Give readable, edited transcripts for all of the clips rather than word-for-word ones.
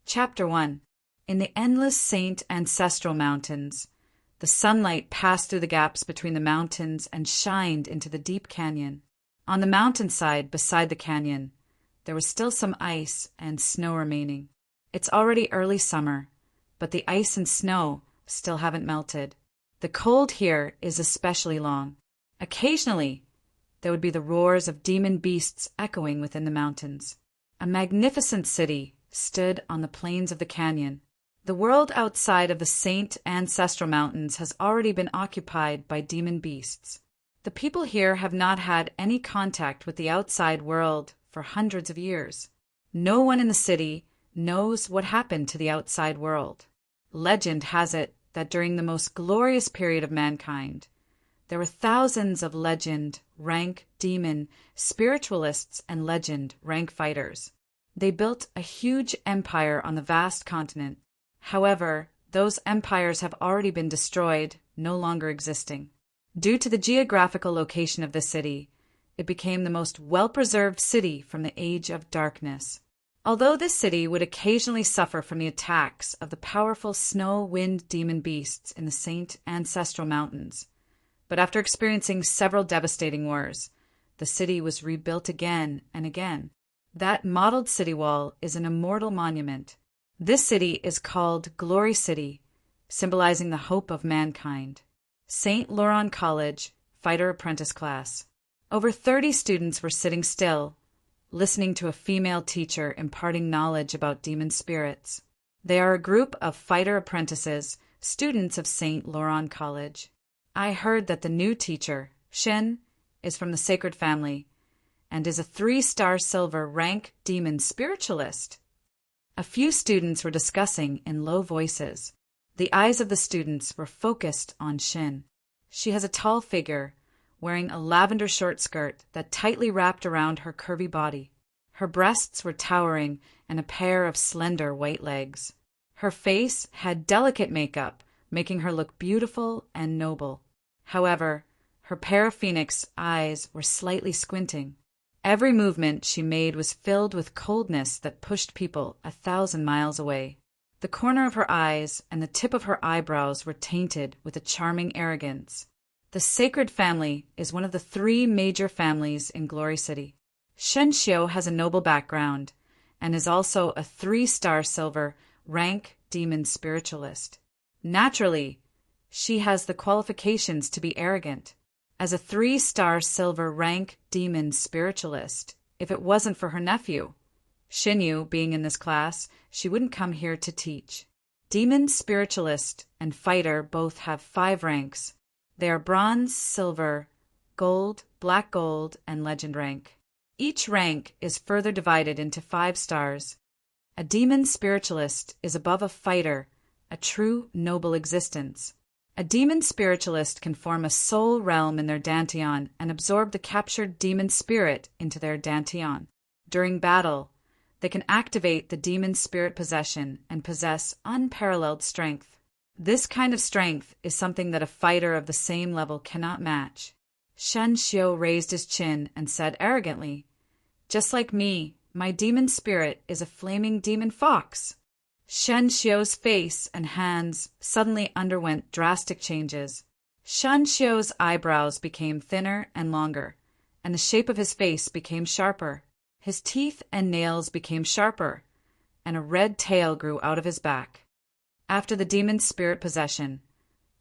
Chapter 1. In the endless Saint Ancestral Mountains, the sunlight passed through the gaps between the mountains and shined into the deep canyon. On the mountainside beside the canyon, there was still some ice and snow remaining. It's already early summer, but the ice and snow still haven't melted. The cold here is especially long. Occasionally, there would be the roars of demon beasts echoing within the mountains. A magnificent city stood on the plains of the canyon. The world outside of the Saint Ancestral Mountains has already been occupied by demon beasts. The people here have not had any contact with the outside world for hundreds of years. No one in the city knows what happened to the outside world. Legend has it that during the most glorious period of mankind, there were thousands of legend, rank, demon, spiritualists, and legend, rank fighters. They built a huge empire on the vast continent. However, those empires have already been destroyed, no longer existing. Due to the geographical location of the city, it became the most well-preserved city from the Age of Darkness. Although this city would occasionally suffer from the attacks of the powerful snow-wind demon beasts in the Saint Ancestral Mountains, but after experiencing several devastating wars, the city was rebuilt again and again. That modeled city wall is an immortal monument. This city is called Glory City, symbolizing the hope of mankind. St. Laurent College, Fighter Apprentice Class. Over 30 students were sitting still, listening to a female teacher imparting knowledge about demon spirits. They are a group of fighter apprentices, students of St. Laurent College. I heard that the new teacher, Shen, is from the Sacred Family and is a 3-star silver rank demon spiritualist. A few students were discussing in low voices. The eyes of the students were focused on Shin. She has a tall figure, wearing a lavender short skirt that tightly wrapped around her curvy body. Her breasts were towering and a pair of slender white legs. Her face had delicate makeup, making her look beautiful and noble. However, her pair of phoenix eyes were slightly squinting. Every movement she made was filled with coldness that pushed people 1,000 miles away. The corner of her eyes and the tip of her eyebrows were tainted with a charming arrogance. The Sacred Family is one of the 3 major families in Glory City. Shen Xiu has a noble background and is also a 3-star silver rank demon spiritualist. Naturally, she has the qualifications to be arrogant. As a 3-star silver rank demon spiritualist, if it wasn't for her nephew, Xinyu, being in this class, she wouldn't come here to teach. Demon spiritualist and fighter both have 5 ranks. They are bronze, silver, gold, black gold, and legend rank. Each rank is further divided into 5 stars. A demon spiritualist is above a fighter, a true noble existence. A demon spiritualist can form a soul realm in their dantian and absorb the captured demon spirit into their dantian. During battle, they can activate the demon spirit possession and possess unparalleled strength. This kind of strength is something that a fighter of the same level cannot match. Shen Xiu raised his chin and said arrogantly, "Just like me, my demon spirit is a flaming demon fox." Shen Xiu's face and hands suddenly underwent drastic changes. Shen Xiu's eyebrows became thinner and longer, and the shape of his face became sharper. His teeth and nails became sharper, and a red tail grew out of his back. After the demon spirit possession,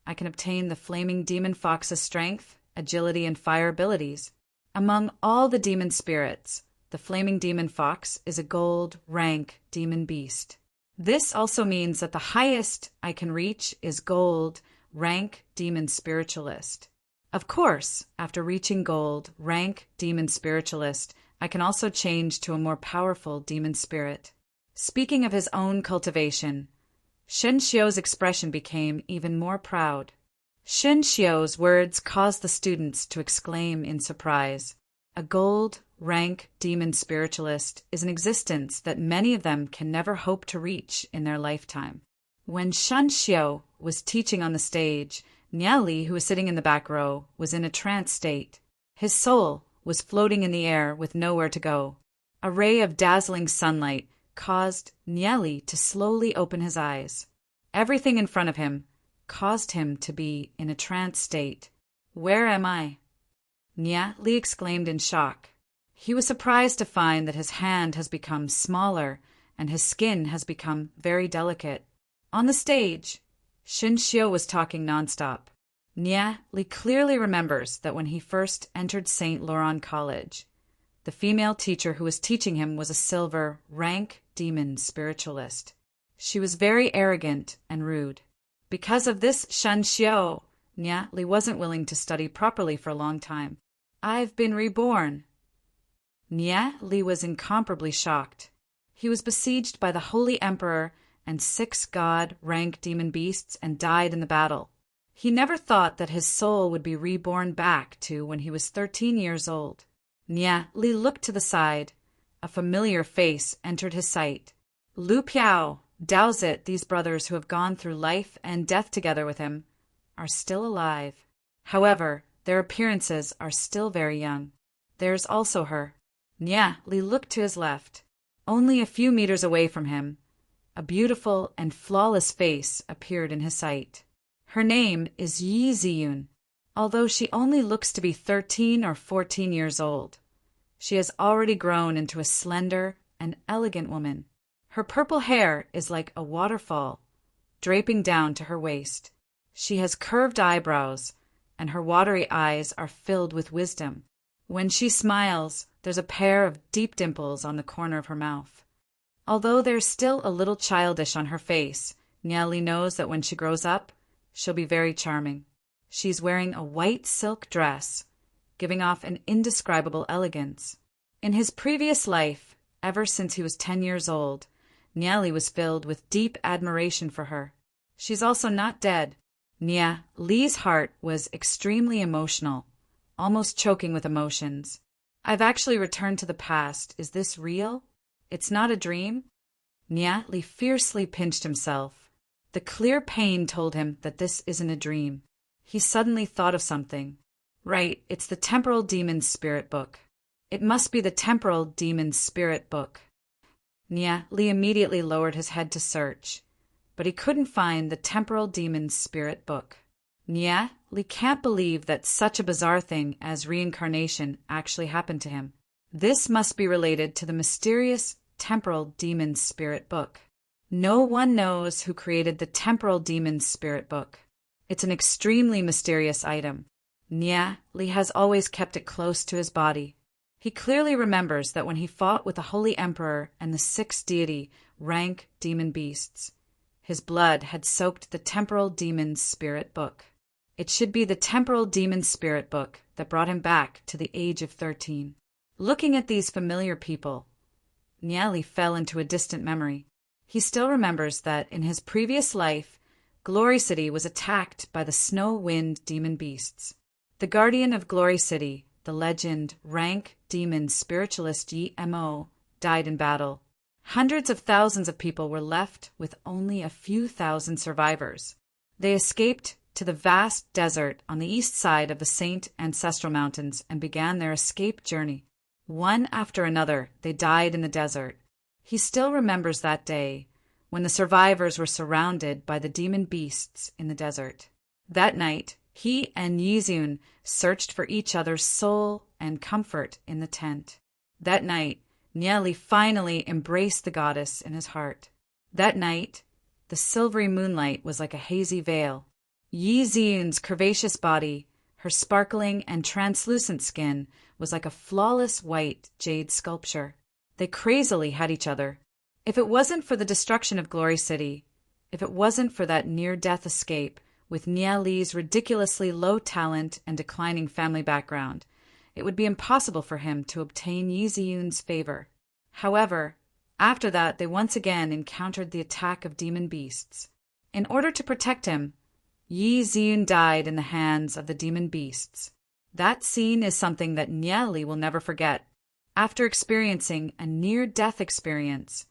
I can obtain the flaming demon fox's strength, agility, and fire abilities. Among all the demon spirits, the flaming demon fox is a gold rank demon beast. This also means that the highest I can reach is gold rank demon spiritualist. Of course, after reaching gold rank demon spiritualist, I can also change to a more powerful demon spirit. Speaking of his own cultivation, Shen Xiu's expression became even more proud. Shen Xiu's words caused the students to exclaim in surprise. A gold rank demon spiritualist is an existence that many of them can never hope to reach in their lifetime. When Shen Xiu was teaching on the stage, Niali, who was sitting in the back row, was in a trance state. His soul was floating in the air with nowhere to go. A ray of dazzling sunlight caused Nieli to slowly open his eyes. Everything in front of him caused him to be in a trance state. "Where am I?" Nieli exclaimed in shock. He was surprised to find that his hand has become smaller and his skin has become very delicate. On the stage, Shinshio was talking nonstop. Nieli clearly remembers that when he first entered St. Laurent College, the female teacher who was teaching him was a silver rank demon spiritualist. She was very arrogant and rude. Because of this Shinshio, Nieli wasn't willing to study properly for a long time. "I've been reborn." Nieli was incomparably shocked. He was besieged by the Holy Emperor and 6 god-rank demon beasts and died in the battle. He never thought that his soul would be reborn back to when he was 13 years old. Nieli looked to the side. A familiar face entered his sight. Lu Piao, Daozit, these brothers who have gone through life and death together with him, are still alive. However, their appearances are still very young. There's also her. Nieli looked to his left. Only a few meters away from him, a beautiful and flawless face appeared in his sight. Her name is Yi Ziyun. Although she only looks to be 13 or 14 years old, she has already grown into a slender and elegant woman. Her purple hair is like a waterfall, draping down to her waist. She has curved eyebrows, and her watery eyes are filled with wisdom. When she smiles, there's a pair of deep dimples on the corner of her mouth. Although there's still a little childish on her face, Nieli knows that when she grows up, she'll be very charming. She's wearing a white silk dress, giving off an indescribable elegance. In his previous life, ever since he was 10 years old, Nieli was filled with deep admiration for her. She's also not dead. Nieli's heart was extremely emotional, almost choking with emotions. "I've actually returned to the past. Is this real? It's not a dream?" Nieli fiercely pinched himself. The clear pain told him that this isn't a dream. He suddenly thought of something. Right, it's the Temporal Demon's Spirit Book. It must be the Temporal Demon's Spirit Book. Nieli immediately lowered his head to search, but he couldn't find the Temporal Demon's Spirit Book. Nieli can't believe that such a bizarre thing as reincarnation actually happened to him. This must be related to the mysterious Temporal Demon's Spirit Book. No one knows who created the Temporal Demon's Spirit Book. It's an extremely mysterious item. Nieli has always kept it close to his body. He clearly remembers that when he fought with the Holy Emperor and the 6 deity rank demon beasts, his blood had soaked the Temporal Demon's Spirit Book. It should be the Temporal Demon's Spirit Book that brought him back to the age of 13. Looking at these familiar people, Nieli fell into a distant memory. He still remembers that in his previous life, Glory City was attacked by the Snow Wind demon beasts. The guardian of Glory City, the legend rank demon spiritualist Yi-Mo, died in battle. Hundreds of thousands of people were left with only a few thousand survivors. They escaped to the vast desert on the east side of the Saint Ancestral Mountains and began their escape journey. One after another, they died in the desert. He still remembers that day when the survivors were surrounded by the demon beasts in the desert. That night, he and Yizun searched for each other's soul and comfort in the tent. That night, Nieli finally embraced the goddess in his heart. That night, the silvery moonlight was like a hazy veil. Yizun's curvaceous body, her sparkling and translucent skin, was like a flawless white jade sculpture. They crazily had each other. If it wasn't for the destruction of Glory City, if it wasn't for that near-death escape, with Nieli's ridiculously low talent and declining family background, it would be impossible for him to obtain Yizun's favor. However, after that they once again encountered the attack of demon beasts. In order to protect him, Yizun died in the hands of the demon beasts. That scene is something that Nieli will never forget. After experiencing a near-death experience,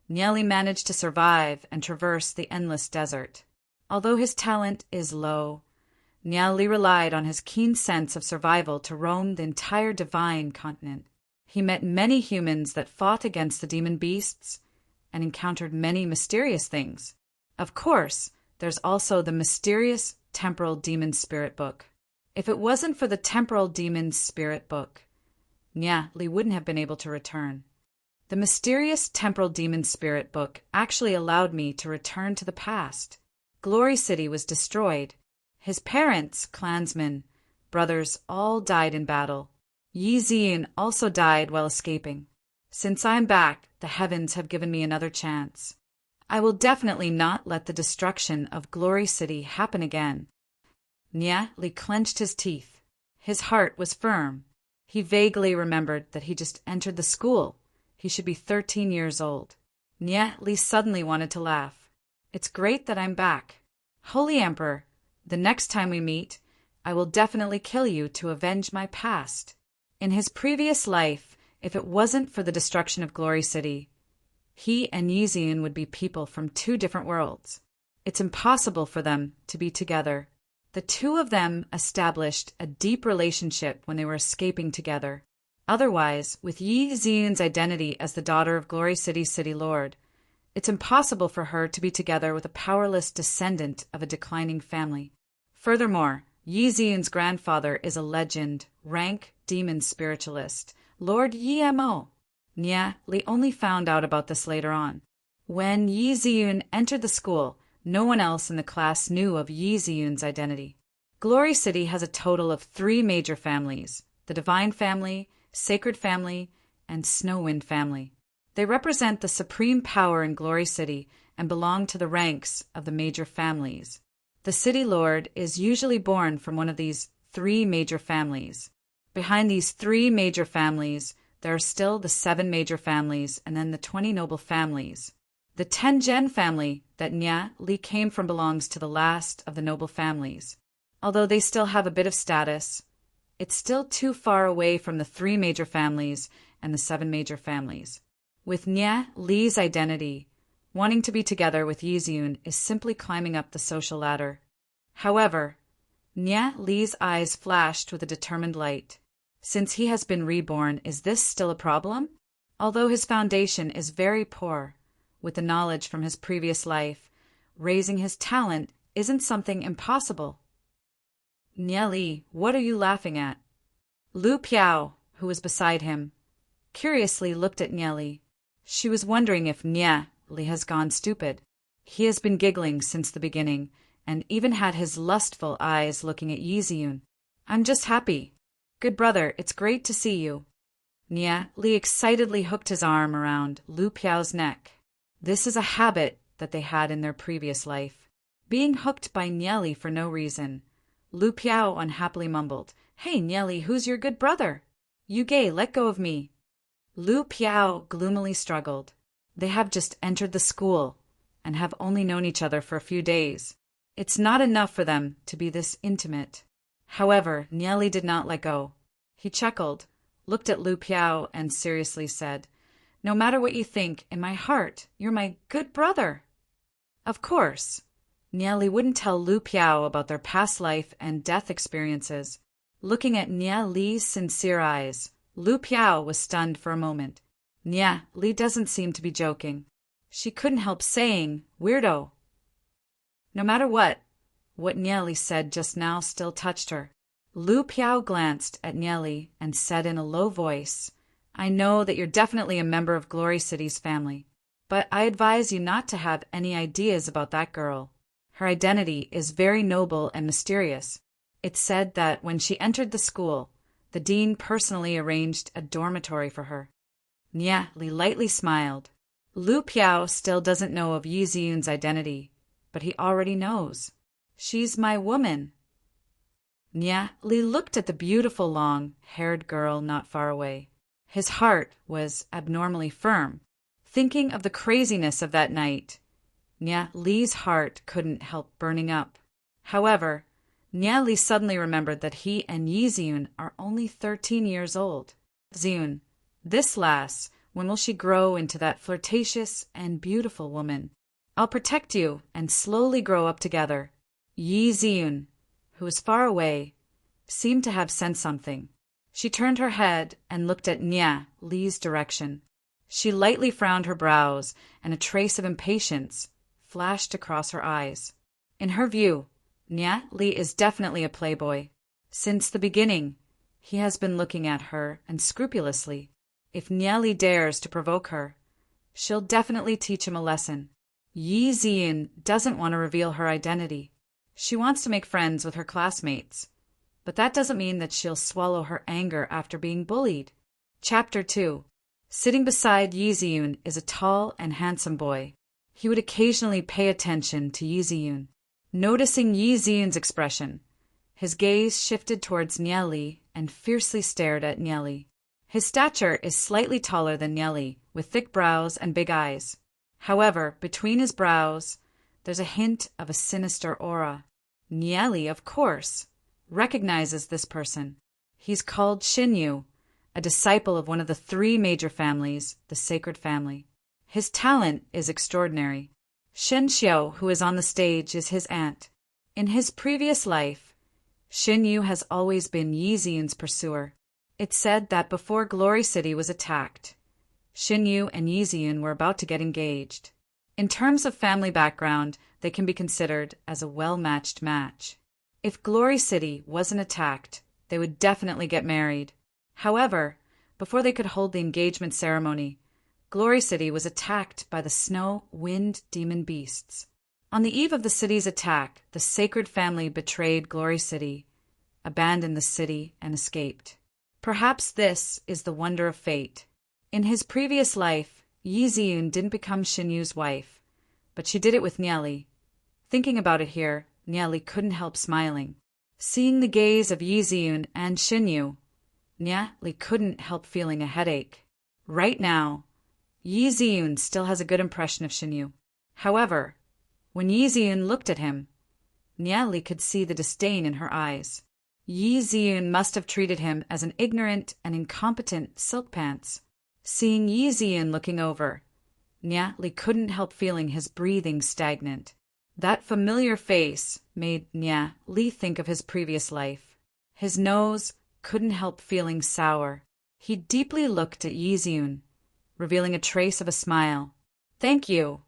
Nieli managed to survive and traverse the endless desert. Although his talent is low, Nieli relied on his keen sense of survival to roam the entire divine continent. He met many humans that fought against the demon beasts and encountered many mysterious things. Of course, there's also the mysterious temporal demon spirit book. If it wasn't for the temporal demon spirit book, Li wouldn't have been able to return. The mysterious temporal demon spirit book actually allowed me to return to the past. Glory City was destroyed. His parents, clansmen, brothers, all died in battle. Yi Ziyun also died while escaping. Since I'm back, the heavens have given me another chance. I will definitely not let the destruction of Glory City happen again. Li clenched his teeth. His heart was firm. He vaguely remembered that he just entered the school. He should be 13 years old. Li suddenly wanted to laugh. It's great that I'm back. Holy Emperor, the next time we meet, I will definitely kill you to avenge my past. In his previous life, if it wasn't for the destruction of Glory City, he and Yi Ziyun would be people from two different worlds. It's impossible for them to be together. The two of them established a deep relationship when they were escaping together. Otherwise, with Yi Ziyun's identity as the daughter of Glory City's city lord, it's impossible for her to be together with a powerless descendant of a declining family. Furthermore, Yi Ziyun's grandfather is a legend, rank demon spiritualist, Lord Yimo. Li only found out about this later on. When Yi Ziyun entered the school, no one else in the class knew of Yi Ziyun's identity. Glory City has a total of 3 major families: the Divine Family, Sacred Family, and Snowwind Family. They represent the supreme power in Glory City and belong to the ranks of the major families. The city lord is usually born from one of these 3 major families. Behind these 3 major families, there are still the 7 major families and then the 20 noble families. The Tengen family that Li came from belongs to the last of the noble families. Although they still have a bit of status, it's still too far away from the 3 major families and the 7 major families. With Li's identity, wanting to be together with Yi Ziyun is simply climbing up the social ladder. However, Li's eyes flashed with a determined light. Since he has been reborn, is this still a problem? Although his foundation is very poor, with the knowledge from his previous life, raising his talent isn't something impossible. Li, what are you laughing at? Lu Piao, who was beside him, curiously looked at Li. She was wondering if Li has gone stupid. He has been giggling since the beginning, and even had his lustful eyes looking at Yi Ziyun. I'm just happy. Good brother, it's great to see you. Li excitedly hooked his arm around Lu Piao's neck. This is a habit that they had in their previous life. Being hooked by Li for no reason. Lu Piao unhappily mumbled, "Hey, Li, who's your good brother? You gay, let go of me." Lu Piao gloomily struggled. They have just entered the school and have only known each other for a few days. It's not enough for them to be this intimate. However, Li did not let go. He chuckled, looked at Lu Piao, and seriously said, "No matter what you think, in my heart, you're my good brother." Of course, Li wouldn't tell Lu Piao about their past life and death experiences. Looking at Li's sincere eyes, Lu Piao was stunned for a moment. Li doesn't seem to be joking. She couldn't help saying, "Weirdo." No matter what Li said just now still touched her. Lu Piao glanced at Li and said in a low voice, "I know that you're definitely a member of Glory City's family, but I advise you not to have any ideas about that girl. Her identity is very noble and mysterious. It's said that when she entered the school, the dean personally arranged a dormitory for her." Li lightly smiled. Lu Piao still doesn't know of Yi Ziyun's identity, but he already knows. She's my woman. Li looked at the beautiful long-haired girl not far away. His heart was abnormally firm. Thinking of the craziness of that night, Li's heart couldn't help burning up. However, Li suddenly remembered that he and Yi Ziyun are only 13 years old. Ziyun, this lass, when will she grow into that flirtatious and beautiful woman? I'll protect you and slowly grow up together. Yi Ziyun, who was far away, seemed to have sensed something. She turned her head and looked at Li's direction. She lightly frowned her brows, and a trace of impatience flashed across her eyes. In her view, Nya Li is definitely a playboy. Since the beginning, he has been looking at her and scrupulously. If Nya Li dares to provoke her, she'll definitely teach him a lesson. Yi Ziyun doesn't want to reveal her identity. She wants to make friends with her classmates, but that doesn't mean that she'll swallow her anger after being bullied. Chapter 2. Sitting beside Yi Ziyun is a tall and handsome boy. He would occasionally pay attention to Yi Ziyun. Noticing Yi Ziyun's expression, his gaze shifted towards Nya Li and fiercely stared at Nya Li. His stature is slightly taller than Nya Li, with thick brows and big eyes. However, between his brows, there's a hint of a sinister aura. Nya Li, of course, recognizes this person. He's called Xinyu, a disciple of one of the three major families, the Sacred Family. His talent is extraordinary. Shen Xiao, who is on the stage, is his aunt. In his previous life, Xinyu has always been Yi Ziyun's pursuer. It's said that before Glory City was attacked, Xinyu and Yi Ziyun were about to get engaged. In terms of family background, they can be considered as a well-matched match. If Glory City wasn't attacked, they would definitely get married. However, before they could hold the engagement ceremony, Glory City was attacked by the snow, wind, demon beasts. On the eve of the city's attack, the Sacred Family betrayed Glory City, abandoned the city, and escaped. Perhaps this is the wonder of fate. In his previous life, Yi Ziyun didn't become Xinyu's wife, but she did it with Nya Li. Thinking about it here, Nya Li couldn't help smiling. Seeing the gaze of Yi Ziyun and Xinyu, Nya Li couldn't help feeling a headache. Right now, Yi Ziyun still has a good impression of Xinyu. However, when Yi Ziyun looked at him, Nya Li could see the disdain in her eyes. Yi Ziyun must have treated him as an ignorant and incompetent silk pants. Seeing Yi Ziyun looking over, Nya Li couldn't help feeling his breathing stagnant. That familiar face made Nya Li think of his previous life. His nose couldn't help feeling sour. He deeply looked at Yi Ziyun, revealing a trace of a smile. "Thank you,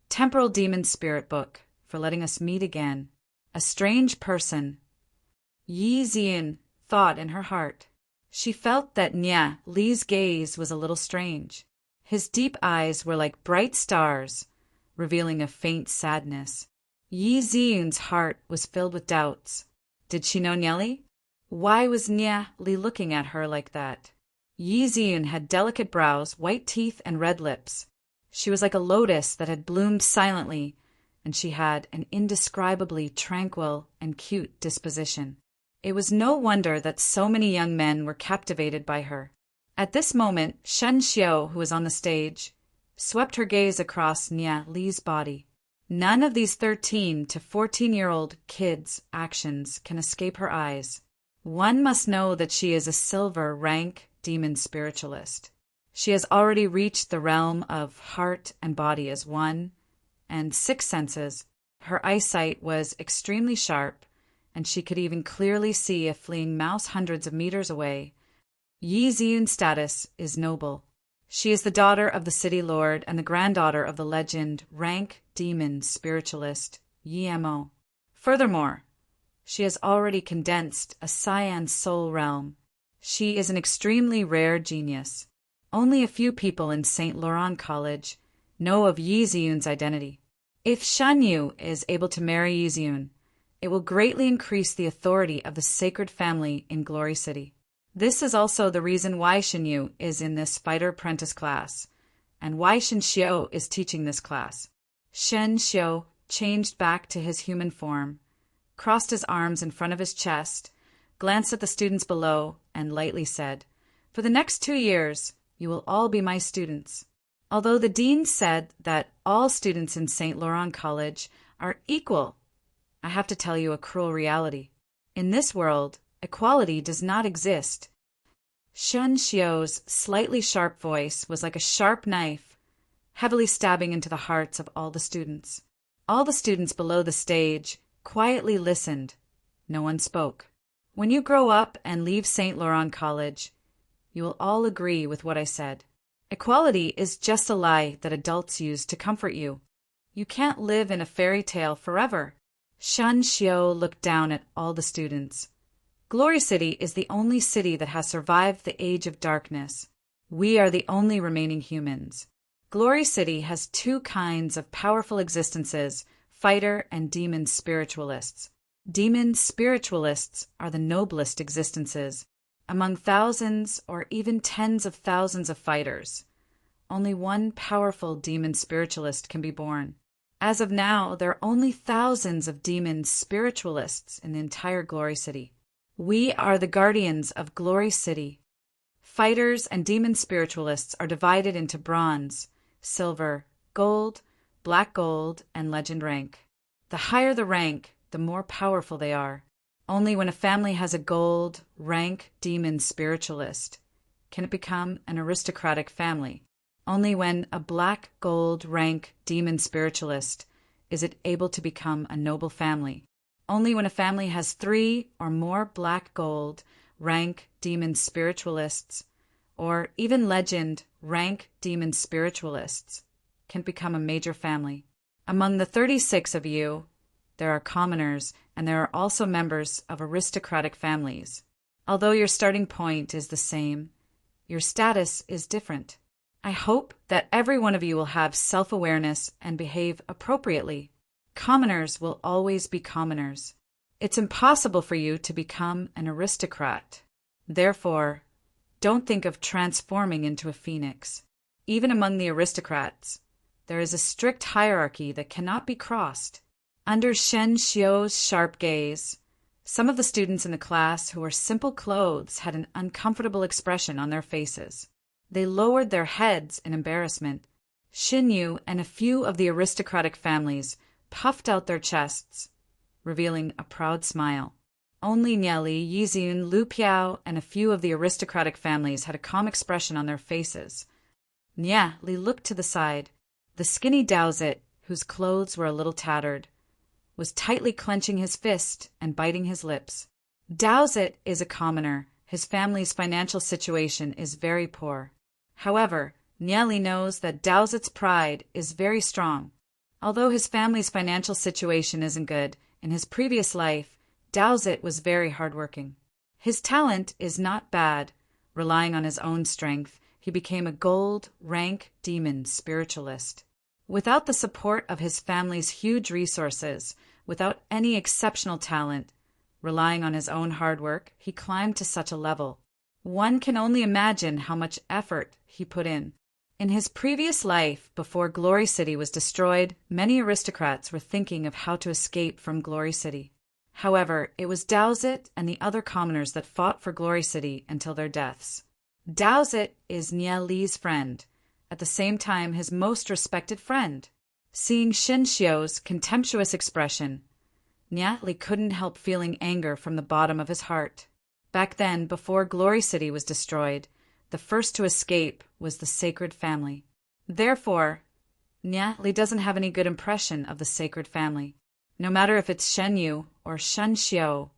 Temporal Demon Spirit Book, for letting us meet again. A strange person." Yi Ziyun thought in her heart. She felt that Nya Li's gaze was a little strange. His deep eyes were like bright stars, revealing a faint sadness. Yi Ziyun's heart was filled with doubts. Did she know Nya Li? Why was Nya Li looking at her like that? Yi Ziyun had delicate brows, white teeth, and red lips. She was like a lotus that had bloomed silently, and she had an indescribably tranquil and cute disposition. It was no wonder that so many young men were captivated by her. At this moment, Shen Xiao, who was on the stage, swept her gaze across Nya Li's body. None of these 13 to 14-year-old kids' actions can escape her eyes. One must know that she is a silver rank demon spiritualist. She has already reached the realm of heart and body as one, and 6 senses. Her eyesight was extremely sharp, and she could even clearly see a fleeing mouse hundreds of meters away. Yi Ziyun's status is noble. She is the daughter of the city lord and the granddaughter of the legend rank demon spiritualist Yi Mo. Furthermore, she has already condensed a cyan soul realm. She is an extremely rare genius. Only a few people in St. Laurent College know of Yi Ziyun's identity. If Xinyu is able to marry Yi Ziyun, it will greatly increase the authority of the Sacred Family in Glory City. This is also the reason why Xinyu is in this fighter apprentice class, and why Shen Xiao is teaching this class. Shen Xiao changed back to his human form, crossed his arms in front of his chest, glanced at the students below, and lightly said, "For the next 2 years, you will all be my students." Although the dean said that all students in St. Laurent College are equal, I have to tell you a cruel reality. In this world, equality does not exist. Shen Xiao's slightly sharp voice was like a sharp knife, heavily stabbing into the hearts of all the students. All the students below the stage quietly listened. No one spoke. When you grow up and leave St. Laurent College, you will all agree with what I said. Equality is just a lie that adults use to comfort you. You can't live in a fairy tale forever. Shan Xiao looked down at all the students. Glory City is the only city that has survived the Age of Darkness. We are the only remaining humans. Glory City has two kinds of powerful existences, fighter and demon spiritualists. Demon spiritualists are the noblest existences, among thousands or even tens of thousands of fighters. Only one powerful demon spiritualist can be born. As of now, there are only thousands of demon spiritualists in the entire Glory City. We are the guardians of Glory City. Fighters and demon spiritualists are divided into bronze, silver, gold, black gold, and legend rank. The higher the rank, the more powerful they are. Only when a family has a gold rank demon spiritualist can it become an aristocratic family. Only when a black gold rank demon spiritualist is it able to become a noble family. Only when a family has 3 or more black gold rank demon spiritualists or even legend rank demon spiritualists can become a major family. Among the 36 of you, there are commoners and there are also members of aristocratic families. Although your starting point is the same, your status is different. I hope that every one of you will have self-awareness and behave appropriately. Commoners will always be commoners. It's impossible for you to become an aristocrat. Therefore, don't think of transforming into a phoenix. Even among the aristocrats, there is a strict hierarchy that cannot be crossed. Under Shen Xiu's sharp gaze, some of the students in the class who wore simple clothes had an uncomfortable expression on their faces. They lowered their heads in embarrassment. Xin Yu and a few of the aristocratic families puffed out their chests, revealing a proud smile. Only Nieli, Yizun, Lu Piao, and a few of the aristocratic families had a calm expression on their faces. Nieli looked to the side. The skinny Daozit, whose clothes were a little tattered, was tightly clenching his fist and biting his lips. Daozit is a commoner. His family's financial situation is very poor. However, Nieli knows that Daozit's pride is very strong. Although his family's financial situation isn't good, in his previous life, Daozit was very hardworking. His talent is not bad. Relying on his own strength, he became a gold rank demon spiritualist. Without the support of his family's huge resources, without any exceptional talent, relying on his own hard work, he climbed to such a level. One can only imagine how much effort he put in. In his previous life, before Glory City was destroyed, many aristocrats were thinking of how to escape from Glory City. However, it was Daozit and the other commoners that fought for Glory City until their deaths. Daozit is Nieli's friend, at the same time his most respected friend. Seeing Shen Xiu's contemptuous expression, Nieli couldn't help feeling anger from the bottom of his heart. Back then, before Glory City was destroyed, the first to escape was the Sacred Family. Therefore, Nieli doesn't have any good impression of the Sacred Family. No matter if it's Shen Yu or Shen Xiu,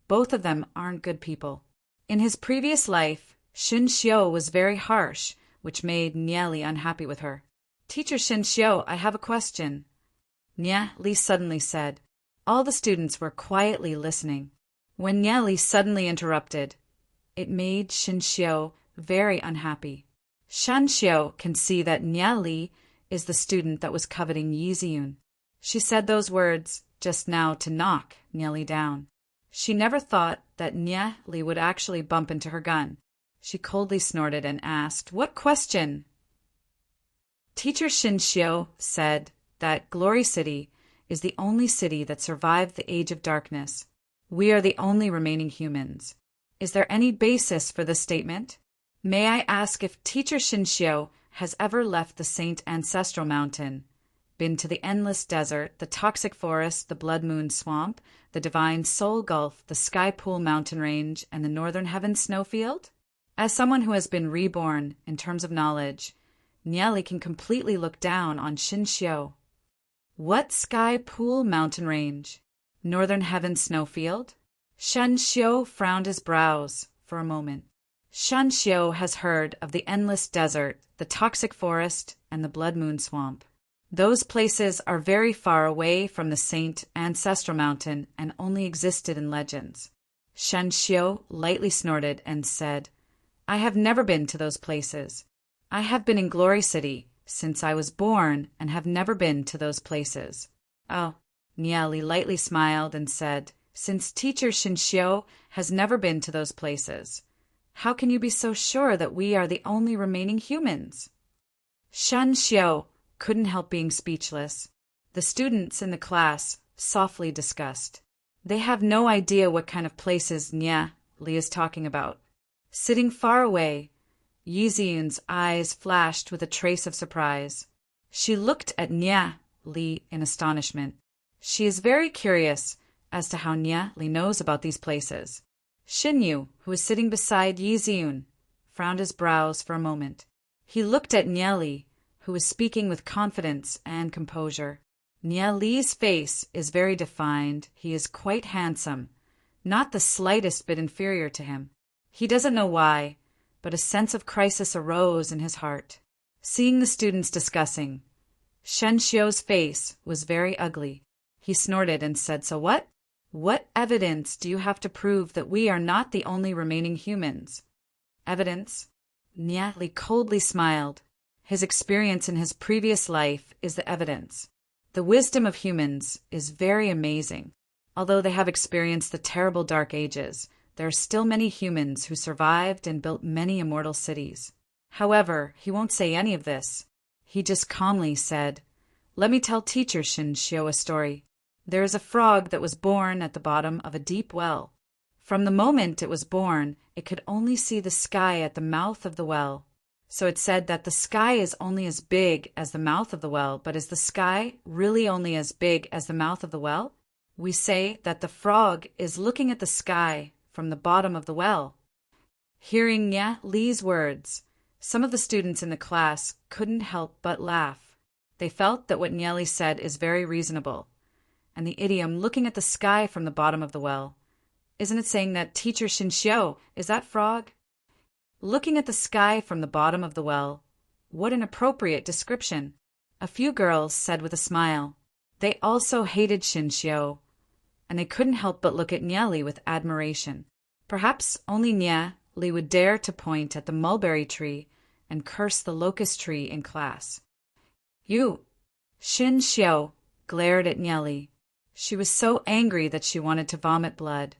both of them aren't good people. In his previous life, Shen Xiu was very harsh, which made Nieli unhappy with her. Teacher Shen Xiu, I have a question. Nieli suddenly said. All the students were quietly listening. When Nieli suddenly interrupted, it made Shen Xiu very unhappy. Shen Xiu can see that Nieli is the student that was coveting Yizun. She said those words just now to knock Nieli down. She never thought that Nieli would actually bump into her gun. She coldly snorted and asked, "What question?" Teacher Shen Xiu said that Glory City is the only city that survived the Age of Darkness. We are the only remaining humans. Is there any basis for this statement? May I ask if Teacher Shen Xiu has ever left the Saint Ancestral Mountain, been to the Endless Desert, the Toxic Forest, the Blood Moon Swamp, the Divine Soul Gulf, the Sky Pool Mountain Range, and the Northern Heavens Snowfield? As someone who has been reborn in terms of knowledge, Nieli can completely look down on Shen Xiu. What Sky Pool Mountain Range? Northern Heavens Snowfield? Shen Xiu frowned his brows for a moment. Shanxiu has heard of the endless desert, the toxic forest, and the blood moon swamp. Those places are very far away from the Saint Ancestral Mountain and only existed in legends. Shanxiu lightly snorted and said, I have never been to those places. I have been in Glory City since I was born and have never been to those places. Oh, Niali lightly smiled and said, since teacher Shanxiu has never been to those places, how can you be so sure that we are the only remaining humans? Shanxiu couldn't help being speechless. The students in the class softly discussed. They have no idea what kind of places Nia Li is talking about. Sitting far away, Yi Ziyun's eyes flashed with a trace of surprise. She looked at Nia Li in astonishment. She is very curious as to how Nia Li knows about these places. Xinyu, who was sitting beside Yi Ziyun, frowned his brows for a moment. He looked at Nia Li, who was speaking with confidence and composure. Nia Li's face is very defined. He is quite handsome, not the slightest bit inferior to him. He doesn't know why, but a sense of crisis arose in his heart. Seeing the students discussing, Shanxiu's face was very ugly. He snorted and said, So what? What evidence do you have to prove that we are not the only remaining humans? Evidence? Nia Li coldly smiled. His experience in his previous life is the evidence. The wisdom of humans is very amazing. Although they have experienced the terrible dark ages, there are still many humans who survived and built many immortal cities. However, he won't say any of this. He just calmly said, Let me tell teacher Shanxiu a story. There is a frog that was born at the bottom of a deep well. From the moment it was born, it could only see the sky at the mouth of the well. So it said that the sky is only as big as the mouth of the well, but is the sky really only as big as the mouth of the well? We say that the frog is looking at the sky from the bottom of the well. Hearing Nia Li's words, some of the students in the class couldn't help but laugh. They felt that what Nia Li said is very reasonable. And the idiom looking at the sky from the bottom of the well, isn't it saying that teacher Shanxiu is that frog? Looking at the sky from the bottom of the well, what an appropriate description. A few girls said with a smile. They also hated Shanxiu, and they couldn't help but look at Nia Li with admiration. Perhaps only Nia Li would dare to point at the mulberry tree and curse the locust tree in class. You! Shanxiu glared at Nia Li. She was so angry that she wanted to vomit blood.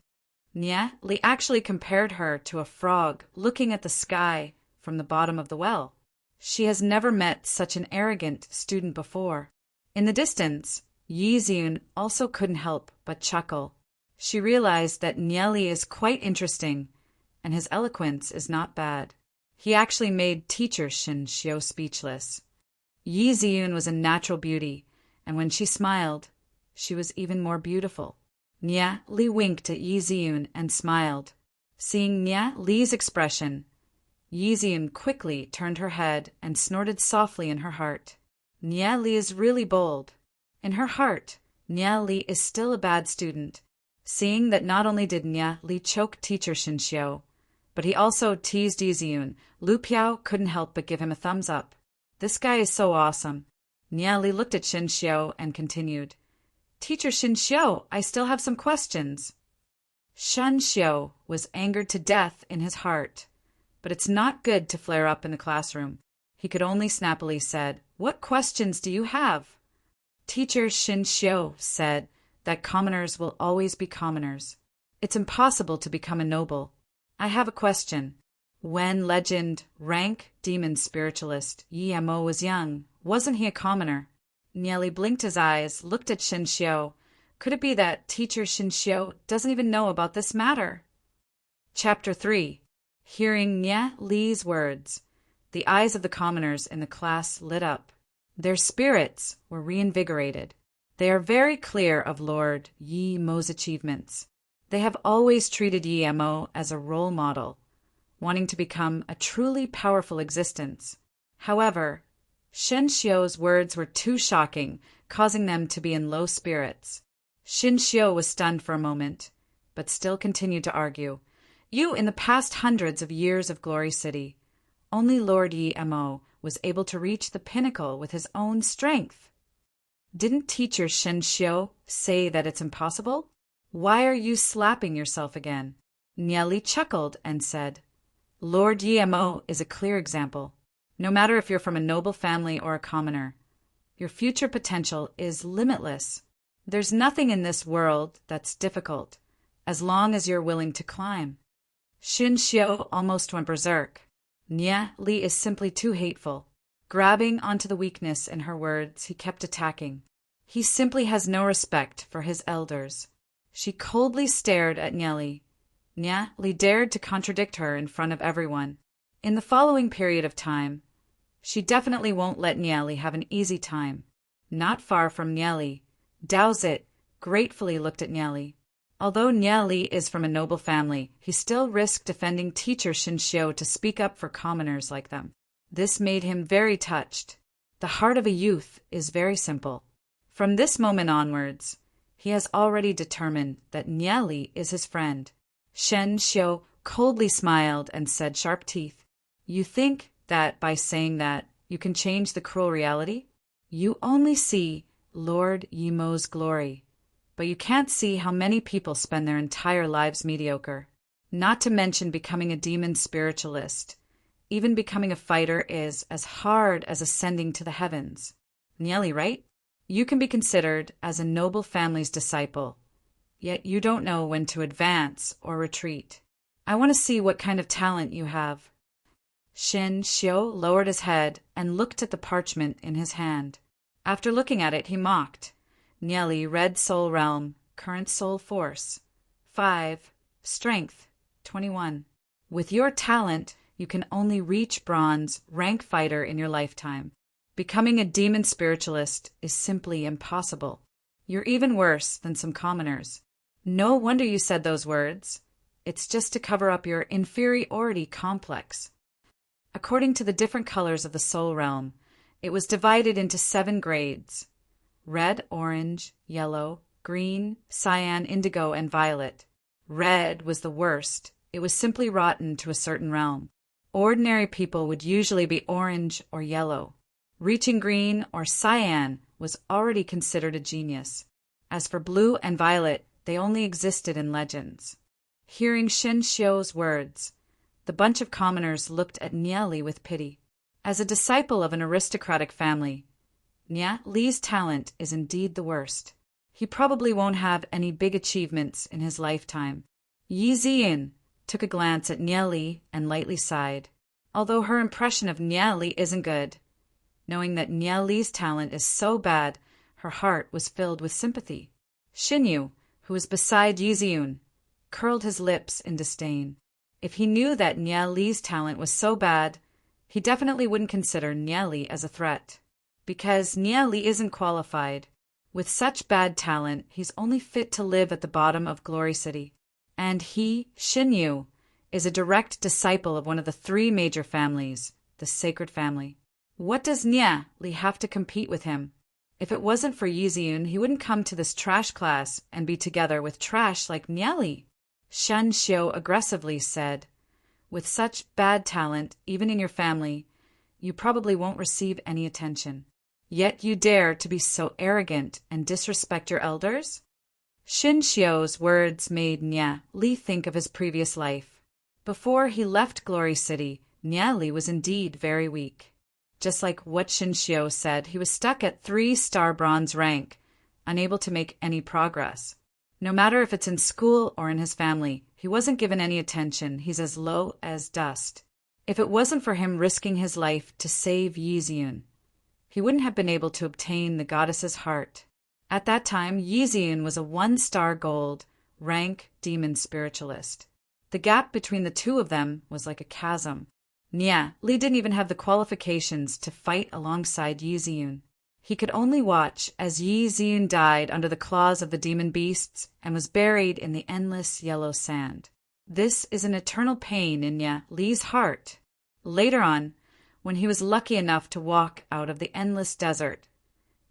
Nia Li actually compared her to a frog looking at the sky from the bottom of the well. She has never met such an arrogant student before. In the distance, Yi Ziyun also couldn't help but chuckle. She realized that Nia Li is quite interesting, and his eloquence is not bad. He actually made teacher Shanxiu speechless. Yi Ziyun was a natural beauty, and when she smiled, she was even more beautiful. Nia Li winked at Yi Ziyun and smiled. Seeing Nia Li's expression, Yi Ziyun quickly turned her head and snorted softly in her heart. Nia Li is really bold. In her heart, Nia Li is still a bad student. Seeing that not only did Nia Li choke teacher Shanxiu, but he also teased Yi Ziyun, Lu Piao couldn't help but give him a thumbs up. This guy is so awesome. Nia Li looked at Shanxiu and continued, Teacher Shanxiu, I still have some questions. Shanxiu was angered to death in his heart, but it's not good to flare up in the classroom. He could only snappily said, What questions do you have? Teacher Shanxiu said that commoners will always be commoners. It's impossible to become a noble. I have a question. When legend, rank, demon spiritualist Yi Mo was young, wasn't he a commoner? Nia Li blinked his eyes, looked at Shanxiu. Could it be that teacher Shanxiu doesn't even know about this matter? Chapter 3. Hearing Nia Li's words, the eyes of the commoners in the class lit up. Their spirits were reinvigorated. They are very clear of Lord Yi Mo's achievements. They have always treated Yi Mo as a role model, wanting to become a truly powerful existence. However, Shanxiu's words were too shocking, causing them to be in low spirits. Shanxiu was stunned for a moment, but still continued to argue. You, in the past hundreds of years of Glory City, only Lord Yi-Mo was able to reach the pinnacle with his own strength. Didn't teacher Shen Xiu say that it's impossible? Why are you slapping yourself again? Nieli chuckled and said, Lord Yi-Mo is a clear example. No matter if you're from a noble family or a commoner, your future potential is limitless. There's nothing in this world that's difficult, as long as you're willing to climb. Shen Xiu almost went berserk. Nieli is simply too hateful. Grabbing onto the weakness in her words, he kept attacking. He simply has no respect for his elders. She coldly stared at Nieli. Nieli dared to contradict her in front of everyone. In the following period of time, she definitely won't let Nieli have an easy time. Not far from Nieli, Daozit gratefully looked at Nieli. Although Nieli is from a noble family, he still risked defending teacher Shen Xiu to speak up for commoners like them. This made him very touched. The heart of a youth is very simple. From this moment onwards, he has already determined that Nieli is his friend. Shen Xiu coldly smiled and said, sharp teeth, You think that by saying that, you can change the cruel reality? You only see Lord Yi-Mo's glory, but you can't see how many people spend their entire lives mediocre. Not to mention becoming a demon spiritualist. Even becoming a fighter is as hard as ascending to the heavens. Nieli, right? You can be considered as a noble family's disciple, yet you don't know when to advance or retreat. I want to see what kind of talent you have. Shen Xiu lowered his head and looked at the parchment in his hand. After looking at it, he mocked. Nieli, Red Soul Realm, Current Soul Force, 5, Strength, 21. With your talent, you can only reach Bronze, rank fighter in your lifetime. Becoming a demon spiritualist is simply impossible. You're even worse than some commoners. No wonder you said those words. It's just to cover up your inferiority complex. According to the different colors of the soul realm, it was divided into 7 grades: red, orange, yellow, green, cyan, indigo, and violet. Red was the worst. It was simply rotten to a certain realm. Ordinary people would usually be orange or yellow. Reaching green or cyan was already considered a genius. As for blue and violet, they only existed in legends. Hearing Shen Xiu's words, the bunch of commoners looked at Nieli with pity. As a disciple of an aristocratic family, Nieli's talent is indeed the worst. He probably won't have any big achievements in his lifetime. Yi Ziyin took a glance at Nieli and lightly sighed. Although her impression of Nieli isn't good, knowing that Nieli's talent is so bad, her heart was filled with sympathy. Xinyu, who was beside Yi Ziyin, curled his lips in disdain. If he knew that Nieli's talent was so bad, he definitely wouldn't consider Nieli as a threat. Because Nieli isn't qualified. With such bad talent, he's only fit to live at the bottom of Glory City. And he, Xinyu, is a direct disciple of one of the 3 major families, the Sacred Family. What does Nieli have to compete with him? If it wasn't for Yi Ziyin, he wouldn't come to this trash class and be together with trash like Nieli. Shen Xiu aggressively said, With such bad talent, even in your family, you probably won't receive any attention. Yet you dare to be so arrogant and disrespect your elders? Shen Xiu's words made Nieli think of his previous life. Before he left Glory City, Nieli was indeed very weak. Just like what Shen Xiu said, he was stuck at 3-star bronze rank, unable to make any progress. No matter if it's in school or in his family, he wasn't given any attention. He's as low as dust. If it wasn't for him risking his life to save Yi Ziyin, he wouldn't have been able to obtain the goddess's heart. At that time, Yi Ziyin was a 1-star gold rank demon spiritualist. The gap between the two of them was like a chasm. Nieli didn't even have the qualifications to fight alongside Yi Ziyin. He could only watch as Yi Ziyin died under the claws of the demon beasts and was buried in the endless yellow sand. This is an eternal pain in Nieli's heart. Later on, when he was lucky enough to walk out of the endless desert,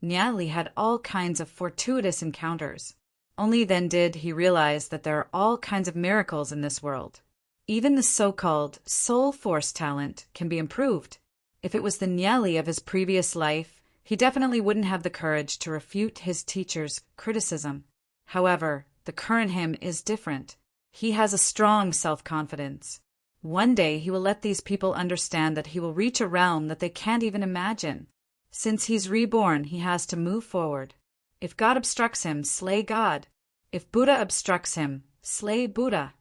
Nieli had all kinds of fortuitous encounters. Only then did he realize that there are all kinds of miracles in this world. Even the so-called soul force talent can be improved. If it was the Nyali of his previous life, he definitely wouldn't have the courage to refute his teacher's criticism. However, the current him is different. He has a strong self-confidence. One day he will let these people understand that he will reach a realm that they can't even imagine. Since he's reborn, he has to move forward. If God obstructs him, slay God. If Buddha obstructs him, slay Buddha.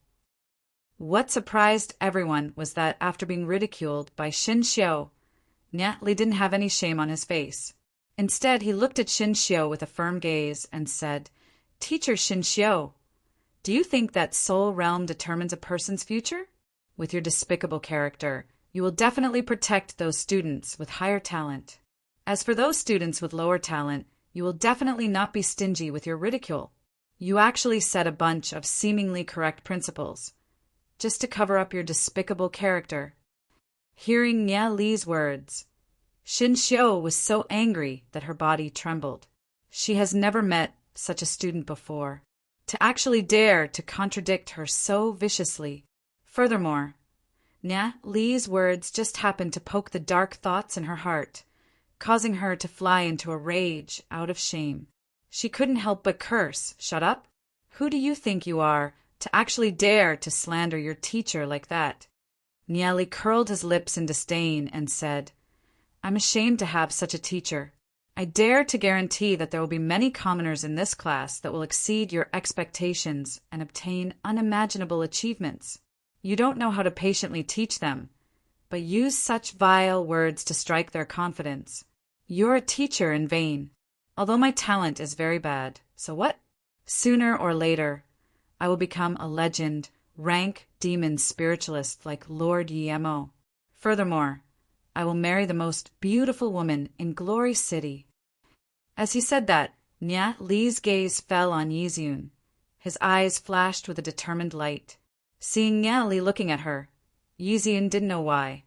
What surprised everyone was that after being ridiculed by Shin Xiu, Nyali didn't have any shame on his face. Instead, he looked at Shin Xiu with a firm gaze and said, "Teacher Shin Xiu, do you think that soul realm determines a person's future? With your despicable character, you will definitely protect those students with higher talent. As for those students with lower talent, you will definitely not be stingy with your ridicule. You actually set a bunch of seemingly correct principles, just to cover up your despicable character." Hearing Nyali's words, Shin Xiu was so angry that her body trembled. She has never met such a student before, to actually dare to contradict her so viciously. Furthermore, Nyali's words just happened to poke the dark thoughts in her heart, causing her to fly into a rage out of shame. She couldn't help but curse, "Shut up! Who do you think you are to actually dare to slander your teacher like that?" Nyali curled his lips in disdain and said, "I'm ashamed to have such a teacher. I dare to guarantee that there will be many commoners in this class that will exceed your expectations and obtain unimaginable achievements. You don't know how to patiently teach them, but use such vile words to strike their confidence. You're a teacher in vain. Although my talent is very bad, so what? Sooner or later, I will become a legend, rank demon spiritualist like Lord Yemo. Furthermore, I will marry the most beautiful woman in Glory City." As he said that, Nyali's gaze fell on Yizun. His eyes flashed with a determined light. Seeing Nyali looking at her, Yizun didn't know why,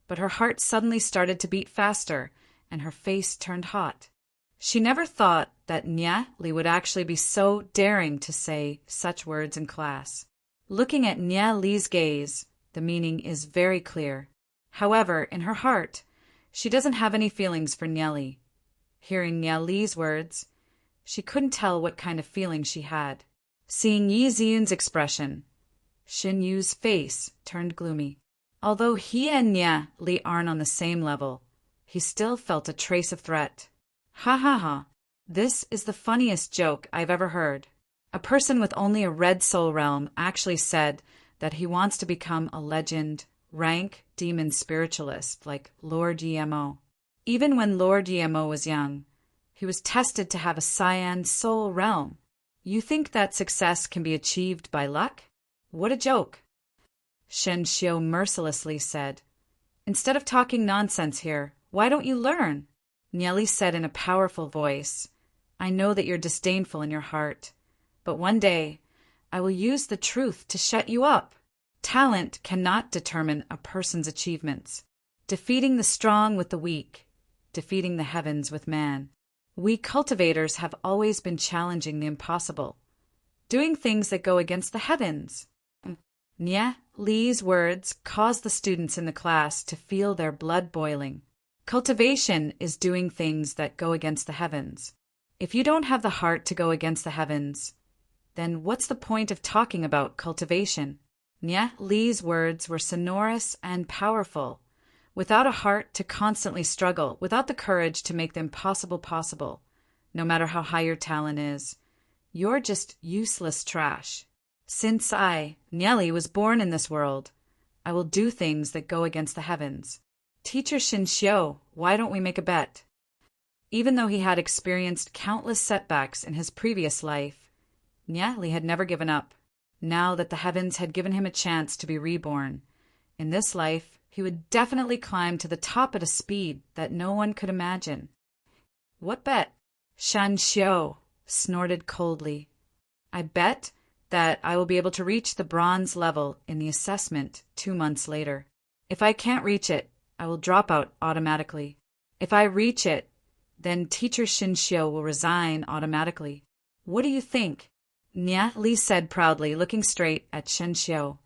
but her heart suddenly started to beat faster, and her face turned hot. She never thought that Nyali would actually be so daring to say such words in class. Looking at Nyali's gaze, the meaning is very clear. However, in her heart, she doesn't have any feelings for Nyali. Hearing Nyali's words, she couldn't tell what kind of feeling she had. Seeing Yizun's expression, Shin Yu's face turned gloomy. Although he and Nyali aren't on the same level, he still felt a trace of threat. "Ha ha ha, this is the funniest joke I've ever heard. A person with only a red soul realm actually said that he wants to become a legend, rank demon spiritualist like Lord Yemo. Even when Lord Yemo was young, he was tested to have a cyan soul realm. You think that success can be achieved by luck? What a joke!" Shen Xiu mercilessly said, "Instead of talking nonsense here, why don't you learn?" Nyali said in a powerful voice, "I know that you're disdainful in your heart, but one day I will use the truth to shut you up. Talent cannot determine a person's achievements. Defeating the strong with the weak, defeating the heavens with man. We cultivators have always been challenging the impossible, doing things that go against the heavens." Nyali's words caused the students in the class to feel their blood boiling. Cultivation is doing things that go against the heavens. If you don't have the heart to go against the heavens, then what's the point of talking about cultivation? Nyali's words were sonorous and powerful. Without a heart to constantly struggle, without the courage to make the impossible possible, no matter how high your talent is, you're just useless trash. Since I, Nyali, was born in this world, I will do things that go against the heavens. Teacher Shin Xiu, why don't we make a bet? Even though he had experienced countless setbacks in his previous life, Nyali had never given up. Now that the heavens had given him a chance to be reborn, in this life he would definitely climb to the top at a speed that no one could imagine. "What bet?" Shan Xiu snorted coldly. "I bet that I will be able to reach the bronze level in the assessment 2 months later. If I can't reach it, I will drop out automatically. If I reach it, then Teacher Shin Xiu will resign automatically. What do you think?" Nyali said proudly, looking straight at Shin Xiu.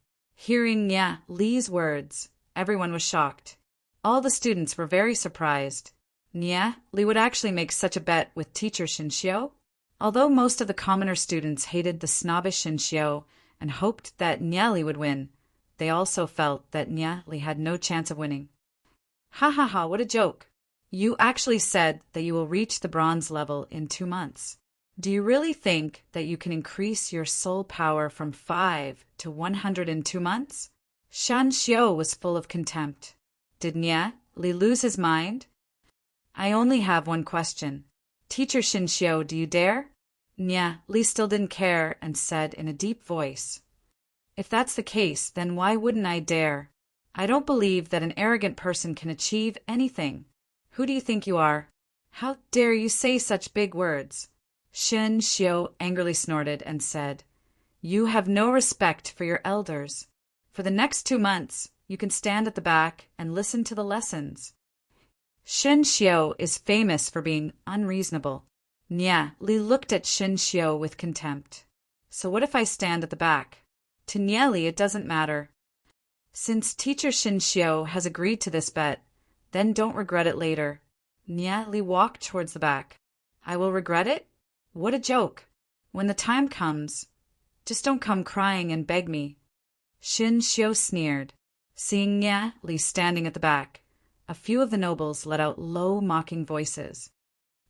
Hearing Nia Li's words, everyone was shocked. All the students were very surprised. Nia Li would actually make such a bet with teacher Shinxiu? Although most of the commoner students hated the snobbish Shinxiu and hoped that Nia Li would win, they also felt that Nia Li had no chance of winning. Ha ha ha, what a joke. You actually said that you will reach the bronze level in 2 months. Do you really think that you can increase your soul power from 5 to 100 in 2 months? Shan Xiu was full of contempt. Did Nia Li lose his mind? I only have one question. Teacher Shinxiu, do you dare? Nia Li still didn't care and said in a deep voice, if that's the case, then why wouldn't I dare? I don't believe that an arrogant person can achieve anything. Who do you think you are? How dare you say such big words? Shin Xiu angrily snorted and said, you have no respect for your elders. For the next 2 months, you can stand at the back and listen to the lessons. Shin Xiu is famous for being unreasonable. Nia Li looked at Shin Xiu with contempt. So what if I stand at the back? To Nia Li it doesn't matter. Since teacher Shin Xiu has agreed to this bet, then don't regret it later. Nia Li walked towards the back. I will regret it? What a joke. When the time comes, just don't come crying and beg me. Shin Xiu sneered. Seeing Nia Li standing at the back, a few of the nobles let out low, mocking voices.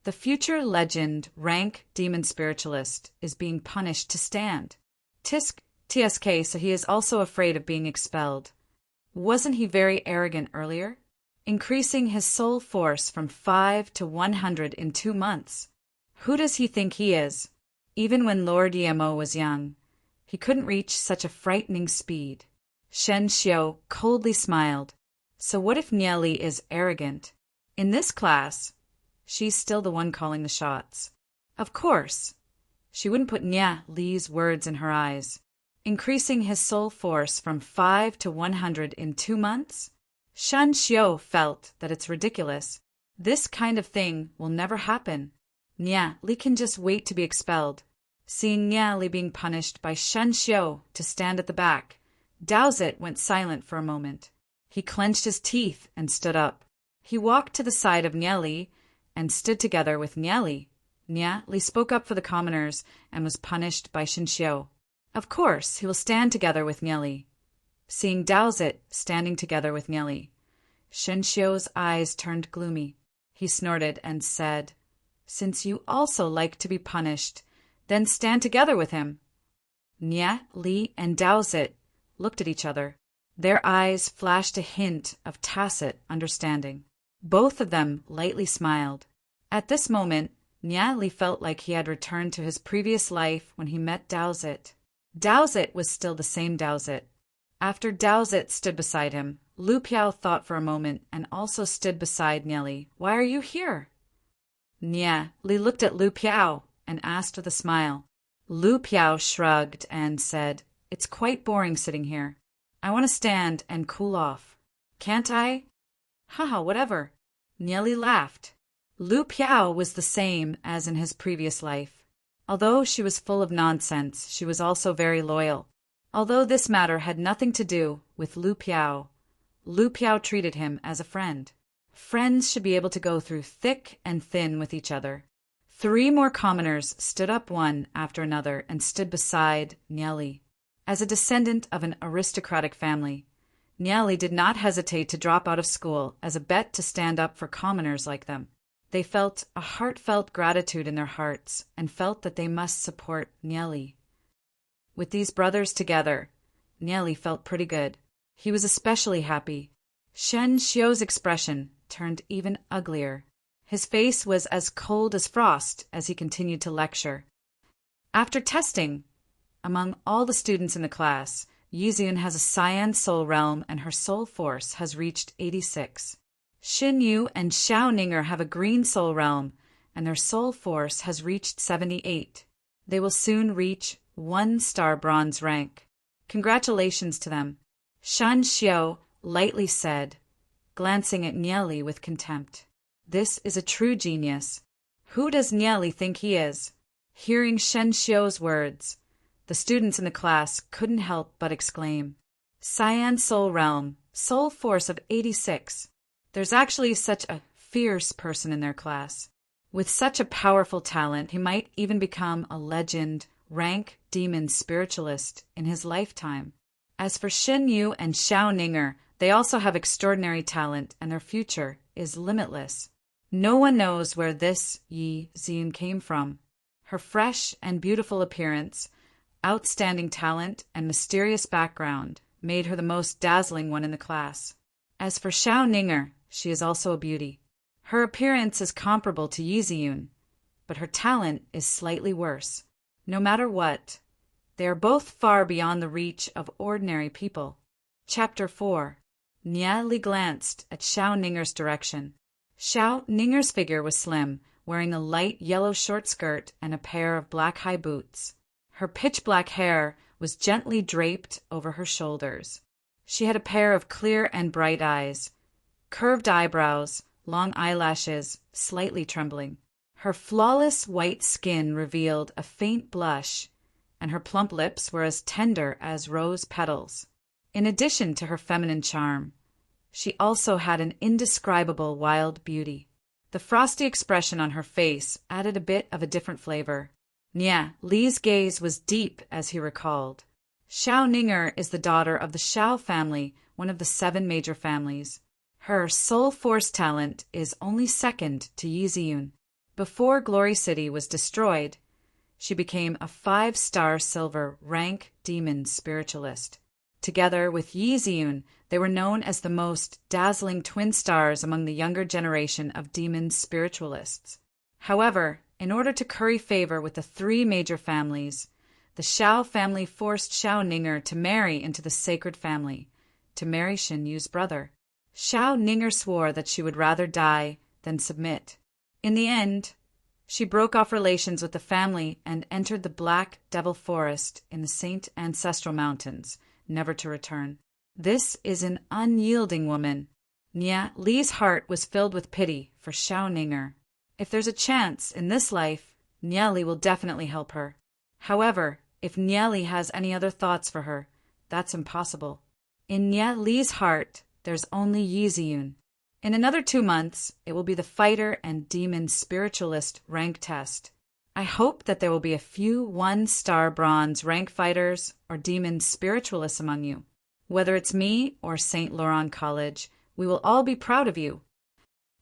The future legend rank demon spiritualist is being punished to stand. TSK, so he is also afraid of being expelled. Wasn't he very arrogant earlier? Increasing his soul force from 5 to 100 in 2 months. Who does he think he is? Even when Lord Yemo was young, he couldn't reach such a frightening speed. Shen Xiu coldly smiled. So what if Nia Li is arrogant? In this class, she's still the one calling the shots. Of course, she wouldn't put Nia Li's words in her eyes. Increasing his soul force from 5 to 100 in 2 months? Shan Xiu felt that it's ridiculous. This kind of thing will never happen. Nia Li can just wait to be expelled. Seeing Nia Li being punished by Shan Xiu to stand at the back, Daozit went silent for a moment. He clenched his teeth and stood up. He walked to the side of Nia Li and stood together with Nia Li. Nia Li spoke up for the commoners and was punished by Shan Xiu. Of course, he will stand together with Nia Li. Seeing Daozit standing together with Nia Li, Shan Xiu's eyes turned gloomy. He snorted and said, since you also like to be punished, then stand together with him. Nia Li and Daozit looked at each other. Their eyes flashed a hint of tacit understanding. Both of them lightly smiled. At this moment, Nia Li felt like he had returned to his previous life when he met Daozit. Daozit was still the same Daozit. After Daozit stood beside him, Lu Piao thought for a moment and also stood beside Nia Li. Why are you here? Nia Li looked at Lu Piao and asked with a smile. Lu Piao shrugged and said, it's quite boring sitting here. I want to stand and cool off. Can't I? Haha, whatever. Nia Li laughed. Lu Piao was the same as in his previous life. Although she was full of nonsense, she was also very loyal. Although this matter had nothing to do with Lu Piao treated him as a friend. Friends should be able to go through thick and thin with each other. 3 more commoners stood up one after another and stood beside Nia Li. As a descendant of an aristocratic family, Nia Li did not hesitate to drop out of school as a bet to stand up for commoners like them. They felt a heartfelt gratitude in their hearts and felt that they must support Nia Li. With these brothers together, Nia Li felt pretty good. He was especially happy. Shen Xiu's expression turned even uglier. His face was as cold as frost as he continued to lecture. After testing, among all the students in the class, Yizun has a cyan soul realm and her soul force has reached 86. Xin Yu and Xiao Ninger have a green soul realm and their soul force has reached 78. They will soon reach 1-star bronze rank. Congratulations to them. Shan Xiu lightly said, glancing at Nia Li with contempt. This is a true genius. Who does Nia Li think he is? Hearing Shen Xiu's words, the students in the class couldn't help but exclaim. Cyan Soul Realm, soul force of 86. There's actually such a fierce person in their class. With such a powerful talent, he might even become a legend, rank demon spiritualist in his lifetime. As for Xin Yu and Xiao Ninger, they also have extraordinary talent and their future is limitless. No one knows where this Yi Ziyun came from. Her fresh and beautiful appearance, outstanding talent, and mysterious background made her the most dazzling one in the class. As for Xiao Ninger, she is also a beauty. Her appearance is comparable to Yi Ziyun, but her talent is slightly worse. No matter what, they are both far beyond the reach of ordinary people. Chapter 4. Nia Li glanced at Xiao Ninger's direction. Xiao Ninger's figure was slim, wearing a light yellow short skirt and a pair of black high boots. Her pitch-black hair was gently draped over her shoulders. She had a pair of clear and bright eyes, curved eyebrows, long eyelashes, slightly trembling. Her flawless white skin revealed a faint blush, and her plump lips were as tender as rose petals. In addition to her feminine charm, she also had an indescribable wild beauty. The frosty expression on her face added a bit of a different flavor. Nia Li's gaze was deep as he recalled. Xiao Ninger is the daughter of the Xiao family, one of the 7 major families. Her soul force talent is only second to Yi Ziyun. Before Glory City was destroyed, she became a 5-star silver rank demon spiritualist. Together with Yi Ziyun, they were known as the most dazzling twin stars among the younger generation of demon spiritualists. However, in order to curry favor with the 3 major families, the Xiao family forced Xiao Ninger to marry into the sacred family, to marry Xin Yu's brother. Xiao Ninger swore that she would rather die than submit. In the end, she broke off relations with the family and entered the Black Devil Forest in the Saint Ancestral Mountains, never to return. This is an unyielding woman. Nia Li's heart was filled with pity for Xiao Ninger. If there's a chance in this life, Nia Li will definitely help her. However, if Nia Li has any other thoughts for her, that's impossible. In Nia Li's heart, there's only Yi Ziyun. In another 2 months, it will be the fighter and demon spiritualist rank test. I hope that there will be a few 1-star bronze rank fighters or demon spiritualists among you. Whether it's me or St. Laurent College, we will all be proud of you.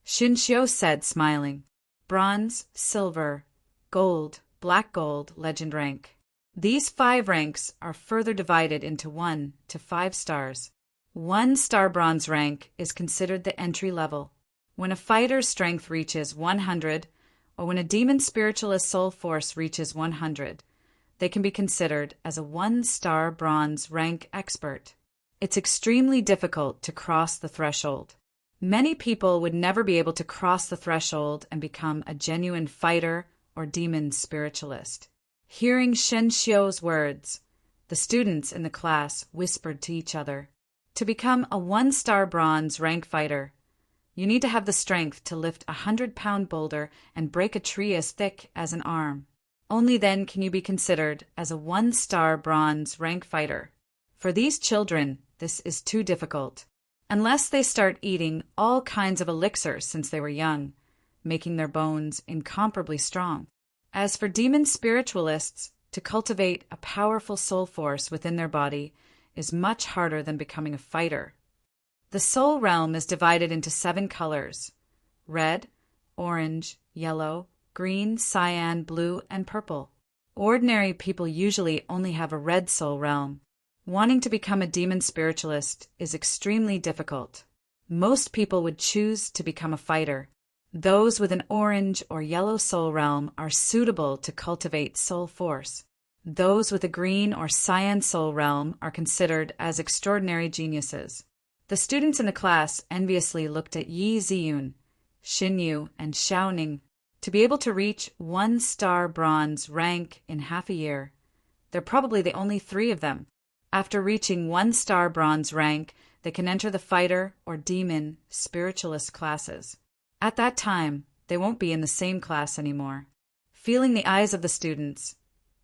Xin Xiu said, smiling. Bronze, silver, gold, black gold, legend rank. These 5 ranks are further divided into 1 to 5 stars. 1-star bronze rank is considered the entry level. When a fighter's strength reaches 100, or when a demon spiritualist soul force reaches 100, they can be considered as a 1-star bronze rank expert. It's extremely difficult to cross the threshold. Many people would never be able to cross the threshold and become a genuine fighter or demon spiritualist. Hearing Shen Xiu's words, the students in the class whispered to each other. To become a 1-star bronze rank fighter, you need to have the strength to lift a 100-pound boulder and break a tree as thick as an arm. Only then can you be considered as a 1-star bronze rank fighter. For these children, this is too difficult. Unless they start eating all kinds of elixirs since they were young, making their bones incomparably strong. As for demon spiritualists, to cultivate a powerful soul force within their body is much harder than becoming a fighter. The soul realm is divided into 7 colors: red, orange, yellow, green, cyan, blue, and purple. Ordinary people usually only have a red soul realm. Wanting to become a demon spiritualist is extremely difficult. Most people would choose to become a fighter. Those with an orange or yellow soul realm are suitable to cultivate soul force. Those with a green or cyan soul realm are considered as extraordinary geniuses. The students in the class enviously looked at Yi Ziyun, Xin Yu, and Xiao Ning. To be able to reach 1-star bronze rank in half a year, they're probably the only 3 of them. After reaching 1-star bronze rank, they can enter the fighter or demon spiritualist classes. At that time, they won't be in the same class anymore. Feeling the eyes of the students,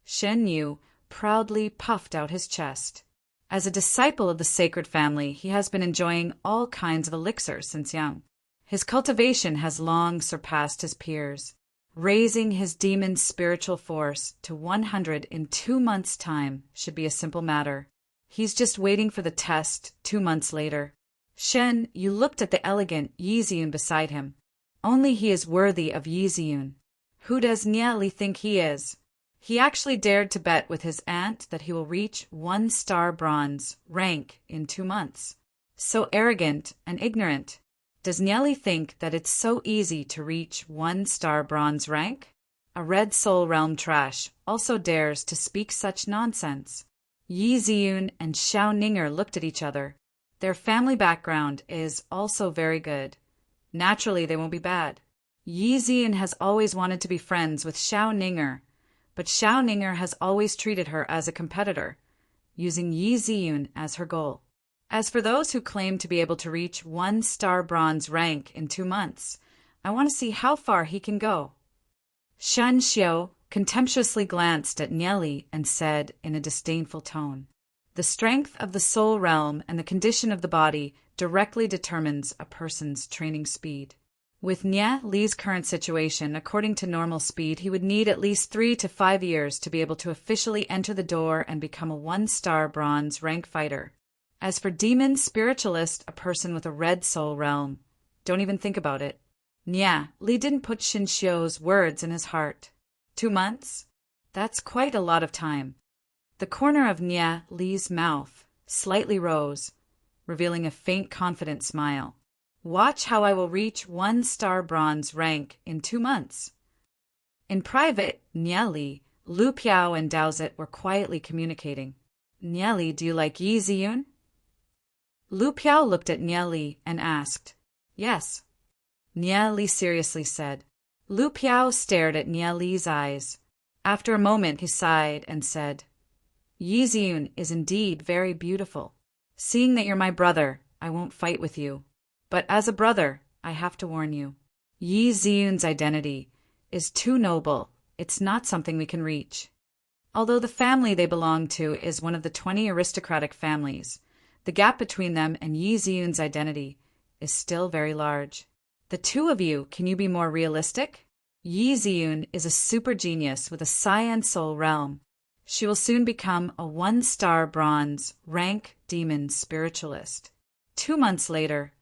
Shen Yu proudly puffed out his chest. As a disciple of the sacred family, he has been enjoying all kinds of elixirs since young. His cultivation has long surpassed his peers. Raising his demon's spiritual force to 100 in 2 months' time should be a simple matter. He's just waiting for the test 2 months later. Shen, you looked at the elegant Yi Ziyun beside him. Only he is worthy of Yi Ziyun. Who does Nieli think he is? He actually dared to bet with his aunt that he will reach 1-star bronze rank in 2 months. So arrogant and ignorant. Does Nieli think that it's so easy to reach 1-star bronze rank? A Red Soul Realm trash also dares to speak such nonsense. Yi Ziyun and Xiao Ninger looked at each other. Their family background is also very good. Naturally, they won't be bad. Yi Ziyun has always wanted to be friends with Xiao Ninger, but Xiao Ninger has always treated her as a competitor, using Yi Ziyun as her goal. As for those who claim to be able to reach 1-star bronze rank in 2 months, I want to see how far he can go. Shan Xiao contemptuously glanced at Nieli and said in a disdainful tone, "The strength of the soul realm and the condition of the body directly determines a person's training speed. With Nye Li's current situation, according to normal speed, he would need at least 3 to 5 years to be able to officially enter the door and become a 1-star bronze rank fighter. As for demon spiritualist, a person with a red soul realm, don't even think about it." Nye Li didn't put Shin Xiu's words in his heart. 2 months? That's quite a lot of time. The corner of Nye Li's mouth slightly rose, revealing a faint confident smile. Watch how I will reach 1-star bronze rank in 2 months. In private, Nye Li, Lu Piao and Daozit were quietly communicating. Nye Li, do you like Yi Ziyun? Lu Piao looked at Nye Li and asked. Yes. Nye Li seriously said. Lu Piao stared at Nye Li's eyes. After a moment he sighed and said, Yi Ziyun is indeed very beautiful. Seeing that you're my brother, I won't fight with you. But as a brother, I have to warn you. Yi Ziyun's identity is too noble. It's not something we can reach. Although the family they belong to is one of the 20 aristocratic families, the gap between them and Yi Ziyun's identity is still very large. The two of you, can you be more realistic? Yi Ziyun is a super genius with a Cyan Soul realm. She will soon become a 1-star bronze rank demon spiritualist. 2 months later,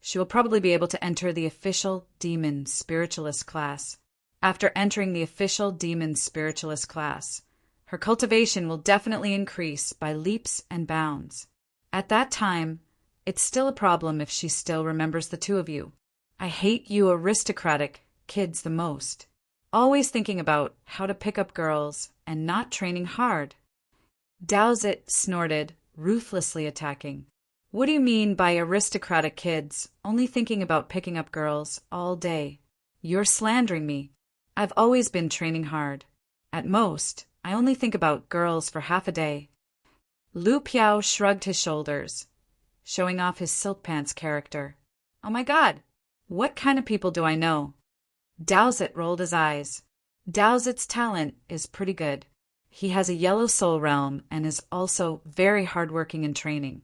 she will probably be able to enter the official demon spiritualist class. After entering the official demon spiritualist class, her cultivation will definitely increase by leaps and bounds. At that time, it's still a problem if she still remembers the two of you. I hate you aristocratic kids the most. Always thinking about how to pick up girls and not training hard. Daozit snorted, ruthlessly attacking. What do you mean by aristocratic kids, only thinking about picking up girls all day? You're slandering me. I've always been training hard. At most, I only think about girls for half a day. Lu Piao shrugged his shoulders, showing off his silk pants character. Oh my god, what kind of people do I know? Daozit rolled his eyes. Daozit's talent is pretty good. He has a yellow soul realm and is also very hardworking in training.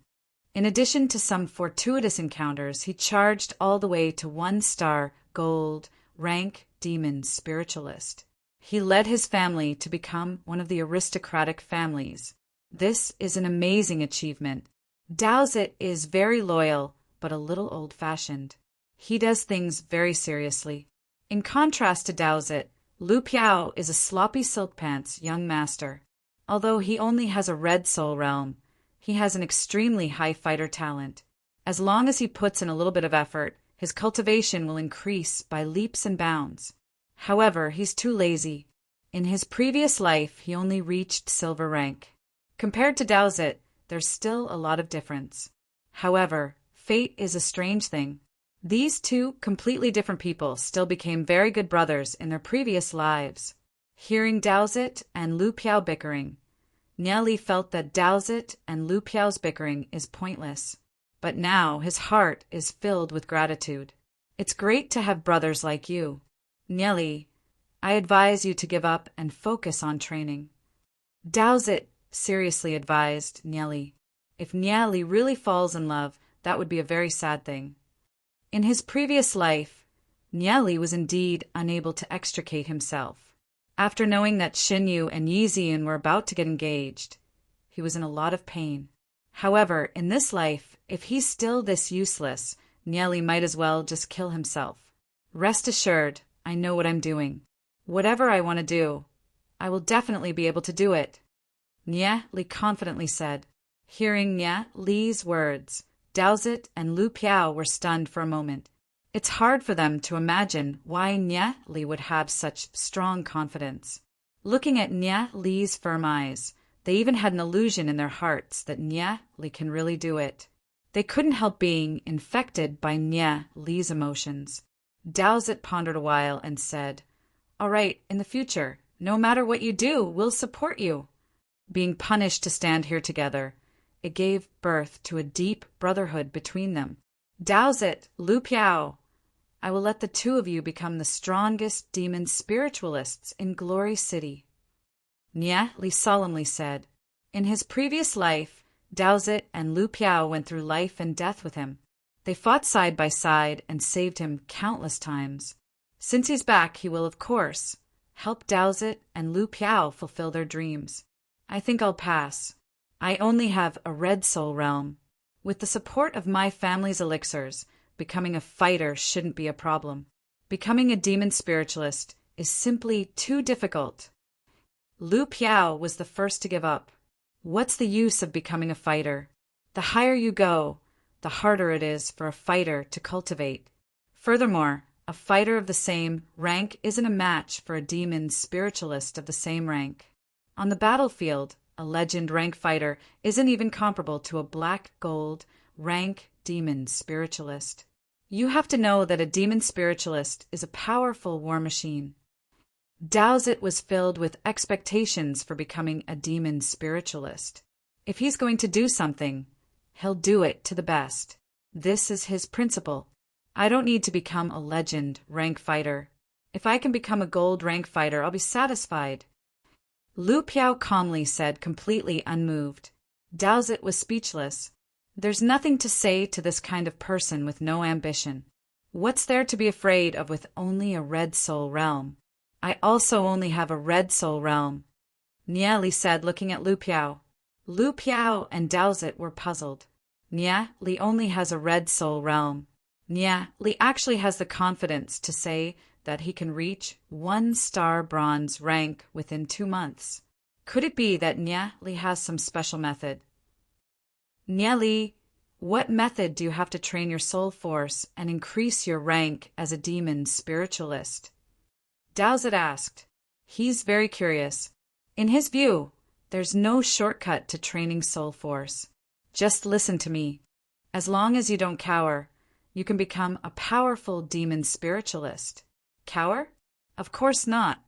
In addition to some fortuitous encounters, he charged all the way to 1-star gold rank demon spiritualist. He led his family to become one of the aristocratic families. This is an amazing achievement. Daozit is very loyal, but a little old-fashioned. He does things very seriously. In contrast to Daozit, Lu Piao is a sloppy silk pants young master. Although he only has a red soul realm, he has an extremely high fighter talent. As long as he puts in a little bit of effort, his cultivation will increase by leaps and bounds. However, he's too lazy. In his previous life, he only reached silver rank. Compared to Daozit, there's still a lot of difference. However, fate is a strange thing. These two completely different people still became very good brothers in their previous lives. Hearing Daozit and Lu Piao bickering, Nye Li felt that Daozit and Lu Piao's bickering is pointless. But now his heart is filled with gratitude. It's great to have brothers like you. Nye Li, I advise you to give up and focus on training. Daozit seriously advised Nye Li. If Nye Li really falls in love, that would be a very sad thing. In his previous life, Nye Li was indeed unable to extricate himself. After knowing that Xin Yu and Yi Zian were about to get engaged, he was in a lot of pain. However, in this life, if he's still this useless, Nye Li might as well just kill himself. Rest assured, I know what I'm doing. Whatever I want to do, I will definitely be able to do it, Nye Li confidently said. Hearing Nye Li's words, Dowsett and Lu Piao were stunned for a moment. It's hard for them to imagine why Nye Li would have such strong confidence. Looking at Nye Li's firm eyes, they even had an illusion in their hearts that Nye Li can really do it. They couldn't help being infected by Nye Li's emotions. Dowsett pondered a while and said, "All right, in the future, no matter what you do, we'll support you." Being punished to stand here together, it gave birth to a deep brotherhood between them. Dowsett, Lu Piao, I will let the two of you become the strongest demon spiritualists in Glory City. Nye Li solemnly said. In his previous life, Dowsett and Lu Piao went through life and death with him. They fought side by side and saved him countless times. Since he's back, he will, of course, help Dowsett and Lu Piao fulfill their dreams. I think I'll pass. I only have a red soul realm. With the support of my family's elixirs, becoming a fighter shouldn't be a problem. Becoming a demon spiritualist is simply too difficult. Lu Piao was the first to give up. What's the use of becoming a fighter? The higher you go, the harder it is for a fighter to cultivate. Furthermore, a fighter of the same rank isn't a match for a demon spiritualist of the same rank. On the battlefield, a legend rank fighter isn't even comparable to a black gold rank demon spiritualist. You have to know that a demon spiritualist is a powerful war machine. Dowsett was filled with expectations for becoming a demon spiritualist. If he's going to do something, he'll do it to the best. This is his principle. I don't need to become a legend rank fighter. If I can become a gold rank fighter, I'll be satisfied. Lu Piao calmly said, completely unmoved. Dowsett was speechless. There's nothing to say to this kind of person with no ambition. What's there to be afraid of with only a red soul realm? I also only have a red soul realm, Nye Li said, looking at Lu Piao. Lu Piao and Dowsett were puzzled. Nye Li only has a red soul realm. Nye Li actually has the confidence to say that he can reach 1-star bronze rank within 2 months. Could it be that Nye Li has some special method? Nye Li, what method do you have to train your soul force and increase your rank as a demon spiritualist? Dowsett asked. He's very curious. In his view, there's no shortcut to training soul force. Just listen to me. As long as you don't cower, you can become a powerful demon spiritualist. Cower? Of course not.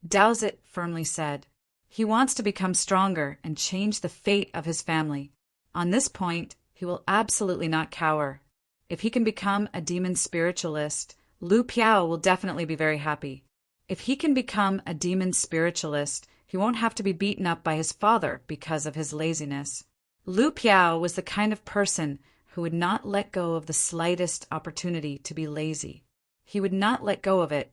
Dowsett firmly said. He wants to become stronger and change the fate of his family. On this point, he will absolutely not cower. If he can become a demon spiritualist, Lu Piao will definitely be very happy. If he can become a demon spiritualist, he won't have to be beaten up by his father because of his laziness. Lu Piao was the kind of person who would not let go of the slightest opportunity to be lazy. He would not let go of it.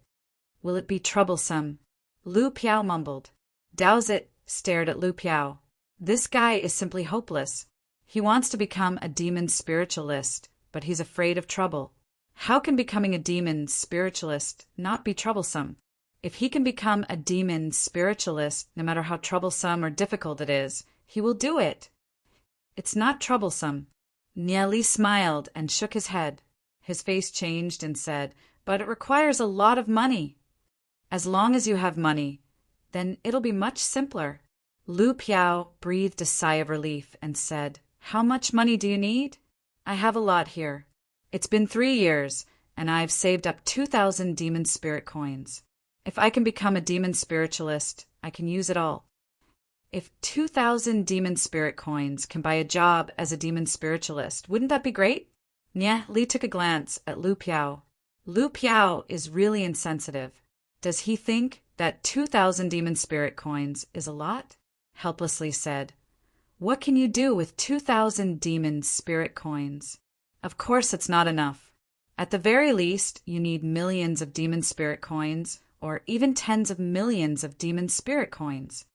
Will it be troublesome? Lu Piao mumbled. Dowsett stared at Lu Piao. This guy is simply hopeless. He wants to become a demon spiritualist, but he's afraid of trouble. How can becoming a demon spiritualist not be troublesome? If he can become a demon spiritualist, no matter how troublesome or difficult it is, he will do it. It's not troublesome. Nye Li smiled and shook his head. His face changed and said, but it requires a lot of money. As long as you have money, then it'll be much simpler. Lu Piao breathed a sigh of relief and said, how much money do you need? I have a lot here. It's been 3 years, and I've saved up 2,000 demon spirit coins. If I can become a demon spiritualist, I can use it all. If 2,000 demon spirit coins can buy a job as a demon spiritualist, wouldn't that be great? Nye Li took a glance at Lu Piao. Lu Piao is really insensitive. Does he think that 2,000 demon spirit coins is a lot? Helplessly said. What can you do with 2,000 demon spirit coins? Of course, it's not enough. At the very least, you need millions of demon spirit coins, or even tens of millions of demon spirit coins.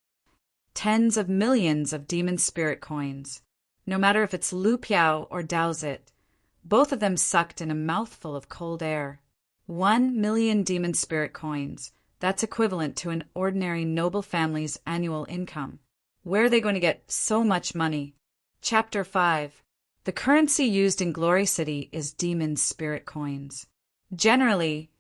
Tens of millions of demon spirit coins. No matter if it's Lu Piao or Daozit, both of them sucked in a mouthful of cold air. 1 million demon spirit coins. That's equivalent to an ordinary noble family's annual income. Where are they going to get so much money? Chapter 5. The currency used in Glory City is demon spirit coins. Generally,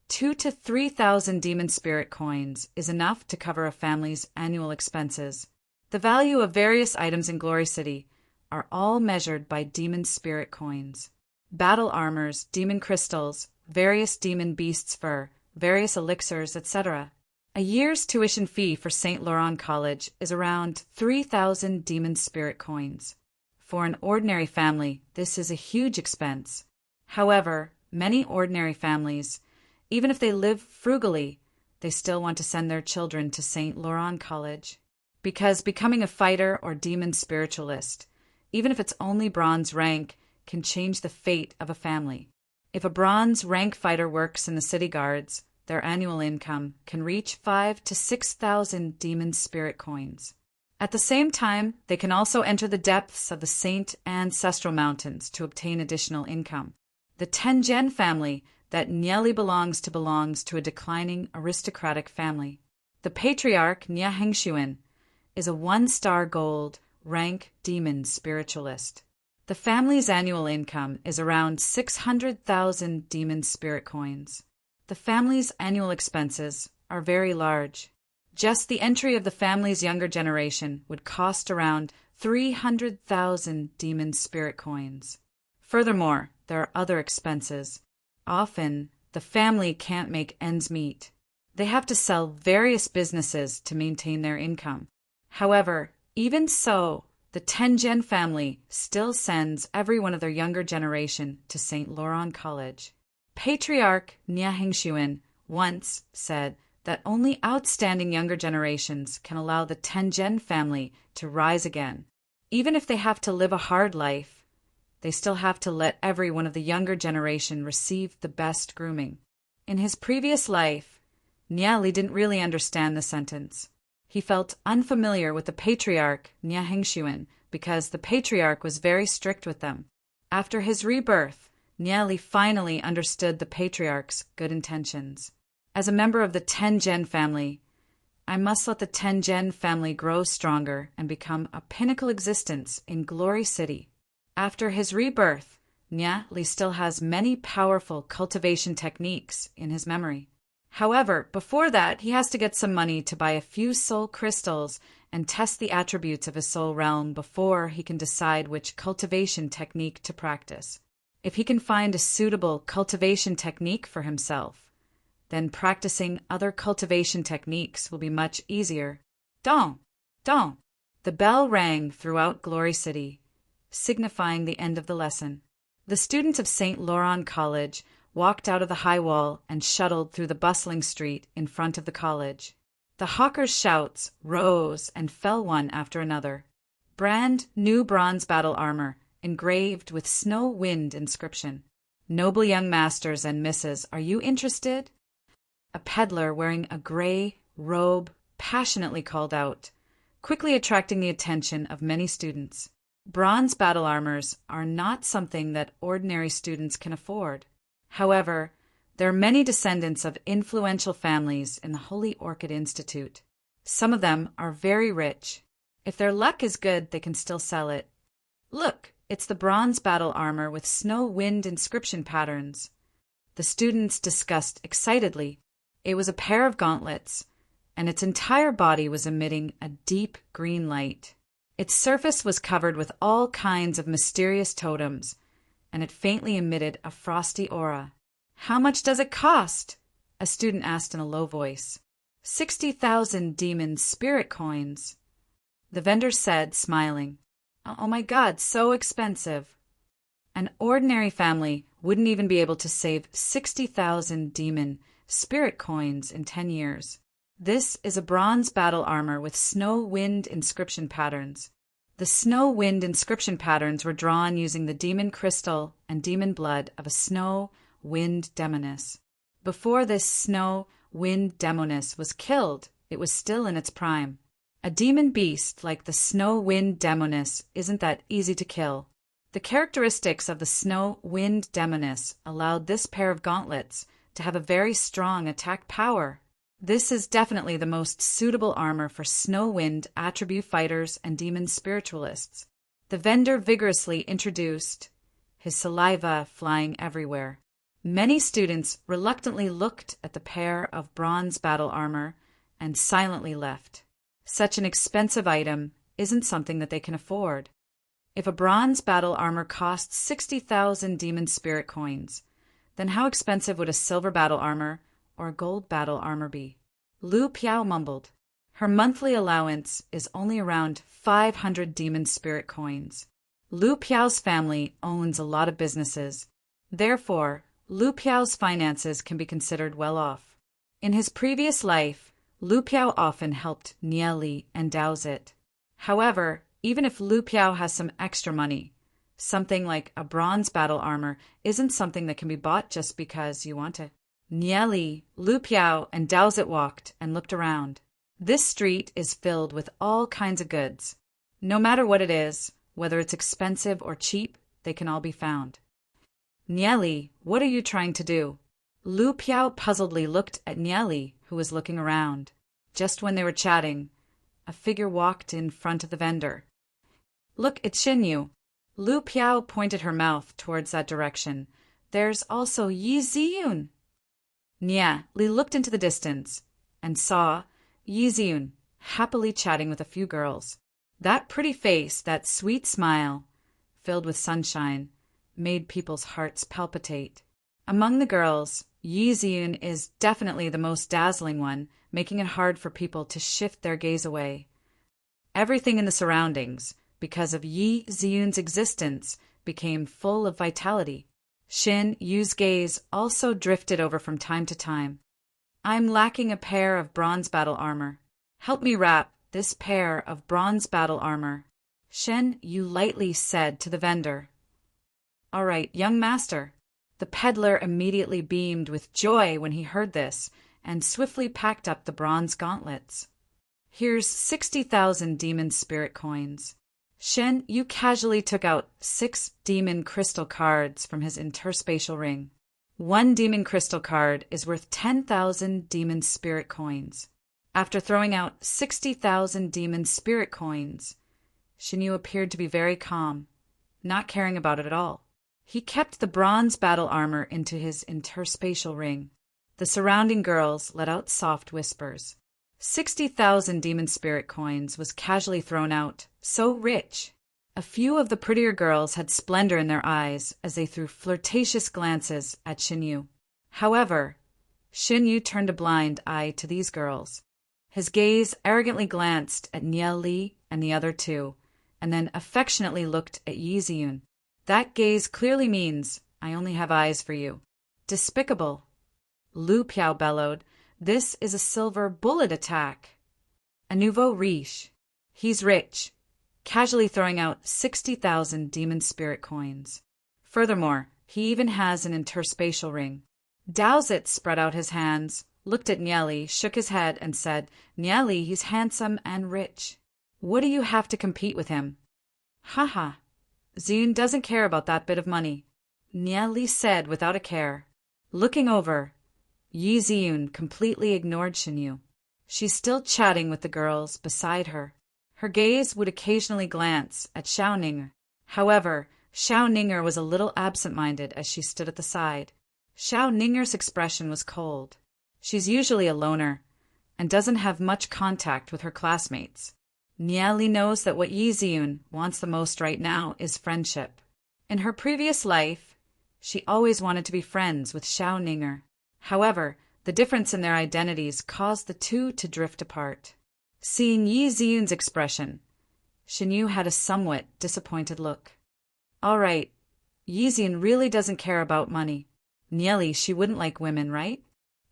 2,000 to 3,000 demon spirit coins is enough to cover a family's annual expenses. The value of various items in Glory City are all measured by demon spirit coins. Battle armors, demon crystals, various demon beasts' fur, various elixirs, etc. A year's tuition fee for St. Laurent College is around 3,000 demon spirit coins. For an ordinary family, this is a huge expense. However, many ordinary families, even if they live frugally, they still want to send their children to St. Laurent College. Because becoming a fighter or demon spiritualist, even if it's only bronze rank, can change the fate of a family. If a bronze rank fighter works in the city guards, their annual income can reach 5,000 to 6,000 demon spirit coins. At the same time, they can also enter the depths of the Saint Ancestral Mountains to obtain additional income. The Tengen family that nearly belongs to a declining aristocratic family. The patriarch Nia Hengshuan is a 1-star gold rank demon spiritualist. The family's annual income is around 600,000 demon spirit coins. The family's annual expenses are very large. Just the entry of the family's younger generation would cost around 300,000 demon spirit coins. Furthermore, there are other expenses. Often, the family can't make ends meet. They have to sell various businesses to maintain their income. However, even so, the Tengen family still sends every one of their younger generation to St. Laurent College. Patriarch Nia Hengshuan once said that only outstanding younger generations can allow the Tengen family to rise again. Even if they have to live a hard life, they still have to let every one of the younger generation receive the best grooming. In his previous life, Niali didn't really understand the sentence. He felt unfamiliar with the patriarch Nia Hengshuan because the patriarch was very strict with them. After his rebirth, Niali finally understood the patriarch's good intentions. As a member of the Tengen family, I must let the Tengen family grow stronger and become a pinnacle existence in Glory City. After his rebirth, Niali still has many powerful cultivation techniques in his memory. However, before that, he has to get some money to buy a few soul crystals and test the attributes of his soul realm before he can decide which cultivation technique to practice. If he can find a suitable cultivation technique for himself, then practicing other cultivation techniques will be much easier. Dong! Dong! The bell rang throughout Glory City, signifying the end of the lesson. The students of St. Laurent College walked out of the high wall and shuttled through the bustling street in front of the college. The hawkers' shouts rose and fell one after another. Brand new bronze battle armor, engraved with snow wind inscription. Noble young masters and misses, are you interested? A peddler wearing a gray robe passionately called out, quickly attracting the attention of many students. Bronze battle armors are not something that ordinary students can afford. However, there are many descendants of influential families in the Holy Orchid Institute. Some of them are very rich. If their luck is good, they can still sell it. Look, it's the bronze battle armor with snow wind inscription patterns. The students discussed excitedly. It was a pair of gauntlets, and its entire body was emitting a deep green light. Its surface was covered with all kinds of mysterious totems, and it faintly emitted a frosty aura. How much does it cost? A student asked in a low voice. 60,000 demon spirit coins. The vendor said, smiling, Oh my God, so expensive. An ordinary family wouldn't even be able to save 60,000 demon spirit coins in 10 years. This is a bronze battle armor with snow wind inscription patterns. The The snow wind inscription patterns were drawn using the demon crystal and demon blood of a snow wind demoness. Before this snow wind demoness was killed, it was still in its prime. A demon beast like the snow wind demoness isn't that easy to kill. The characteristics of the snow wind demoness allowed this pair of gauntlets to have a very strong attack power. This is definitely the most suitable armor for snow wind attribute fighters and demon spiritualists. The vendor vigorously introduced, his saliva flying everywhere. Many students reluctantly looked at the pair of bronze battle armor and silently left. Such an expensive item isn't something that they can afford. If a bronze battle armor costs 60,000 demon spirit coins, then how expensive would a silver battle armor or a gold battle armor be? Lu Piao mumbled. Her monthly allowance is only around 500 demon spirit coins. Lu Piao's family owns a lot of businesses. Therefore, Lu Piao's finances can be considered well off. In his previous life, Lu Piao often helped Nieli and Daozit. However, even if Lu Piao has some extra money, something like a bronze battle armor isn't something that can be bought just because you want it. Nieli, Lu Piao, and Daozit walked and looked around. This street is filled with all kinds of goods. No matter what it is, whether it's expensive or cheap, they can all be found. Nieli, what are you trying to do? Lu Piao puzzledly looked at Nieli, who was looking around. Just when they were chatting, a figure walked in front of the vendor. Look, it's Xinyu. Lu Piao pointed her mouth towards that direction. There's also Yi Ziyun. Nieli looked into the distance and saw Yi Ziyun happily chatting with a few girls. That pretty face, that sweet smile, filled with sunshine, made people's hearts palpitate. Among the girls, Yi Ziyun is definitely the most dazzling one, making it hard for people to shift their gaze away. Everything in the surroundings, because of Yi Ziyun's existence, became full of vitality. Xin Yu's gaze also drifted over from time to time. I'm lacking a pair of bronze battle armor. Help me wrap this pair of bronze battle armor. Shen Yu lightly said to the vendor. All right, young master. The peddler immediately beamed with joy when he heard this and swiftly packed up the bronze gauntlets. Here's 60,000 demon spirit coins. Shen Yu casually took out 6 demon crystal cards from his interspatial ring. 1 demon crystal card is worth 10,000 demon spirit coins. After throwing out 60,000 demon spirit coins, Shen Yu appeared to be very calm, not caring about it at all. He kept the bronze battle armor into his interspatial ring. The surrounding girls let out soft whispers. 60,000 demon spirit coins was casually thrown out, so rich. A few of the prettier girls had splendor in their eyes as they threw flirtatious glances at Shen Yu. However, Shen Yu turned a blind eye to these girls. His gaze arrogantly glanced at Nieli and the other 2, and then affectionately looked at Yi Ziyun. That gaze clearly means, I only have eyes for you. Despicable. Lu Piao bellowed. This is a silver bullet attack. A nouveau riche. He's rich, casually throwing out 60,000 demon spirit coins. Furthermore, he even has an interspatial ring. Daozit spread out his hands, looked at Nieli, shook his head, and said, Nieli, he's handsome and rich. What do you have to compete with him? Haha. Ziyun doesn't care about that bit of money, Nieli said without a care. Looking over, Yi Ziyun completely ignored Shen Yu. She's still chatting with the girls beside her. Her gaze would occasionally glance at Xiao Ninger. However, Xiao Ninger was a little absent-minded as she stood at the side. Xiao Ninger's expression was cold. She's usually a loner and doesn't have much contact with her classmates. Nieli knows that what Yi Ziyun wants the most right now is friendship. In her previous life, she always wanted to be friends with Xiao Ninger. However, the difference in their identities caused the two to drift apart. Seeing Yi Ziyun's expression, Shen Yu had a somewhat disappointed look. All right, Yi Ziyun really doesn't care about money. Nieli, she wouldn't like women, right?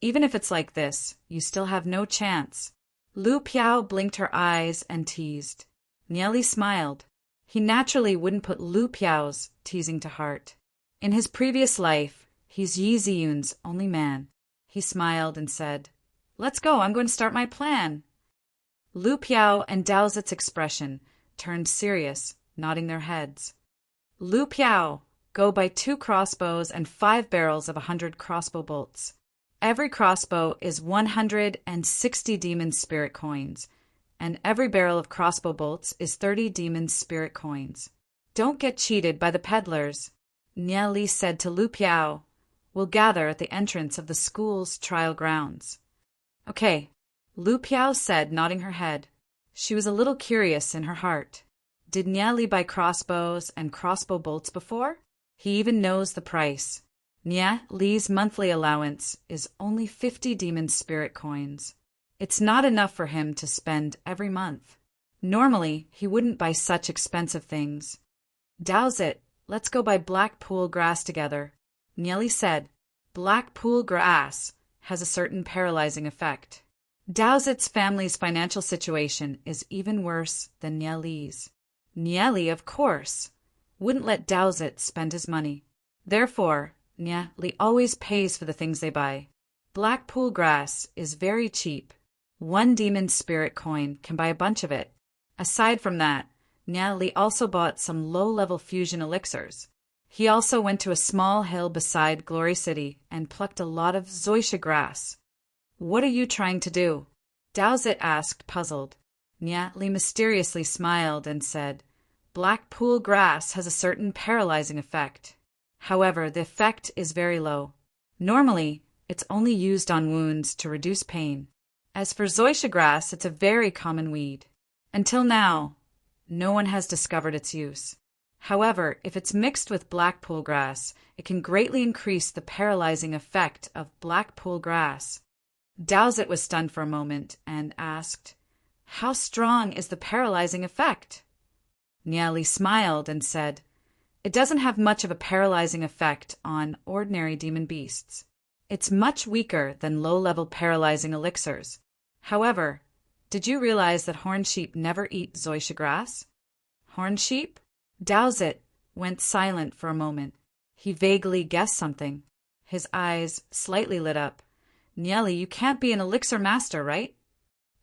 Even if it's like this, you still have no chance. Lu Piao blinked her eyes and teased. Nieli smiled. He naturally wouldn't put Lu Piao's teasing to heart. In his previous life, he's Yi Ziyun's only man. He smiled and said, "Let's go, I'm going to start my plan." Lu Piao and Daozit's expression turned serious, nodding their heads. Lu Piao, go buy 2 crossbows and 5 barrels of 100 crossbow bolts. Every crossbow is 160 demon spirit coins, and every barrel of crossbow bolts is 30 demon spirit coins. Don't get cheated by the peddlers, Nia Li said to Lu Piao. We'll gather at the entrance of the school's trial grounds. Okay, Lu Piao said, nodding her head. She was a little curious in her heart. Did Nia Li buy crossbows and crossbow bolts before? He even knows the price. Nia Li's monthly allowance is only 50 demon spirit coins. It's not enough for him to spend every month. Normally, he wouldn't buy such expensive things. Daozit, let's go buy Blackpool grass together. Nia Li said. Blackpool grass has a certain paralyzing effect. Daozit's family's financial situation is even worse than Nia Li's. Nia Li, of course, wouldn't let Daozit spend his money. Therefore, Nia Li always pays for the things they buy. Blackpool grass is very cheap. 1 demon spirit coin can buy a bunch of it. Aside from that, Nia Li also bought some low-level fusion elixirs. He also went to a small hill beside Glory City and plucked a lot of zoysia grass. What are you trying to do? Daozit asked, puzzled. Nia Li mysteriously smiled and said, Blackpool grass has a certain paralyzing effect. However, the effect is very low. Normally, it's only used on wounds to reduce pain. As for zoysia grass, it's a very common weed. Until now, no one has discovered its use. However, if it's mixed with Blackpool grass, it can greatly increase the paralyzing effect of Blackpool grass. Daozit was stunned for a moment and asked, How strong is the paralyzing effect? Nia Li smiled and said, It doesn't have much of a paralyzing effect on ordinary demon beasts. It's much weaker than low-level paralyzing elixirs. However, did you realize that horned sheep never eat zoysia grass? Horned sheep? Daozit went silent for a moment. He vaguely guessed something. His eyes slightly lit up. Nia Li, you can't be an elixir master, right?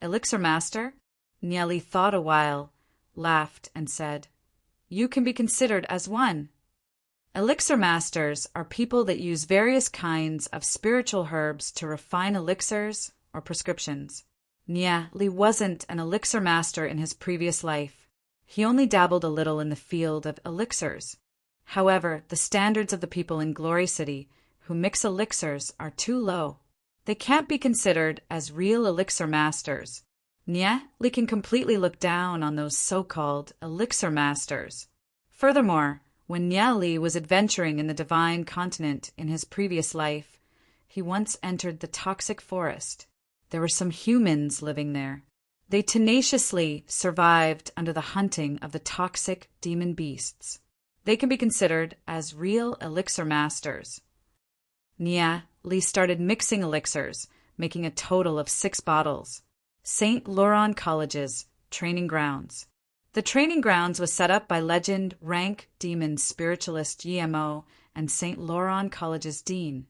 Elixir master? Nia Li thought a while, laughed, and said, You can be considered as one. Elixir masters are people that use various kinds of spiritual herbs to refine elixirs or prescriptions. Nia Li wasn't an elixir master in his previous life. He only dabbled a little in the field of elixirs. However, the standards of the people in Glory City who mix elixirs are too low. They can't be considered as real elixir masters. Nia Li can completely look down on those so-called elixir masters. Furthermore, when Nia Li was adventuring in the Divine Continent in his previous life, he once entered the toxic forest. There were some humans living there. They tenaciously survived under the hunting of the toxic demon beasts. They can be considered as real elixir masters. Nia Li started mixing elixirs, making a total of 6 bottles. St. Laurent College's training grounds. The training grounds was set up by legend rank demon spiritualist YMO and St. Laurent College's dean.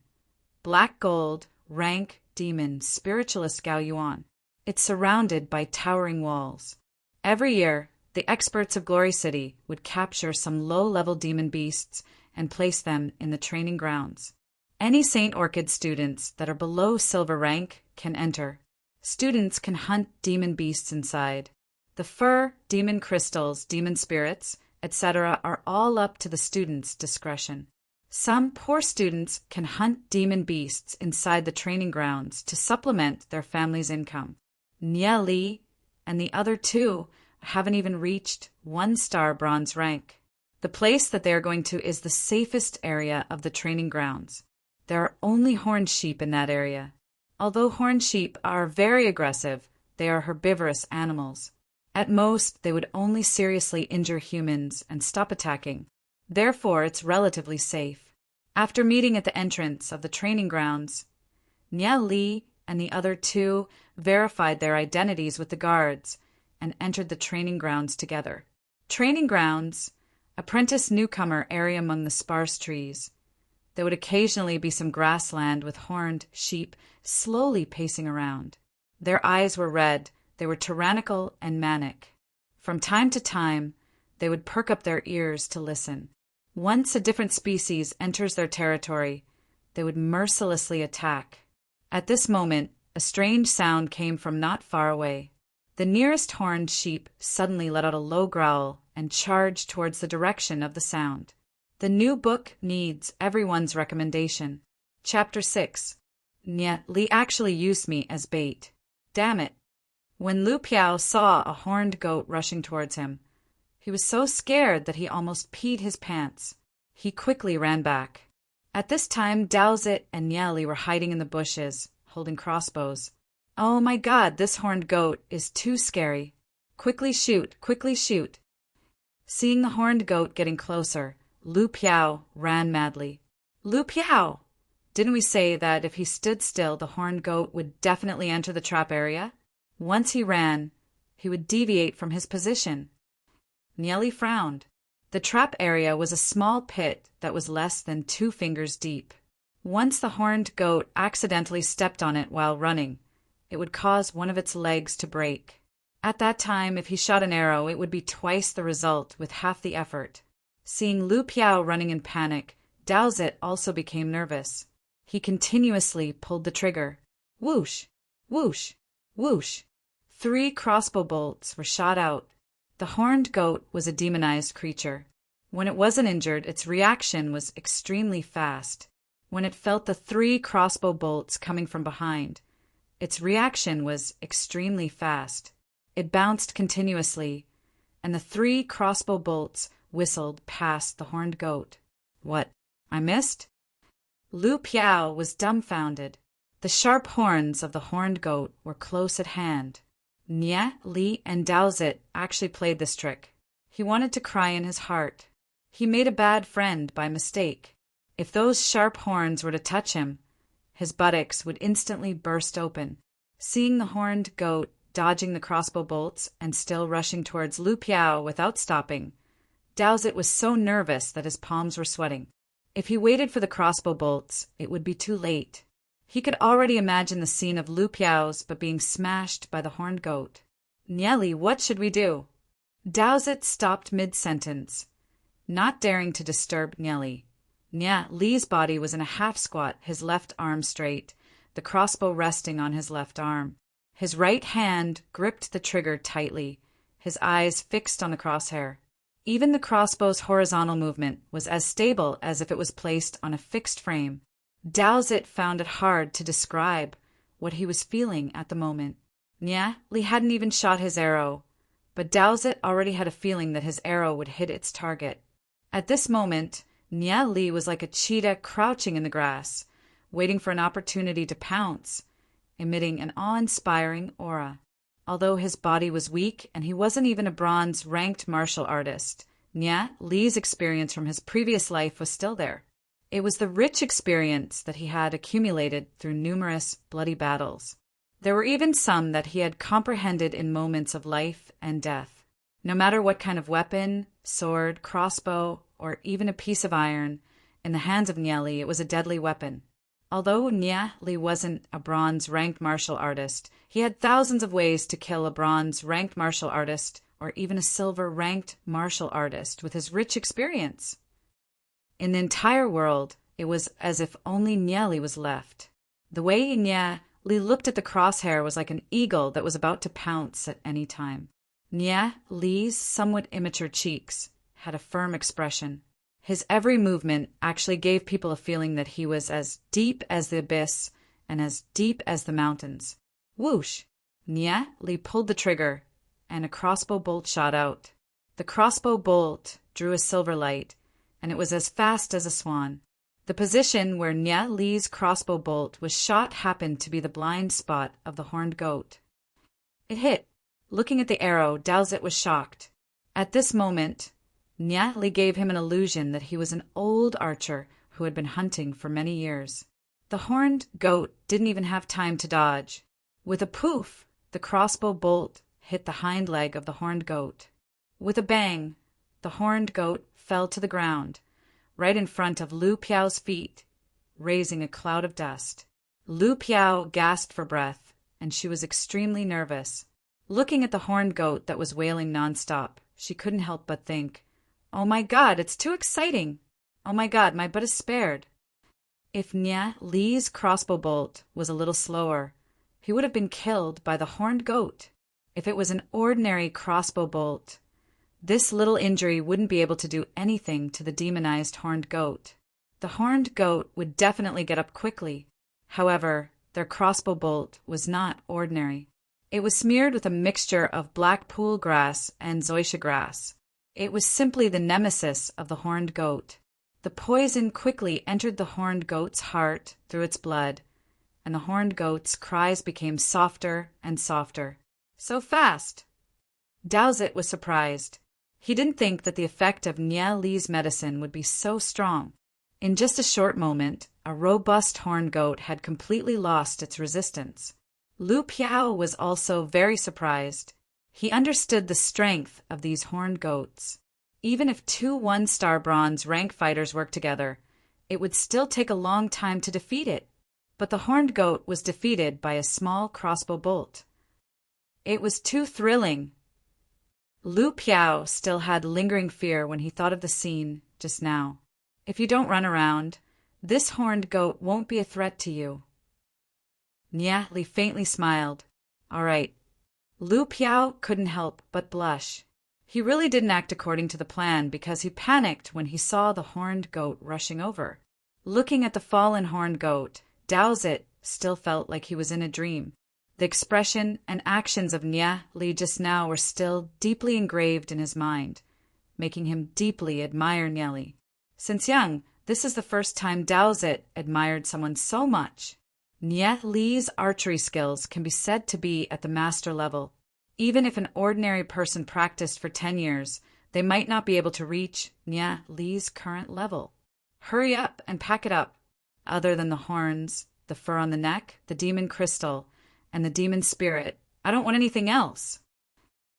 Black gold rank demon spiritualist Gao Yuan. It's surrounded by towering walls. Every year, the experts of Glory City would capture some low-level demon beasts and place them in the training grounds. Any St. Orchid students that are below silver rank can enter. Students can hunt demon beasts inside. The fur, demon crystals, demon spirits, etc. are all up to the students' discretion. Some poor students can hunt demon beasts inside the training grounds to supplement their family's income. Nia Li and the other 2 haven't even reached 1-star bronze rank. The place that they are going to is the safest area of the training grounds. There are only horned sheep in that area. Although horned sheep are very aggressive, they are herbivorous animals. At most, they would only seriously injure humans and stop attacking. Therefore, it's relatively safe. After meeting at the entrance of the training grounds, Nia Li and the other 2 verified their identities with the guards and entered the training grounds together. Training grounds, apprentice newcomer area among the sparse trees. There would occasionally be some grassland with horned sheep slowly pacing around. Their eyes were red, they were tyrannical and manic. From time to time, they would perk up their ears to listen. Once a different species enters their territory, they would mercilessly attack. At this moment, a strange sound came from not far away. The nearest horned sheep suddenly let out a low growl and charged towards the direction of the sound. The new book needs everyone's recommendation. Chapter 6. Nye Li actually used me as bait. Damn it. When Lu Piao saw a horned goat rushing towards him, he was so scared that he almost peed his pants. He quickly ran back. At this time, Daozit and Nye Li were hiding in the bushes, holding crossbows. Oh my God, this horned goat is too scary. Quickly shoot, quickly shoot. Seeing the horned goat getting closer, Lu Piao ran madly. Lu Piao! Didn't we say that if he stood still, the horned goat would definitely enter the trap area? Once he ran, he would deviate from his position. Nye Li frowned. The trap area was a small pit that was less than 2 fingers deep. Once the horned goat accidentally stepped on it while running, it would cause one of its legs to break. At that time, if he shot an arrow, it would be twice the result with half the effort. Seeing Lu Piao running in panic, Daozit also became nervous. He continuously pulled the trigger. Whoosh! Whoosh! Whoosh! 3 crossbow bolts were shot out. The horned goat was a demonized creature. When it wasn't injured, its reaction was extremely fast. When it felt the 3 crossbow bolts coming from behind, its reaction was extremely fast. It bounced continuously, and the 3 crossbow bolts whistled past the horned goat. What? I missed? Lu Piao was dumbfounded. The sharp horns of the horned goat were close at hand. Nye Li and Daozit actually played this trick. He wanted to cry in his heart. He made a bad friend by mistake. If those sharp horns were to touch him, his buttocks would instantly burst open. Seeing the horned goat dodging the crossbow bolts and still rushing towards Lu Piao without stopping, Daozit was so nervous that his palms were sweating. If he waited for the crossbow bolts, it would be too late. He could already imagine the scene of Lu Piao's but being smashed by the horned goat. Nye Li, what should we do? Daozit stopped mid-sentence, not daring to disturb Nye Li. Nye Li's body was in a half-squat, his left arm straight, the crossbow resting on his left arm. His right hand gripped the trigger tightly, his eyes fixed on the crosshair. Even the crossbow's horizontal movement was as stable as if it was placed on a fixed frame. Daozit found it hard to describe what he was feeling at the moment. Nye Li hadn't even shot his arrow, but Daozit already had a feeling that his arrow would hit its target. At this moment, Nye Li was like a cheetah crouching in the grass, waiting for an opportunity to pounce, emitting an awe-inspiring aura. Although his body was weak and he wasn't even a bronze-ranked martial artist, Nye Li's experience from his previous life was still there. It was the rich experience that he had accumulated through numerous bloody battles. There were even some that he had comprehended in moments of life and death. No matter what kind of weapon, sword, crossbow, or even a piece of iron, in the hands of Nye Li, it was a deadly weapon. Although Nye Li wasn't a bronze-ranked martial artist, he had thousands of ways to kill a bronze-ranked martial artist or even a silver-ranked martial artist with his rich experience. In the entire world, it was as if only Nye Li was left. The way Nye Li looked at the crosshair was like an eagle that was about to pounce at any time. Nye Li's somewhat immature cheeks had a firm expression. His every movement actually gave people a feeling that he was as deep as the abyss and as deep as the mountains. Whoosh! Nye Li pulled the trigger, and a crossbow bolt shot out. The crossbow bolt drew a silver light, and it was as fast as a swan. The position where Nye Li's crossbow bolt was shot happened to be the blind spot of the horned goat. It hit. Looking at the arrow, Daozit was shocked. At this moment, Nye Li gave him an illusion that he was an old archer who had been hunting for many years. The horned goat didn't even have time to dodge. With a poof, the crossbow bolt hit the hind leg of the horned goat. With a bang, the horned goat fell to the ground, right in front of Lu Piao's feet, raising a cloud of dust. Lu Piao gasped for breath, and she was extremely nervous. Looking at the horned goat that was wailing nonstop, she couldn't help but think, "Oh my God, it's too exciting! Oh my God, my butt is spared." If Nya Li's crossbow bolt was a little slower, he would have been killed by the horned goat. If it was an ordinary crossbow bolt, this little injury wouldn't be able to do anything to the demonized horned goat. The horned goat would definitely get up quickly. However, their crossbow bolt was not ordinary. It was smeared with a mixture of black pool grass and zoysia grass. It was simply the nemesis of the horned goat. The poison quickly entered the horned goat's heart through its blood, and the horned goat's cries became softer and softer. So fast! Dowsett was surprised. He didn't think that the effect of Nya Li's medicine would be so strong. In just a short moment, a robust horned goat had completely lost its resistance. Lu Piao was also very surprised. He understood the strength of these horned goats. Even if two one-star bronze rank fighters worked together, it would still take a long time to defeat it. But the horned goat was defeated by a small crossbow bolt. It was too thrilling. Lu Piao still had lingering fear when he thought of the scene just now. If you don't run around, this horned goat won't be a threat to you. Nya Li faintly smiled. All right. Lu Piao couldn't help but blush. He really didn't act according to the plan because he panicked when he saw the horned goat rushing over. Looking at the fallen horned goat, Dowsett still felt like he was in a dream. The expression and actions of Nya Li just now were still deeply engraved in his mind, making him deeply admire Nya Li. Since young, this is the first time Dowsett admired someone so much. Nya Li's archery skills can be said to be at the master level. Even if an ordinary person practiced for 10 years, they might not be able to reach Nya Li's current level. Hurry up and pack it up. Other than the horns, the fur on the neck, the demon crystal, and the demon spirit, I don't want anything else.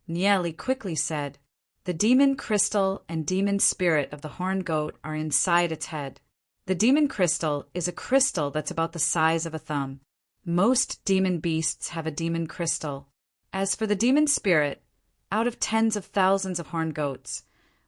Nya Li quickly said, the demon crystal and demon spirit of the horned goat are inside its head. The demon crystal is a crystal that's about the size of a thumb. Most demon beasts have a demon crystal. As for the demon spirit, out of tens of thousands of horned goats,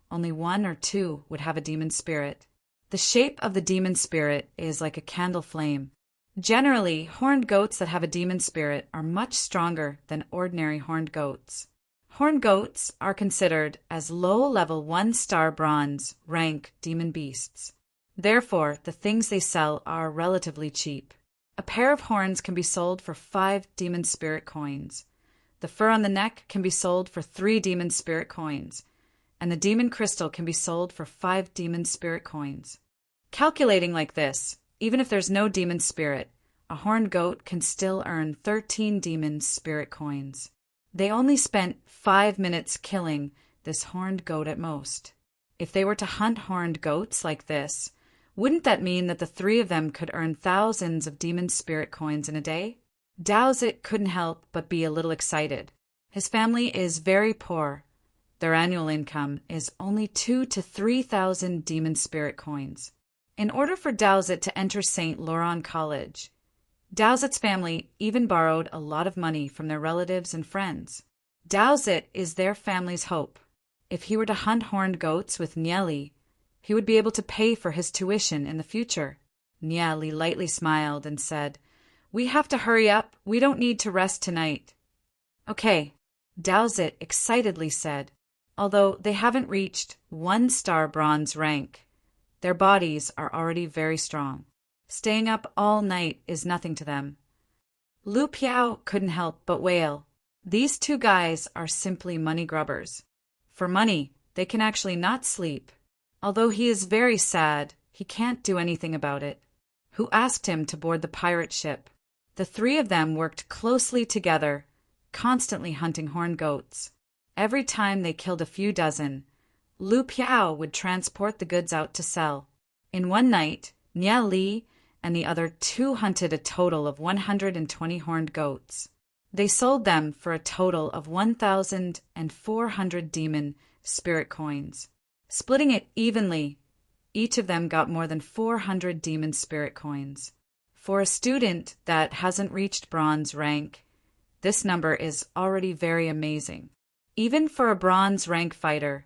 only 1 or 2 would have a demon spirit. The shape of the demon spirit is like a candle flame. Generally, horned goats that have a demon spirit are much stronger than ordinary horned goats. Horned goats are considered as low-level 1-star bronze rank demon beasts. Therefore, the things they sell are relatively cheap. A pair of horns can be sold for 5 demon spirit coins. The fur on the neck can be sold for 3 demon spirit coins, and the demon crystal can be sold for 5 demon spirit coins. Calculating like this, even if there's no demon spirit, a horned goat can still earn 13 demon spirit coins. They only spent 5 minutes killing this horned goat at most. If they were to hunt horned goats like this, wouldn't that mean that the 3 of them could earn thousands of demon spirit coins in a day? Dowsett couldn't help but be a little excited. His family is very poor. Their annual income is only 2,000 to 3,000 demon spirit coins. In order for Dowsett to enter St. Laurent College, Dowsett's family even borrowed a lot of money from their relatives and friends. Dowsett is their family's hope. If he were to hunt horned goats with Nya Li, he would be able to pay for his tuition in the future. Nya Li lightly smiled and said, "We have to hurry up. We don't need to rest tonight." "Okay," Dowsett excitedly said. Although they haven't reached 1-star bronze rank, their bodies are already very strong. Staying up all night is nothing to them. Lu Piao couldn't help but wail. These 2 guys are simply money grubbers. For money, they can actually not sleep. Although he is very sad, he can't do anything about it. Who asked him to board the pirate ship? The 3 of them worked closely together, constantly hunting horned goats. Every time they killed a few dozen, Lu Piao would transport the goods out to sell. In one night, Nya Li and the other 2 hunted a total of 120 horned goats. They sold them for a total of 1,400 demon spirit coins. Splitting it evenly, each of them got more than 400 demon spirit coins. For a student that hasn't reached bronze rank, this number is already very amazing. Even for a bronze rank fighter,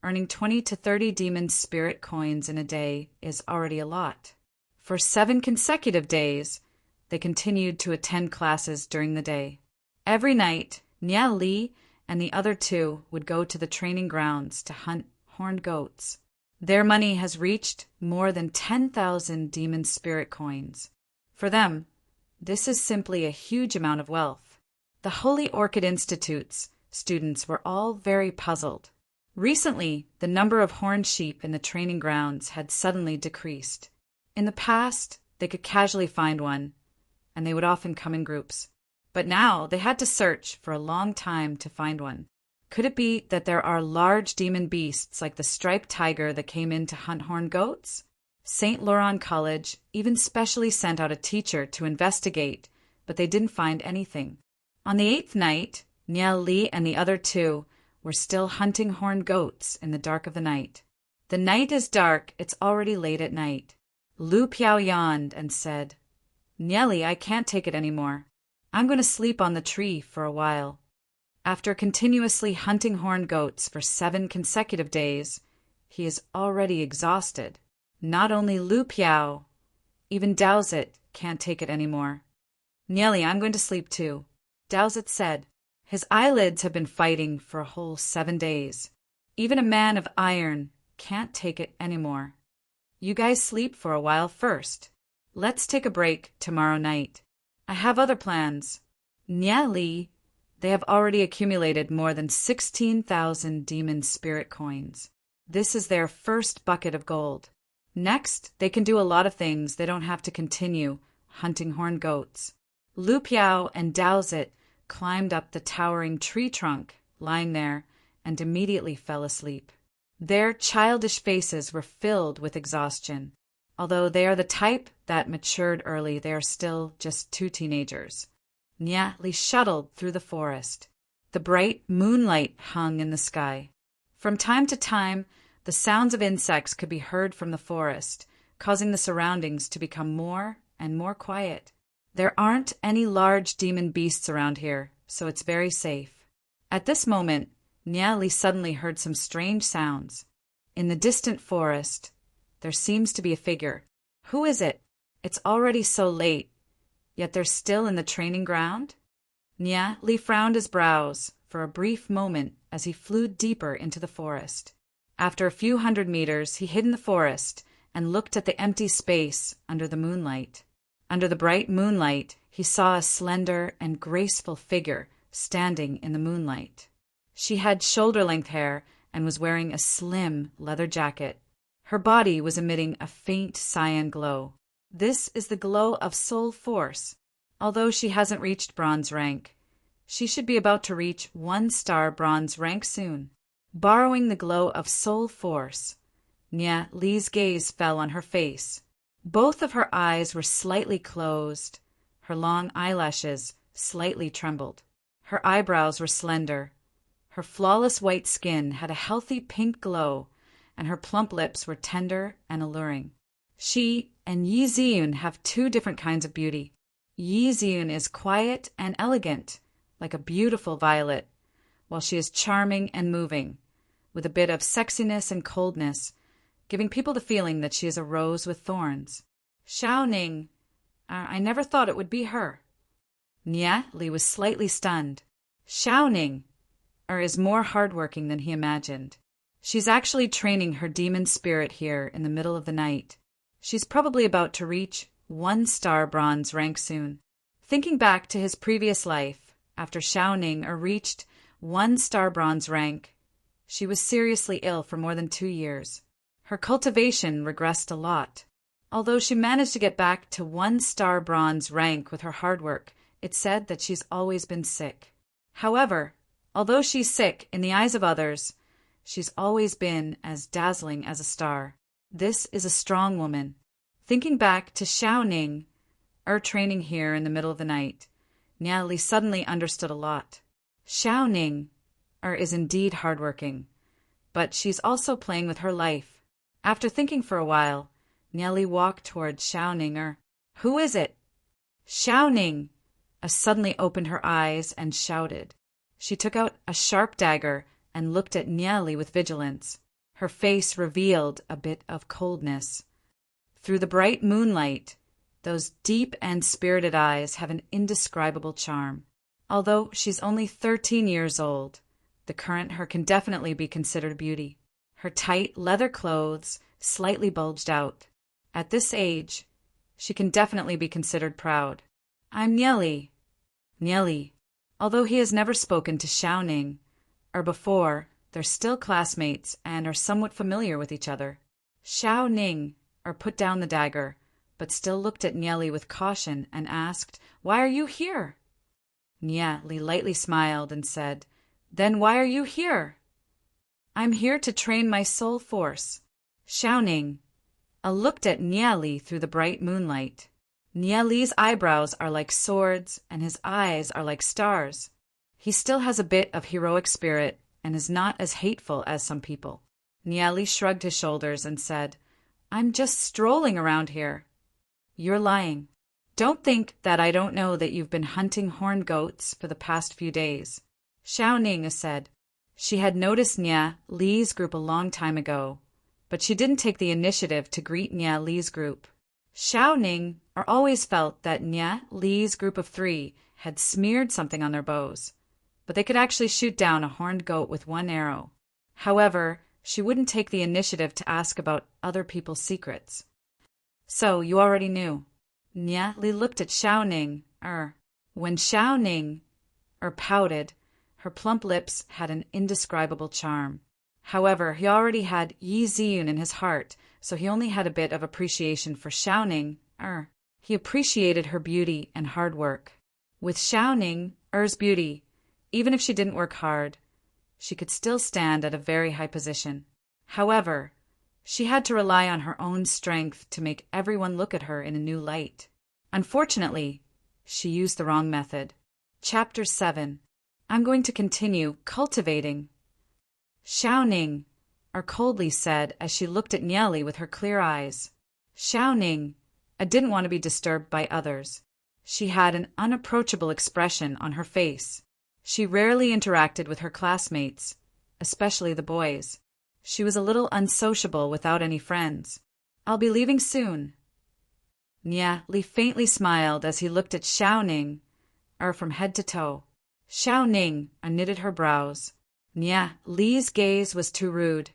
earning 20 to 30 demon spirit coins in a day is already a lot. For 7 consecutive days, they continued to attend classes during the day. Every night, Nia Li and the other 2 would go to the training grounds to hunt horned goats. Their money has reached more than 10,000 demon spirit coins. For them, this is simply a huge amount of wealth. The Holy Orchid Institute's students were all very puzzled. Recently, the number of horned sheep in the training grounds had suddenly decreased. In the past, they could casually find one, and they would often come in groups. But now they had to search for a long time to find one. Could it be that there are large demon beasts like the striped tiger that came in to hunt horned goats? St. Laurent College even specially sent out a teacher to investigate, but they didn't find anything. On the 8th night, Nia Li and the other 2 were still hunting horned goats in the dark of the night. The night is dark, it's already late at night. Lu Piao yawned and said, "Nia Li, I can't take it anymore. I'm going to sleep on the tree for a while." After continuously hunting horned goats for 7 consecutive days, he is already exhausted. Not only Lu Piao, even Daozit can't take it anymore. "Nia Li, I'm going to sleep too," Daozit said. His eyelids have been fighting for a whole 7 days. Even a man of iron can't take it anymore. "You guys sleep for a while first. Let's take a break tomorrow night. I have other plans." Nia Li, they have already accumulated more than 16,000 demon spirit coins. This is their first bucket of gold. Next, they can do a lot of things. They don't have to continue hunting horned goats. Lu Piao and Daozit climbed up the towering tree trunk lying there and immediately fell asleep. Their childish faces were filled with exhaustion. Although they are the type that matured early, they are still just 2 teenagers. Nia Li shuttled through the forest. The bright moonlight hung in the sky. From time to time, the sounds of insects could be heard from the forest, causing the surroundings to become more and more quiet. There aren't any large demon beasts around here, so it's very safe. At this moment, Nia Li suddenly heard some strange sounds. In the distant forest, there seems to be a figure. Who is it? It's already so late, yet they're still in the training ground? Nia Li frowned his brows for a brief moment as he flew deeper into the forest. After a few 100 meters, he hid in the forest and looked at the empty space under the moonlight. Under the bright moonlight, he saw a slender and graceful figure standing in the moonlight. She had shoulder-length hair and was wearing a slim leather jacket. Her body was emitting a faint cyan glow. This is the glow of soul force. Although she hasn't reached bronze rank, she should be about to reach 1-star bronze rank soon. Borrowing the glow of soul force, Nia Li's gaze fell on her face. Both of her eyes were slightly closed. Her long eyelashes slightly trembled. Her eyebrows were slender. Her flawless white skin had a healthy pink glow, and her plump lips were tender and alluring. She and Yi Ziyun have 2 different kinds of beauty. Yi Ziyun is quiet and elegant, like a beautiful violet, while she is charming and moving, with a bit of sexiness and coldness, giving people the feeling that she is a rose with thorns. Xiao Ning, I never thought it would be her. Nia Li was slightly stunned. Xiao Ning is more hardworking than he imagined. She's actually training her demon spirit here in the middle of the night. She's probably about to reach 1-star bronze rank soon. Thinking back to his previous life, after Xiao Ning reached 1-star bronze rank, she was seriously ill for more than 2 years. Her cultivation regressed a lot. Although she managed to get back to 1-star bronze rank with her hard work, it's said that she's always been sick. However, although she's sick in the eyes of others, she's always been as dazzling as a star. This is a strong woman. Thinking back to Xiao Ning, training here in the middle of the night, Nia Li suddenly understood a lot. Xiao Ning is indeed hardworking. but she's also playing with her life. After thinking for a while, Niali walked toward Xiaoning. Who is it? Xiaoning suddenly opened her eyes and shouted. She took out a sharp dagger and looked at Niali with vigilance. Her face revealed a bit of coldness. Through the bright moonlight, those deep and spirited eyes have an indescribable charm. Although she's only 13 years old, the current her can definitely be considered beauty. Her tight leather clothes slightly bulged out. At this age, she can definitely be considered proud. I'm Niali. Niali. Although he has never spoken to Xiaoning before, they're still classmates and are somewhat familiar with each other. Xiaoning put down the dagger, but still looked at Niali with caution and asked, "Why are you here?" Niali lightly smiled and said, "Then why are you here?" "I'm here to train my soul force." Xiaoning looked at Niali through the bright moonlight. Niali's eyebrows are like swords, and his eyes are like stars. He still has a bit of heroic spirit and is not as hateful as some people. Niali shrugged his shoulders and said, "I'm just strolling around here." "You're lying. Don't think that I don't know that you've been hunting horned goats for the past few days," Xiaoning said. She had noticed Nia Li's group a long time ago, but she didn't take the initiative to greet Nia Li's group. Xiaoning always felt that Nia Li's group of 3 had smeared something on their bows, but they could actually shoot down a horned goat with one arrow. However, she wouldn't take the initiative to ask about other people's secrets. "So, you already knew." Nia Li looked at Xiaoning. When Xiaoning pouted, her plump lips had an indescribable charm. However, he already had Yi Ziyun in his heart, so he only had a bit of appreciation for Xiaoning. He appreciated her beauty and hard work. With Xiaoning's beauty, even if she didn't work hard, she could still stand at a very high position. However, she had to rely on her own strength to make everyone look at her in a new light. Unfortunately, she used the wrong method. Chapter 7. I'm going to continue cultivating. Xiaoning coldly said as she looked at Niali with her clear eyes. Xiaoning didn't want to be disturbed by others. She had an unapproachable expression on her face. She rarely interacted with her classmates, especially the boys. She was a little unsociable without any friends. "I'll be leaving soon." Nia Li faintly smiled as he looked at Xiaoning from head to toe. Xiaoning knitted her brows. Nia Li's gaze was too rude,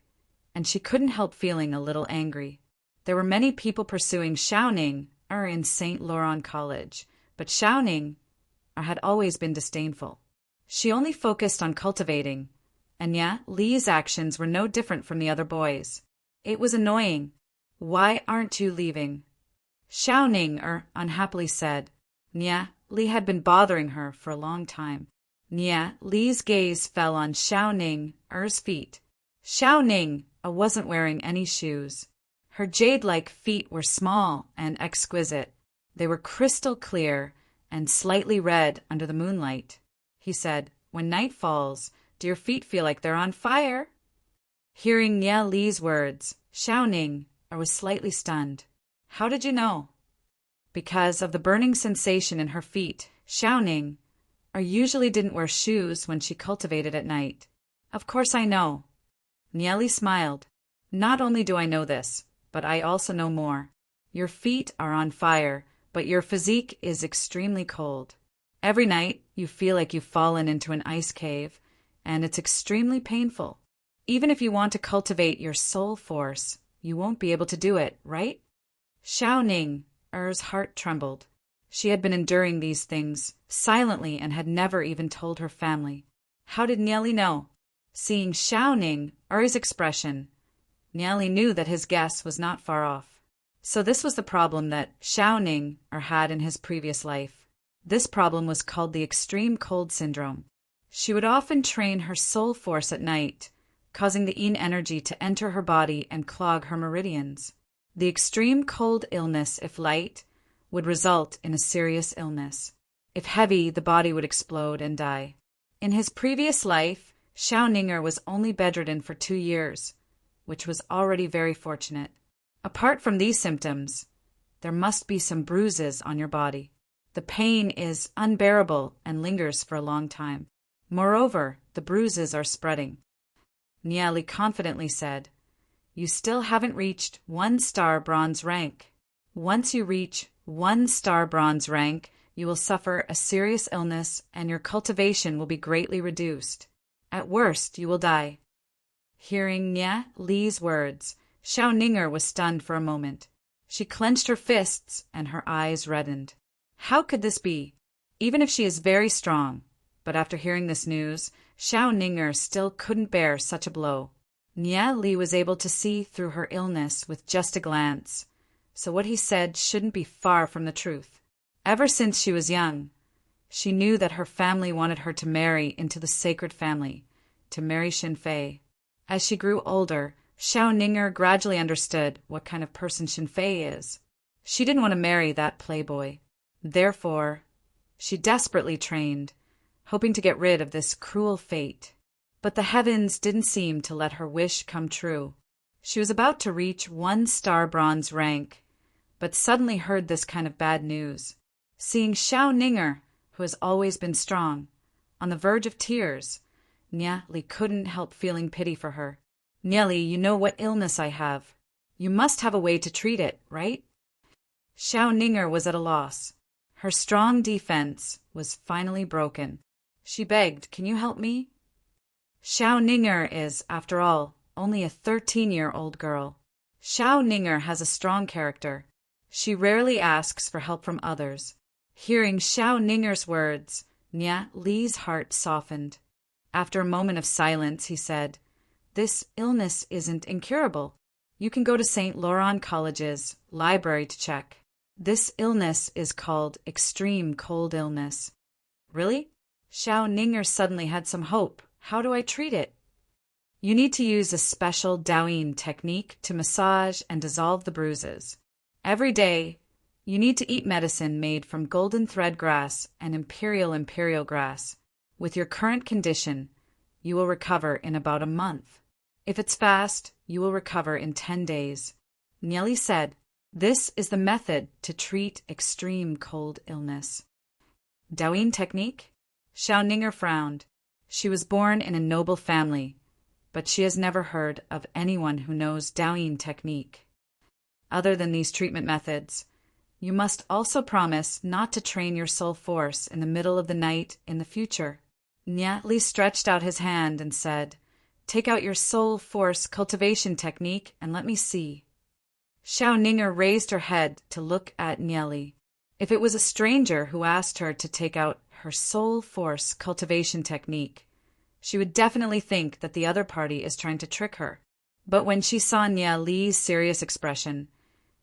and she couldn't help feeling a little angry. There were many people pursuing Xiaoning in St. Laurent College, but Xiaoning had always been disdainful. She only focused on cultivating, and Nia Li's actions were no different from the other boys. It was annoying. "Why aren't you leaving?" Xiaoning unhappily said. Nia Li had been bothering her for a long time. Nia Li's gaze fell on Xiaoning's feet. Xiaoning wasn't wearing any shoes. Her jade-like feet were small and exquisite. They were crystal clear and slightly red under the moonlight. He said, "When night falls, do your feet feel like they're on fire?" Hearing Nia Li's words, Xiaoning was slightly stunned. "How did you know?" Because of the burning sensation in her feet, Xiaoning usually didn't wear shoes when she cultivated at night. "Of course I know." Nia Li smiled. "Not only do I know this, but I also know more. Your feet are on fire, but your physique is extremely cold. Every night you feel like you've fallen into an ice cave, and it's extremely painful. Even if you want to cultivate your soul force, you won't be able to do it, right?" Xiaoning's heart trembled. She had been enduring these things silently and had never even told her family. How did Niali know? Seeing Xiaoning's expression, Niali knew that his guess was not far off. So this was the problem that Xiaoning had in his previous life. This problem was called the extreme cold syndrome. She would often train her soul force at night, causing the yin energy to enter her body and clog her meridians. The extreme cold illness, if light, would result in a serious illness. If heavy, the body would explode and die. In his previous life, Xiao Ninger was only bedridden for 2 years, which was already very fortunate. Apart from these symptoms, there must be some bruises on your body. The pain is unbearable and lingers for a long time. Moreover, the bruises are spreading. Niali confidently said, "You still haven't reached 1-star bronze rank. Once you reach 1-star bronze rank, you will suffer a serious illness and your cultivation will be greatly reduced. At worst, you will die." Hearing Nia Li's words, Xiao Ninger was stunned for a moment. She clenched her fists and her eyes reddened. How could this be? Even if she is very strong. But after hearing this news, Xiao Ninger still couldn't bear such a blow. Nia Li was able to see through her illness with just a glance, so what he said shouldn't be far from the truth. Ever since she was young, she knew that her family wanted her to marry into the sacred family, to marry Xinfei. As she grew older, Xiao Ninger gradually understood what kind of person Xinfei is. She didn't want to marry that playboy. Therefore, she desperately trained, hoping to get rid of this cruel fate. But the heavens didn't seem to let her wish come true. She was about to reach 1-star bronze rank, but suddenly heard this kind of bad news. Seeing Xiao Ninger, who has always been strong, on the verge of tears, Nia Li couldn't help feeling pity for her. "Nia Li, you know what illness I have. You must have a way to treat it, right?" Xiao Ninger was at a loss. Her strong defense was finally broken. She begged, "Can you help me?" Xiao Ninger is, after all, only a 13-year-old girl. Xiao Ninger has a strong character. She rarely asks for help from others. Hearing Xiao Ninger's words, Nia Li's heart softened. After a moment of silence, he said, "This illness isn't incurable. You can go to St. Laurent College's library to check. This illness is called extreme cold illness." "Really?" Xiao Ninger suddenly had some hope. "How do I treat it?" "You need to use a special Daoyin technique to massage and dissolve the bruises. Every day, you need to eat medicine made from golden thread grass and imperial grass. With your current condition, you will recover in about a month. If it's fast, you will recover in 10 days. Nieli said, "This is the method to treat extreme cold illness." Daoyin technique? Xiao Ninger frowned. She was born in a noble family, but she has never heard of anyone who knows Daoyin technique. Other than these treatment methods, you must also promise not to train your soul force in the middle of the night in the future. Nyatli stretched out his hand and said, "Take out your soul force cultivation technique and let me see." Xiao Ninger raised her head to look at Nyeli. If it was a stranger who asked her to take out her soul force cultivation technique, she would definitely think that the other party is trying to trick her. But when she saw Nyeli's serious expression,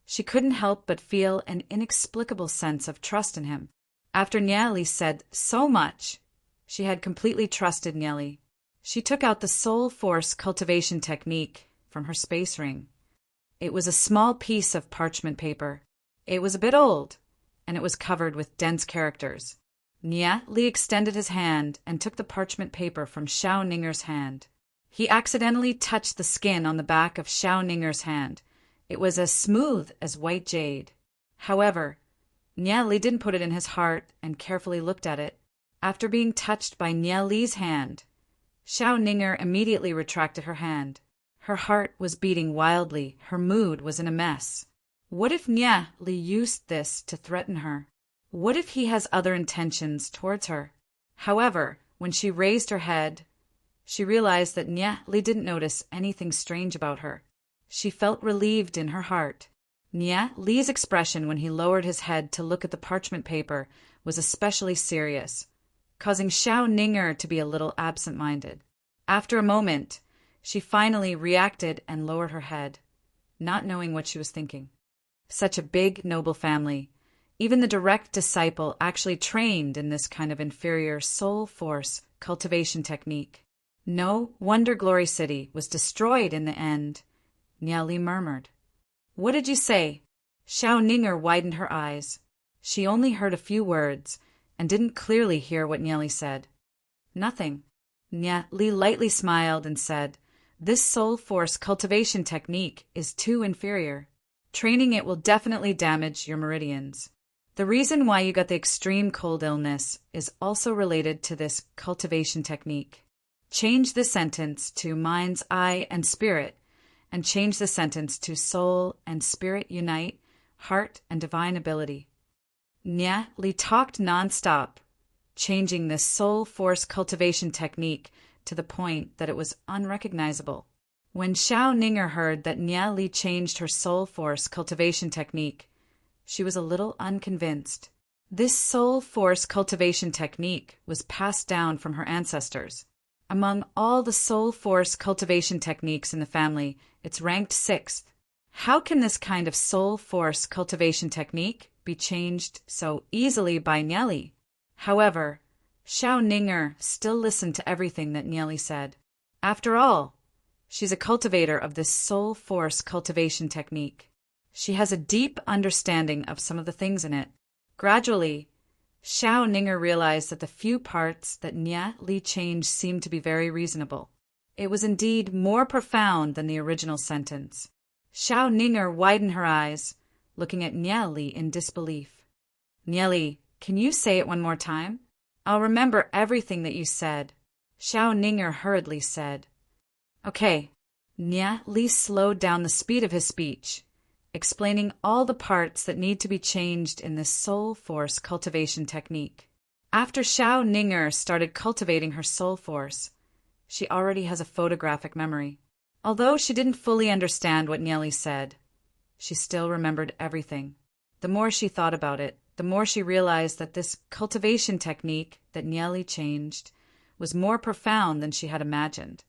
she couldn't help but feel an inexplicable sense of trust in him. After Nyeli said so much, she had completely trusted Nyeli. She took out the soul force cultivation technique from her space ring. It was a small piece of parchment paper. It was a bit old, and it was covered with dense characters. Nyeli extended his hand and took the parchment paper from Xiao Ninger's hand. He accidentally touched the skin on the back of Xiao Ninger's hand. It was as smooth as white jade. However, Nyeli didn't put it in his heart and carefully looked at it. After being touched by Nyeli's hand, Xiao Ninger immediately retracted her hand. Her heart was beating wildly. Her mood was in a mess. What if Nyeli used this to threaten her? What if he has other intentions towards her? However, when she raised her head, she realized that Nyeli didn't notice anything strange about her. She felt relieved in her heart. Nyeli's expression when he lowered his head to look at the parchment paper was especially serious, causing Xiao Ninger to be a little absent-minded. After a moment, she finally reacted and lowered her head, not knowing what she was thinking. Such a big, noble family. Even the direct disciple actually trained in this kind of inferior soul force cultivation technique. No wonder Glory City was destroyed in the end, Nyeli murmured. What did you say? Xiao Ninger widened her eyes. She only heard a few words and didn't clearly hear what Nyeli said. Nothing. Nya Li lightly smiled and said, "This soul force cultivation technique is too inferior. Training it will definitely damage your meridians. The reason why you got the extreme cold illness is also related to this cultivation technique. Change the sentence to mind's eye and spirit, and change the sentence to soul and spirit unite, heart and divine ability." Nya Li talked nonstop, changing this soul force cultivation technique to the point that it was unrecognizable. When Xiao Ninger heard that Nya Li changed her soul force cultivation technique, she was a little unconvinced. This soul force cultivation technique was passed down from her ancestors. Among all the soul force cultivation techniques in the family, it's ranked 6th. How can this kind of soul force cultivation technique be changed so easily by Nya Li? However, Xiao Ninger still listened to everything that Nya Li said. After all, she's a cultivator of this soul force cultivation technique. She has a deep understanding of some of the things in it. Gradually, Xiao Ninger realized that the few parts that Nya Li changed seemed to be very reasonable. It was indeed more profound than the original sentence. Xiao Ninger widened her eyes, looking at Nya Li in disbelief. "Nya Li, can you say it one more time?" "I'll remember everything that you said," Xiao Ninger hurriedly said. "Okay." Nya Li slowed down the speed of his speech, explaining all the parts that need to be changed in this soul force cultivation technique. After Xiao Ninger started cultivating her soul force, she already has a photographic memory. Although she didn't fully understand what Nya Li said, she still remembered everything. The more she thought about it, the more she realized that this cultivation technique that Nya Li changed was more profound than she had imagined.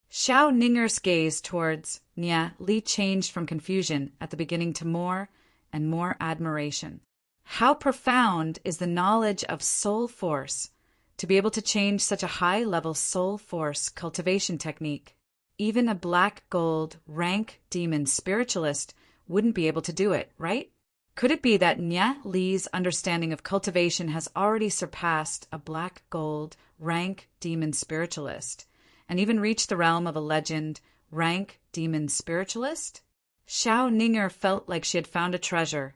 Xiao Ninger's gaze towards Nya Li changed from confusion at the beginning to more and more admiration. How profound is the knowledge of soul force to be able to change such a high-level soul force cultivation technique? Even a black gold rank demon spiritualist wouldn't be able to do it, right? Could it be that Nya Li's understanding of cultivation has already surpassed a black gold rank demon spiritualist, and even reached the realm of a legend rank demon spiritualist? Xiao Ninger felt like she had found a treasure,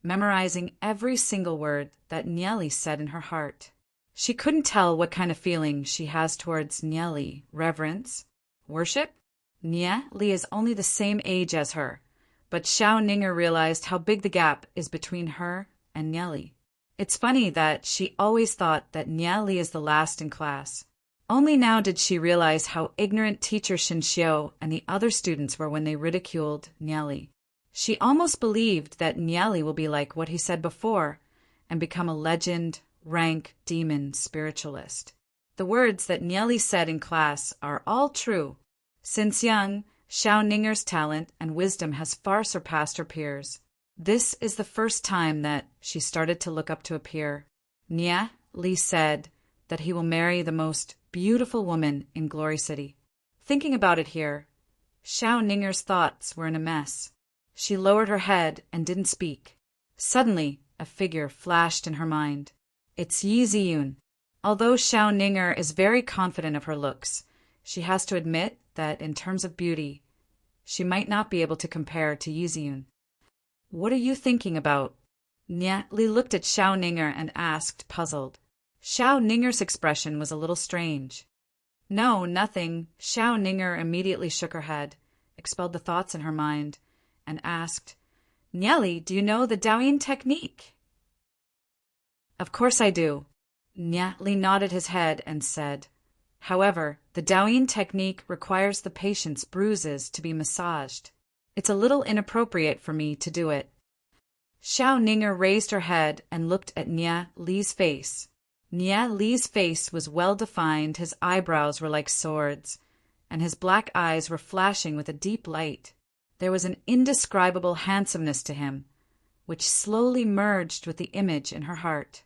memorizing every single word that Nya Li said in her heart. She couldn't tell what kind of feeling she has towards Nya Li. Reverence? Worship? Nya Li is only the same age as her, but Xiao Ninger realized how big the gap is between her and Nya Li. It's funny that she always thought that Nya Li is the last in class. Only now did she realize how ignorant teacher Shinxiu and the other students were when they ridiculed Nya Li. She almost believed that Nya Li will be like what he said before and become a legend, rank, demon spiritualist. The words that Nya Li said in class are all true. Since young, Xiao Ninger's talent and wisdom has far surpassed her peers. This is the first time that she started to look up to a peer. Nya Li said that he will marry the most beautiful woman in Glory City. Thinking about it here, Xiao Ninger's thoughts were in a mess. She lowered her head and didn't speak. Suddenly, a figure flashed in her mind. It's Yi Ziyun. Although Xiao Ninger is very confident of her looks, she has to admit that in terms of beauty, she might not be able to compare to Yi Ziyun. "What are you thinking about?" Nya Li looked at Xiao Ninger and asked, puzzled. Xiao Ninger's expression was a little strange. "No, nothing." Xiao Ninger immediately shook her head, expelled the thoughts in her mind, and asked, "Nya Li, do you know the Daoyin technique?" "Of course I do." Nya Li nodded his head and said, "However, the Daoyin technique requires the patient's bruises to be massaged. It's a little inappropriate for me to do it." Xiao Ninger raised her head and looked at Nya Li's face. Nya Li's face was well-defined, his eyebrows were like swords, and his black eyes were flashing with a deep light. There was an indescribable handsomeness to him, which slowly merged with the image in her heart.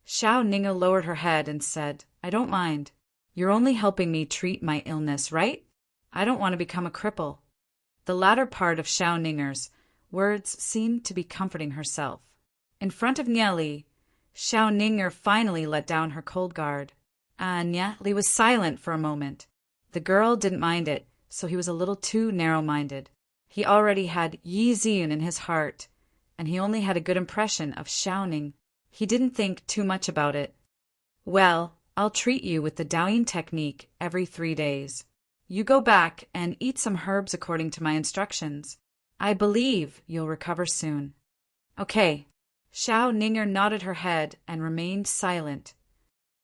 Xiao Ninger lowered her head and said, "I don't mind. You're only helping me treat my illness, right? I don't want to become a cripple." The latter part of Xiao Ninger's words seemed to be comforting herself. In front of Nya Li, Xiao Ninger finally let down her cold guard. Nya Li was silent for a moment. The girl didn't mind it, so he was a little too narrow-minded. He already had Yi Ziyun in his heart, and he only had a good impression of Xiaoning. He didn't think too much about it. Well, I'll treat you with the Daoyin technique every 3 days. You go back and eat some herbs according to my instructions. I believe you'll recover soon. Okay. Xiao Ninger nodded her head and remained silent.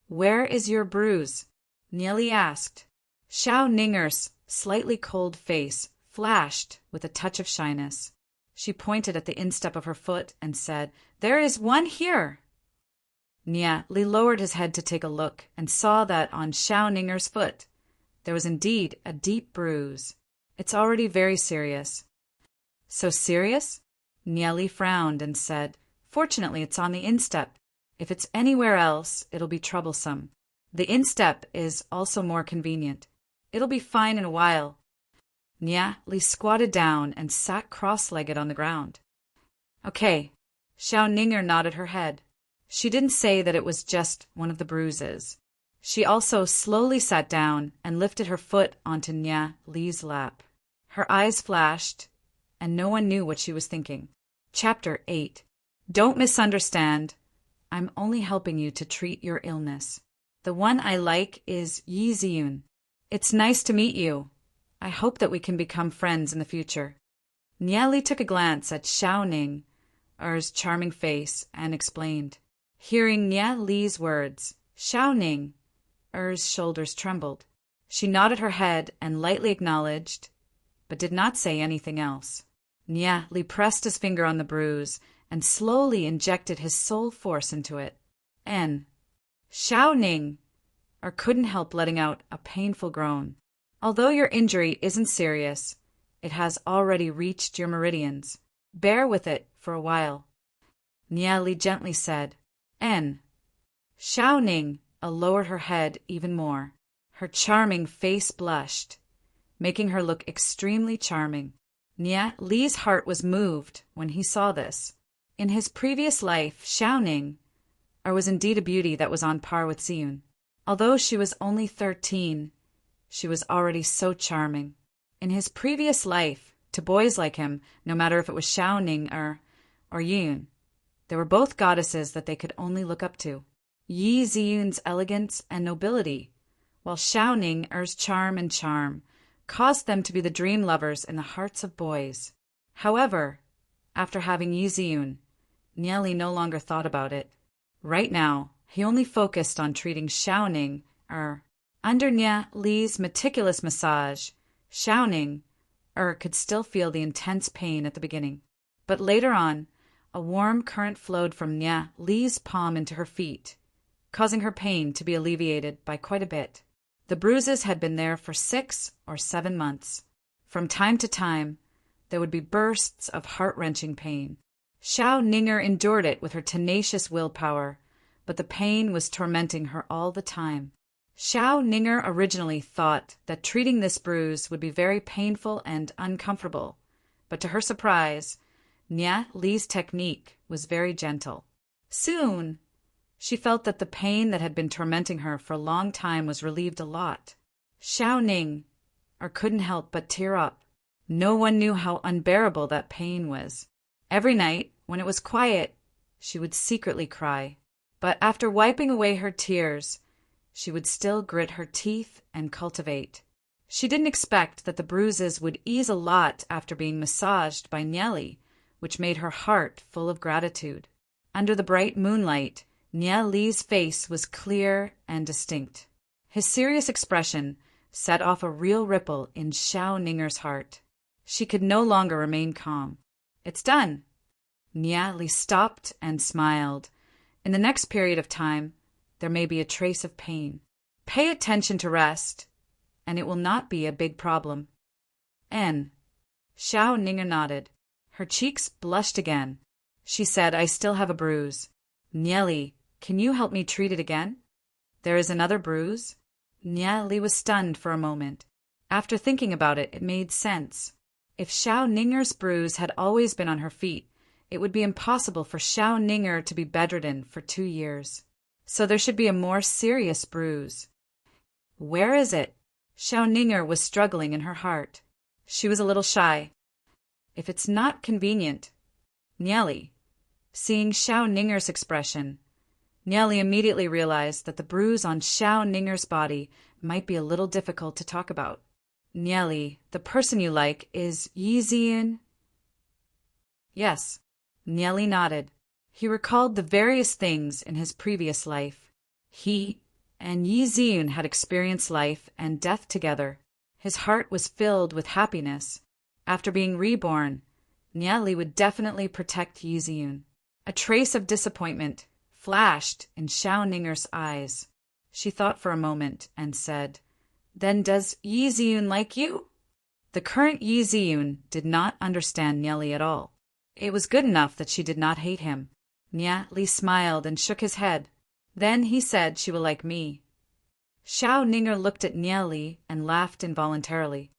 Where is your bruise? Nieli asked. Xiao Ninger's slightly cold face flashed with a touch of shyness. She pointed at the instep of her foot and said, There is one here. Nia Li lowered his head to take a look and saw that on Xiao Ninger's foot there was indeed a deep bruise. It's already very serious. So serious? Nia Li frowned and said, Fortunately, it's on the instep. If it's anywhere else, it'll be troublesome. The instep is also more convenient. It'll be fine in a while. Nia Li squatted down and sat cross-legged on the ground. Okay. Xiao Ninger nodded her head. She didn't say that it was just one of the bruises. She also slowly sat down and lifted her foot onto Nia Li's lap. Her eyes flashed, and no one knew what she was thinking. Chapter 8. Don't misunderstand. I'm only helping you to treat your illness. The one I like is Yi Ziyun. It's nice to meet you. I hope that we can become friends in the future. Nia Li took a glance at Xiao Ning's charming face and explained. Hearing Nia Li's words, Xiao Ning's shoulders trembled. She nodded her head and lightly acknowledged, but did not say anything else. Nia Li pressed his finger on the bruise and slowly injected his soul force into it. Xiao Ning couldn't help letting out a painful groan. Although your injury isn't serious, it has already reached your meridians. Bear with it for a while. Nia Li gently said. Xiao Ning lowered her head even more. Her charming face blushed, making her look extremely charming. Nia Li's heart was moved when he saw this. In his previous life, Xiao Ning was indeed a beauty that was on par with Ziyun. Although she was only 13, she was already so charming. In his previous life, to boys like him, no matter if it was Xiao Ning or Yiyun, they were both goddesses that they could only look up to. Yi Ziyun's elegance and nobility, while Xiao Ning's charm caused them to be the dream lovers in the hearts of boys. However, after having Yi Ziyun, Nia Li no longer thought about it. Right now, he only focused on treating Xiao Ning. Under Nia Li's meticulous massage, Xiao Ning could still feel the intense pain at the beginning. But later on, a warm current flowed from Nia Li's palm into her feet, causing her pain to be alleviated by quite a bit. The bruises had been there for 6 or 7 months. From time to time, there would be bursts of heart-wrenching pain. Xiao Ninger endured it with her tenacious willpower, but the pain was tormenting her all the time. Xiao Ninger originally thought that treating this bruise would be very painful and uncomfortable, but to her surprise, Nia Li's technique was very gentle. Soon, she felt that the pain that had been tormenting her for a long time was relieved a lot. Xiao Ning couldn't help but tear up. No one knew how unbearable that pain was. Every night, when it was quiet, she would secretly cry. But after wiping away her tears, she would still grit her teeth and cultivate. She didn't expect that the bruises would ease a lot after being massaged by Nieli, which made her heart full of gratitude. Under the bright moonlight, Nia Li's face was clear and distinct. His serious expression set off a real ripple in Xiao Ninger's heart. She could no longer remain calm. It's done. Nia Li stopped and smiled. In the next period of time, there may be a trace of pain. Pay attention to rest, and it will not be a big problem. Xiao Ninger nodded. Her cheeks blushed again. She said, I still have a bruise. Nieli, can you help me treat it again? There is another bruise? Nia Li was stunned for a moment. After thinking about it, it made sense. If Xiao Ninger's bruise had always been on her feet, it would be impossible for Xiao Ninger to be bedridden for 2 years. so there should be a more serious bruise. Where is it? Xiao Ninger was struggling in her heart. She was a little shy. If it's not convenient. Nieli. Seeing Xiao Ninger's expression, Nieli immediately realized that the bruise on Xiao Ninger's body might be a little difficult to talk about. Nieli, the person you like is Yi Ziyun? Yes. Nieli nodded. He recalled the various things in his previous life. He and Yi Ziyun had experienced life and death together. His heart was filled with happiness. After being reborn, Nieli would definitely protect Yi Ziyun. A trace of disappointment flashed in Xiao Ninger's eyes. She thought for a moment and said, "Then does Yi Ziyun like you?" The current Yi Ziyun did not understand Nieli at all. It was good enough that she did not hate him. Nieli smiled and shook his head. Then he said she will like me. Xiao Ninger looked at Nieli and laughed involuntarily.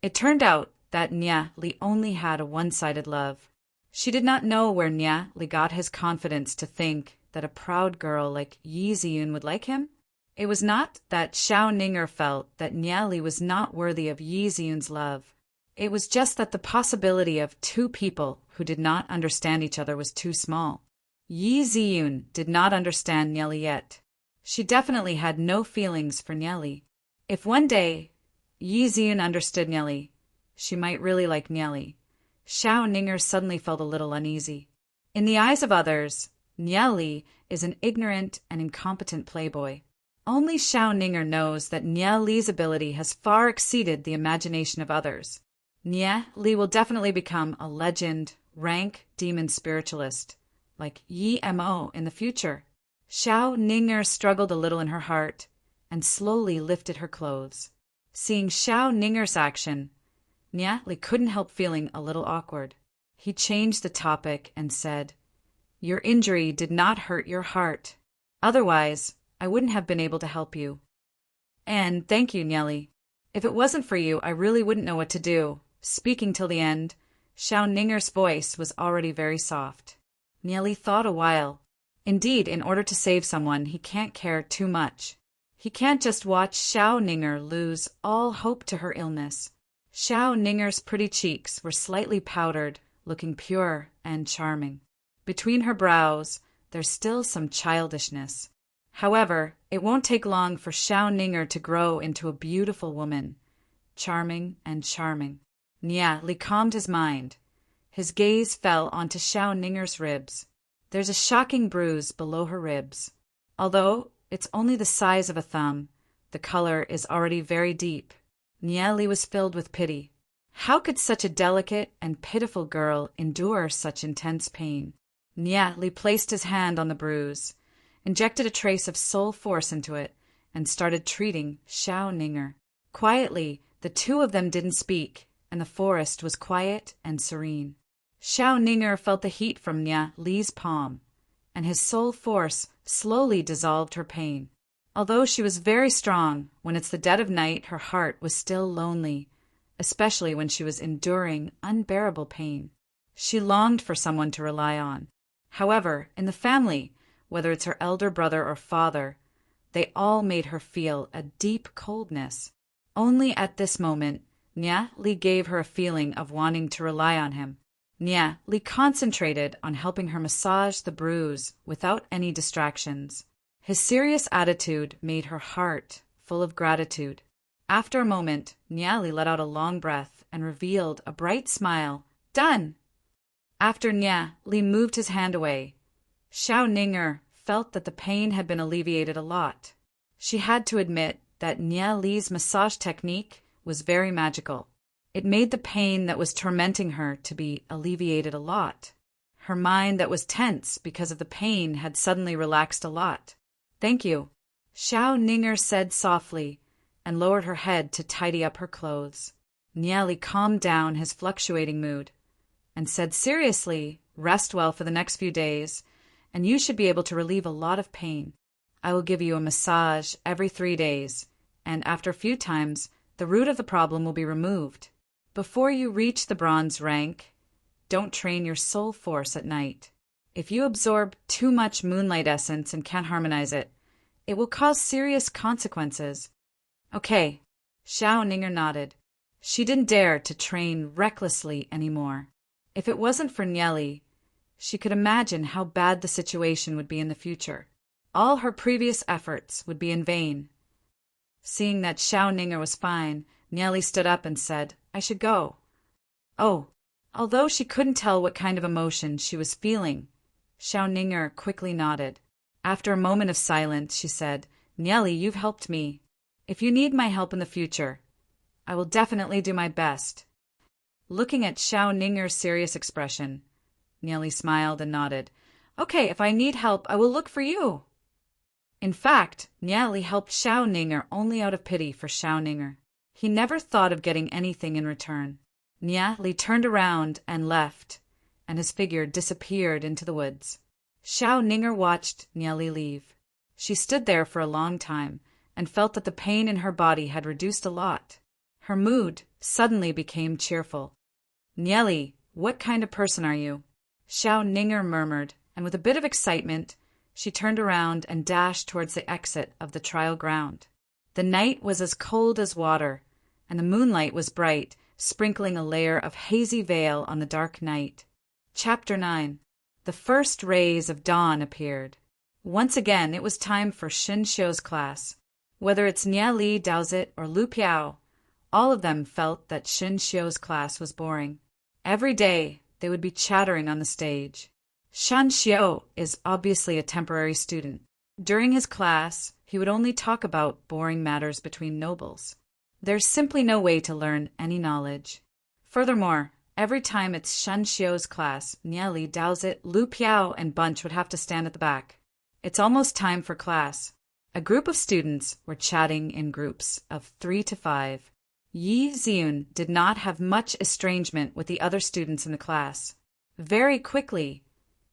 It turned out that Nieli only had a one-sided love. She did not know where Nieli got his confidence to think that a proud girl like Yi Ziyun would like him. It was not that Xiao Ninger felt that Nieli was not worthy of Yi Ziyun's love. It was just that the possibility of two people who did not understand each other was too small. Yi Ziyun did not understand Nieli yet. She definitely had no feelings for Nieli. If one day Yi Ziyun understood Nieli, she might really like Nieli. Xiao Ninger suddenly felt a little uneasy. In the eyes of others, Nieli is an ignorant and incompetent playboy. Only Xiao Ninger knows that Nieli's ability has far exceeded the imagination of others. Nieli will definitely become a legend, rank demon spiritualist, like Yi Mo in the future. Xiao Ninger struggled a little in her heart and slowly lifted her clothes. Seeing Xiao Ninger's action, Nieli couldn't help feeling a little awkward. He changed the topic and said, "Your injury did not hurt your heart. Otherwise, I wouldn't have been able to help you." "And thank you, Nieli. If it wasn't for you, I really wouldn't know what to do." Speaking till the end, Xiao Ninger's voice was already very soft. Nieli thought a while. Indeed, in order to save someone, he can't care too much. He can't just watch Xiao Ninger lose all hope to her illness. Xiao Ninger's pretty cheeks were slightly powdered, looking pure and charming. Between her brows, there's still some childishness. However, it won't take long for Xiao Ninger to grow into a beautiful woman, charming and charming. Nieli calmed his mind. His gaze fell onto Xiao Ninger's ribs. There's a shocking bruise below her ribs. Although it's only the size of a thumb, the color is already very deep. Nieli was filled with pity. How could such a delicate and pitiful girl endure such intense pain? Nieli placed his hand on the bruise, injected a trace of soul force into it, and started treating Xiao Ninger. Quietly, the two of them didn't speak, and the forest was quiet and serene. Xiao Ninger felt the heat from Nieli's palm, and his soul force slowly dissolved her pain. Although she was very strong, when it's the dead of night her heart was still lonely, especially when she was enduring unbearable pain. She longed for someone to rely on. However, in the family, whether it's her elder brother or father, they all made her feel a deep coldness. Only at this moment, Nieli gave her a feeling of wanting to rely on him. Nieli concentrated on helping her massage the bruise without any distractions. His serious attitude made her heart full of gratitude. After a moment, Nieli let out a long breath and revealed a bright smile. "Done!" After Nieli moved his hand away, Xiao Ninger felt that the pain had been alleviated a lot. She had to admit that Nieli's massage technique was very magical. It made the pain that was tormenting her to be alleviated a lot. Her mind that was tense because of the pain had suddenly relaxed a lot. "Thank you," Xiao Ninger said softly, and lowered her head to tidy up her clothes. Nieli calmed down his fluctuating mood, and said seriously, "Rest well for the next few days, and you should be able to relieve a lot of pain. I will give you a massage every 3 days, and after a few times, the root of the problem will be removed. Before you reach the bronze rank, don't train your soul force at night. If you absorb too much moonlight essence and can't harmonize it, It will cause serious consequences. Okay, Xiao Ninger nodded. She didn't dare to train recklessly anymore. If it wasn't for Nieli, she could imagine how bad the situation would be in the future. All her previous efforts would be in vain. Seeing that Xiao Ninger was fine, Nieli stood up and said, "I should go." Oh, although she couldn't tell what kind of emotion she was feeling, Xiao Ninger quickly nodded. After a moment of silence, she said, "Nieli, you've helped me. If you need my help in the future, I will definitely do my best." Looking at Xiao Ninger's serious expression, Nieli smiled and nodded. "Okay, if I need help, I will look for you." In fact, Nieli helped Xiao Ninger only out of pity for Xiao Ninger. He never thought of getting anything in return. Nieli turned around and left, and his figure disappeared into the woods. Xiao Ninger watched Nieli leave. She stood there for a long time and felt that the pain in her body had reduced a lot. Her mood suddenly became cheerful. "Nieli, what kind of person are you?" Xiao Ninger murmured, and with a bit of excitement, she turned around and dashed towards the exit of the trial ground. The night was as cold as water, and the moonlight was bright, sprinkling a layer of hazy veil on the dark night. Chapter 9. The first rays of dawn appeared. Once again, it was time for Xin Xiu's class. Whether it's Nieli, Daozit, or Lu Piao, all of them felt that Xin Xiu's class was boring. Every day, they would be chattering on the stage. Shan Xiu is obviously a temporary student. During his class, he would only talk about boring matters between nobles. There's simply no way to learn any knowledge. Furthermore, every time it's Shan Xiu's class, Nieli, Daozit, Lu Piao, and Bunch would have to stand at the back. It's almost time for class. A group of students were chatting in groups of 3 to 5. Yi Ziyun did not have much estrangement with the other students in the class. Very quickly,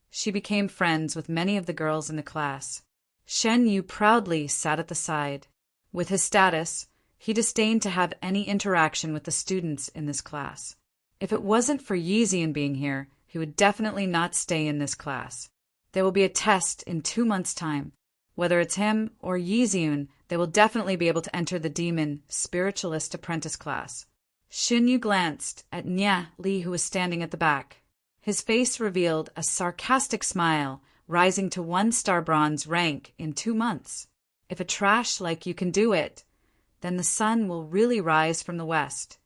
she became friends with many of the girls in the class. Shen Yu proudly sat at the side. With his status, he disdained to have any interaction with the students in this class. If it wasn't for Yi Ziyun being here, he would definitely not stay in this class. There will be a test in 2 months' time. Whether it's him or Yi Ziyun, they will definitely be able to enter the demon spiritualist apprentice class. Xin Yu glanced at Nya Li, who was standing at the back. His face revealed a sarcastic smile, rising to 1-star bronze rank in 2 months. If a trash like you can do it, then the sun will really rise from the west.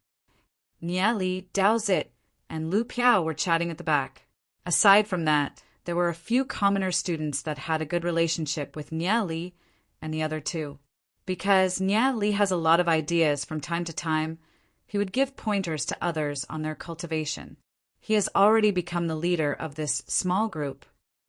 Nya Li, Daozit, and Lu Piao were chatting at the back. Aside from that, there were a few commoner students that had a good relationship with Nya Li and the other two. Because Nya Li has a lot of ideas from time to time, he would give pointers to others on their cultivation. He has already become the leader of this small group.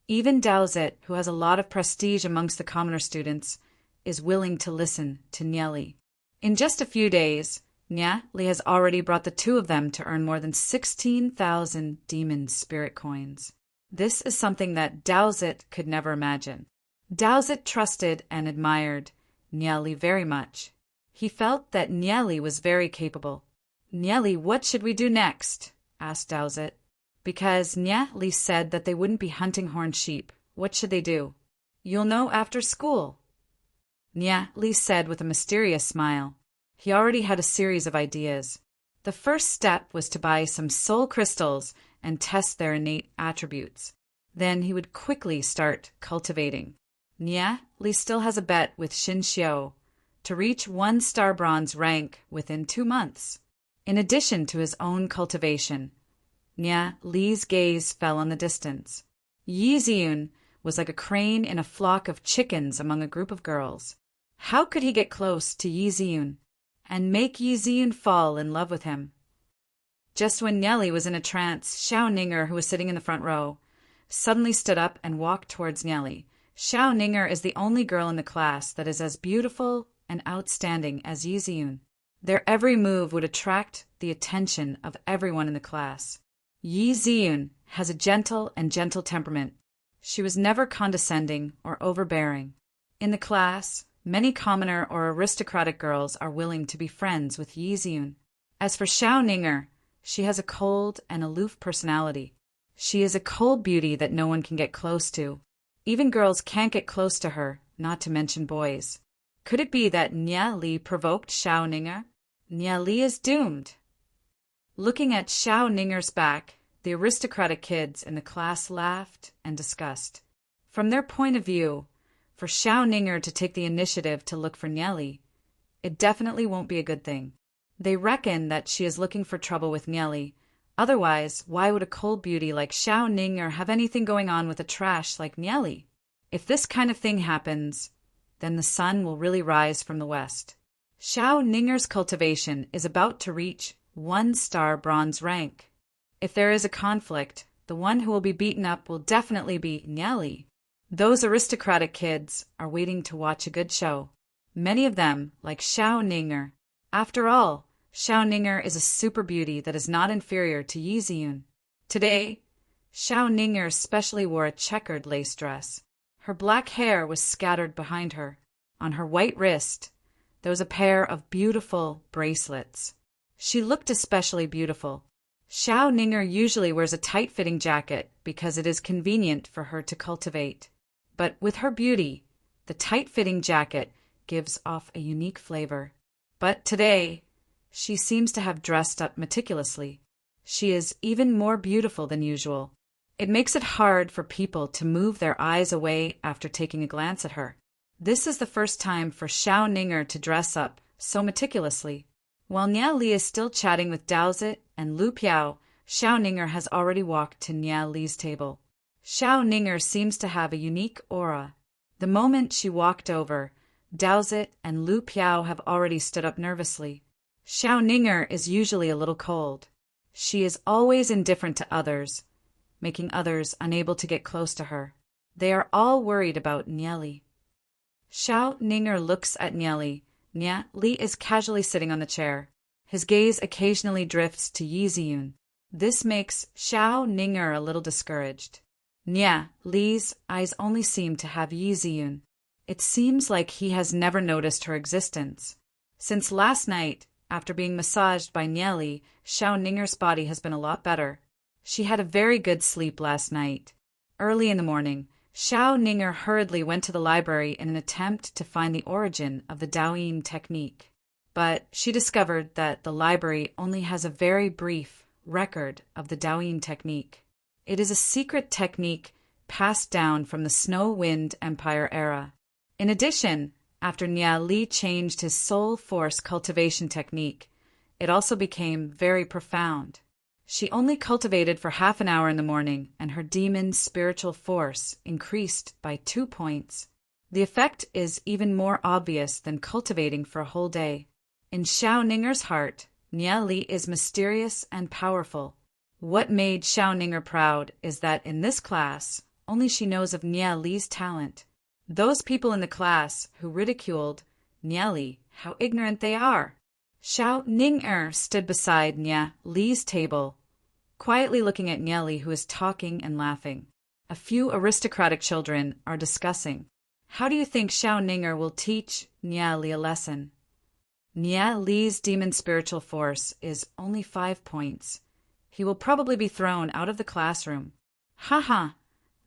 Even Daozit, who has a lot of prestige amongst the commoner students, is willing to listen to Nieli. In just a few days, Nya Li has already brought the two of them to earn more than 16,000 demon spirit coins. This is something that Daozit could never imagine. Daozit trusted and admired Nieli very much. He felt that Nieli was very capable. "Nieli, what should we do next?" asked Daozit. Because Nieli said that they wouldn't be hunting horned sheep. What should they do? "You'll know after school," Nieli said with a mysterious smile. He already had a series of ideas. The first step was to buy some soul crystals and test their innate attributes. Then he would quickly start cultivating. Nieli still has a bet with Xin Xiu to reach 1-star bronze rank within 2 months. In addition to his own cultivation, Nieli's gaze fell on the distance. Yi Ziyun was like a crane in a flock of chickens among a group of girls. How could he get close to Yi Ziyun and make Yi Ziyun fall in love with him? Just when Nieli was in a trance, Xiao Ninger, who was sitting in the front row, suddenly stood up and walked towards Nieli. Xiao Ninger is the only girl in the class that is as beautiful and outstanding as Yi Ziyun. Their every move would attract the attention of everyone in the class. Yi Ziyun has a gentle temperament. She was never condescending or overbearing. In the class, many commoner or aristocratic girls are willing to be friends with Yi Ziyun. As for Xiao Ninger, she has a cold and aloof personality. She is a cold beauty that no one can get close to. Even girls can't get close to her not to mention boys. Could it be that Nia Li provoked Xiao Ninger? Nia Li is doomed. Looking at Xiao Ninger's back, the aristocratic kids in the class laughed and discussed. From their point of view, for Xiao Ninger to take the initiative to look for Nia Li, it definitely won't be a good thing. They reckon that she is looking for trouble with Nia Li. Otherwise, why would a cold beauty like Xiao Ninger have anything going on with a trash like Nia Li? If this kind of thing happens, then the sun will really rise from the west. Xiao Ninger's cultivation is about to reach 1-star bronze rank. If there is a conflict, the one who will be beaten up will definitely be Nia Li. Those aristocratic kids are waiting to watch a good show. Many of them like Xiao Ninger. After all, Xiao Ninger is a super beauty that is not inferior to Yi Ziyun. Today, Xiao Ninger specially wore a checkered lace dress. Her black hair was scattered behind her. On her white wrist, there was a pair of beautiful bracelets. She looked especially beautiful. Xiao Ninger usually wears a tight-fitting jacket because it is convenient for her to cultivate. But with her beauty, the tight-fitting jacket gives off a unique flavor. But today, she seems to have dressed up meticulously. She is even more beautiful than usual. It makes it hard for people to move their eyes away after taking a glance at her. This is the first time for Xiao Ninger to dress up so meticulously. While Nia Li is still chatting with Daozit and Lu Piao, Xiao Ninger has already walked to Nia Li's table. Xiao Ninger seems to have a unique aura. The moment she walked over, Daozit and Lu Piao have already stood up nervously. Xiao Ninger is usually a little cold. She is always indifferent to others, making others unable to get close to her. They are all worried about Nia Li. Xiao Ninger looks at Nia Li. Nia Li is casually sitting on the chair. His gaze occasionally drifts to Yi Ziyun. This makes Xiao Ninger a little discouraged. Nia Li's eyes only seem to have Yi Ziyun. It seems like he has never noticed her existence. Since last night, after being massaged by Nia Li, Xiao Ninger's body has been a lot better. She had a very good sleep last night. Early in the morning, Xiao Ninger hurriedly went to the library in an attempt to find the origin of the Daoyin technique. But she discovered that the library only has a very brief record of the Daoyin technique. It is a secret technique passed down from the Snow Wind Empire era. In addition, after Nia Li changed his soul force cultivation technique, it also became very profound. She only cultivated for half an hour in the morning, and her demon's spiritual force increased by 2 points. The effect is even more obvious than cultivating for a whole day. In Xiao Ninger's heart, Nia Li is mysterious and powerful. What made Xiao Ninger proud is that in this class, only she knows of Nia Li's talent. Those people in the class who ridiculed Nia Li, how ignorant they are. Xiao Ninger stood beside Nia Li's table, quietly looking at Nia Li, who is talking and laughing. A few aristocratic children are discussing. How do you think Xiao Ninger will teach Nia Li a lesson? Nia Li's demon spiritual force is only 5 points. He will probably be thrown out of the classroom. Haha!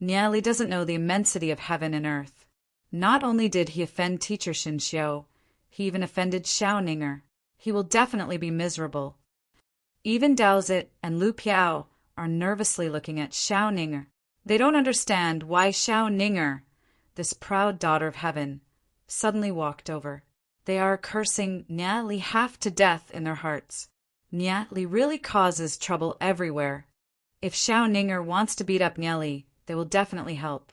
Nia Li doesn't know the immensity of heaven and earth. Not only did he offend teacher Xin Xiu, he even offended Xiao Ninger. He will definitely be miserable. Even Daozit and Lu Piao are nervously looking at Xiao Ninger. They don't understand why Xiao Ninger, this proud daughter of heaven, suddenly walked over. They are cursing Nia Li half to death in their hearts. Nia Li really causes trouble everywhere. If Xiao Ninger wants to beat up Nia Li, they will definitely help.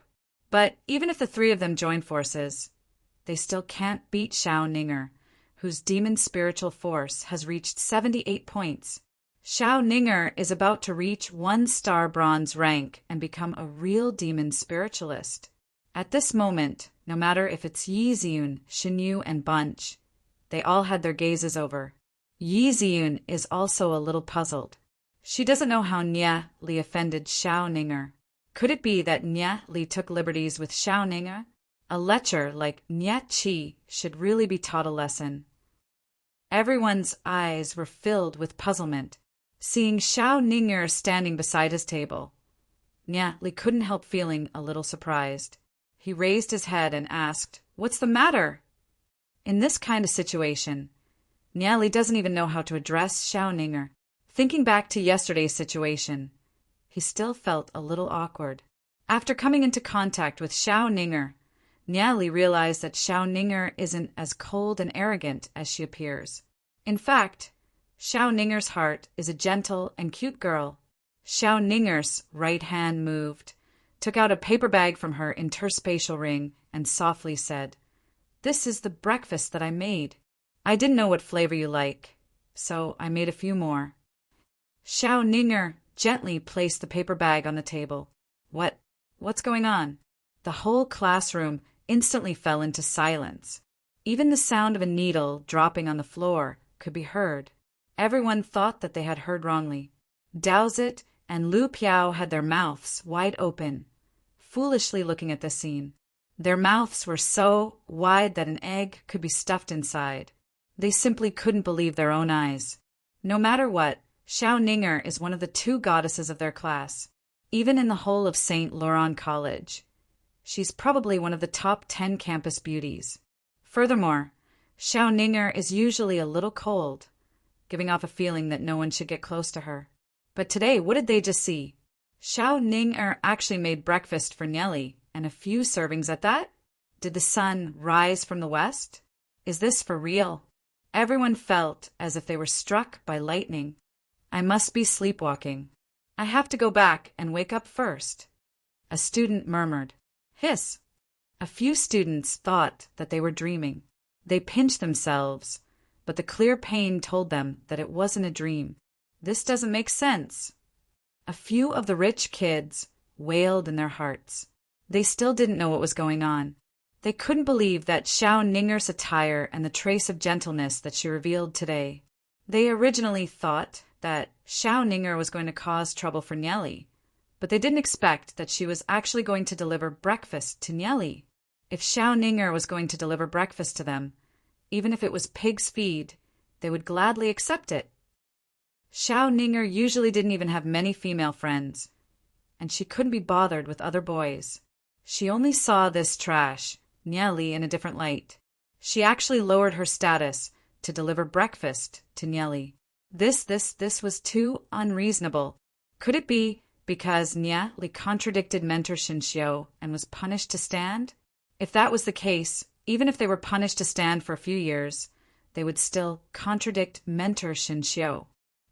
But even if the three of them join forces, they still can't beat Xiao Ninger, whose demon spiritual force has reached 78 points. Xiao Ninger is about to reach 1-star bronze rank and become a real demon spiritualist. At this moment, no matter if it's Yi Ziyun, Xinyu, and Bunch, they all had their gazes over. Yi Ziyun is also a little puzzled. She doesn't know how Nia Li offended Xiao Ninger. Could it be that Nia Li took liberties with Xiao Ninger? A lecher like Nia Qi should really be taught a lesson. Everyone's eyes were filled with puzzlement, seeing Xiao Ninger standing beside his table. Nia Li couldn't help feeling a little surprised. He raised his head and asked, "What's the matter?" In this kind of situation, Niali doesn't even know how to address Xiao Ninger. Thinking back to yesterday's situation, he still felt a little awkward. After coming into contact with Xiao Ninger, Niali realized that Xiao Ninger isn't as cold and arrogant as she appears. In fact, Xiao Ninger's heart is a gentle and cute girl. Xiao Ninger's right hand moved, took out a paper bag from her interspatial ring, and softly said, "This is the breakfast that I made. I didn't know what flavor you like, so I made a few more." Xiao Ninger gently placed the paper bag on the table. What's going on?" The whole classroom instantly fell into silence. Even the sound of a needle dropping on the floor could be heard. Everyone thought that they had heard wrongly. Daozit and Lu Piao had their mouths wide open, foolishly looking at the scene. Their mouths were so wide that an egg could be stuffed inside. They simply couldn't believe their own eyes. No matter what, Xiao Ninger is one of the 2 goddesses of their class, even in the whole of St. Laurent College. She's probably one of the top 10 campus beauties. Furthermore, Xiao Ninger is usually a little cold, giving off a feeling that no one should get close to her. But today, what did they just see? Xiao Ninger actually made breakfast for Nelly, and a few servings at that? Did the sun rise from the west? Is this for real? Everyone felt as if they were struck by lightning. I must be sleepwalking. I have to go back and wake up first. A student murmured. Hiss. A few students thought that they were dreaming. They pinched themselves, but the clear pain told them that it wasn't a dream. This doesn't make sense. A few of the rich kids wailed in their hearts. They still didn't know what was going on. They couldn't believe that Xiao Ninger's attire and the trace of gentleness that she revealed today. They originally thought that Xiao Ninger was going to cause trouble for Niali, but they didn't expect that she was actually going to deliver breakfast to Niali. If Xiao Ninger was going to deliver breakfast to them, even if it was pig's feed, they would gladly accept it. Xiao Ninger usually didn't even have many female friends, and she couldn't be bothered with other boys. She only saw this trash, Niali, in a different light. She actually lowered her status to deliver breakfast to Niali. This was too unreasonable. Could it be because Niali contradicted Mentor Shinxiu and was punished to stand? If that was the case, even if they were punished to stand for a few years, they would still contradict Mentor Shinxiu.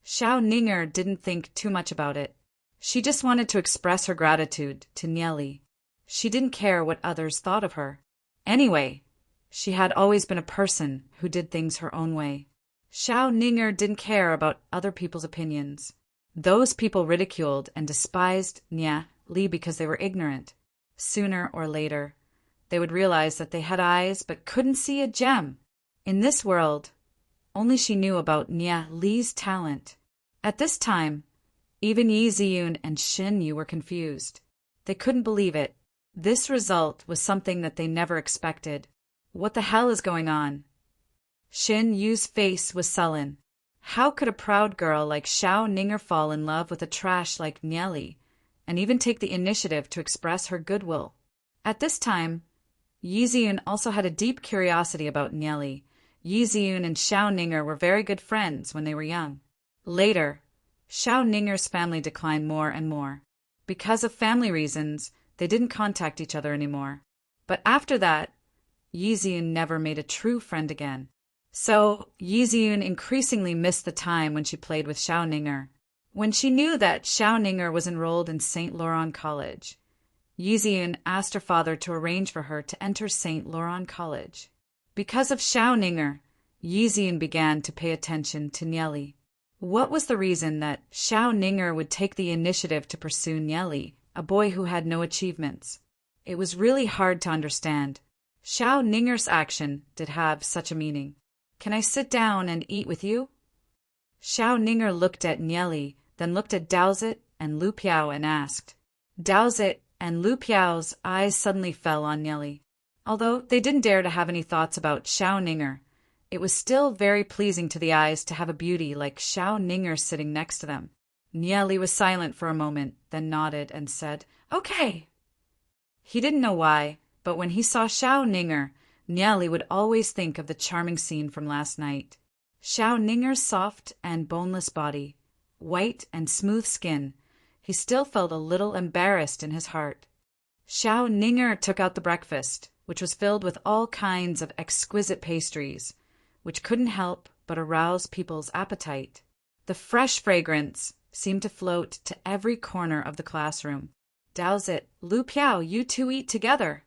Xiao Ninger didn't think too much about it. She just wanted to express her gratitude to Niali. She didn't care what others thought of her. Anyway, she had always been a person who did things her own way. Xiao Ninger didn't care about other people's opinions. Those people ridiculed and despised Niali because they were ignorant. Sooner or later, they would realize that they had eyes but couldn't see a gem. In this world, only she knew about Niali's talent. At this time, even Yi Ziyun and Xin Yu were confused. They couldn't believe it. This result was something that they never expected. What the hell is going on? Xin Yu's face was sullen. How could a proud girl like Xiao Ninger fall in love with a trash like Niali, and even take the initiative to express her goodwill? At this time, Yi Ziyun also had a deep curiosity about Niali. Yi Ziyun and Xiao Ninger were very good friends when they were young. Later, Xiao Ninger's family declined more and more. Because of family reasons, they didn't contact each other anymore. But after that, Yi Ziyun never made a true friend again. So, Yi Ziyun increasingly missed the time when she played with Xiao Ninger. When she knew that Xiao Ninger was enrolled in St. Laurent College, Yi Ziyun asked her father to arrange for her to enter St. Laurent College. Because of Xiao Ninger, Yi Ziyun began to pay attention to Niali. What was the reason that Xiao Ninger would take the initiative to pursue Niali, a boy who had no achievements? It was really hard to understand. Xiao Ninger's action did have such a meaning. Can I sit down and eat with you? Xiao Ninger looked at Niali, then looked at Daozit and Lu Piao and asked. Daozit and Lu Piao's eyes suddenly fell on Niali. Although they didn't dare to have any thoughts about Xiao Ninger, it was still very pleasing to the eyes to have a beauty like Xiao Ninger sitting next to them. Niali was silent for a moment, then nodded and said, "Okay." He didn't know why, But when he saw Xiao Ninger, Niali would always think of the charming scene from last night. Xiao Ninger's soft and boneless body, white and smooth skin, he still felt a little embarrassed in his heart. Xiao Ninger took out the breakfast, which was filled with all kinds of exquisite pastries, which couldn't help but arouse people's appetite. The fresh fragrance seemed to float to every corner of the classroom. Daozit, Lu Piao, you two eat together.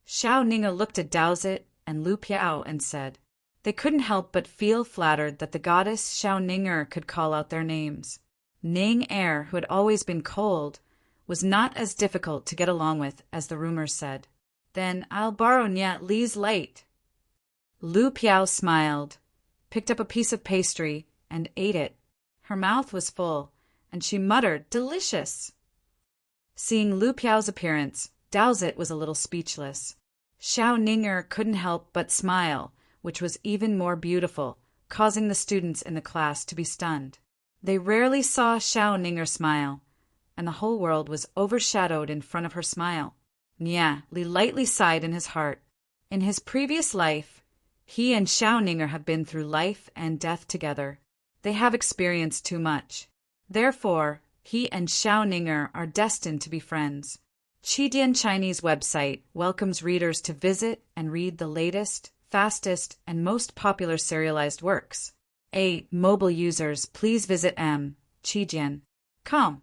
Xiao Ninger looked at Daozit and Lu Piao and said, they couldn't help but feel flattered that the goddess Xiao Ninger could call out their names. Ning Er, who had always been cold, was not as difficult to get along with as the rumors said. Then I'll borrow Nya Li's light. Lu Piao smiled, picked up a piece of pastry, and ate it. Her mouth was full, and she muttered, delicious. Seeing Lu Piao's appearance, Daozit was a little speechless. Xiao Ninger couldn't help but smile, which was even more beautiful, causing the students in the class to be stunned. They rarely saw Xiao Ninger smile, and the whole world was overshadowed in front of her smile. Nya Li lightly sighed in his heart. In his previous life, he and Xiao Ninger have been through life and death together. They have experienced too much. Therefore, he and Xiao Ninger are destined to be friends. Qidian Chinese website welcomes readers to visit and read the latest, fastest, and most popular serialized works. Mobile users, please visit Qidian.com.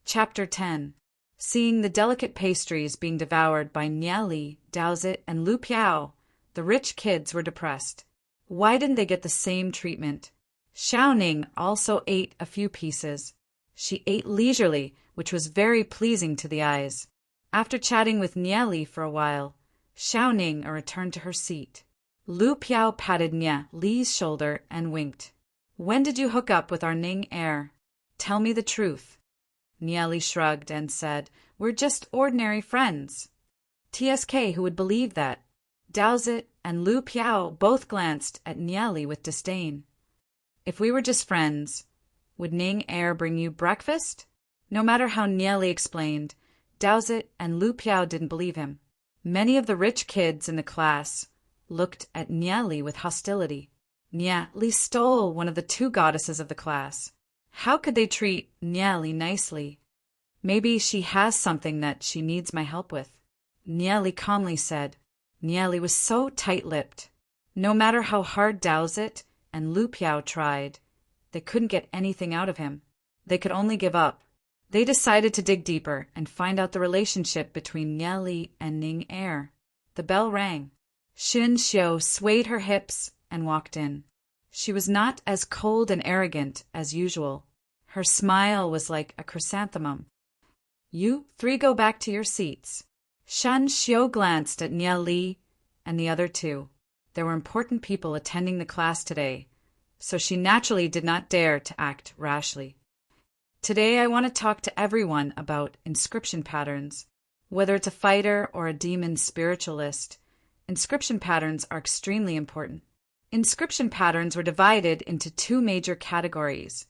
Chapter 10. Seeing the delicate pastries being devoured by Niali, Daozit, and Lu Piao, the rich kids were depressed. Why didn't they get the same treatment? Xiao Ning also ate a few pieces. She ate leisurely, which was very pleasing to the eyes. After chatting with Niali for a while, Xiao Ning returned to her seat. Lu Piao patted Nya Li's shoulder and winked. When did you hook up with our Ning heir? Tell me the truth. Nya Li shrugged and said, we're just ordinary friends. TSK, who would believe that? Daozit and Lu Piao both glanced at Nya Li with disdain. If we were just friends, would Ning heir bring you breakfast? No matter how Nya Li explained, Daozit and Lu Piao didn't believe him. Many of the rich kids in the class looked at Nya Li with hostility. Nya Li stole one of the two goddesses of the class. How could they treat Nya Li nicely? Maybe she has something that she needs my help with. Nya Li calmly said. Nya Li was so tight-lipped. No matter how hard Daozit and Lu Piao tried, they couldn't get anything out of him. They could only give up. They decided to dig deeper and find out the relationship between Nya Li and Ning Er. The bell rang. Xin Xiu swayed her hips and walked in. She was not as cold and arrogant as usual. Her smile was like a chrysanthemum. You three go back to your seats. Shan Xiu glanced at Nya Li and the other two. There were important people attending the class today, so she naturally did not dare to act rashly. Today I want to talk to everyone about inscription patterns. Whether it's a fighter or a demon spiritualist, inscription patterns are extremely important. Inscription patterns were divided into two major categories,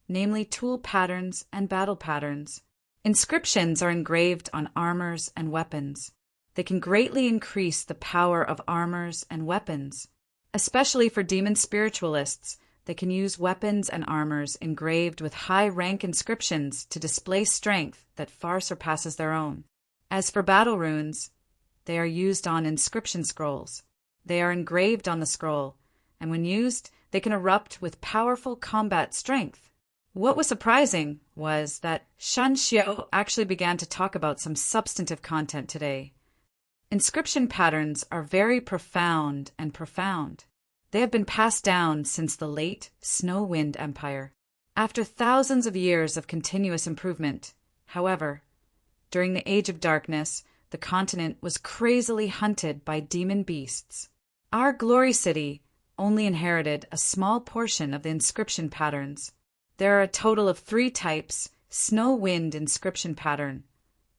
namely tool patterns and battle patterns. Inscriptions are engraved on armors and weapons. They can greatly increase the power of armors and weapons. Especially for demon spiritualists, they can use weapons and armors engraved with high-rank inscriptions to display strength that far surpasses their own. As for battle runes, they are used on inscription scrolls. They are engraved on the scroll, and when used, they can erupt with powerful combat strength. What was surprising was that Shan Xiu actually began to talk about some substantive content today. Inscription patterns are very profound and profound. They have been passed down since the late Snow Wind Empire. After thousands of years of continuous improvement, however, during the Age of Darkness, the continent was crazily hunted by demon beasts. Our Glory City only inherited a small portion of the inscription patterns. There are a total of 3 types: Snow Wind inscription pattern,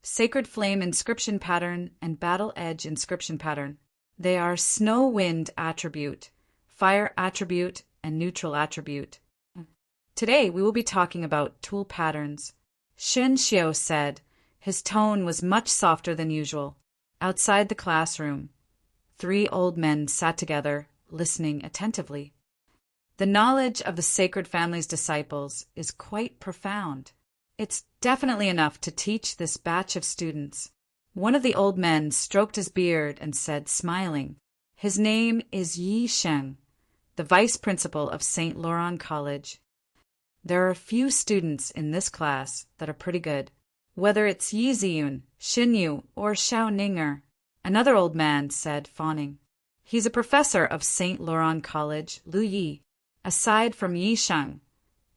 Sacred Flame inscription pattern, and Battle Edge inscription pattern. They are Snow Wind attribute, Fire attribute, and Neutral attribute. Today we will be talking about tool patterns. Shen Xiu said. His tone was much softer than usual. Outside the classroom, 3 old men sat together, listening attentively. The knowledge of the Sacred Family's disciples is quite profound. It's definitely enough to teach this batch of students. One of the old men stroked his beard and said, smiling, "His name is Yi Sheng, the vice principal of St. Laurent College. There are a few students in this class that are pretty good, whether it's Yi Ziyun, Xin Yu, or Xiao Ninger." Another old man said, fawning, "He's a professor of St. Laurent College, Lu Yi. Aside from Yi Sheng,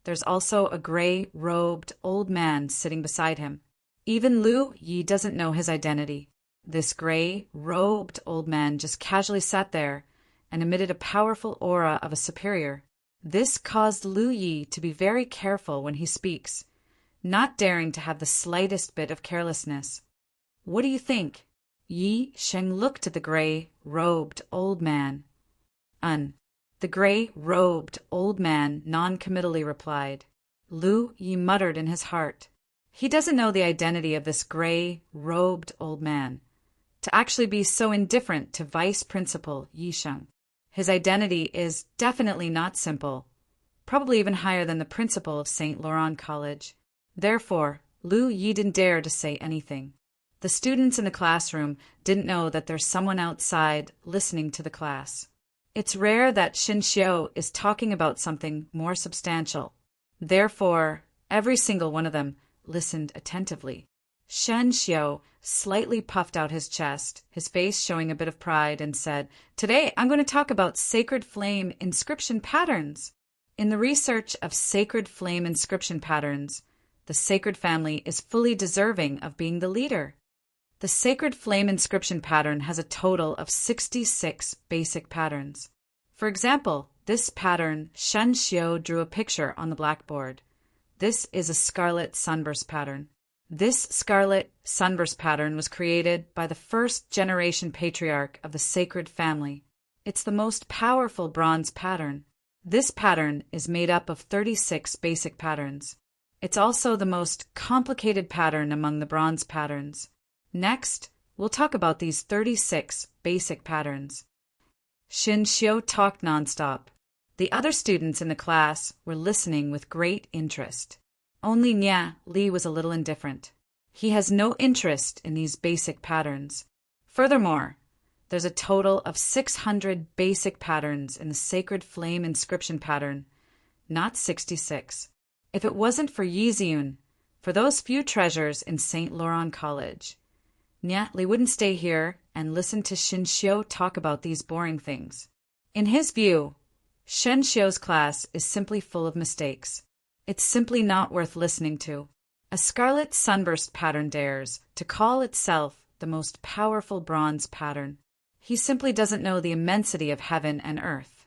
there's also a gray-robed old man sitting beside him. Even Lu Yi doesn't know his identity." This gray-robed old man just casually sat there and emitted a powerful aura of a superior. This caused Lu Yi to be very careful when he speaks, not daring to have the slightest bit of carelessness. "What do you think?" Yi Sheng looked at the gray-robed old man. The gray-robed old man non-committally replied. Lu Yi muttered in his heart. He doesn't know the identity of this gray-robed old man. To actually be so indifferent to Vice Principal Yi Sheng. His identity is definitely not simple, probably even higher than the principal of St. Laurent College. Therefore, Lu Yi didn't dare to say anything. The students in the classroom didn't know that there's someone outside listening to the class. It's rare that Xin Xiu is talking about something more substantial. Therefore, every single one of them listened attentively. Shen Xiu slightly puffed out his chest, his face showing a bit of pride, and said, "Today I'm going to talk about sacred flame inscription patterns. In the research of sacred flame inscription patterns, the Sacred Family is fully deserving of being the leader. The Sacred Flame inscription pattern has a total of 66 basic patterns. For example, this pattern, Shen Xiu drew a picture on the blackboard. This is a scarlet sunburst pattern. This scarlet sunburst pattern was created by the first-generation patriarch of the Sacred Family. It's the most powerful bronze pattern. This pattern is made up of 36 basic patterns. It's also the most complicated pattern among the bronze patterns. Next, we'll talk about these 36 basic patterns." Xin Xiu talked nonstop. The other students in the class were listening with great interest. Only Nia Li was a little indifferent. He has no interest in these basic patterns. Furthermore, there's a total of 600 basic patterns in the Sacred Flame inscription pattern, not 66. If it wasn't for Yi Ziyun, for those few treasures in St. Laurent College, Nia Li wouldn't stay here and listen to Xin Xiu talk about these boring things. In his view, Shen Xiu's class is simply full of mistakes. It's simply not worth listening to. A scarlet sunburst pattern dares to call itself the most powerful bronze pattern. He simply doesn't know the immensity of heaven and earth.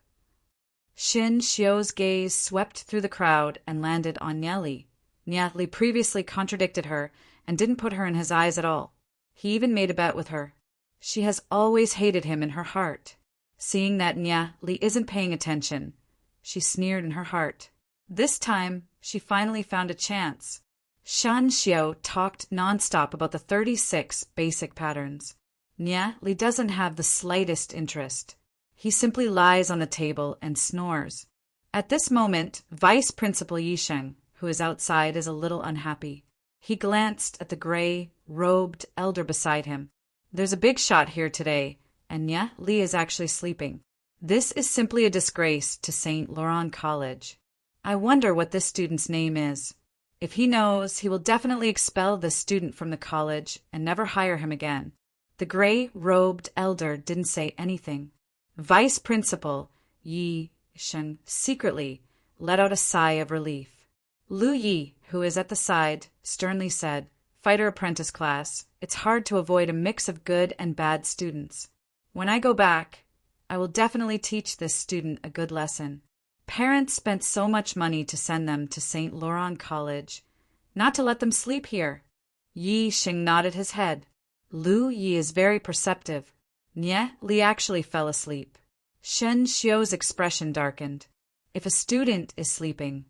Xin Xiu's gaze swept through the crowd and landed on Nia Li. Nia Li previously contradicted her and didn't put her in his eyes at all. He even made a bet with her. She has always hated him in her heart. Seeing that Nia Li isn't paying attention, she sneered in her heart. This time, she finally found a chance. Shan Xiu talked nonstop about the 36 basic patterns. Nia Li doesn't have the slightest interest. He simply lies on the table and snores. At this moment, Vice Principal Yi Sheng, who is outside, is a little unhappy. He glanced at the gray-robed elder beside him. There's a big shot here today, and Nia Li is actually sleeping. This is simply a disgrace to St. Laurent College. I wonder what this student's name is. If he knows, he will definitely expel this student from the college and never hire him again. The gray-robed elder didn't say anything. Vice Principal Yi Sheng secretly let out a sigh of relief. Lu Yi, who is at the side, sternly said, "Fighter apprentice class, it's hard to avoid a mix of good and bad students. When I go back, I will definitely teach this student a good lesson. Parents spent so much money to send them to St. Laurent College, not to let them sleep here." Yi Sheng nodded his head. Lu Yi is very perceptive. Nia Li actually fell asleep. Shen Xiu's expression darkened. If a student is sleeping,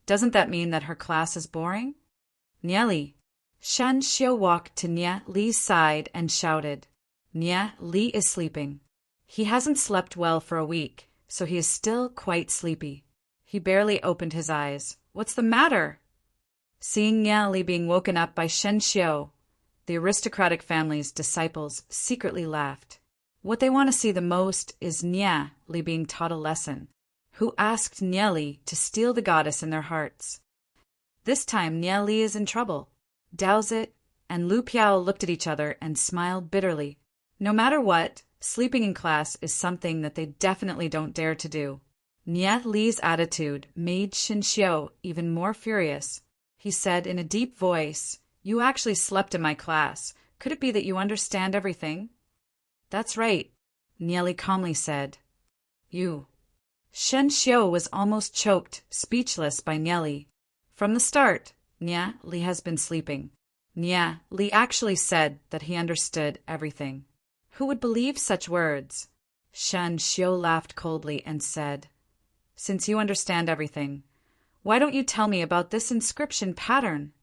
doesn't that mean that her class is boring? Nia Li. Shen Xiu walked to Nia Li's side and shouted, Nia Li is sleeping. He hasn't slept well for a week, so he is still quite sleepy. He barely opened his eyes. What's the matter? Seeing Nia Li being woken up by Shen Xiao, the aristocratic family's disciples secretly laughed. What they want to see the most is Nia Li being taught a lesson. Who asked Nia Li to steal the goddess in their hearts? This time Nia Li is in trouble. Daozit and Lu Piao looked at each other and smiled bitterly. No matter what, sleeping in class is something that they definitely don't dare to do. Nia Li's attitude made Shen Xiao even more furious. He said in a deep voice, "You actually slept in my class. Could it be that you understand everything?" "That's right," Nia Li calmly said. "You." Shen Xiao was almost choked, speechless by Nia Li. From the start, Nia Li has been sleeping. Nia Li actually said that he understood everything. Who would believe such words? Shen Xiao laughed coldly and said, "Since you understand everything, why don't you tell me about this inscription pattern?"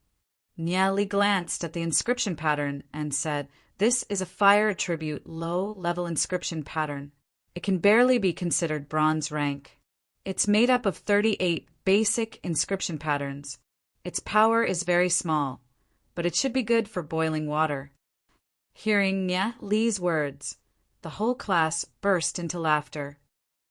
Nia Li glanced at the inscription pattern and said, "This is a fire attribute low-level inscription pattern. It can barely be considered bronze rank. It's made up of 38 basic inscription patterns. Its power is very small, but it should be good for boiling water." Hearing Nia Li's words, the whole class burst into laughter.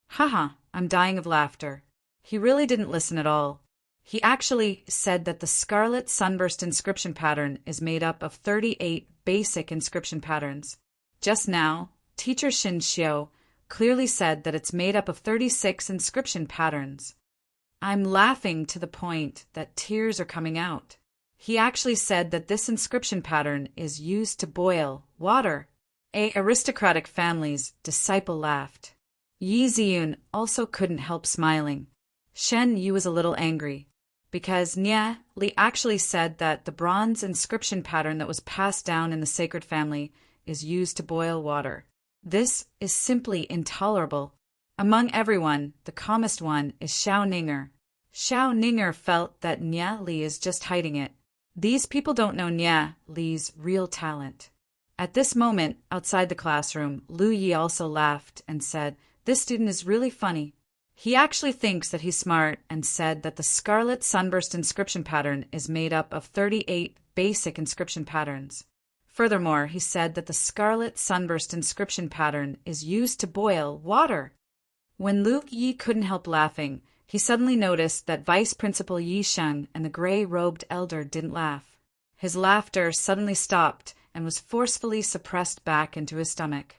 Haha, I'm dying of laughter. He really didn't listen at all. He actually said that the Scarlet Sunburst inscription pattern is made up of 38 basic inscription patterns. Just now, teacher Shen Xiao clearly said that it's made up of 36 inscription patterns. I'm laughing to the point that tears are coming out. He actually said that this inscription pattern is used to boil water. A aristocratic family's disciple laughed. Yi Ziyun also couldn't help smiling. Shen Yu was a little angry, because Nia Li actually said that the bronze inscription pattern that was passed down in the sacred family is used to boil water. This is simply intolerable. Among everyone, the calmest one is Xiao Ninger. Xiao Ninger felt that Nia Li is just hiding it. These people don't know Nia Li's real talent. At this moment, outside the classroom, Lu Yi also laughed and said, "This student is really funny." He actually thinks that he's smart and said that the Scarlet Sunburst inscription pattern is made up of 38 basic inscription patterns. Furthermore, he said that the Scarlet Sunburst inscription pattern is used to boil water. When Lu Yi couldn't help laughing, he suddenly noticed that Vice Principal Yi Sheng and the gray-robed elder didn't laugh. His laughter suddenly stopped and was forcefully suppressed back into his stomach.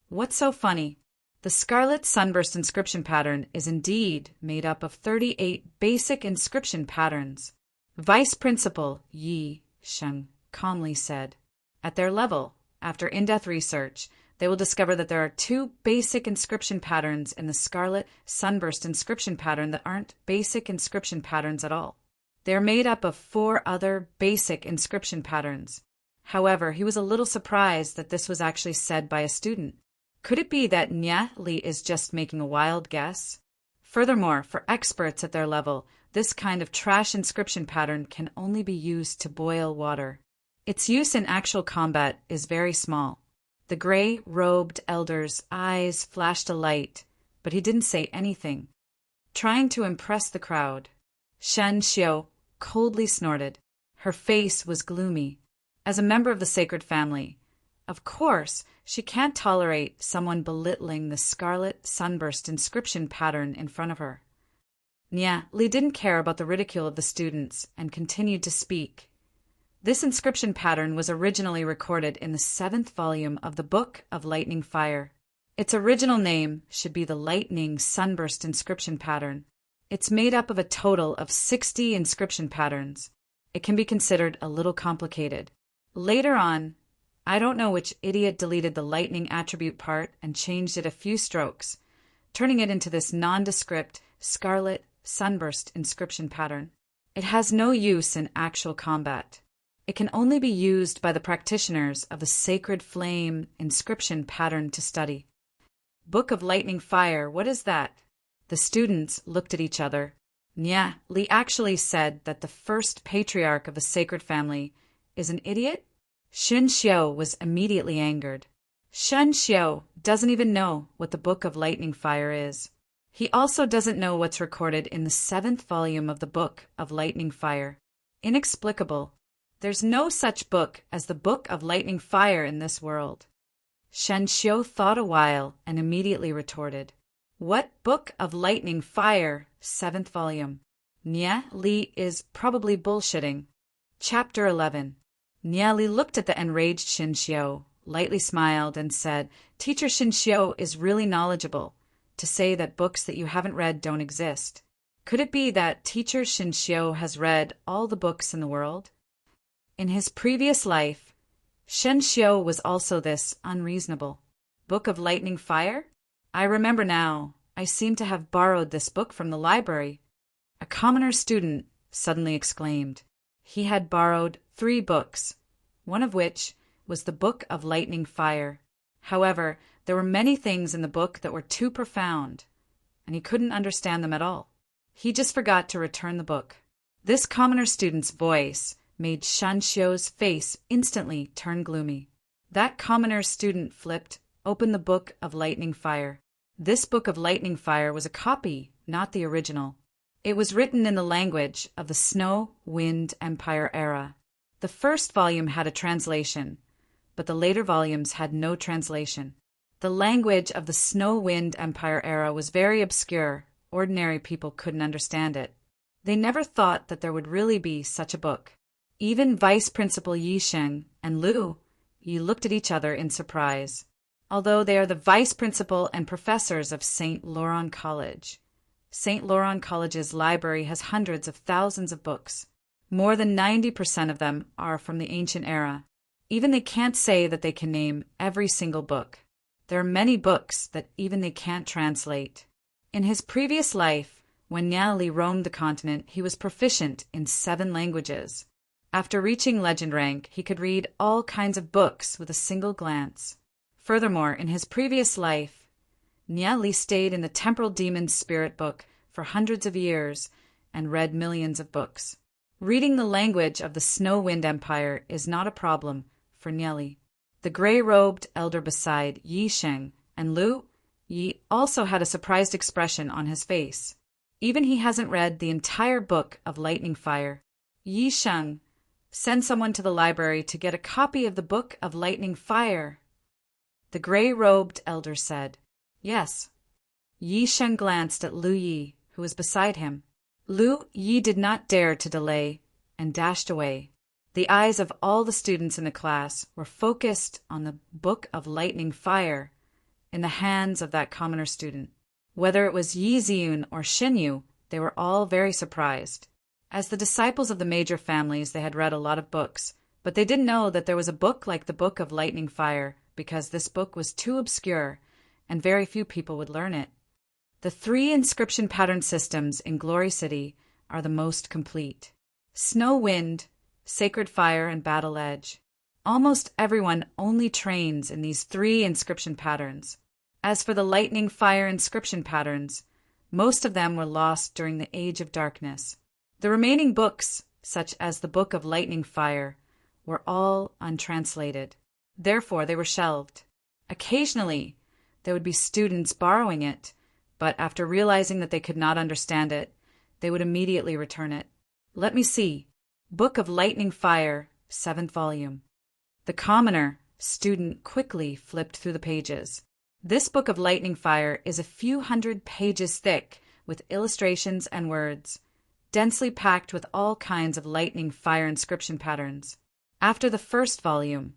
What's so funny? The Scarlet Sunburst inscription pattern is indeed made up of 38 basic inscription patterns. Vice Principal Yi Sheng calmly said. At their level, after in-depth research, they will discover that there are 2 basic inscription patterns in the Scarlet Sunburst inscription pattern that aren't basic inscription patterns at all. They are made up of 4 other basic inscription patterns. However, he was a little surprised that this was actually said by a student. Could it be that Nia Li is just making a wild guess? Furthermore, for experts at their level, this kind of trash inscription pattern can only be used to boil water. Its use in actual combat is very small. The gray-robed elder's eyes flashed a light, but he didn't say anything. Trying to impress the crowd, Shen Xiao coldly snorted. Her face was gloomy. As a member of the sacred family, of course, she can't tolerate someone belittling the Scarlet Sunburst inscription pattern in front of her. Nia Li didn't care about the ridicule of the students and continued to speak. This inscription pattern was originally recorded in the 7th volume of the Book of Lightning Fire. Its original name should be the Lightning Sunburst inscription pattern. It's made up of a total of 60 inscription patterns. It can be considered a little complicated. Later on, I don't know which idiot deleted the lightning attribute part and changed it a few strokes, turning it into this nondescript Scarlet Sunburst inscription pattern. It has no use in actual combat. It can only be used by the practitioners of the Sacred Flame inscription pattern to study. Book of Lightning Fire, what is that? The students looked at each other. Nia Li actually said that the first patriarch of the sacred family is an idiot? Shen Xiao was immediately angered. Shen Xiao doesn't even know what the Book of Lightning Fire is. He also doesn't know what's recorded in the 7th volume of the Book of Lightning Fire. Inexplicable. There's no such book as the Book of Lightning Fire in this world. Shen Xiao thought a while and immediately retorted, "What Book of Lightning Fire, 7th volume? Nia Li is probably bullshitting." Chapter 11. Nia Li looked at the enraged Shen Xiao, lightly smiled, and said, "Teacher Shen Xiao is really knowledgeable to say that books that you haven't read don't exist. Could it be that Teacher Shen Xiao has read all the books in the world?" In his previous life, Shen Xiao was also this unreasonable. Book of Lightning Fire? I remember now. I seem to have borrowed this book from the library. A commoner student suddenly exclaimed. He had borrowed 3 books, one of which was the Book of Lightning Fire. However, there were many things in the book that were too profound, and he couldn't understand them at all. He just forgot to return the book. This commoner student's voice made Shen Xiao's face instantly turn gloomy. That commoner student flipped open the Book of Lightning Fire. This Book of Lightning Fire was a copy, not the original. It was written in the language of the Snow Wind Empire era. The first volume had a translation, but the later volumes had no translation. The language of the Snow Wind Empire era was very obscure. Ordinary people couldn't understand it. They never thought that there would really be such a book. Even Vice Principal Yi Sheng and Lu Yi looked at each other in surprise, although they are the vice principal and professors of St. Laurent College. St. Laurent College's library has hundreds of thousands of books. More than 90% of them are from the ancient era. Even they can't say that they can name every single book. There are many books that even they can't translate. In his previous life, when Nia Li roamed the continent, he was proficient in 7 languages. After reaching legend rank, he could read all kinds of books with a single glance. Furthermore, in his previous life, Nia Li stayed in the Temporal Demon's Spirit Book for hundreds of years and read millions of books. Reading the language of the Snow Wind Empire is not a problem for Nia Li. The gray-robed elder beside Yi Sheng and Lu Yi also had a surprised expression on his face. Even he hasn't read the entire Book of Lightning Fire. Yi Sheng, send someone to the library to get a copy of the Book of Lightning Fire. The gray-robed elder said. Yes. Yi Sheng glanced at Lu Yi, who was beside him. Lu Yi did not dare to delay and dashed away. The eyes of all the students in the class were focused on the Book of Lightning Fire in the hands of that commoner student. Whether it was Yi Ziyun or Shen Yu, they were all very surprised. As the disciples of the major families, they had read a lot of books, but they didn't know that there was a book like the Book of Lightning Fire, because this book was too obscure and very few people would learn it. The 3 inscription pattern systems in Glory City are the most complete. Snow Wind, Sacred Fire, and Battle Edge. Almost everyone only trains in these 3 inscription patterns. As for the Lightning Fire inscription patterns, most of them were lost during the Age of Darkness. The remaining books, such as the Book of Lightning Fire, were all untranslated. Therefore, they were shelved. Occasionally, there would be students borrowing it, but after realizing that they could not understand it, they would immediately return it. Let me see. Book of Lightning Fire, 7th volume. The commoner student quickly flipped through the pages. This Book of Lightning Fire is a few hundred pages thick with illustrations and words, densely packed with all kinds of lightning fire inscription patterns. After the first volume,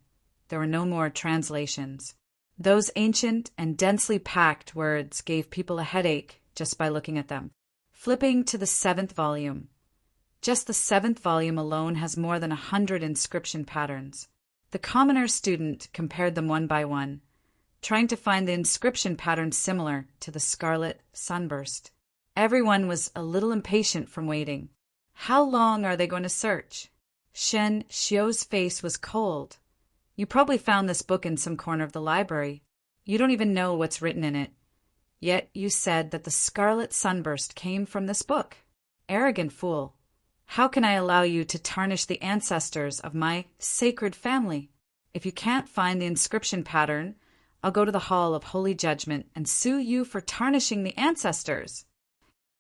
there were no more translations. Those ancient and densely packed words gave people a headache just by looking at them. Flipping to the 7th volume. Just the 7th volume alone has more than 100 inscription patterns. The commoner student compared them one by one, trying to find the inscription pattern similar to the scarlet sunburst. Everyone was a little impatient from waiting. How long are they going to search? Shen Xiao's face was cold. You probably found this book in some corner of the library. You don't even know what's written in it. Yet you said that the scarlet sunburst came from this book. Arrogant fool. How can I allow you to tarnish the ancestors of my sacred family? If you can't find the inscription pattern, I'll go to the Hall of Holy Judgment and sue you for tarnishing the ancestors."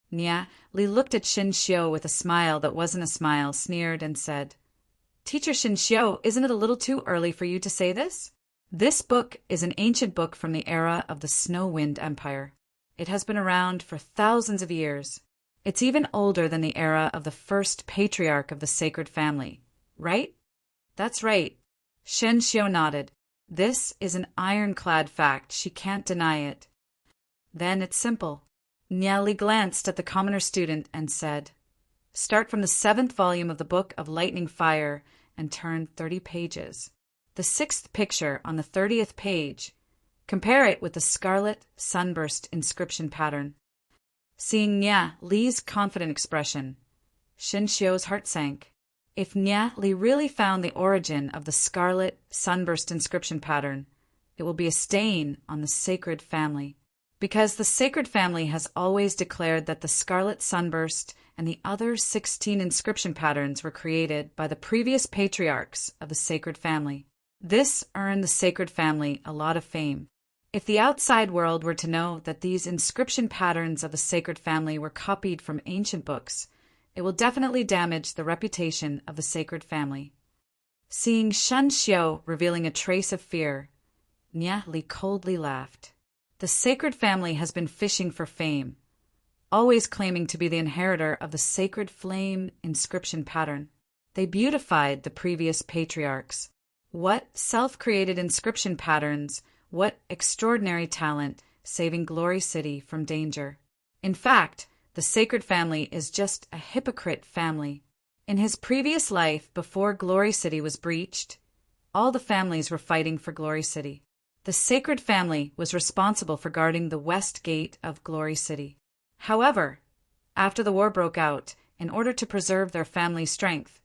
Nia Li looked at Shin Xiu with a smile that wasn't a smile, sneered, and said, "Teacher Shin Xiu, isn't it a little too early for you to say this? This book is an ancient book from the era of the Snow Wind Empire. It has been around for thousands of years. It's even older than the era of the first patriarch of the sacred family, right?" "That's right." Shin Xiu nodded. "This is an ironclad fact. She can't deny it." "Then it's simple." Nia Li glanced at the commoner student and said, "Start from the 7th volume of the Book of Lightning Fire and turn 30 pages. The 6th picture on the 30th page. Compare it with the scarlet sunburst inscription pattern." Seeing Nia Li's confident expression, Shin Xiu's heart sank. If Nia Li really found the origin of the scarlet sunburst inscription pattern, it will be a stain on the sacred family. Because the sacred family has always declared that the scarlet sunburst and the other 16 inscription patterns were created by the previous patriarchs of the sacred family. This earned the sacred family a lot of fame. If the outside world were to know that these inscription patterns of the sacred family were copied from ancient books, it will definitely damage the reputation of the sacred family. Seeing Shin Xiu revealing a trace of fear, Nia Li coldly laughed. The sacred family has been fishing for fame, always claiming to be the inheritor of the sacred flame inscription pattern. They beautified the previous patriarchs. What self-created inscription patterns, what extraordinary talent, saving Glory City from danger. In fact, the sacred family is just a hypocrite family. In his previous life, before Glory City was breached, all the families were fighting for Glory City. The sacred family was responsible for guarding the west gate of Glory City. However, after the war broke out, in order to preserve their family's strength,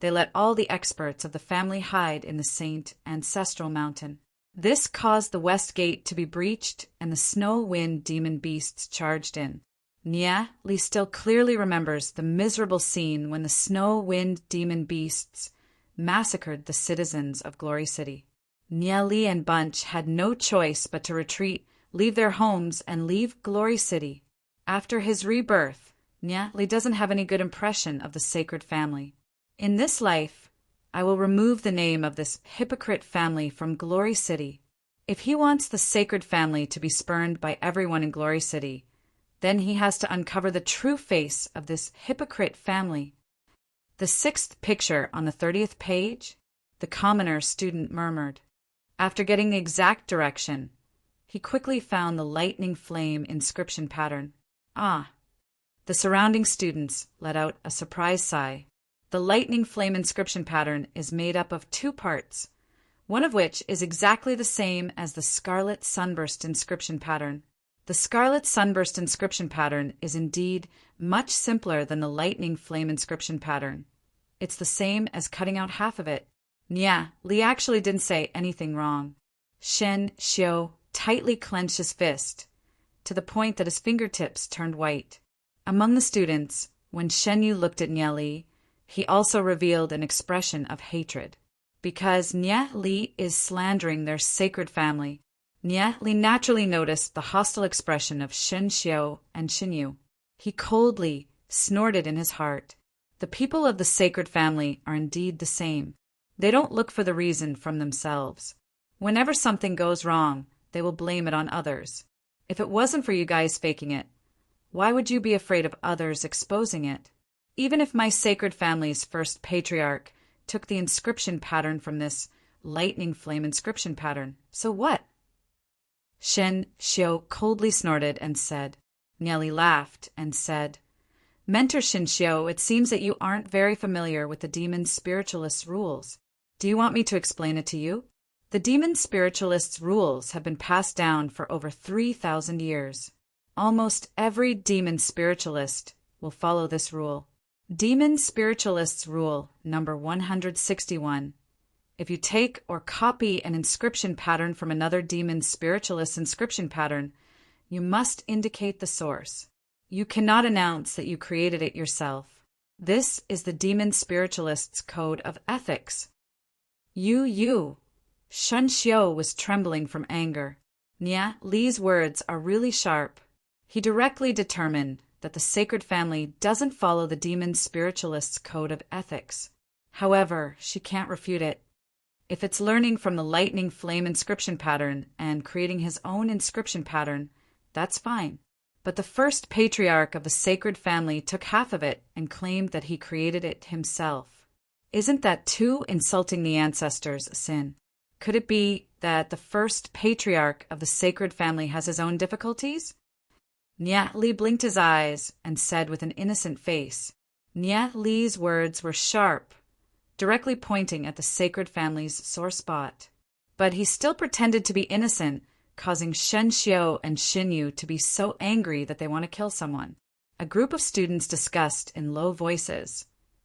they let all the experts of the family hide in the Saint Ancestral Mountain. This caused the west gate to be breached and the snow wind demon beasts charged in. Nia Li still clearly remembers the miserable scene when the snow wind demon beasts massacred the citizens of Glory City. Nia Li and Bunch had no choice but to retreat, leave their homes, and leave Glory City. After his rebirth, Nia Li doesn't have any good impression of the sacred family. In this life, I will remove the name of this hypocrite family from Glory City. If he wants the sacred family to be spurned by everyone in Glory City, then he has to uncover the true face of this hypocrite family. The 6th picture on the 30th page, the commoner student murmured. After getting the exact direction, he quickly found the lightning flame inscription pattern. Ah! The surrounding students let out a surprised sigh. The lightning flame inscription pattern is made up of 2 parts, one of which is exactly the same as the scarlet sunburst inscription pattern. The scarlet sunburst inscription pattern is indeed much simpler than the lightning flame inscription pattern. It's the same as cutting out half of it. Nia Li actually didn't say anything wrong. Shin Xiu tightly clenched his fist, to the point that his fingertips turned white. Among the students, when Shen Yu looked at Nia Li, he also revealed an expression of hatred. Because Nia Li is slandering their sacred family, Nia Li naturally noticed the hostile expression of Shin Xiu and Shin Yu. He coldly snorted in his heart. The people of the sacred family are indeed the same. They don't look for the reason from themselves. Whenever something goes wrong, they will blame it on others. If it wasn't for you guys faking it, why would you be afraid of others exposing it? Even if my sacred family's first patriarch took the inscription pattern from this lightning flame inscription pattern, so what? Shin Xiu coldly snorted and said. Nia Li laughed and said, "Mentor Shin Xiu, it seems that you aren't very familiar with the demon spiritualist's rules. Do you want me to explain it to you? The demon spiritualist's rules have been passed down for over 3,000 years. Almost every demon spiritualist will follow this rule. Demon spiritualist's rule number 161. If you take or copy an inscription pattern from another demon spiritualist's inscription pattern, you must indicate the source. You cannot announce that you created it yourself. This is the demon spiritualist's code of ethics. You Shen Xiu was trembling from anger. Nia Li's words are really sharp. He directly determined that the sacred family doesn't follow the demon spiritualist's code of ethics. However, she can't refute it. If it's learning from the lightning flame inscription pattern and creating his own inscription pattern, that's fine. But the first patriarch of the sacred family took half of it and claimed that he created it himself. Isn't that too insulting the ancestors, Sin? Could it be that the first patriarch of the sacred family has his own difficulties? Nia Li blinked his eyes and said with an innocent face. Nia Li's words were sharp, directly pointing at the sacred family's sore spot. But he still pretended to be innocent, causing Shen Xiu and Xin Yu to be so angry that they want to kill someone. A group of students discussed in low voices.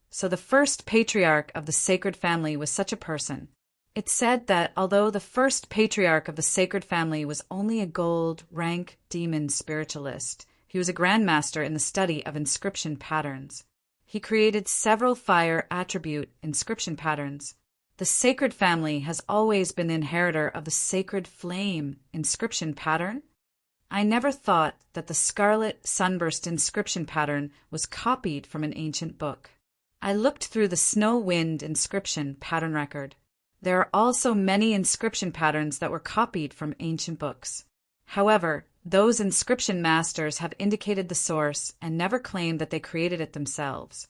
So the first patriarch of the sacred family was such a person. It said that although the first patriarch of the sacred family was only a gold rank demon spiritualist, he was a grandmaster in the study of inscription patterns. He created several fire attribute inscription patterns. The sacred family has always been the inheritor of the sacred flame inscription pattern. I never thought that the scarlet sunburst inscription pattern was copied from an ancient book. I looked through the snow wind inscription pattern record. There are also many inscription patterns that were copied from ancient books. However, those inscription masters have indicated the source and never claimed that they created it themselves.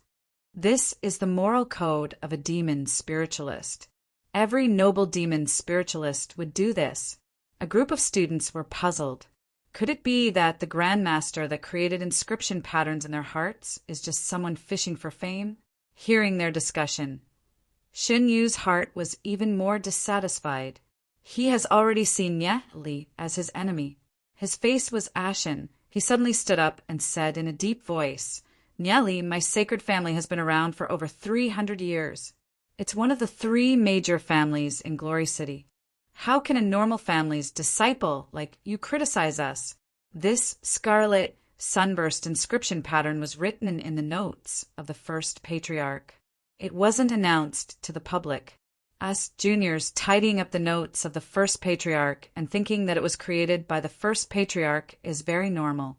This is the moral code of a demon spiritualist. Every noble demon spiritualist would do this. A group of students were puzzled. Could it be that the grandmaster that created inscription patterns in their hearts is just someone fishing for fame? Hearing their discussion, Xin Yu's heart was even more dissatisfied. He has already seen Nia Li as his enemy. His face was ashen. He suddenly stood up and said in a deep voice, Nia Li, my sacred family has been around for over 300 years. It's one of the 3 major families in Glory City. How can a normal family's disciple like you criticize us? This scarlet sunburst inscription pattern was written in the notes of the first patriarch. It wasn't announced to the public. Us juniors tidying up the notes of the first patriarch and thinking that it was created by the first patriarch is very normal.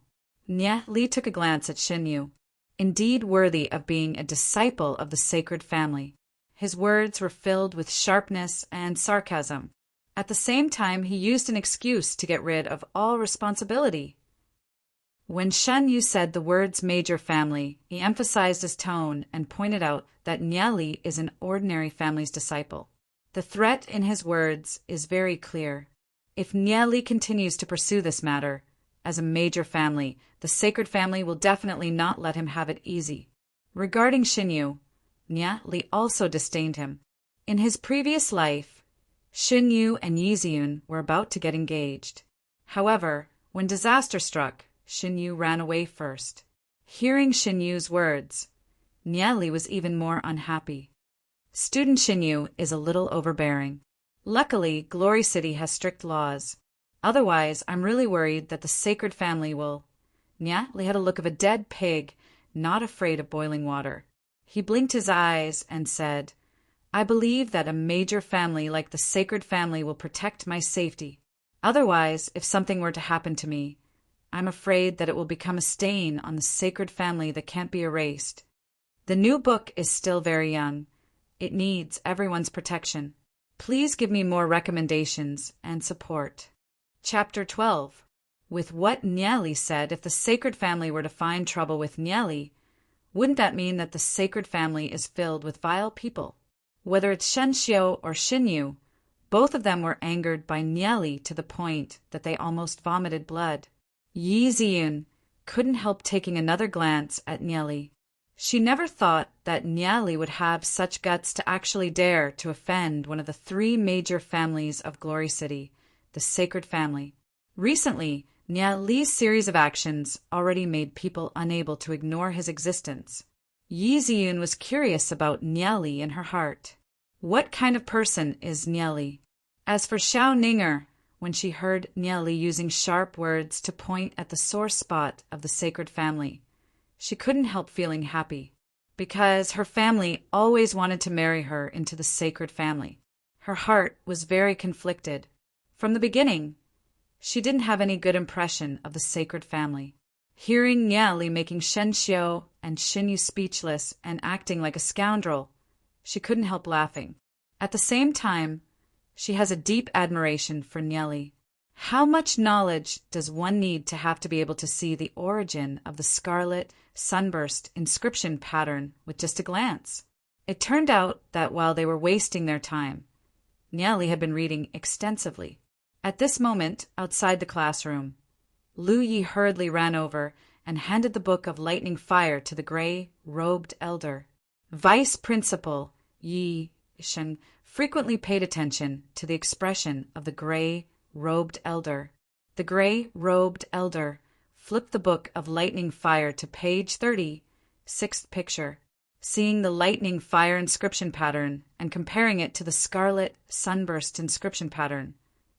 Nia Li took a glance at Xin Yu. Indeed worthy of being a disciple of the sacred family. His words were filled with sharpness and sarcasm. At the same time, he used an excuse to get rid of all responsibility. When Shen Yu said the words major family, he emphasized his tone and pointed out that Nia Li is an ordinary family's disciple. The threat in his words is very clear. If Nia Li continues to pursue this matter, as a major family, the sacred family will definitely not let him have it easy. Regarding Xin Yu, Nia Li also disdained him. In his previous life, Xin Yu and Yi Ziyun were about to get engaged. However, when disaster struck, Xin Yu ran away first. Hearing Xin Yu's words, Nia Li was even more unhappy. Student Xin Yu is a little overbearing. Luckily, Glory City has strict laws. Otherwise, I'm really worried that the sacred family will... Nia Li had a look of a dead pig, not afraid of boiling water. He blinked his eyes and said, I believe that a major family like the sacred family will protect my safety. Otherwise, if something were to happen to me, I'm afraid that it will become a stain on the sacred family that can't be erased. The new book is still very young. It needs everyone's protection. Please give me more recommendations and support. Chapter 12. With what Nia Li said, if the sacred family were to find trouble with Nia Li, wouldn't that mean that the sacred family is filled with vile people? Whether it's Shen Xiu or Xin Yu, both of them were angered by Nia Li to the point that they almost vomited blood. Yi Ziyun couldn't help taking another glance at Nia Li. She never thought that Nia Li would have such guts to actually dare to offend one of the 3 major families of Glory City, the sacred family. Recently, Nia Li's series of actions already made people unable to ignore his existence. Yi Ziyun was curious about Nia Li in her heart. What kind of person is Nia Li? As for Xiao Ninger, when she heard Nia Li using sharp words to point at the sore spot of the sacred family, she couldn't help feeling happy, because her family always wanted to marry her into the sacred family. Her heart was very conflicted. From the beginning, she didn't have any good impression of the sacred family. Hearing Niali making Shen Xiao and Xin Yu speechless and acting like a scoundrel, she couldn't help laughing. At the same time, she has a deep admiration for Niali. How much knowledge does one need to have to be able to see the origin of the scarlet sunburst inscription pattern with just a glance? It turned out that while they were wasting their time, Niali had been reading extensively. At this moment, outside the classroom, Lu Yi hurriedly ran over and handed the book of lightning fire to the gray-robed elder. Vice Principal Yi Shen frequently paid attention to the expression of the gray-robed elder. The gray-robed elder flipped the book of lightning fire to page 30, sixth picture. Seeing the lightning fire inscription pattern and comparing it to the scarlet sunburst inscription pattern,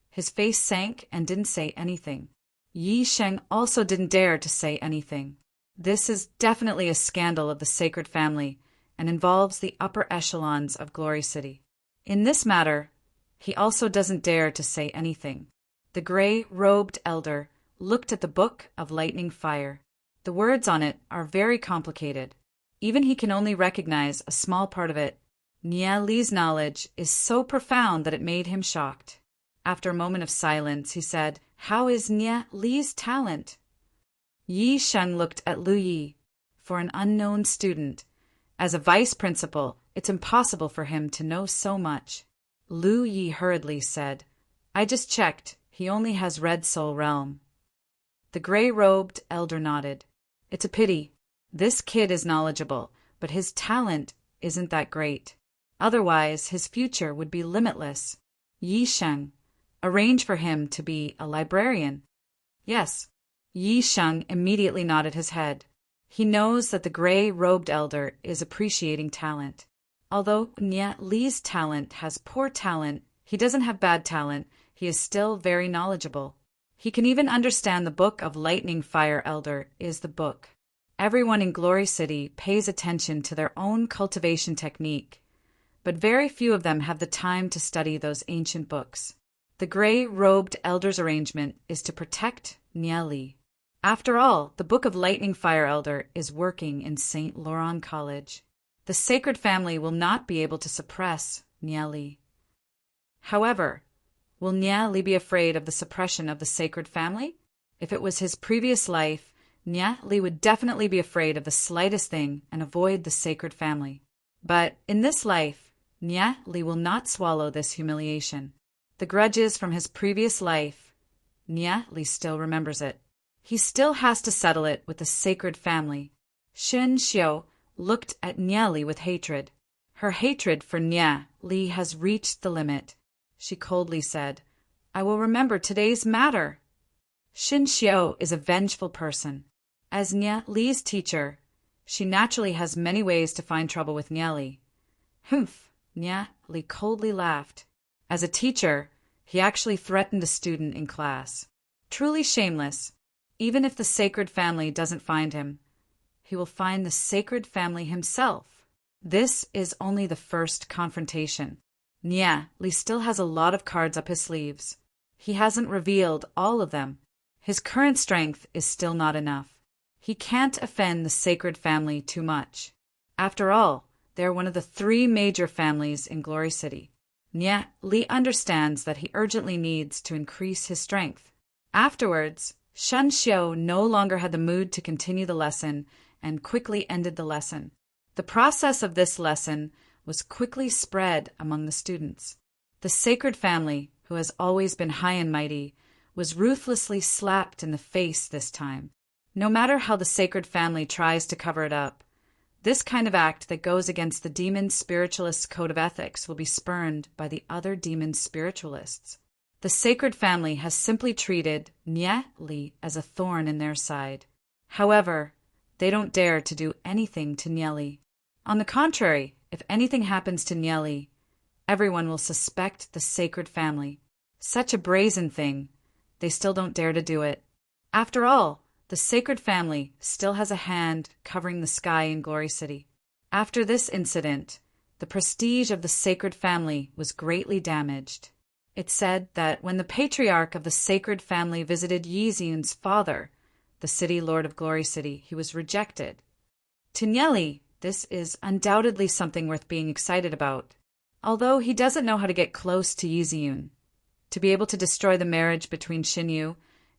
his face sank and didn't say anything. Yi Sheng also didn't dare to say anything. This is definitely a scandal of the sacred family and involves the upper echelons of Glory City. In this matter, he also doesn't dare to say anything. The gray-robed elder looked at the book of lightning fire. The words on it are very complicated. Even he can only recognize a small part of it. Nia Li's knowledge is so profound that it made him shocked. After a moment of silence, he said, "How is Nia Li's talent?" Yi Sheng looked at Lu Yi. For an unknown student, as a vice principal, it's impossible for him to know so much. Lu Yi hurriedly said, "I just checked. He only has Red Soul Realm." The gray-robed elder nodded. "It's a pity. This kid is knowledgeable, but his talent isn't that great. Otherwise, his future would be limitless. Yi Sheng, arrange for him to be a librarian." "Yes." Yi Sheng immediately nodded his head. He knows that the gray-robed elder is appreciating talent. Although Nia Li's talent has poor talent, he doesn't have bad talent, he is still very knowledgeable. He can even understand the book of lightning fire elder is the book. Everyone in Glory City pays attention to their own cultivation technique, but very few of them have the time to study those ancient books. The gray-robed elder's arrangement is to protect Nia Li. After all, the Book of Lightning Fire Elder is working in St. Laurent College. The sacred family will not be able to suppress Nia Li. However, will Nia Li be afraid of the suppression of the sacred family? If it was his previous life, Nia Li would definitely be afraid of the slightest thing and avoid the sacred family. But in this life, Nia Li will not swallow this humiliation. The grudges from his previous life, Nia Li still remembers it. He still has to settle it with the sacred family. Shen Xiao looked at Nia Li with hatred. Her hatred for Nia Li has reached the limit. She coldly said, "I will remember today's matter." Shen Xiao is a vengeful person. As Nia Li's teacher, she naturally has many ways to find trouble with Nia Li. Humph! Nia Li coldly laughed. As a teacher, he actually threatened a student in class. Truly shameless. Even if the sacred family doesn't find him, he will find the sacred family himself. This is only the first confrontation. Nia Li still has a lot of cards up his sleeves. He hasn't revealed all of them. His current strength is still not enough. He can't offend the sacred family too much. After all, they are one of the 3 major families in Glory City. Nia Li understands that he urgently needs to increase his strength. Afterwards, Shen Xiao no longer had the mood to continue the lesson and quickly ended the lesson. The process of this lesson was quickly spread among the students. The sacred family, who has always been high and mighty, was ruthlessly slapped in the face this time. No matter how the sacred family tries to cover it up, this kind of act that goes against the demon spiritualists' code of ethics will be spurned by the other demon spiritualists. The sacred family has simply treated Nia Li as a thorn in their side. However, they don't dare to do anything to Nia Li. On the contrary, if anything happens to Nia Li, everyone will suspect the sacred family. Such a brazen thing, they still don't dare to do it. After all, the sacred family still has a hand covering the sky in Glory City. After this incident, the prestige of the sacred family was greatly damaged. It said that when the patriarch of the sacred family visited Yizun's father, the city lord of Glory City, he was rejected. To Nieli, this is undoubtedly something worth being excited about, although he doesn't know how to get close to Yizun. To be able to destroy the marriage between Xinyu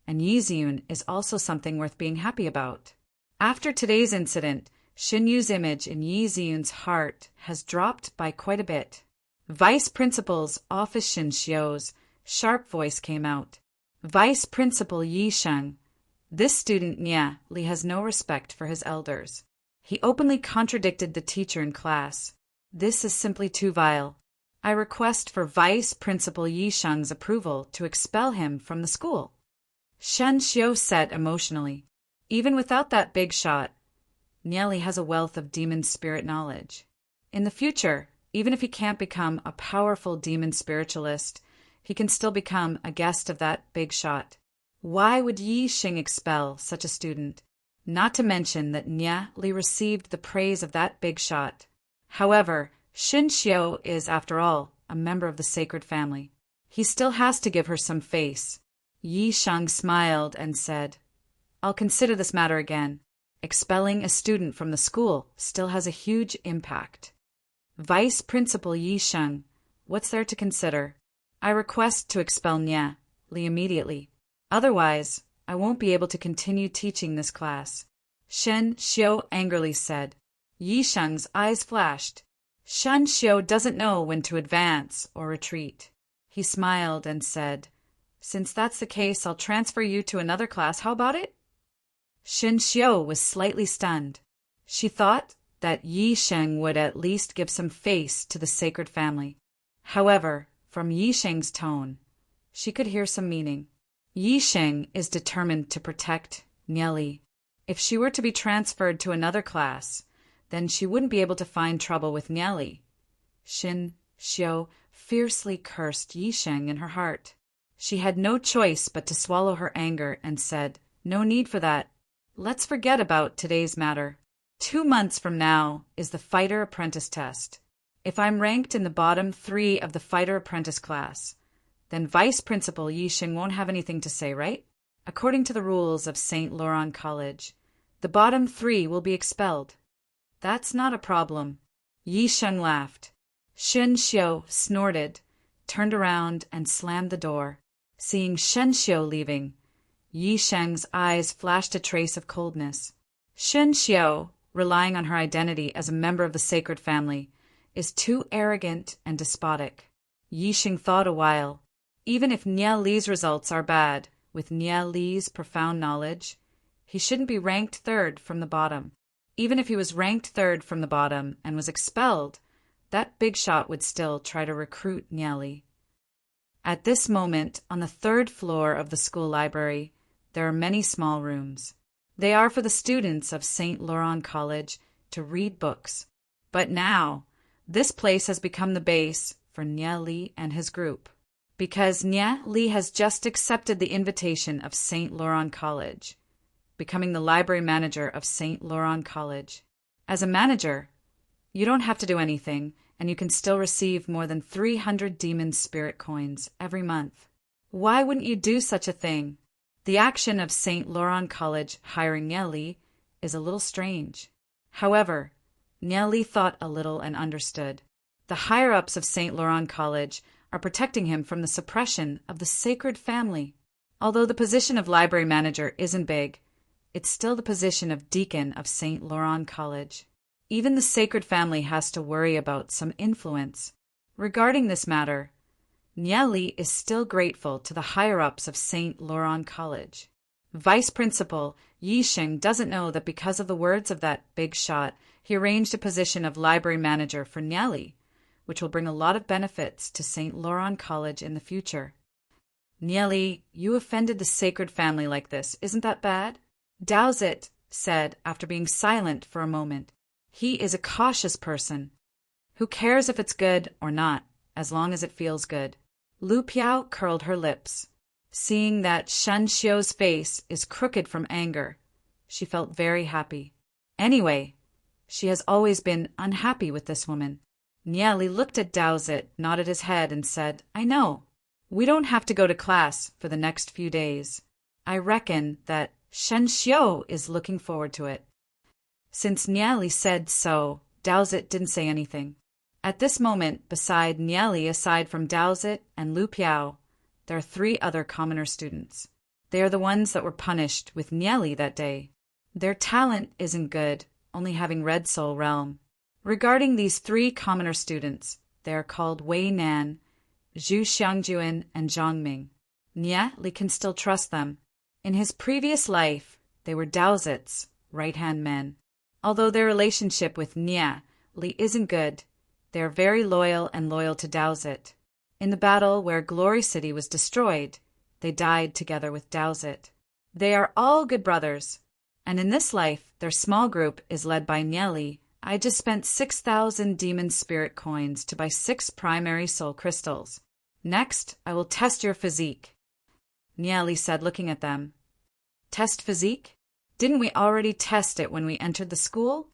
and Yizun is also something worth being happy about. After today's incident, Xinyu's image in Yizun's heart has dropped by quite a bit. Vice Principal's office Xinxiu's sharp voice came out. Vice Principal Yisheng, this student Nia Li has no respect for his elders. He openly contradicted the teacher in class. This is simply too vile. I request for Vice Principal Yisheng's approval to expel him from the school. Shen Xiu said emotionally. Even without that big shot, Nieli has a wealth of demon spirit knowledge. In the future, even if he can't become a powerful demon spiritualist, he can still become a guest of that big shot. Why would Yi Xing expel such a student? Not to mention that Nieli received the praise of that big shot. However, Xin Xiu is, after all, a member of the sacred family. He still has to give her some face. Yi Shang smiled and said, I'll consider this matter again. Expelling a student from the school still has a huge impact. Vice Principal Yi Sheng, what's there to consider? I request to expel Nia Li immediately. Otherwise, I won't be able to continue teaching this class. Shen Xiu angrily said. Yi Sheng's eyes flashed. Shen Xiu doesn't know when to advance or retreat. He smiled and said, Since that's the case, I'll transfer you to another class. How about it? Xin Xiu was slightly stunned. She thought that Yi Sheng would at least give some face to the sacred family. However, from Yi Sheng's tone, she could hear some meaning. Yi Sheng is determined to protect Nieli. If she were to be transferred to another class, then she wouldn't be able to find trouble with Nieli. Xin Xiu fiercely cursed Yi Sheng in her heart. She had no choice but to swallow her anger and said, No need for that. Let's forget about today's matter. 2 months from now is the Fighter Apprentice test. If I'm ranked in the bottom 3 of the Fighter Apprentice class, then Vice Principal Yi Xing won't have anything to say, right? According to the rules of St. Laurent College, the bottom 3 will be expelled. That's not a problem. Yi Sheng laughed. Shen Xiu snorted, turned around, and slammed the door. Seeing Shen Xiu leaving, Yi Sheng's eyes flashed a trace of coldness. Shen Xiu, relying on her identity as a member of the sacred family, is too arrogant and despotic. Yi Xing thought a while. Even if Nia Li's results are bad, with Nia Li's profound knowledge, he shouldn't be ranked 3rd from the bottom. Even if he was ranked 3rd from the bottom and was expelled, that big shot would still try to recruit Nia Li. At this moment, on the 3rd floor of the school library, there are many small rooms. They are for the students of St. Laurent College to read books. But now, this place has become the base for Nia Li and his group. Because Nia Li has just accepted the invitation of St. Laurent College, becoming the library manager of St. Laurent College. As a manager, you don't have to do anything, and you can still receive more than 300 demon spirit coins every month. Why wouldn't you do such a thing? The action of St. Laurent College hiring Nia Li is a little strange. However, Nia Li thought a little and understood. The higher-ups of St. Laurent College are protecting him from the suppression of the sacred family. Although the position of library manager isn't big, it's still the position of deacon of St. Laurent College. Even the sacred family has to worry about some influence. Regarding this matter, Nia Li is still grateful to the higher-ups of St. Laurent College. Vice Principal Yi Xing doesn't know that because of the words of that big shot, he arranged a position of library manager for Nia Li, which will bring a lot of benefits to St. Laurent College in the future. Nia Li, you offended the sacred family like this. Isn't that bad? Daozit said after being silent for a moment. He is a cautious person. Who cares if it's good or not, as long as it feels good? Lu Piao curled her lips. Seeing that Shen Xiu's face is crooked from anger, she felt very happy. Anyway, she has always been unhappy with this woman. Niali looked at Dowsett, nodded his head, and said, I know. We don't have to go to class for the next few days. I reckon that Shen Xiu is looking forward to it. Since Niali said so, Dowsett didn't say anything. At this moment, beside Niali, aside from Dowsett and Lu Piao, there are 3 other commoner students. They are the ones that were punished with Niali that day. Their talent isn't good, only having Red Soul Realm. Regarding these 3 commoner students, they are called Wei Nan, Zhu Xiangjuan, and Zhang Ming. Niali can still trust them. In his previous life, they were Dowsett's right-hand men. Although their relationship with Niali isn't good, they are very loyal to Dowsett. In the battle where Glory City was destroyed, they died together with Dowsett. They are all good brothers, and in this life, their small group is led by Niali. I just spent 6,000 demon spirit coins to buy 6 primary soul crystals. Next, I will test your physique. Niali said, looking at them. Test physique? Didn't we already test it when we entered the school?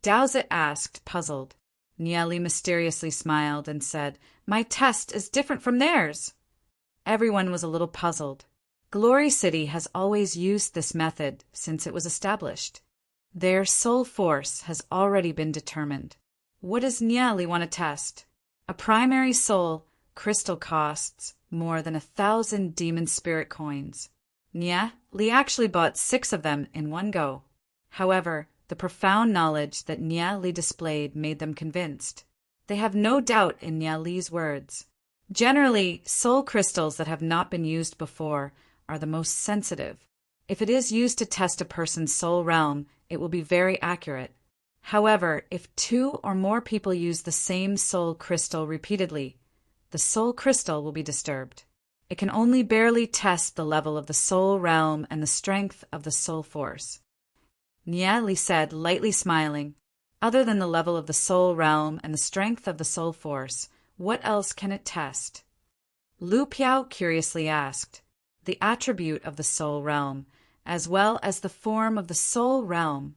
Dowsett asked, puzzled. Niali mysteriously smiled and said, My test is different from theirs. Everyone was a little puzzled. Glory City has always used this method since it was established. Their soul force has already been determined. What does Niali want to test? A primary soul crystal costs more than 1,000 demon spirit coins. Niali actually bought 6 of them in one go. However, the profound knowledge that Niali displayed made them convinced. They have no doubt in Niali's words. Generally, soul crystals that have not been used before are the most sensitive. If it is used to test a person's soul realm, it will be very accurate. However, if 2 or more people use the same soul crystal repeatedly, the soul crystal will be disturbed. It can only barely test the level of the soul realm and the strength of the soul force. Niali said, lightly smiling, Other than the level of the soul realm and the strength of the soul force, what else can it test? Lu Piao curiously asked, The attribute of the soul realm, as well as the form of the soul realm.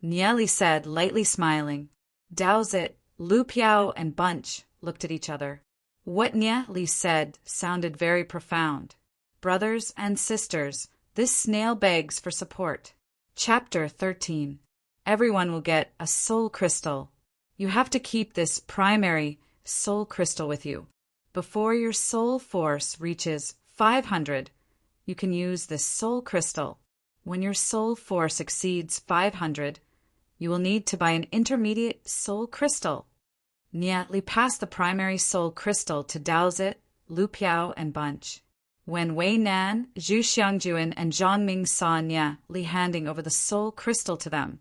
Niali said, lightly smiling. Dowsett, Lu Piao, and Bunch looked at each other. What Niali said sounded very profound. Brothers and sisters, this snail begs for support. Chapter 13. Everyone will get a soul crystal. You have to keep this primary soul crystal with you. Before your soul force reaches 500, you can use this soul crystal. When your soul force exceeds 500, you will need to buy an intermediate soul crystal. Niali passed the primary soul crystal to Dowsett, Lu Piao, and Bunch. When Wei Nan, Zhu Xiangjuan, and Zhang Ming saw Niali handing over the soul crystal to them,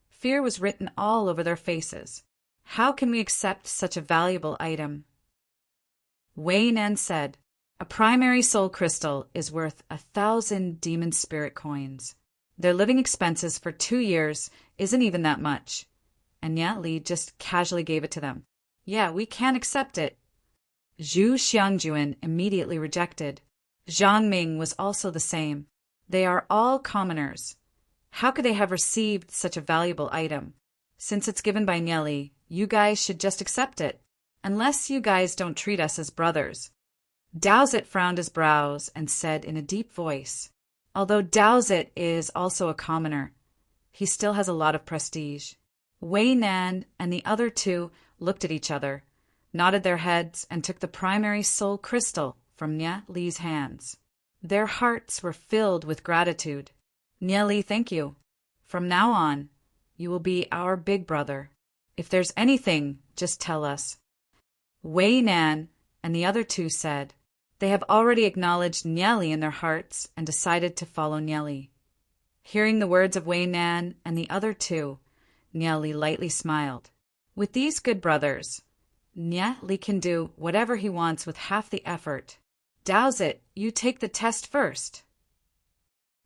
fear was written all over their faces. How can we accept such a valuable item? Wei Nan said, A primary soul crystal is worth 1,000 demon spirit coins. Their living expenses for 2 years isn't even that much. And Niali just casually gave it to them. Yeah, we can't accept it. Zhu Xiangjuan immediately rejected. Zhang Ming was also the same. They are all commoners. How could they have received such a valuable item? Since it's given by Niali, you guys should just accept it. Unless you guys don't treat us as brothers. Dowsett frowned his brows and said in a deep voice, Although Dowsett is also a commoner, he still has a lot of prestige. Wei Nan and the other 2 looked at each other, nodded their heads, and took the primary soul crystal from Niali's hands. Their hearts were filled with gratitude. Niali, thank you. From now on, you will be our big brother. If there's anything, just tell us. Wei Nan and the other 2 said, They have already acknowledged Niali in their hearts and decided to follow Niali. Hearing the words of Wei Nan and the other 2, Niali lightly smiled. With these good brothers, Niali can do whatever he wants with half the effort. Dowsett, you take the test first.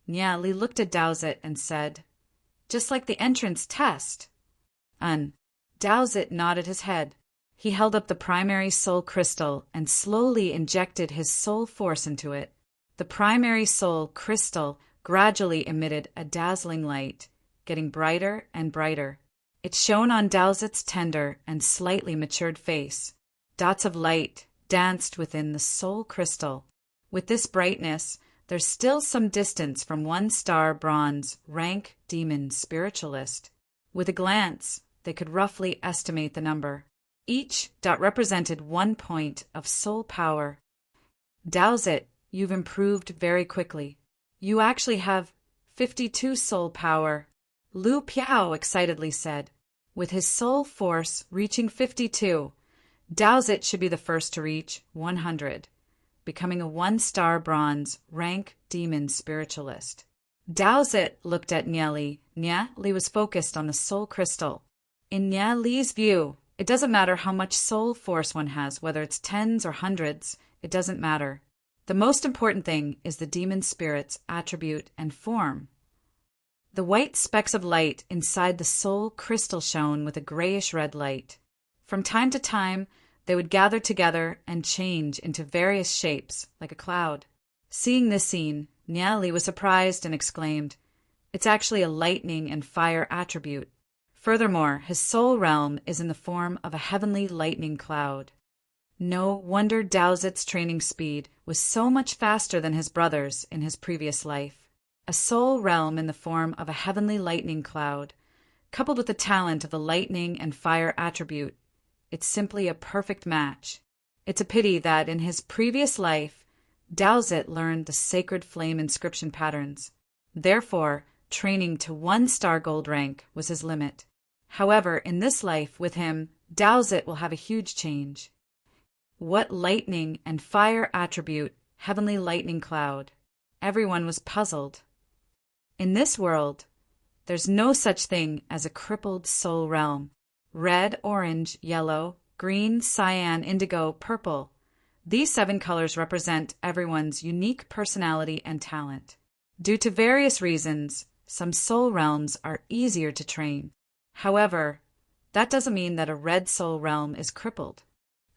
Niali looked at Dowsett and said, Just like the entrance test. Dowsett nodded his head. He held up the primary soul crystal and slowly injected his soul force into it. The primary soul crystal gradually emitted a dazzling light, getting brighter and brighter. It shone on Dowsett's tender and slightly matured face. Dots of light danced within the soul crystal. With this brightness, there's still some distance from 1-star bronze rank demon spiritualist. With a glance, they could roughly estimate the number. Each dot represented 1 point of soul power. Dowsett, you've improved very quickly. You actually have 52 soul power, Lu Piao excitedly said. With his soul force reaching 52, Dowsett should be the first to reach 100, becoming a 1-star bronze rank demon spiritualist. Dowsett looked at Nia Li. Nia Li was focused on the soul crystal. In Nia Li's view, it doesn't matter how much soul force one has, whether it's tens or hundreds, it doesn't matter. The most important thing is the demon spirit's attribute and form. The white specks of light inside the soul crystal shone with a grayish-red light. From time to time, they would gather together and change into various shapes, like a cloud. Seeing this scene, Nia Li was surprised and exclaimed, "It's actually a lightning and fire attribute." Furthermore, his soul realm is in the form of a heavenly lightning cloud. No wonder Dowsett's training speed was so much faster than his brother's in his previous life. A soul realm in the form of a heavenly lightning cloud, coupled with the talent of the lightning and fire attribute. It's simply a perfect match. It's a pity that in his previous life, Dowsett learned the sacred flame inscription patterns. Therefore, training to 1-star gold rank was his limit. However, in this life, with him, Dowsett will have a huge change. What lightning and fire attribute, heavenly lightning cloud? Everyone was puzzled. In this world, there's no such thing as a crippled soul realm. Red, orange, yellow, green, cyan, indigo, purple. These 7 colors represent everyone's unique personality and talent. Due to various reasons, some soul realms are easier to train. However, that doesn't mean that a red soul realm is crippled.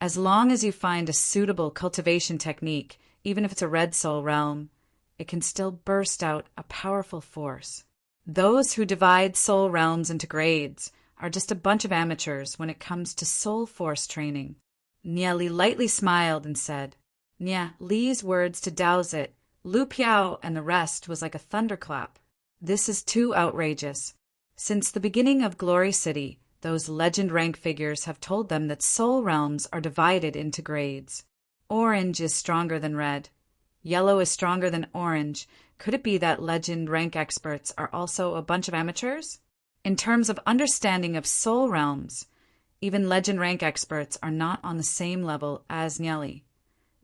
As long as you find a suitable cultivation technique, even if it's a red soul realm, it can still burst out a powerful force. Those who divide soul realms into grades are just a bunch of amateurs when it comes to soul force training. Nia Li lightly smiled and said, Nia Li's words to Dowsett, Lu Piao, and the rest was like a thunderclap. This is too outrageous. Since the beginning of Glory City, those legend rank figures have told them that soul realms are divided into grades. Orange is stronger than red. Yellow is stronger than orange. Could it be that legend rank experts are also a bunch of amateurs? In terms of understanding of soul realms, even legend rank experts are not on the same level as Nia Li.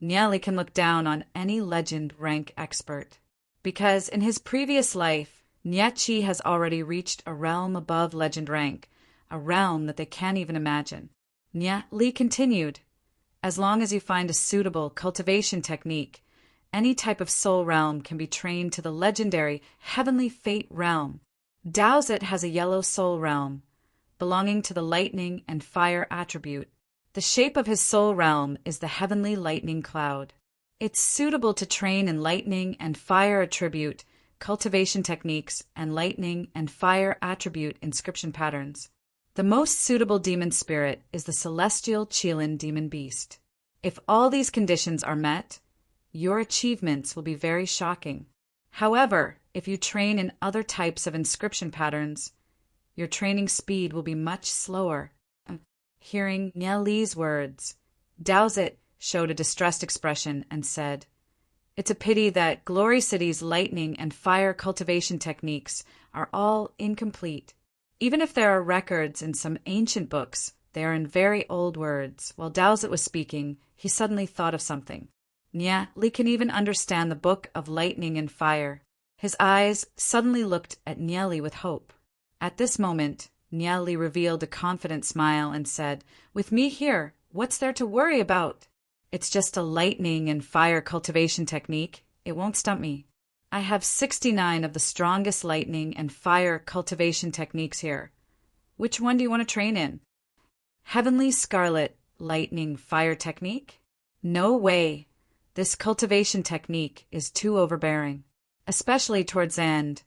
Nia Li can look down on any legend rank expert. Because in his previous life, Nia Chi has already reached a realm above legend rank, a realm that they can't even imagine. Nia Li continued, as long as you find a suitable cultivation technique, any type of soul realm can be trained to the legendary heavenly fate realm. Dowsett has a yellow soul realm, belonging to the lightning and fire attribute. The shape of his soul realm is the heavenly lightning cloud. It's suitable to train in lightning and fire attribute, cultivation techniques, and lightning and fire attribute inscription patterns. The most suitable demon spirit is the celestial Qilin demon beast. If all these conditions are met, your achievements will be very shocking. However, if you train in other types of inscription patterns, your training speed will be much slower. Hearing Nia Li's words, Dowsett showed a distressed expression and said, It's a pity that Glory City's lightning and fire cultivation techniques are all incomplete. Even if there are records in some ancient books, they are in very old words. While Dowsett was speaking, he suddenly thought of something. Nia Li can even understand the book of lightning and fire. His eyes suddenly looked at Nia Li with hope. At this moment, Nia Li revealed a confident smile and said, With me here, what's there to worry about? It's just a lightning and fire cultivation technique. It won't stump me. I have 69 of the strongest lightning and fire cultivation techniques here. Which one do you want to train in? Heavenly Scarlet Lightning Fire Technique? No way. This cultivation technique is too overbearing. Especially towards the end.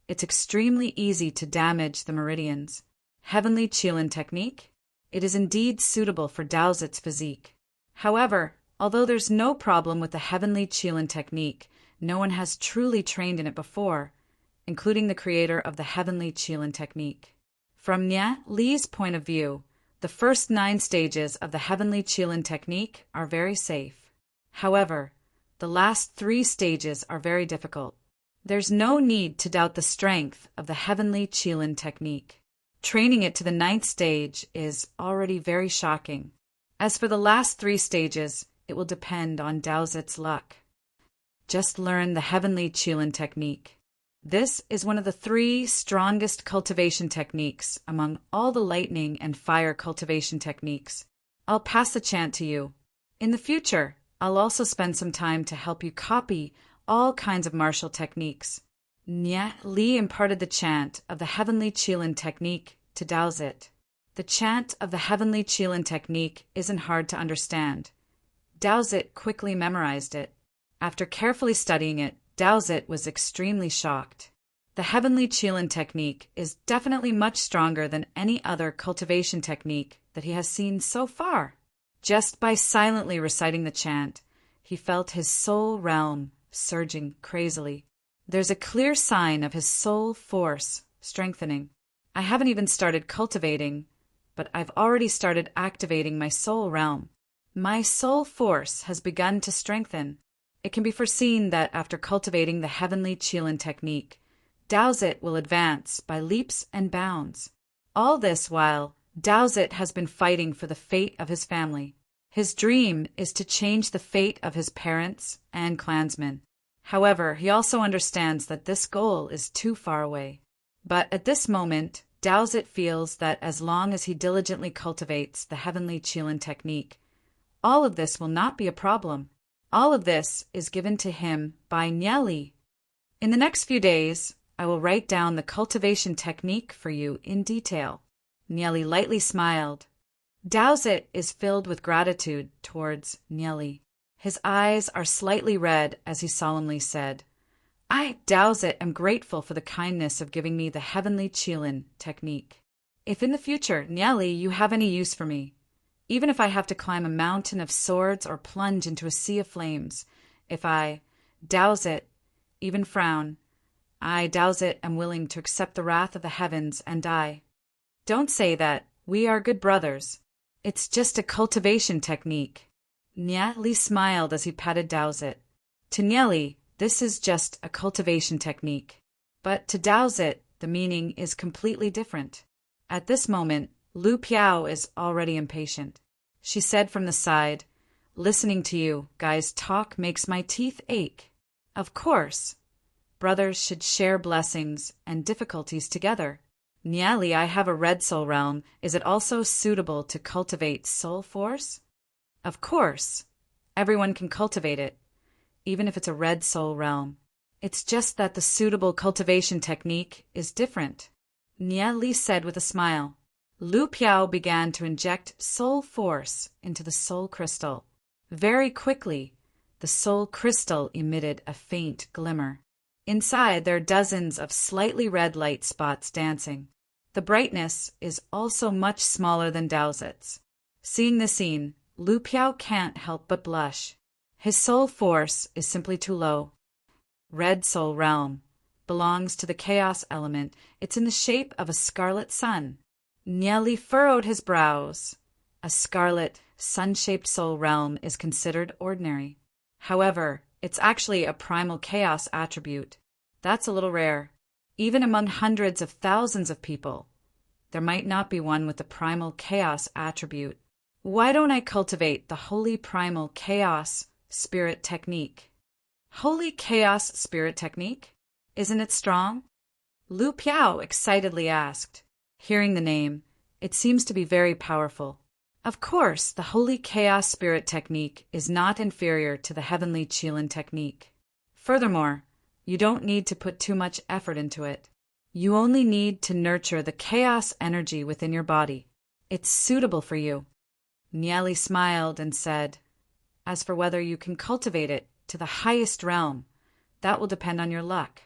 It's extremely easy to damage the meridians. Heavenly Qilin technique? It is indeed suitable for Daozit's physique. However, although there's no problem with the Heavenly Qilin technique, no one has truly trained in it before, including the creator of the Heavenly Qilin technique. From Nye Li's point of view, the first 9 stages of the Heavenly Qilin technique are very safe. However, the last 3 stages are very difficult. There's no need to doubt the strength of the Heavenly Qilin technique. Training it to the 9th stage is already very shocking. As for the last 3 stages, it will depend on Daozit's luck. Just learn the Heavenly Qilin technique. This is one of the 3 strongest cultivation techniques among all the lightning and fire cultivation techniques. I'll pass the chant to you. In the future, I'll also spend some time to help you copy all kinds of martial techniques. Nye Li imparted the chant of the Heavenly Qilin technique to Daozit. The chant of the Heavenly Qilin technique isn't hard to understand. Daozit quickly memorized it. After carefully studying it, Daozit was extremely shocked. The Heavenly Qilin technique is definitely much stronger than any other cultivation technique that he has seen so far. Just by silently reciting the chant, he felt his soul realm surging crazily. There's a clear sign of his soul force strengthening. I haven't even started cultivating, but I've already started activating my soul realm. My soul force has begun to strengthen. It can be foreseen that after cultivating the Heavenly Qilin technique, Daozit will advance by leaps and bounds. All this while, Daozit has been fighting for the fate of his family. His dream is to change the fate of his parents and clansmen. However, he also understands that this goal is too far away. But at this moment, Daozit feels that as long as he diligently cultivates the Heavenly Qilin technique, all of this will not be a problem. All of this is given to him by Nye Li. In the next few days, I will write down the cultivation technique for you in detail. Nye Li lightly smiled. Daozit is filled with gratitude towards Nye Li. His eyes are slightly red as he solemnly said, I, Daozit, am grateful for the kindness of giving me the Heavenly Qilin technique. If in the future, Nye Li, you have any use for me, even if I have to climb a mountain of swords or plunge into a sea of flames, if I, Daozit, even frown, I, Daozit, am willing to accept the wrath of the heavens and die. Don't say that. We are good brothers. It's just a cultivation technique. Nye Li smiled as he patted Daozit. To Nye Li, this is just a cultivation technique. But to Daozit, the meaning is completely different. At this moment, Lu Piao is already impatient. She said from the side, listening to you guys talk makes my teeth ache. Of course. Brothers should share blessings and difficulties together. Nye Li, I have a red soul realm. Is it also suitable to cultivate soul force? Of course. Everyone can cultivate it, even if it's a red soul realm. It's just that the suitable cultivation technique is different. Nye Li said with a smile. Lu Piao began to inject soul force into the soul crystal. Very quickly, the soul crystal emitted a faint glimmer. Inside, there are dozens of slightly red light spots dancing. The brightness is also much smaller than Daozit's. Seeing the scene, Lu Piao can't help but blush. His soul force is simply too low. Red Soul Realm belongs to the chaos element. It's in the shape of a scarlet sun. Nye Li furrowed his brows. A scarlet, sun-shaped soul realm is considered ordinary. However, it's actually a primal chaos attribute. That's a little rare. Even among hundreds of thousands of people, there might not be one with the primal chaos attribute. Why don't I cultivate the Holy Primal Chaos Spirit Technique? Holy Chaos Spirit Technique? Isn't it strong? Lu Piao excitedly asked. Hearing the name, it seems to be very powerful. Of course, the Holy Chaos Spirit Technique is not inferior to the Heavenly Qilin Technique. Furthermore, you don't need to put too much effort into it. You only need to nurture the chaos energy within your body. It's suitable for you. Nye Li smiled and said, as for whether you can cultivate it to the highest realm, that will depend on your luck.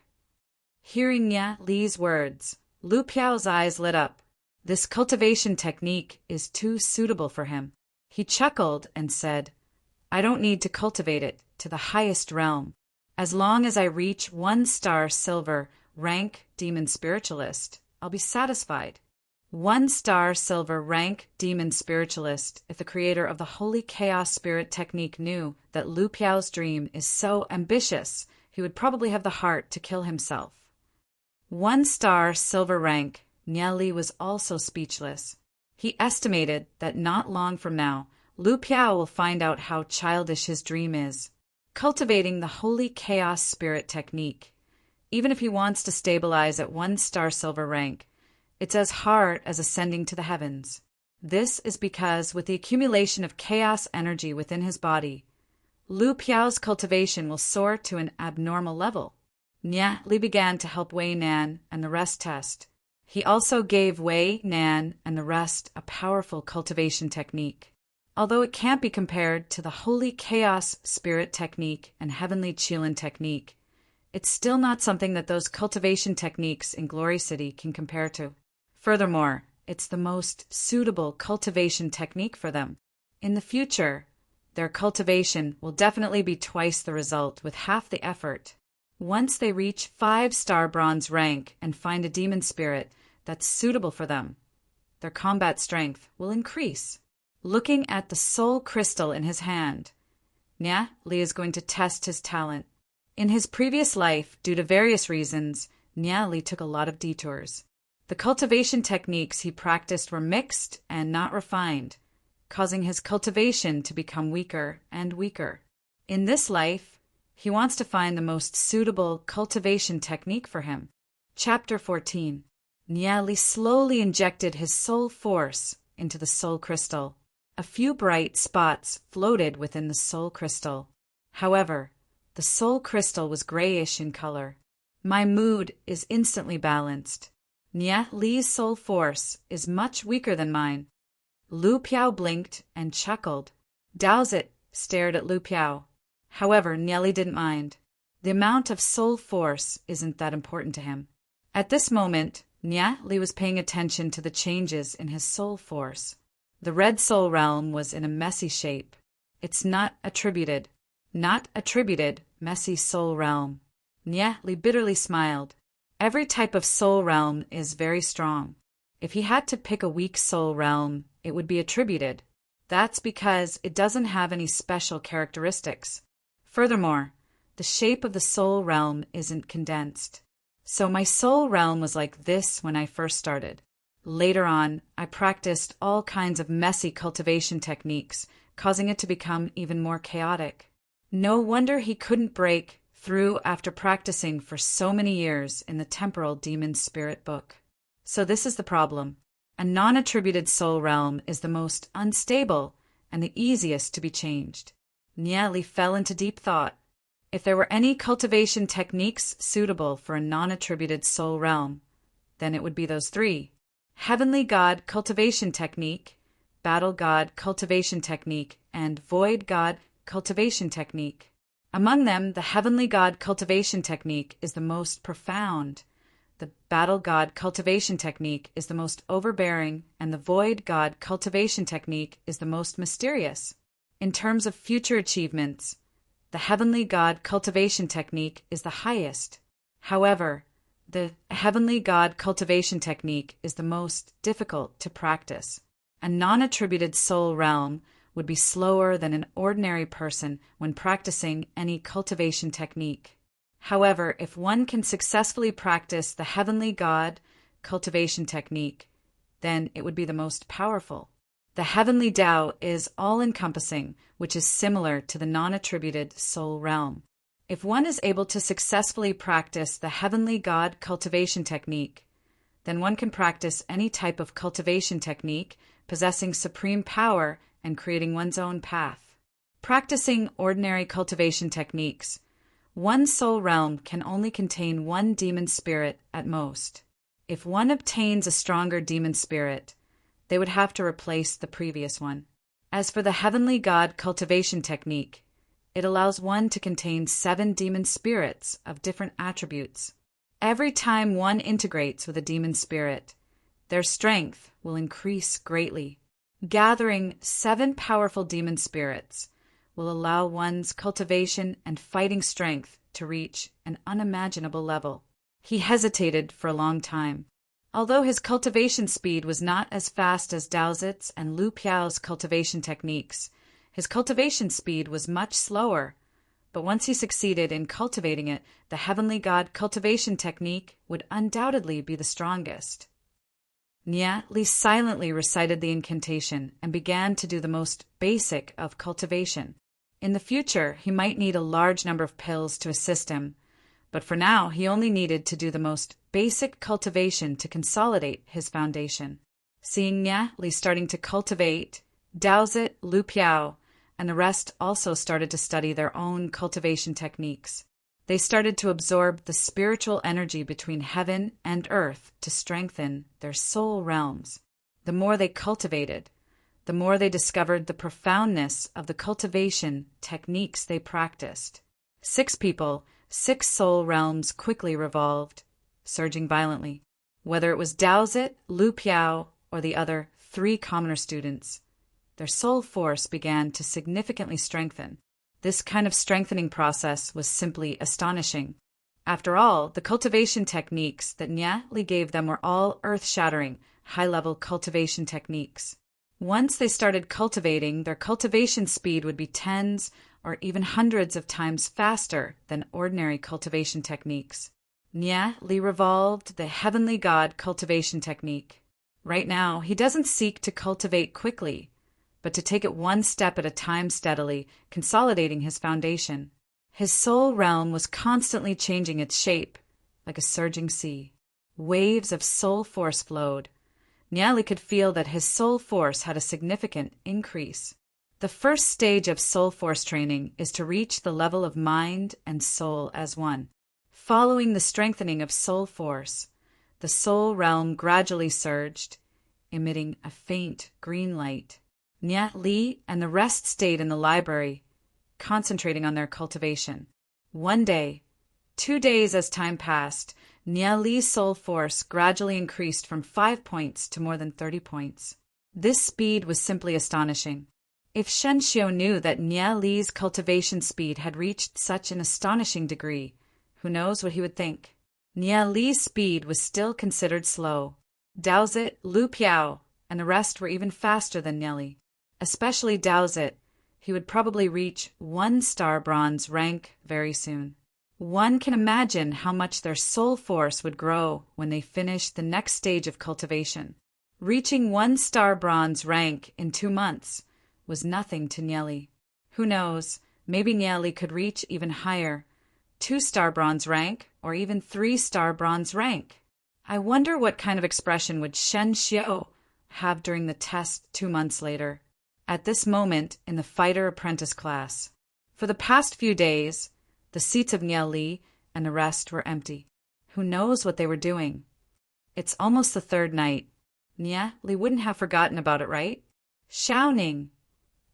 Hearing Nye Li's words, Lu Piao's eyes lit up. This cultivation technique is too suitable for him. He chuckled and said, "I don't need to cultivate it to the highest realm. As long as I reach 1-star silver rank demon spiritualist, I'll be satisfied." 1-star silver rank demon spiritualist. If the creator of the Holy Chaos Spirit technique knew that Lu Piao's dream is so ambitious, he would probably have the heart to kill himself. 1-star silver rank. Nye Li was also speechless. He estimated that not long from now, Lu Piao will find out how childish his dream is. Cultivating the Holy Chaos Spirit technique. Even if he wants to stabilize at 1-star silver rank, it's as hard as ascending to the heavens. This is because with the accumulation of chaos energy within his body, Lu Piao's cultivation will soar to an abnormal level. Nye Li began to help Wei Nan and the rest test. He also gave Wei Nan and the rest a powerful cultivation technique. Although it can't be compared to the Holy Chaos Spirit technique and Heavenly Qilin technique, it's still not something that those cultivation techniques in Glory City can compare to. Furthermore, it's the most suitable cultivation technique for them. In the future, their cultivation will definitely be twice the result with half the effort. Once they reach 5-star bronze rank and find a demon spirit that's suitable for them, their combat strength will increase. Looking at the soul crystal in his hand, Nye Li is going to test his talent. In his previous life, due to various reasons, Nye Li took a lot of detours. The cultivation techniques he practiced were mixed and not refined, causing his cultivation to become weaker and weaker. In this life, he wants to find the most suitable cultivation technique for him. Chapter 14. Nye Li slowly injected his soul force into the soul crystal. A few bright spots floated within the soul crystal. However, the soul crystal was grayish in color. My mood is instantly balanced. Nye Li's soul force is much weaker than mine. Lu Piao blinked and chuckled. Daozit stared at Lu Piao. However, Nye Li didn't mind. The amount of soul force isn't that important to him. At this moment, Nye Li was paying attention to the changes in his soul force. The red soul realm was in a messy shape. It's not attributed, messy soul realm. Nye Li bitterly smiled. Every type of soul realm is very strong. If he had to pick a weak soul realm, it would be attributed. That's because it doesn't have any special characteristics. Furthermore, the shape of the soul realm isn't condensed. So my soul realm was like this when I first started. Later on, I practiced all kinds of messy cultivation techniques, causing it to become even more chaotic. No wonder he couldn't break through after practicing for so many years in the temporal demon spirit book. So this is the problem. A non-attributed soul realm is the most unstable and the easiest to be changed. Nye Li fell into deep thought. If there were any cultivation techniques suitable for a non-attributed soul realm, then it would be those 3. Heavenly God cultivation technique, Battle God cultivation technique, and Void God cultivation technique. Among them, the Heavenly God cultivation technique is the most profound, the Battle God cultivation technique is the most overbearing, and the Void God cultivation technique is the most mysterious. In terms of future achievements, the Heavenly God cultivation technique is the highest. However, the Heavenly God cultivation technique is the most difficult to practice. A non-attributed soul realm would be slower than an ordinary person when practicing any cultivation technique. However, if one can successfully practice the Heavenly God cultivation technique, then it would be the most powerful. The Heavenly Tao is all-encompassing, which is similar to the non-attributed soul realm. If one is able to successfully practice the Heavenly God cultivation technique, then one can practice any type of cultivation technique, possessing supreme power and creating one's own path. Practicing ordinary cultivation techniques, one soul realm can only contain 1 demon spirit at most. If one obtains a stronger demon spirit, they would have to replace the previous one. As for the Heavenly God cultivation technique, it allows one to contain 7 demon spirits of different attributes. Every time one integrates with a demon spirit, their strength will increase greatly. Gathering 7 powerful demon spirits will allow one's cultivation and fighting strength to reach an unimaginable level. He hesitated for a long time. Although his cultivation speed was not as fast as Daozit's and Lu Piao's cultivation techniques, his cultivation speed was much slower. But once he succeeded in cultivating it, the Heavenly God cultivation technique would undoubtedly be the strongest. Nia Li silently recited the incantation and began to do the most basic of cultivation. In the future, he might need a large number of pills to assist him, but for now he only needed to do the most basic cultivation to consolidate his foundation. Seeing Nia Li starting to cultivate, Daozit, Lu Piao, and the rest also started to study their own cultivation techniques. They started to absorb the spiritual energy between heaven and earth to strengthen their soul realms. The more they cultivated, the more they discovered the profoundness of the cultivation techniques they practiced. 6 people, 6 soul realms quickly revolved, surging violently. Whether it was Daozit, Lu Piao, or the other 3 commoner students, their soul force began to significantly strengthen. This kind of strengthening process was simply astonishing. After all, the cultivation techniques that Nia Li gave them were all earth-shattering, high-level cultivation techniques. Once they started cultivating, their cultivation speed would be tens or even hundreds of times faster than ordinary cultivation techniques. Nia Li revolved the Heavenly God cultivation technique. Right now, he doesn't seek to cultivate quickly, but to take it one step at a time steadily, consolidating his foundation. His soul realm was constantly changing its shape, like a surging sea. Waves of soul force flowed. Nia Li could feel that his soul force had a significant increase. The first stage of soul force training is to reach the level of mind and soul as one. Following the strengthening of soul force, the soul realm gradually surged, emitting a faint green light. Nia Li and the rest stayed in the library, concentrating on their cultivation. 1 day, 2 days as time passed, Nia Li's soul force gradually increased from 5 points to more than 30 points. This speed was simply astonishing. If Shen Xiu knew that Nia Li's cultivation speed had reached such an astonishing degree, who knows what he would think? Nia Li's speed was still considered slow. Daozit, Lu Piao, and the rest were even faster than Nia Li. Especially Daozit. He would probably reach 1-star bronze rank very soon. One can imagine how much their soul force would grow when they finished the next stage of cultivation. Reaching 1-star bronze rank in 2 months was nothing to Nia Li. Who knows, maybe Nia Li could reach even higher, 2-star bronze rank or even 3-star bronze rank. I wonder what kind of expression would Shen Xiu have during the test 2 months later. At this moment in the fighter apprentice class. For the past few days, the seats of Nia Li and the rest were empty. Who knows what they were doing? It's almost the 3rd night. Nia Li wouldn't have forgotten about it, right? Xiaoning.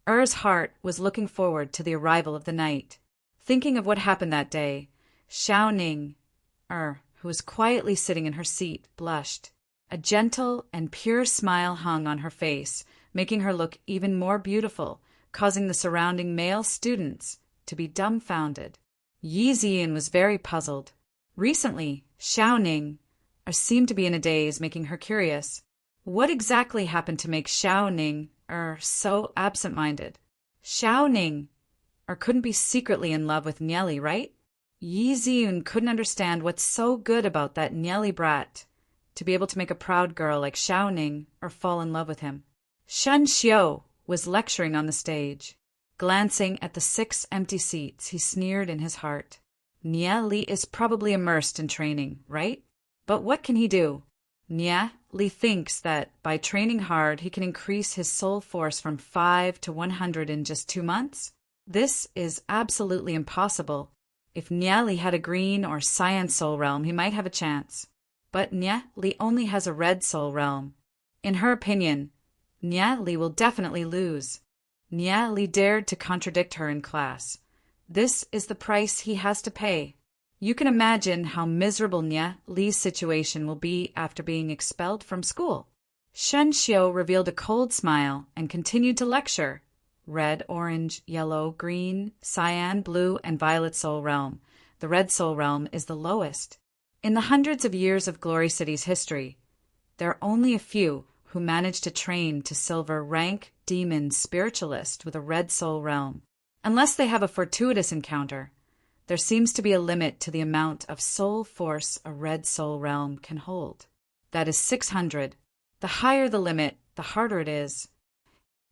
Er's heart was looking forward to the arrival of the night. Thinking of what happened that day, Xiaoning, who was quietly sitting in her seat, blushed. A gentle and pure smile hung on her face, making her look even more beautiful, causing the surrounding male students to be dumbfounded. Yi Ziyin was very puzzled. Recently, Xiaoning seemed to be in a daze, making her curious. What exactly happened to make Xiaoning so absent-minded? Xiaoning couldn't be secretly in love with Nia Li, right? Yi Ziyin couldn't understand what's so good about that Nia Li brat to be able to make a proud girl like Xiaoning fall in love with him. Shen Xiu was lecturing on the stage. Glancing at the 6 empty seats, he sneered in his heart. Nia Li is probably immersed in training, right? But what can he do? Nia Li thinks that by training hard, he can increase his soul force from 5 to 100 in just 2 months? This is absolutely impossible. If Nia Li had a green or cyan soul realm, he might have a chance. But Nia Li only has a red soul realm. In her opinion, Nia Li will definitely lose. Nia Li dared to contradict her in class. This is the price he has to pay. You can imagine how miserable Nye Li's situation will be after being expelled from school. Shen Xiu revealed a cold smile and continued to lecture. Red, orange, yellow, green, cyan, blue, and violet soul realm. The red soul realm is the lowest. In the hundreds of years of Glory City's history, there are only a few who managed to train to silver rank demon spiritualist with a red soul realm. Unless they have a fortuitous encounter, there seems to be a limit to the amount of soul force a red soul realm can hold. That is 600. The higher the limit, the harder it is.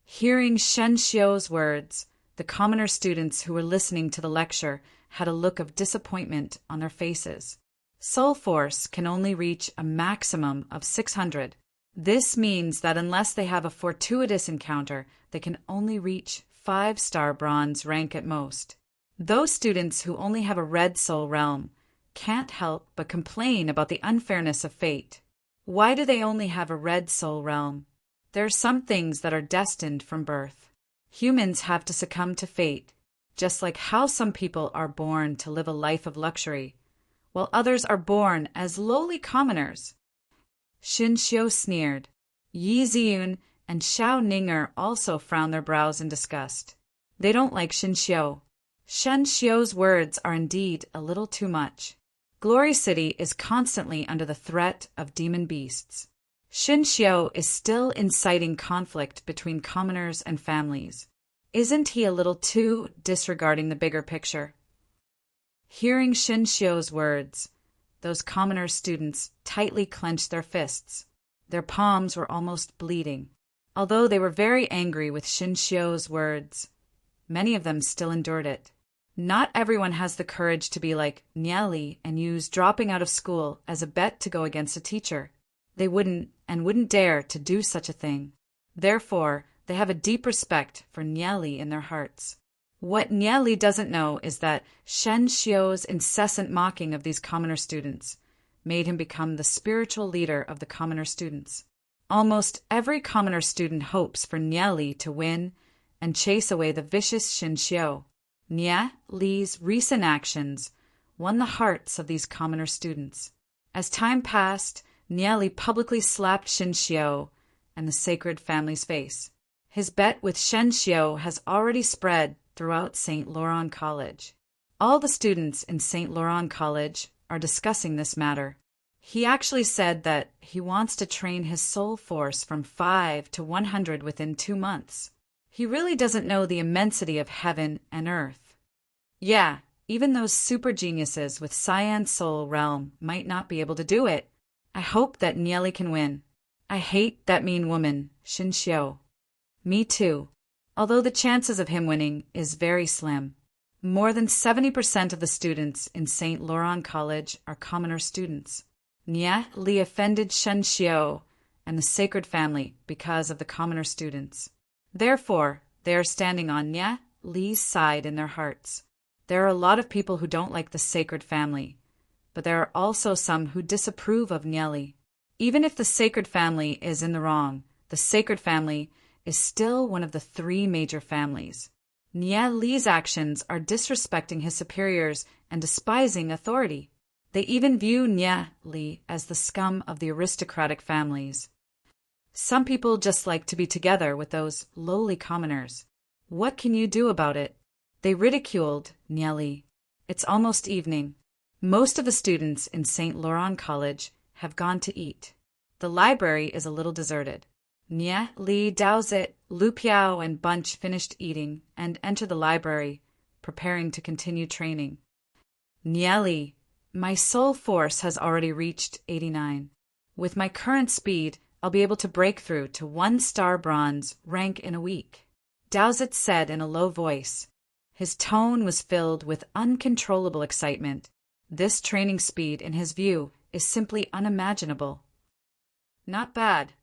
Hearing Shen Xiu's words, the commoner students who were listening to the lecture had a look of disappointment on their faces. Soul force can only reach a maximum of 600. This means that unless they have a fortuitous encounter, they can only reach 5-star bronze rank at most. Those students who only have a red soul realm can't help but complain about the unfairness of fate. Why do they only have a red soul realm? There are some things that are destined from birth. Humans have to succumb to fate, just like how some people are born to live a life of luxury, while others are born as lowly commoners. Shen Xiu sneered. Yi Ziyun and Xiao Ninger also frowned their brows in disgust. They don't like Shen Xiu. Shen Xiu's words are indeed a little too much. Glory City is constantly under the threat of demon beasts. Shen Xiu is still inciting conflict between commoners and families. Isn't he a little too disregarding the bigger picture? Hearing Shen Xiu's words, those commoner students tightly clenched their fists. Their palms were almost bleeding. Although they were very angry with Shen Xiu's words, many of them still endured it. Not everyone has the courage to be like Nye Li and use dropping out of school as a bet to go against a teacher. They wouldn't dare to do such a thing. Therefore, they have a deep respect for Nye Li in their hearts. What Nye Li doesn't know is that Shen Xiu's incessant mocking of these commoner students made him become the spiritual leader of the commoner students. Almost every commoner student hopes for Nye Li to win and chase away the vicious Shen Xiu. Nye Li's recent actions won the hearts of these commoner students. As time passed, Nye Li publicly slapped Shen Xiu and the sacred family's face. His bet with Shen Xiu has already spread throughout St. Laurent College. All the students in St. Laurent College are discussing this matter. He actually said that he wants to train his soul force from 5 to 100 within 2 months. He really doesn't know the immensity of heaven and earth. Yeah, even those super geniuses with Cyan Soul Realm might not be able to do it. I hope that Nye Li can win. I hate that mean woman, Shen Xiu. Me too. Although the chances of him winning is very slim. More than 70% of the students in St. Laurent College are commoner students. Nye Li offended Shen Xiu and the sacred family because of the commoner students. Therefore, they are standing on Nye Li's side in their hearts. There are a lot of people who don't like the sacred family, but there are also some who disapprove of Nye Li. Even if the sacred family is in the wrong, the sacred family is still one of the 3 major families. Nye Li's actions are disrespecting his superiors and despising authority. They even view Nye Li as the scum of the aristocratic families. Some people just like to be together with those lowly commoners. What can you do about it? They ridiculed Nye Li. It's almost evening. Most of the students in St. Laurent College have gone to eat. The library is a little deserted. Nye Li, Daozit, Lu Piao, and Bunch finished eating and entered the library, preparing to continue training. Nye Li, my soul force has already reached 89. With my current speed, I'll be able to break through to 1-star bronze rank in a week, Daozit said in a low voice. His tone was filled with uncontrollable excitement. This training speed, in his view, is simply unimaginable. Not bad.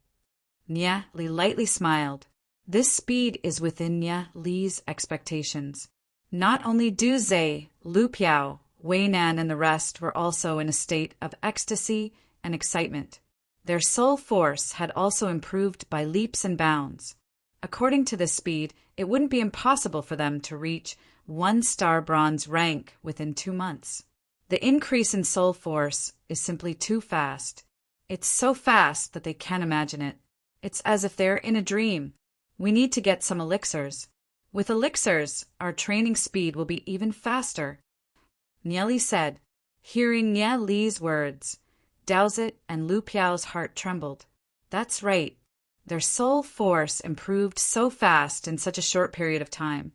Nye Li lightly smiled. This speed is within Nye Li's expectations. Not only Du Zhe, Lu Piao, Wei Nan, and the rest were also in a state of ecstasy and excitement. Their soul force had also improved by leaps and bounds. According to this speed, it wouldn't be impossible for them to reach 1-star bronze rank within 2 months. The increase in soul force is simply too fast. It's so fast that they can't imagine it. It's as if they're in a dream. We need to get some elixirs. With elixirs, our training speed will be even faster. Nye Li said. Hearing Nye Li's words, Dowsett and Lu Piao's heart trembled. That's right. Their soul force improved so fast in such a short period of time,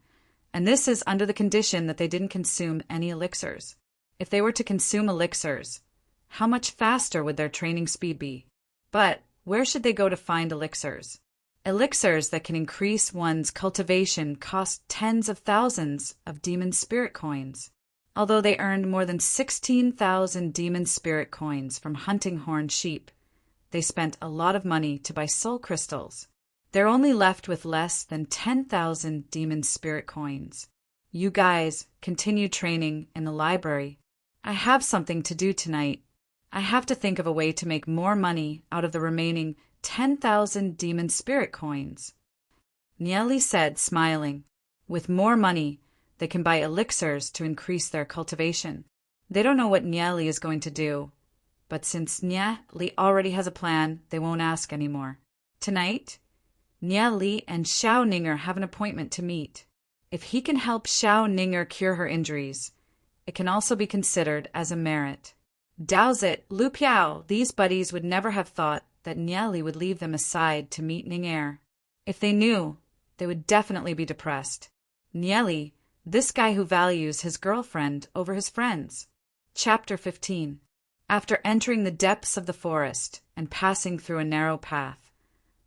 and this is under the condition that they didn't consume any elixirs. If they were to consume elixirs, how much faster would their training speed be? But where should they go to find elixirs? Elixirs that can increase one's cultivation cost tens of thousands of demon spirit coins. Although they earned more than 16,000 demon spirit coins from hunting horned sheep, they spent a lot of money to buy soul crystals. They're only left with less than 10,000 demon spirit coins. You guys continue training in the library. I have something to do tonight. I have to think of a way to make more money out of the remaining 10,000 demon spirit coins. Nye Li said, smiling. With more money, they can buy elixirs to increase their cultivation. They don't know what Nye Li is going to do, but since Nye Li already has a plan, they won't ask anymore. Tonight, Nye Li and Xiao Ninger have an appointment to meet. If he can help Xiao Ninger cure her injuries, it can also be considered as a merit. Dowsett, Lu Piao, these buddies would never have thought that Nye Li would leave them aside to meet Ninger. If they knew, they would definitely be depressed. Nye Li, this guy who values his girlfriend over his friends. Chapter 15. After entering the depths of the forest and passing through a narrow path,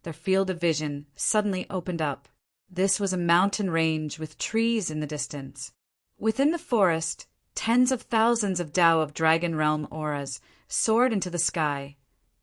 their field of vision suddenly opened up. This was a mountain range with trees in the distance. Within the forest, tens of thousands of Tao of Dragon Realm auras soared into the sky,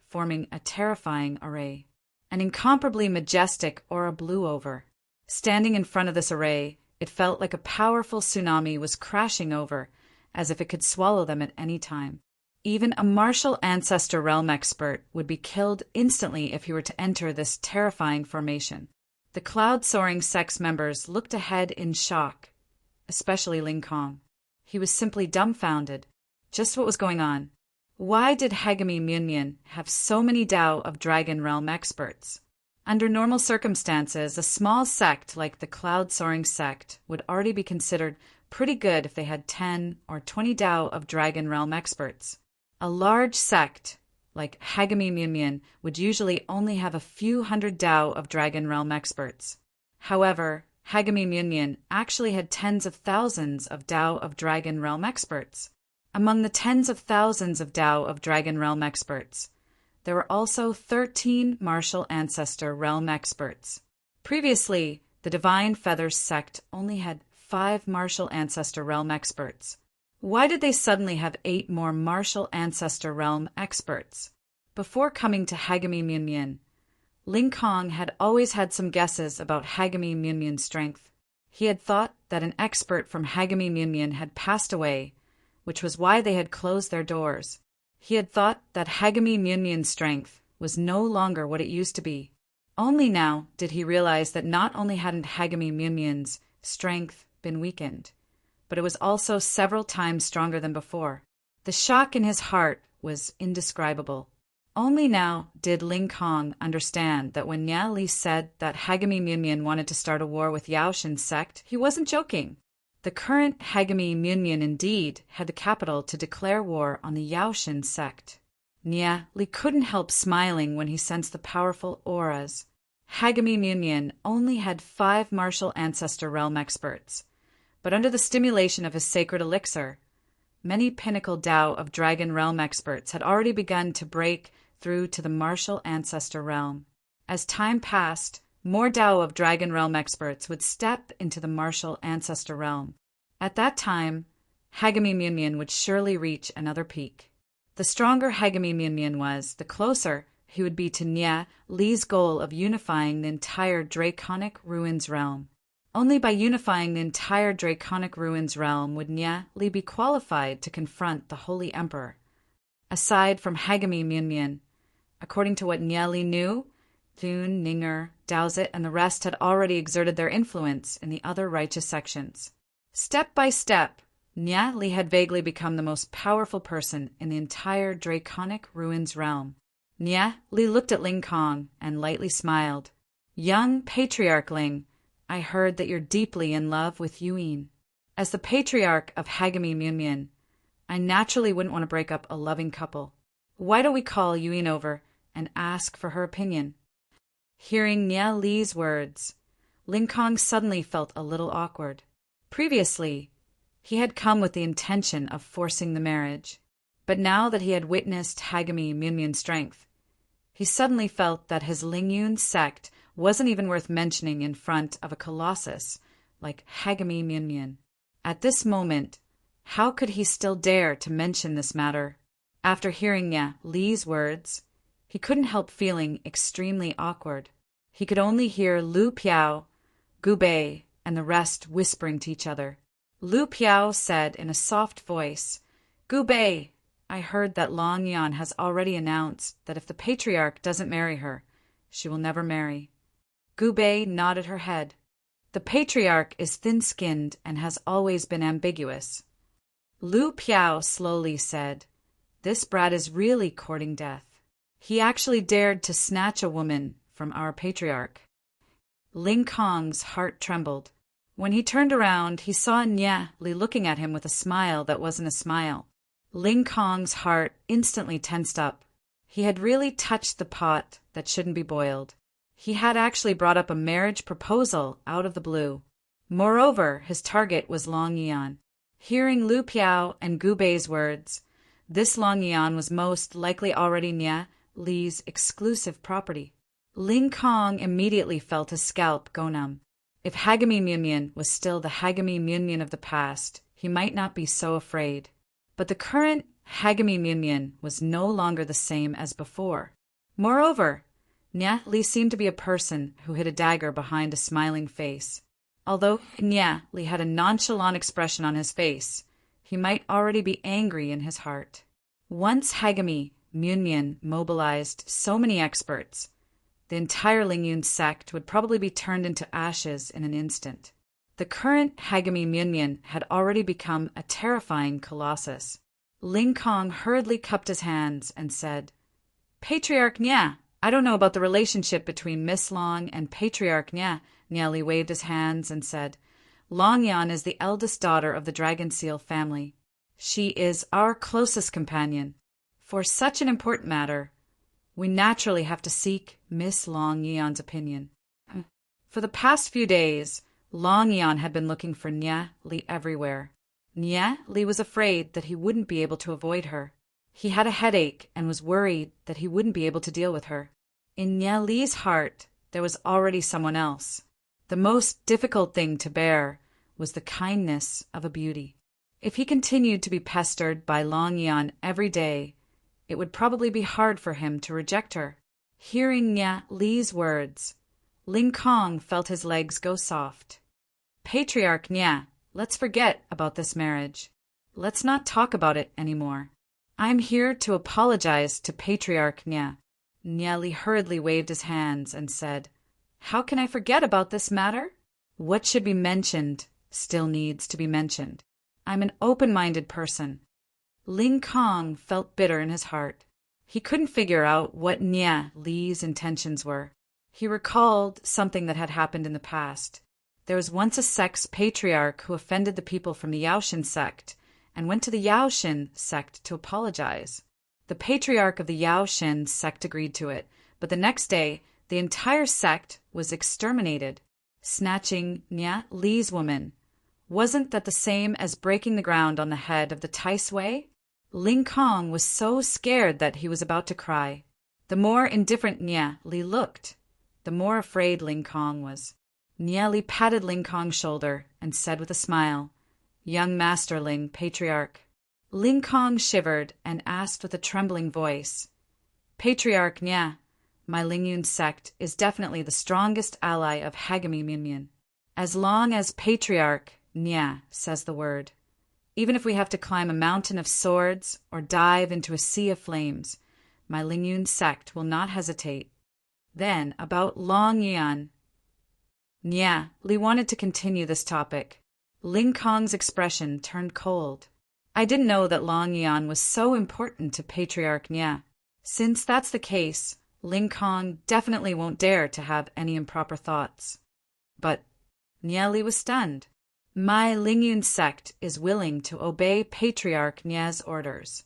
forming a terrifying array. An incomparably majestic aura blew over. Standing in front of this array, it felt like a powerful tsunami was crashing over, as if it could swallow them at any time. Even a martial ancestor realm expert would be killed instantly if he were to enter this terrifying formation. The cloud-soaring sex members looked ahead in shock, especially Ling Kong. He was simply dumbfounded. Just what was going on? Why did Hagami Munyan have so many Tao of Dragon Realm experts? Under normal circumstances, a small sect like the cloud-soaring sect would already be considered pretty good if they had 10 or 20 Tao of Dragon Realm experts. A large sect, like Hagami Munyan, would usually only have a few hundred Tao of Dragon Realm experts. However, Hagami Munyan actually had tens of thousands of Tao of Dragon Realm experts. Among the tens of thousands of Tao of Dragon Realm experts, there were also 13 Martial Ancestor Realm experts. Previously, the Divine Feathers sect only had 5 Martial Ancestor Realm experts. Why did they suddenly have 8 more Martial Ancestor Realm experts? Before coming to Hagami Munyan, Ling Kong had always had some guesses about Hagami Munyan's strength. He had thought that an expert from Hagami Munyan had passed away, which was why they had closed their doors. He had thought that Hagami Munyan's strength was no longer what it used to be. Only now did he realize that not only hadn't Hagami Munyan's strength been weakened, but it was also several times stronger than before. The shock in his heart was indescribable. Only now did Ling Kong understand that when Nye Li said that Hagami Munyan wanted to start a war with Yaoshin's sect, he wasn't joking. The current Hagami Munyan indeed had the capital to declare war on the Yaoshin sect. Nye Li couldn't help smiling when he sensed the powerful auras. Hagami Munyan only had 5 Martial Ancestor Realm experts, but under the stimulation of his sacred elixir, many pinnacle Tao of Dragon Realm experts had already begun to break through to the Martial Ancestor Realm. As time passed, more Tao of Dragon Realm experts would step into the Martial Ancestor Realm. At that time, Hagami Munyan would surely reach another peak. The stronger Hagami Munyan was, the closer he would be to Nye Li's goal of unifying the entire Draconic Ruins realm. Only by unifying the entire Draconic Ruins realm would Nye Li be qualified to confront the Holy Emperor. Aside from Hagami Munyan, according to what Nye Li knew, Thun, Ninger, Dowsett, and the rest had already exerted their influence in the other righteous sections. Step by step, Nya Li had vaguely become the most powerful person in the entire draconic ruins realm. Nya Li looked at Ling Kong and lightly smiled. Young Patriarch Ling, I heard that you're deeply in love with Yuyin. As the Patriarch of Hagami Myunmyun, I naturally wouldn't want to break up a loving couple. Why don't we call Yuyin over and ask for her opinion? Hearing Nya Li's words, Ling Kong suddenly felt a little awkward. Previously, he had come with the intention of forcing the marriage, but now that he had witnessed Hagami Myunmyun's strength, he suddenly felt that his Lingyun sect wasn't even worth mentioning in front of a colossus like Hagami Myunmyun. At this moment, how could he still dare to mention this matter? After hearing Nya Li's words, he couldn't help feeling extremely awkward. He could only hear Lu Piao, Gu Bei, and the rest whispering to each other. Lu Piao said in a soft voice, Gu Bei, I heard that Long Yan has already announced that if the Patriarch doesn't marry her, she will never marry. Gu Bei nodded her head. The Patriarch is thin-skinned and has always been ambiguous. Lu Piao slowly said, This brat is really courting death. He actually dared to snatch a woman from our Patriarch. Ling Kong's heart trembled. When he turned around, he saw Nya Li looking at him with a smile that wasn't a smile. Ling Kong's heart instantly tensed up. He had really touched the pot that shouldn't be boiled. He had actually brought up a marriage proposal out of the blue. Moreover, his target was Long Yan. Hearing Lu Piao and Gu Bei's words, this Long Yan was most likely already Nya Li's exclusive property. Ling Kong immediately felt his scalp go numb. If Hagami Myunmyun was still the Hagami Myunmyun of the past, he might not be so afraid. But the current Hagami Myunmyun was no longer the same as before. Moreover, Nya Li seemed to be a person who hid a dagger behind a smiling face. Although Nya Li had a nonchalant expression on his face, he might already be angry in his heart. Once Hagami Myunmyun mobilized so many experts, the entire Lingyun sect would probably be turned into ashes in an instant. The current Hagami Myunmyun had already become a terrifying colossus. Ling Kong hurriedly cupped his hands and said, Patriarch Nya, I don't know about the relationship between Miss Long and Patriarch Nya. Nya Li waved his hands and said, Long Yan is the eldest daughter of the Dragon Seal family. She is our closest companion. For such an important matter, we naturally have to seek Miss Long Yan's opinion. For the past few days, Long Yan had been looking for Nya Li everywhere. Nya Li was afraid that he wouldn't be able to avoid her. He had a headache and was worried that he wouldn't be able to deal with her. In Nya Li's heart, there was already someone else. The most difficult thing to bear was the kindness of a beauty. If he continued to be pestered by Long Yan every day, it would probably be hard for him to reject her. Hearing Nya Li's words, Ling Kong felt his legs go soft. Patriarch Nya, let's forget about this marriage. Let's not talk about it anymore. I'm here to apologize to Patriarch Nya. Nya Li hurriedly waved his hands and said, How can I forget about this matter? What should be mentioned still needs to be mentioned. I'm an open-minded person. Ling Kong felt bitter in his heart. He couldn't figure out what Nya Li's intentions were. He recalled something that had happened in the past. There was once a sect's patriarch who offended the people from the Yaoshin sect and went to the Yaoshin sect to apologize. The patriarch of the Yaoshin sect agreed to it, but the next day, the entire sect was exterminated. Snatching Nya Li's woman, wasn't that the same as breaking the ground on the head of the Tai Sui? Ling Kong was so scared that he was about to cry. The more indifferent Nya Li looked, the more afraid Ling Kong was. Nya Li patted Ling Kong's shoulder and said with a smile, Young Master Ling, Patriarch. Ling Kong shivered and asked with a trembling voice, Patriarch Nya, my Lingyun sect is definitely the strongest ally of Hagami Myunmyun. As long as Patriarch Nya says the word, even if we have to climb a mountain of swords or dive into a sea of flames, my Lingyun sect will not hesitate. Then, about Long Yan. Nya Li wanted to continue this topic, Ling Kong's expression turned cold. I didn't know that Long Yan was so important to Patriarch Nya. Since that's the case, Ling Kong definitely won't dare to have any improper thoughts. But Nya Li was stunned. My Lingyun sect is willing to obey Patriarch Nya's orders.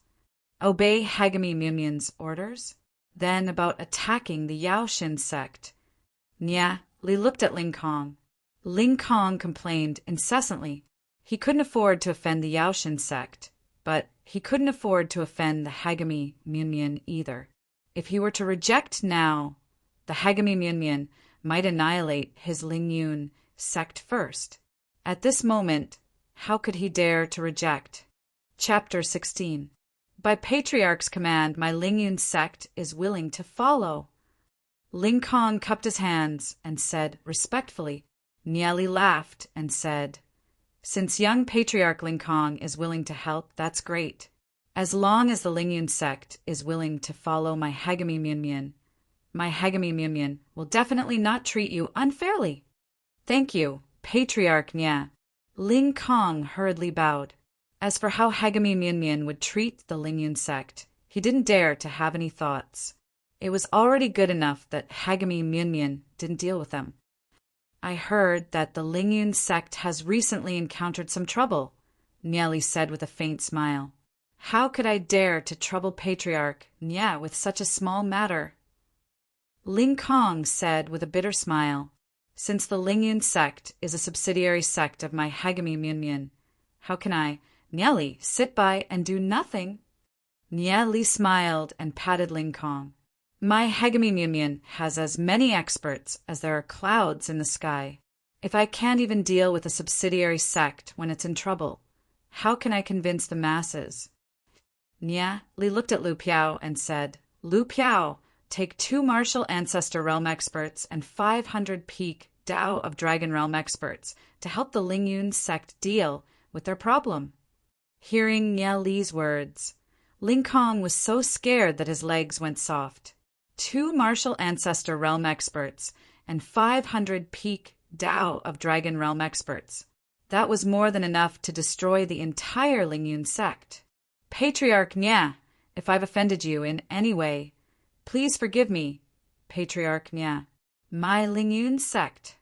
Obey Hagami Myunmyun's orders? Then about attacking the Yaoshin sect. Nya Li looked at Ling Kong. Ling Kong complained incessantly. He couldn't afford to offend the Yaoshin sect, but he couldn't afford to offend the Hagami Myunmyun either. If he were to reject now, the Hagami Myunmyun might annihilate his Lingyun sect first. At this moment, how could he dare to reject? Chapter 16. By Patriarch's command, my Lingyun sect is willing to follow. Ling Kong cupped his hands and said respectfully. Nya Li laughed and said, Since young Patriarch Ling Kong is willing to help, that's great. As long as the Lingyun sect is willing to follow my Hagami Myunmyun will definitely not treat you unfairly. Thank you, Patriarch Nya. Ling Kong hurriedly bowed. As for how Hagami Myunmyun would treat the Lingyun sect, he didn't dare to have any thoughts. It was already good enough that Hagami Myunmyun didn't deal with them. I heard that the Lingyun sect has recently encountered some trouble, Nya Li said with a faint smile. How could I dare to trouble Patriarch Nya with such a small matter? Ling Kong said with a bitter smile, Since the Lingyun sect is a subsidiary sect of my Hagami Myunmyun, how can I, Nya Li, sit by and do nothing? Nya Li smiled and patted Ling Kong. My Hagami Myunmyun has as many experts as there are clouds in the sky. If I can't even deal with a subsidiary sect when it's in trouble, how can I convince the masses? Nya Li looked at Lu Piao and said, Lu Piao, take 2 martial ancestor realm experts and 500 peak Tao of Dragon Realm experts to help the Lingyun sect deal with their problem. Hearing Nya Li's words, Ling Kong was so scared that his legs went soft. 2 martial ancestor realm experts and 500 peak Tao of Dragon Realm experts. That was more than enough to destroy the entire Lingyun sect. Patriarch Nya, if I've offended you in any way, please forgive me, Patriarch Nya. My Lingyun sect.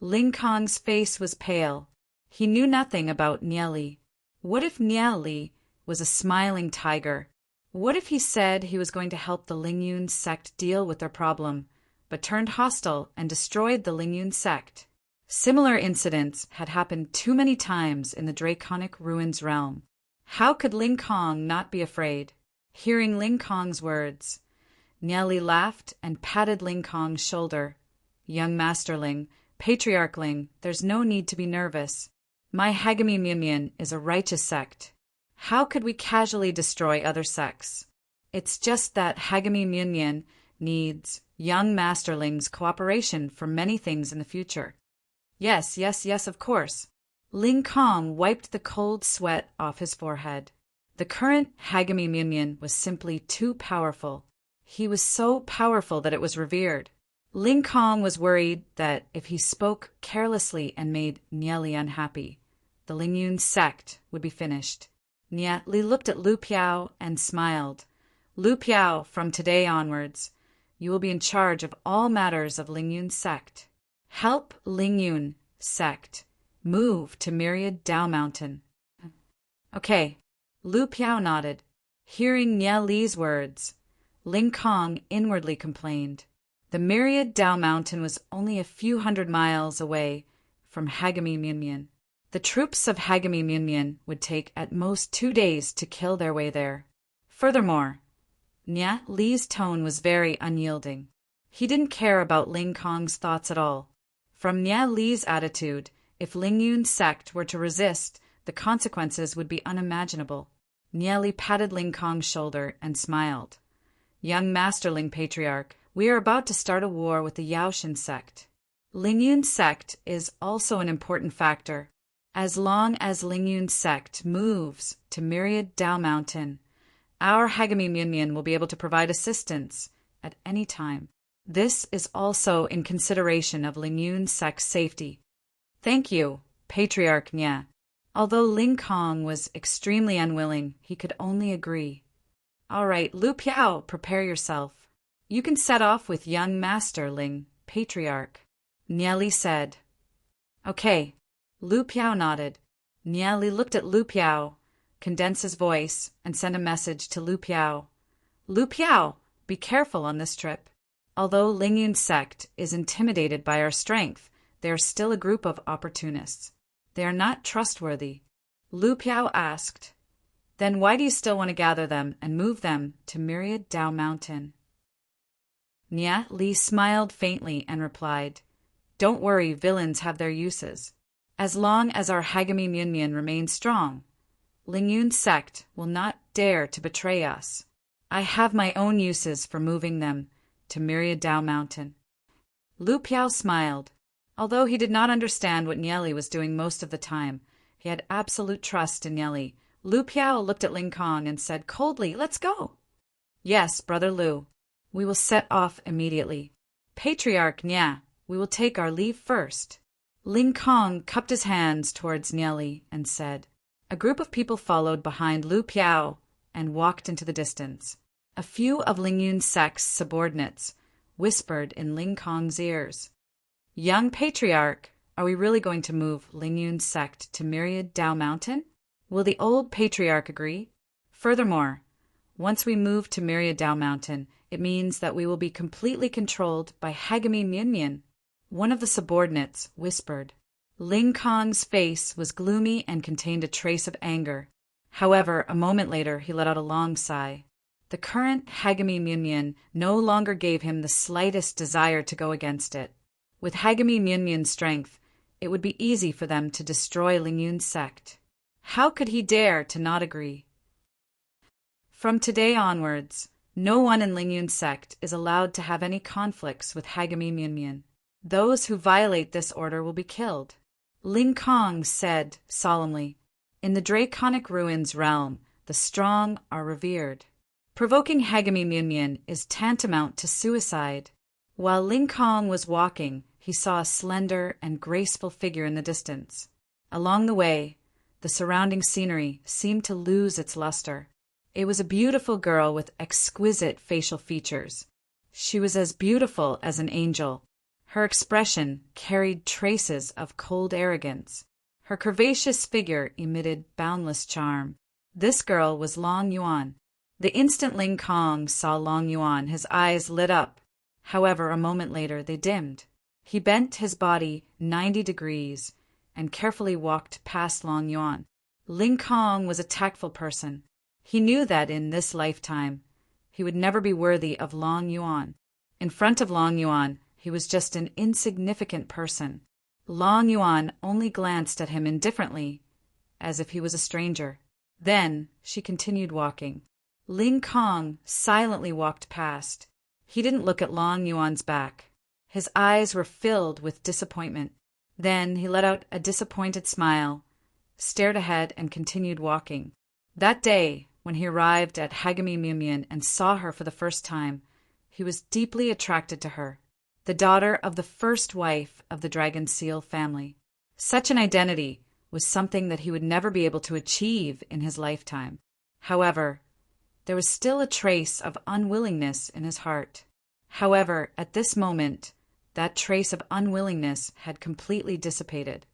Ling Kong's face was pale. He knew nothing about Nya Li. What if Nya Li was a smiling tiger? What if he said he was going to help the Lingyun sect deal with their problem, but turned hostile and destroyed the Lingyun sect? Similar incidents had happened too many times in the Draconic Ruins realm. How could Ling Kong not be afraid? Hearing Ling Kong's words, Nya Li laughed and patted Ling Kong's shoulder. Young Masterling, Patriarch Ling, there's no need to be nervous. My Hagami Myunmyun is a righteous sect. How could we casually destroy other sects? It's just that Hagami Myunmyun needs young Masterling's cooperation for many things in the future. Yes, of course. Ling Kong wiped the cold sweat off his forehead. The current Hagami Myunmyun was simply too powerful. He was so powerful that it was revered. Ling Kong was worried that if he spoke carelessly and made Nya Li unhappy, the Lingyun sect would be finished. Nya Li looked at Lu Piao and smiled. Lu Piao, from today onwards, you will be in charge of all matters of Lingyun sect. Help Lingyun sect move to Myriad Dao Mountain. Okay, Lu Piao nodded. Hearing Nya Li's words, Ling Kong inwardly complained. The Myriad Dao Mountain was only a few hundred miles away from Hagami Myunmyun. The troops of Hagami Myunmyun would take at most 2 days to kill their way there. Furthermore, Nya Li's tone was very unyielding. He didn't care about Ling Kong's thoughts at all. From Nya Li's attitude, if Lingyun sect were to resist, the consequences would be unimaginable. Nya Li patted Ling Kong's shoulder and smiled. Young Masterling Patriarch, we are about to start a war with the Yaoshin sect. Lingyun sect is also an important factor. As long as Lingyun sect moves to Myriad Dao Mountain, our Hagami Myunmyun will be able to provide assistance at any time. This is also in consideration of Lingyun sect's safety. Thank you, Patriarch Nya. Although Ling Kong was extremely unwilling, he could only agree. All right, Lu Piao, prepare yourself. You can set off with young Master Ling, Patriarch. Nya Li said. Okay. Lu Piao nodded. Nya Li looked at Lu Piao, condensed his voice, and sent a message to Lu Piao. Lu Piao, be careful on this trip. Although Ling Yun's sect is intimidated by our strength, they are still a group of opportunists. They are not trustworthy. Lu Piao asked, Then why do you still want to gather them and move them to Myriad Dao Mountain? Nya Li smiled faintly and replied, Don't worry, villains have their uses. As long as our Hagami Myunmyun remains strong, Ling Yun's sect will not dare to betray us. I have my own uses for moving them to Myriad Dao Mountain. Lu Piao smiled. Although he did not understand what Nya Li was doing most of the time, he had absolute trust in Nya Li. Lu Piao looked at Ling Kong and said coldly, Let's go. Yes, Brother Lu. We will set off immediately. Patriarch Nya, we will take our leave first. Ling Kong cupped his hands towards Nya Li and said. A group of people followed behind Lu Piao and walked into the distance. A few of Ling Yun's sect's subordinates whispered in Ling Kong's ears. Young Patriarch, are we really going to move Ling Yun's sect to Myriad Dao Mountain? Will the old Patriarch agree? Furthermore, once we move to Myriad Dao Mountain, it means that we will be completely controlled by Hagami Myunmyun. One of the subordinates whispered. Ling Kong's face was gloomy and contained a trace of anger. However, a moment later he let out a long sigh. The current Hagami Myunmyun no longer gave him the slightest desire to go against it. With Hagami Myunmyun's strength, it would be easy for them to destroy Ling Yun's sect. How could he dare to not agree? From today onwards, no one in Ling Yun's sect is allowed to have any conflicts with Hagami Myunmyun. Those who violate this order will be killed. Ling Kong said solemnly, In the Draconic Ruins realm, the strong are revered. Provoking Hagami Myunmyun is tantamount to suicide. While Ling Kong was walking, he saw a slender and graceful figure in the distance. Along the way, the surrounding scenery seemed to lose its luster. It was a beautiful girl with exquisite facial features. She was as beautiful as an angel. Her expression carried traces of cold arrogance. Her curvaceous figure emitted boundless charm. This girl was Long Yuan. The instant Ling Kong saw Long Yuan, his eyes lit up. However, a moment later they dimmed. He bent his body 90 degrees and carefully walked past Long Yuan. Ling Kong was a tactful person. He knew that in this lifetime he would never be worthy of Long Yuan. In front of Long Yuan, he was just an insignificant person. Long Yuan only glanced at him indifferently, as if he was a stranger. Then she continued walking. Ling Kong silently walked past. He didn't look at Long Yuan's back. His eyes were filled with disappointment. Then he let out a disappointed smile, stared ahead, and continued walking. That day, when he arrived at Hagami Myunmyun and saw her for the first time, he was deeply attracted to her, the daughter of the first wife of the Dragon Seal family. Such an identity was something that he would never be able to achieve in his lifetime. However, there was still a trace of unwillingness in his heart. However, at this moment, that trace of unwillingness had completely dissipated.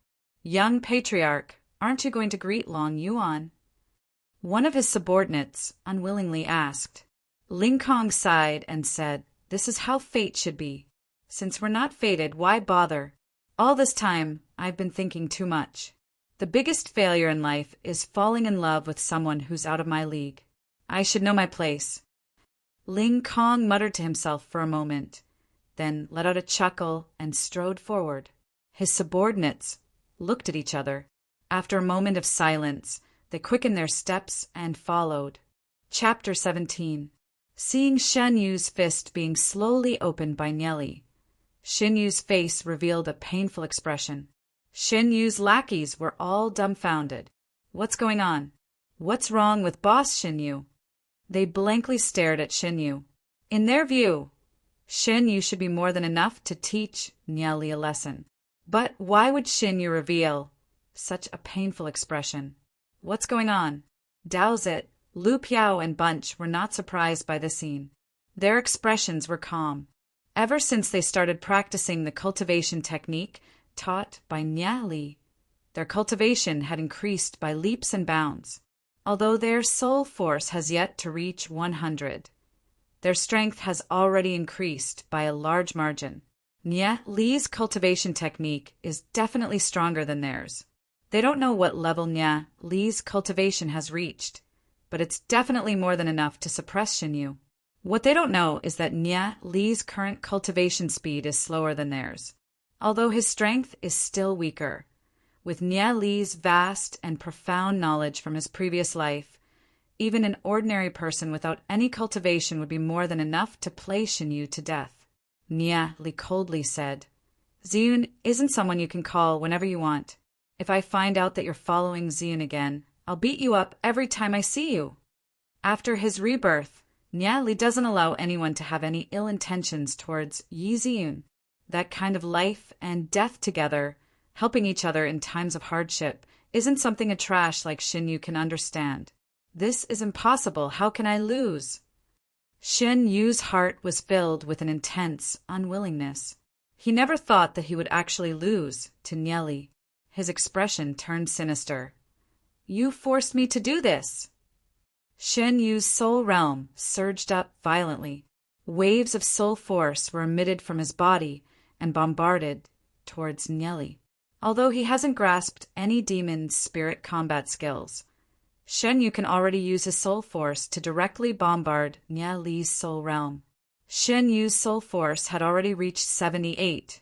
Young Patriarch, aren't you going to greet Long Yuan? One of his subordinates unwillingly asked. Ling Kong sighed and said, This is how fate should be. Since we're not fated, why bother? All this time, I've been thinking too much. The biggest failure in life is falling in love with someone who's out of my league. I should know my place. Ling Kong muttered to himself for a moment, then let out a chuckle and strode forward. His subordinates looked at each other. After a moment of silence, they quickened their steps and followed. Chapter 17. Seeing Shen Yu's fist being slowly opened by Nya Li, Shen Yu's face revealed a painful expression. Shen Yu's lackeys were all dumbfounded. What's going on? What's wrong with Boss Shen Yu? They blankly stared at Shen Yu. In their view, Shen Yu should be more than enough to teach Nya Li a lesson. But why would Shen Yu reveal Such a painful expression. What's going on? Daozit, Lu Piao, and Bunch were not surprised by the scene. Their expressions were calm. Ever since they started practicing the cultivation technique taught by Nya Li, their cultivation had increased by leaps and bounds. Although their soul force has yet to reach 100, their strength has already increased by a large margin. Nya Li's cultivation technique is definitely stronger than theirs. They don't know what level Nya Li's cultivation has reached, but it's definitely more than enough to suppress Xinyu. What they don't know is that Nya Li's current cultivation speed is slower than theirs, although his strength is still weaker. With Nya Li's vast and profound knowledge from his previous life, even an ordinary person without any cultivation would be more than enough to play Xinyu to death. Nya Li coldly said, Ziyun isn't someone you can call whenever you want. If I find out that you're following Ziyun again, I'll beat you up every time I see you. After his rebirth, Nya Li doesn't allow anyone to have any ill intentions towards Yi Ziyun. That kind of life and death together, helping each other in times of hardship, isn't something a trash like Xinyu can understand. This is impossible. How can I lose? Xinyu's heart was filled with an intense unwillingness. He never thought that he would actually lose to Nya Li. His expression turned sinister. You forced me to do this. Xinyu's soul realm surged up violently. Waves of soul force were emitted from his body and bombarded towards Nya Li. Although he hasn't grasped any demon spirit combat skills, Xinyu can already use his soul force to directly bombard Nya Li's soul realm. Xinyu's soul force had already reached 78,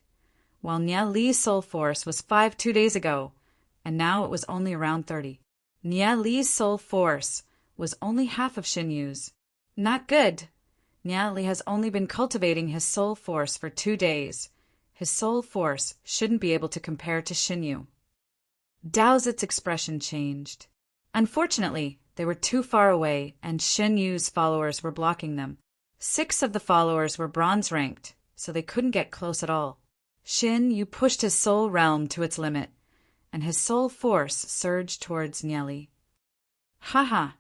while Nya Li's soul force was 5 2 days ago, and now it was only around 30. Nya Li's soul force was only half of Xinyu's. Not good. Nya Li has only been cultivating his soul force for 2 days. His soul force shouldn't be able to compare to Xinyu. Daozit's expression changed. Unfortunately, they were too far away, and Xinyu's followers were blocking them. 6 of the followers were bronze ranked, so they couldn't get close at all. Xinyu pushed his soul realm to its limit, and his soul force surged towards Nya Li. Haha,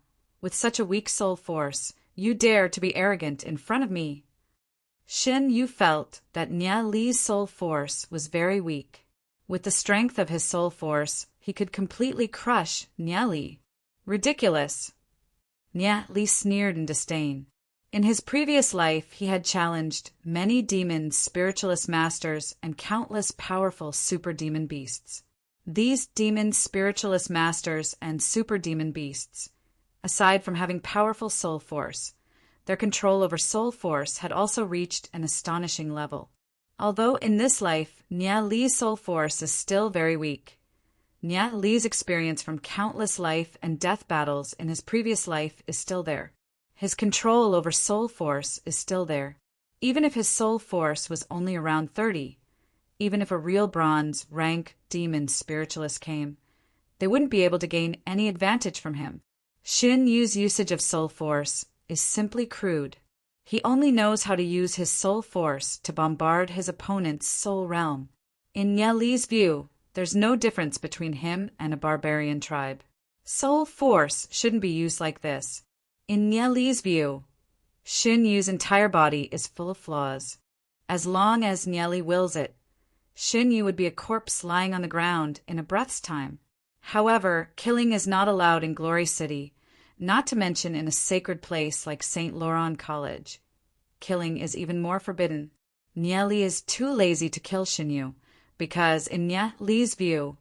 with such a weak soul force, you dare to be arrogant in front of me. Xinyu felt that Nya Li's soul force was very weak. With the strength of his soul force, he could completely crush Nya Li. Ridiculous. Nya Li sneered in disdain. In his previous life, he had challenged many demon spiritualist masters and countless powerful super demon beasts. These demon spiritualist masters and super demon beasts, aside from having powerful soul force, their control over soul force had also reached an astonishing level. Although in this life, Nya Li's soul force is still very weak, Nya Li's experience from countless life and death battles in his previous life is still there. His control over soul force is still there. Even if his soul force was only around 30, even if a real bronze rank demon spiritualist came, they wouldn't be able to gain any advantage from him. Xinyu's usage of soul force is simply crude. He only knows how to use his soul force to bombard his opponent's soul realm. In Nya Li's view, there's no difference between him and a barbarian tribe. Soul force shouldn't be used like this. In Nya Li's view, Xinyu's entire body is full of flaws. As long as Nya Li wills it, Xinyu would be a corpse lying on the ground in a breath's time. However, killing is not allowed in Glory City, not to mention in a sacred place like St. Laurent College. Killing is even more forbidden. Nya Li is too lazy to kill Xinyu, because in Nya Li's view,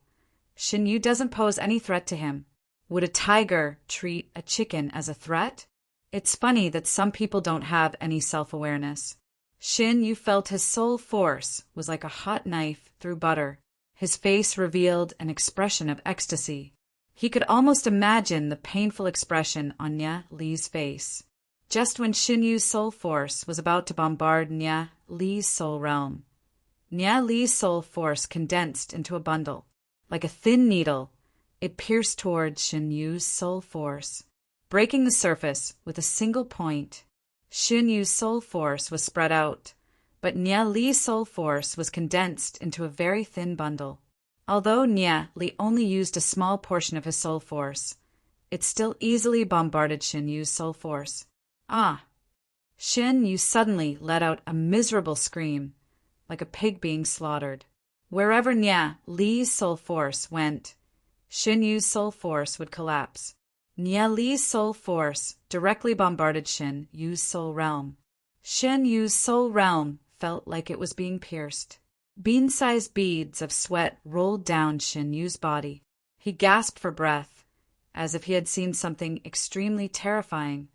Xinyu doesn't pose any threat to him. Would a tiger treat a chicken as a threat? It's funny that some people don't have any self-awareness. Xinyu felt his soul force was like a hot knife through butter. His face revealed an expression of ecstasy. He could almost imagine the painful expression on Nya Li's face. Just when Xinyu's soul force was about to bombard Nya Li's soul realm, Nya Li's soul force condensed into a bundle. Like a thin needle, it pierced towards Xinyu's soul force, breaking the surface with a single point. Xinyu's soul force was spread out, but Nya Li's soul force was condensed into a very thin bundle. Although Nia Li only used a small portion of his soul force, it still easily bombarded Xin Yu's soul force. Ah! Xin Yu suddenly let out a miserable scream, like a pig being slaughtered. Wherever Nia Li's soul force went, Xin Yu's soul force would collapse. Nia Li's soul force directly bombarded Xin Yu's soul realm. Xin Yu's soul realm felt like it was being pierced. Bean-sized beads of sweat rolled down Xin Yu's body. He gasped for breath, as if he had seen something extremely terrifying.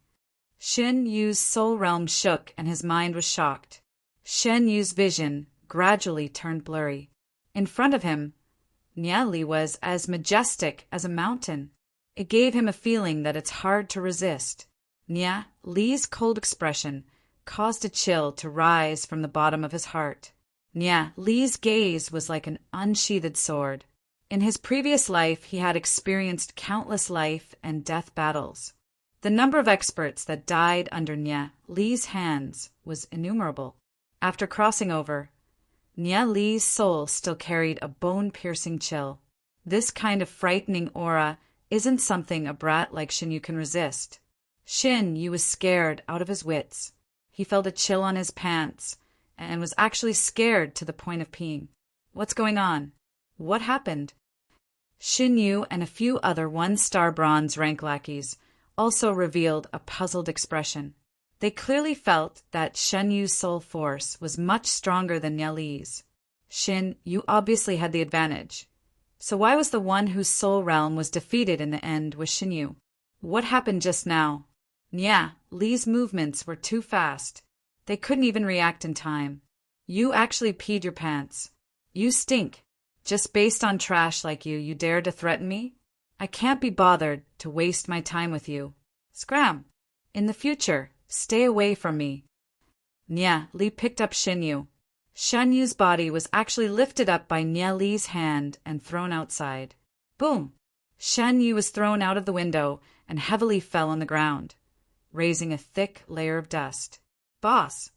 Xin Yu's soul realm shook and his mind was shocked. Xin Yu's vision gradually turned blurry. In front of him, Nia Li was as majestic as a mountain. It gave him a feeling that it's hard to resist. Nia Li's cold expression caused a chill to rise from the bottom of his heart. Nia Li's gaze was like an unsheathed sword. In his previous life, he had experienced countless life and death battles. The number of experts that died under Nia Li's hands was innumerable. After crossing over, Nia Li's soul still carried a bone-piercing chill. This kind of frightening aura isn't something a brat like Xin Yu can resist. Xin Yu was scared out of his wits. He felt a chill on his pants and was actually scared to the point of peeing. What's going on? What happened? Xin Yu and a few other one-star bronze rank lackeys also revealed a puzzled expression. They clearly felt that Shen Yu's soul force was much stronger than Nia Li's. Xin Yu obviously had the advantage. So why was the one whose soul realm was defeated in the end was Xin Yu? What happened just now? Nia Li's movements were too fast. They couldn't even react in time. You actually peed your pants. You stink. Just based on trash like you dare to threaten me? I can't be bothered to waste my time with you. Scram! In the future, stay away from me. Nia Li picked up Xin Yu. Shen Yu's body was actually lifted up by Nia Li's hand and thrown outside. Boom! Shen Yu was thrown out of the window and heavily fell on the ground, raising a thick layer of dust. Boss!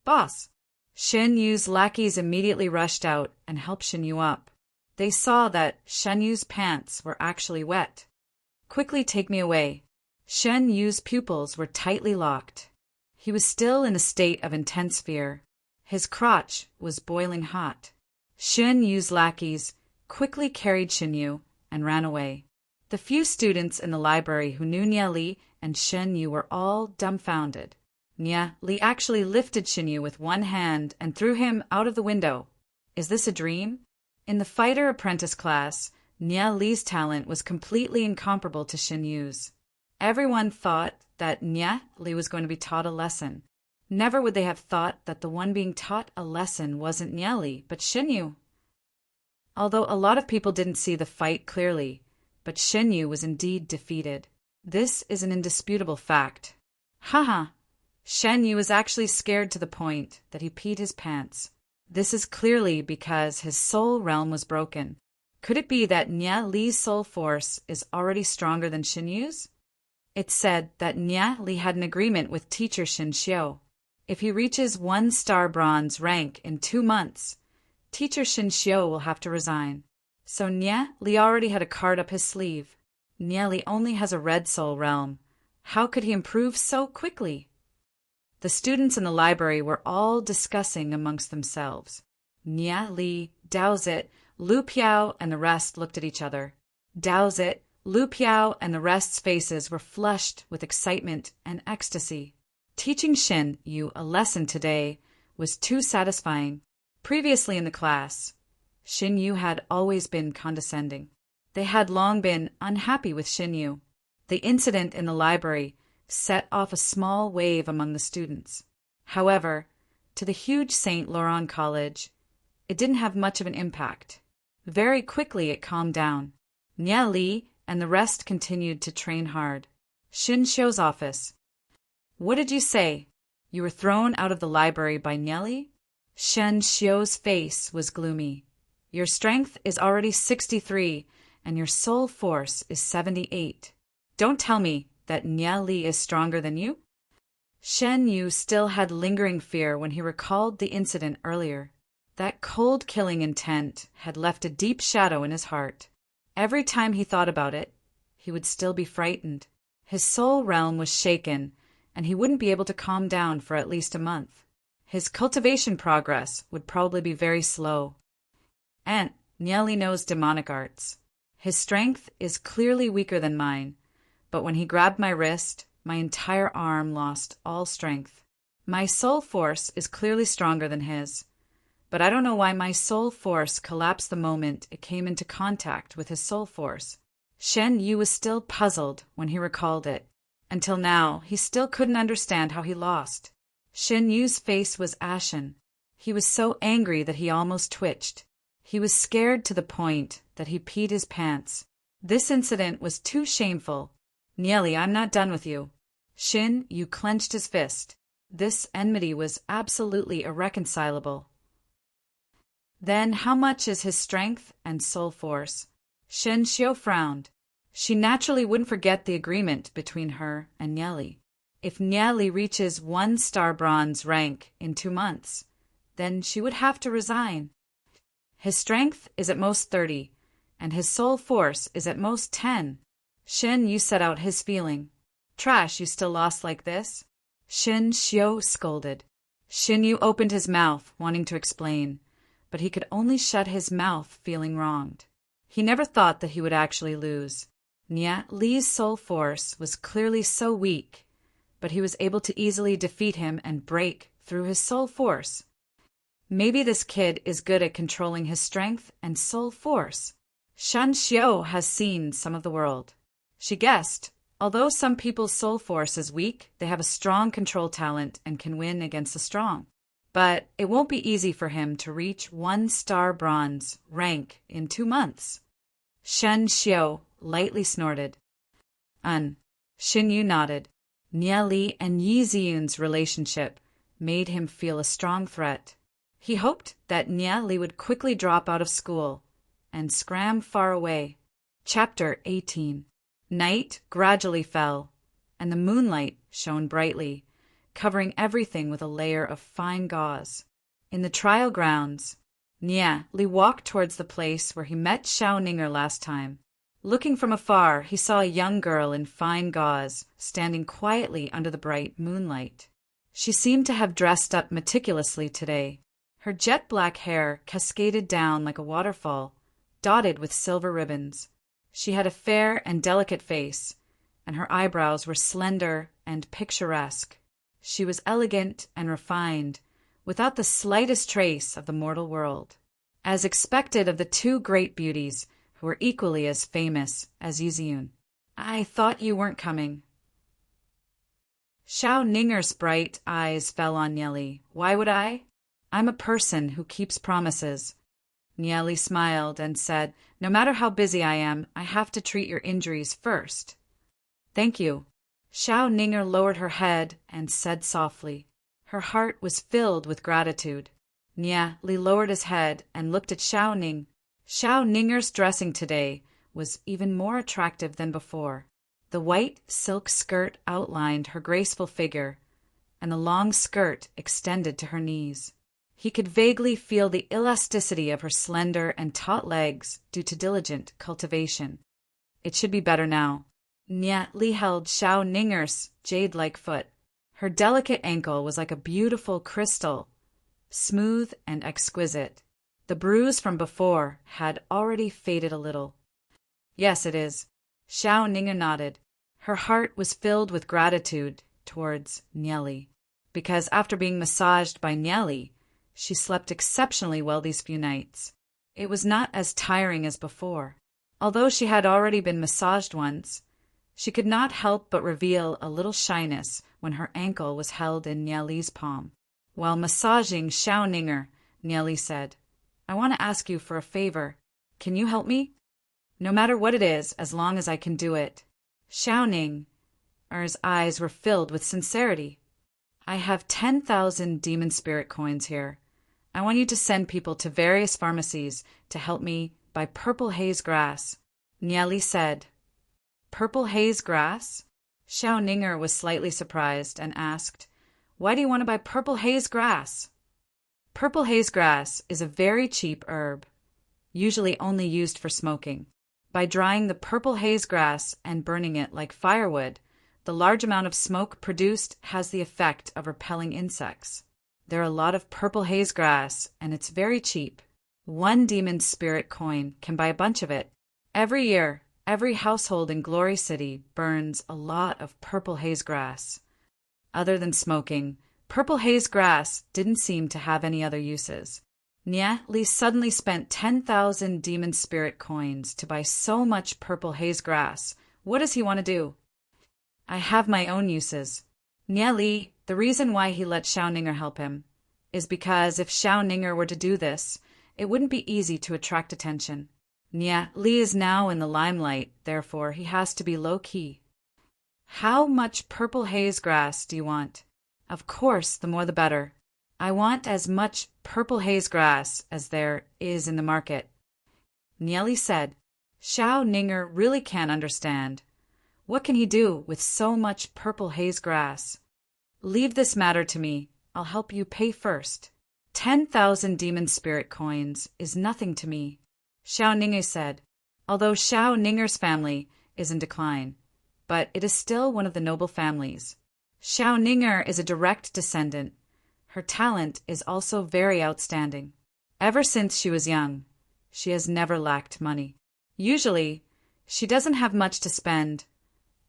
Boss! Shen Yu's lackeys immediately rushed out and helped Shen Yu up. They saw that Shen Yu's pants were actually wet. Quickly take me away. Shen Yu's pupils were tightly locked. He was still in a state of intense fear. His crotch was boiling hot. Shen Yu's lackeys quickly carried Shen Yu and ran away. The few students in the library who knew Nia Li and Shen Yu were all dumbfounded. Nia Li actually lifted Shen Yu with one hand and threw him out of the window. Is this a dream? In the fighter apprentice class, Nia Li's talent was completely incomparable to Shen Yu's. Everyone thought that Nia Li was going to be taught a lesson. Never would they have thought that the one being taught a lesson wasn't Nia Li, but Shen Yu. Although a lot of people didn't see the fight clearly, but Shen Yu was indeed defeated. This is an indisputable fact. Haha! Shen Yu was actually scared to the point that he peed his pants. This is clearly because his soul realm was broken. Could it be that Nia Li's soul force is already stronger than Shen Yu's? It's said that Nia Li had an agreement with teacher Shin Xiu. If he reaches 1-star bronze rank in 2 months, teacher Shin Xiu will have to resign. So Nia Li already had a card up his sleeve. Nia Li only has a red soul realm. How could he improve so quickly? The students in the library were all discussing amongst themselves. Nia Li, Daozit, Lu Piao, and the rest looked at each other. Daozit, Lu Piao, and the rest's faces were flushed with excitement and ecstasy. Teaching Shen Yu a lesson today was too satisfying. Previously in the class, Shen Yu had always been condescending. They had long been unhappy with Shen Yu. The incident in the library set off a small wave among the students. However, to the huge St. Laurent College, it didn't have much of an impact. Very quickly it calmed down. Nia Li and the rest continued to train hard. Shin Xiu's office. What did you say? You were thrown out of the library by Nia Li? Shen Xiu's face was gloomy. Your strength is already 63, and your soul force is 78. Don't tell me that Nia Li is stronger than you? Shen Yu still had lingering fear when he recalled the incident earlier. That cold killing intent had left a deep shadow in his heart. Every time he thought about it, he would still be frightened. His soul realm was shaken, and he wouldn't be able to calm down for at least a month. His cultivation progress would probably be very slow. And Nieli knows demonic arts. His strength is clearly weaker than mine, but when he grabbed my wrist, my entire arm lost all strength. My soul force is clearly stronger than his, but I don't know why my soul force collapsed the moment it came into contact with his soul force. Shen Yu was still puzzled when he recalled it. Until now, he still couldn't understand how he lost. Shen Yu's face was ashen. He was so angry that he almost twitched. He was scared to the point that he peed his pants. This incident was too shameful. Nieli, I'm not done with you. Shen Yu clenched his fist. This enmity was absolutely irreconcilable. Then how much is his strength and soul force? Shen Xiu frowned. She naturally wouldn't forget the agreement between her and Nieli. If Nieli reaches 1-star bronze rank in 2 months, then she would have to resign. His strength is at most 30, and his soul force is at most 10. Shen Yu set out his feeling. Trash, you still lost like this? Shen Xiu scolded. Shen Yu opened his mouth, wanting to explain, but he could only shut his mouth, feeling wronged. He never thought that he would actually lose. Nia Li's soul force was clearly so weak, but he was able to easily defeat him and break through his soul force. Maybe this kid is good at controlling his strength and soul force. Shan Xiu has seen some of the world. She guessed, although some people's soul force is weak, they have a strong control talent and can win against the strong. But it won't be easy for him to reach 1-star bronze rank in 2 months. Shen Xiu lightly snorted. Shen Yu nodded. Nieli and Yi Ziyun's relationship made him feel a strong threat. He hoped that Nieli would quickly drop out of school and scram far away. Chapter 18. Night gradually fell, and the moonlight shone brightly, covering everything with a layer of fine gauze. In the trial grounds, Nieli walked towards the place where he met Xiao Ninger last time. Looking from afar, he saw a young girl in fine gauze, standing quietly under the bright moonlight. She seemed to have dressed up meticulously today. Her jet-black hair cascaded down like a waterfall, dotted with silver ribbons. She had a fair and delicate face, and her eyebrows were slender and picturesque. She was elegant and refined, without the slightest trace of the mortal world. As expected of the 2 great beauties, who were equally as famous as Yi Ziyun. I thought you weren't coming. Xiao Ninger's bright eyes fell on Nieli. Why would I? I'm a person who keeps promises. Nieli smiled and said, no matter how busy I am, I have to treat your injuries first. Thank you. Xiao Ninger lowered her head and said softly. Her heart was filled with gratitude. Nieli lowered his head and looked at Xiao Ning. Xiao Ninger's dressing today was even more attractive than before. The white silk skirt outlined her graceful figure, and the long skirt extended to her knees. He could vaguely feel the elasticity of her slender and taut legs due to diligent cultivation. It should be better now. Nieli held Xiao Ninger's jade-like foot. Her delicate ankle was like a beautiful crystal, smooth and exquisite. The bruise from before had already faded a little. Yes, it is. Xiao Ninger nodded. Her heart was filled with gratitude towards Nieli, because after being massaged by Nieli, she slept exceptionally well these few nights. It was not as tiring as before. Although she had already been massaged once, she could not help but reveal a little shyness when her ankle was held in Nieli's palm. While massaging Xiao Ninger, Nieli said, I want to ask you for a favor. Can you help me? No matter what it is, as long as I can do it. Xiao Ninger's eyes were filled with sincerity. I have 10,000 demon spirit coins here. I want you to send people to various pharmacies to help me buy purple haze grass. Nieli said, Purple haze grass? Xiao Ninger was slightly surprised and asked, Why do you want to buy purple haze grass? Purple haze grass is a very cheap herb, usually only used for smoking. By drying the purple haze grass and burning it like firewood, the large amount of smoke produced has the effect of repelling insects. There are a lot of purple haze grass, and it's very cheap. 1 demon spirit coin can buy a bunch of it. Every year, every household in Glory City burns a lot of purple haze grass. Other than smoking, purple haze grass didn't seem to have any other uses. Nye Li suddenly spent 10,000 demon spirit coins to buy so much purple haze grass. What does he want to do? I have my own uses. Nye Li, the reason why he let Xiao Ninger help him is because if Xiao Ninger were to do this, it wouldn't be easy to attract attention. Nye Li is now in the limelight, therefore he has to be low-key. How much purple haze grass do you want? Of course, the more the better. I want as much purple haze grass as there is in the market. Nye Li said. Xiao Ninger really can't understand. What can he do with so much purple haze grass? Leave this matter to me. I'll help you pay first. 10,000 demon spirit coins is nothing to me, Xiao Ninger said, although Xiao Ninger's family is in decline, but it is still one of the noble families. Xiao Ninger is a direct descendant. Her talent is also very outstanding. Ever since she was young, she has never lacked money. Usually, she doesn't have much to spend.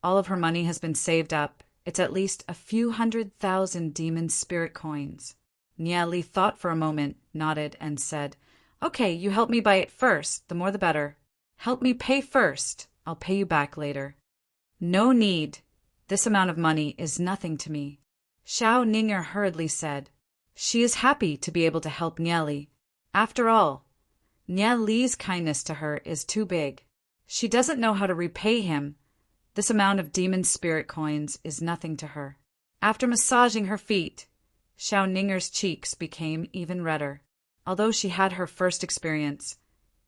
All of her money has been saved up. It's at least a few 100,000 demon spirit coins. Nye Li thought for a moment, nodded, and said, Okay, you help me buy it first, the more the better. Help me pay first. I'll pay you back later. No need. This amount of money is nothing to me, Xiao Ninger hurriedly said. She is happy to be able to help Nye Li. After all, Nye Li's kindness to her is too big. She doesn't know how to repay him. This amount of demon spirit coins is nothing to her. After massaging her feet, Xiao Ninger's cheeks became even redder. Although she had her first experience,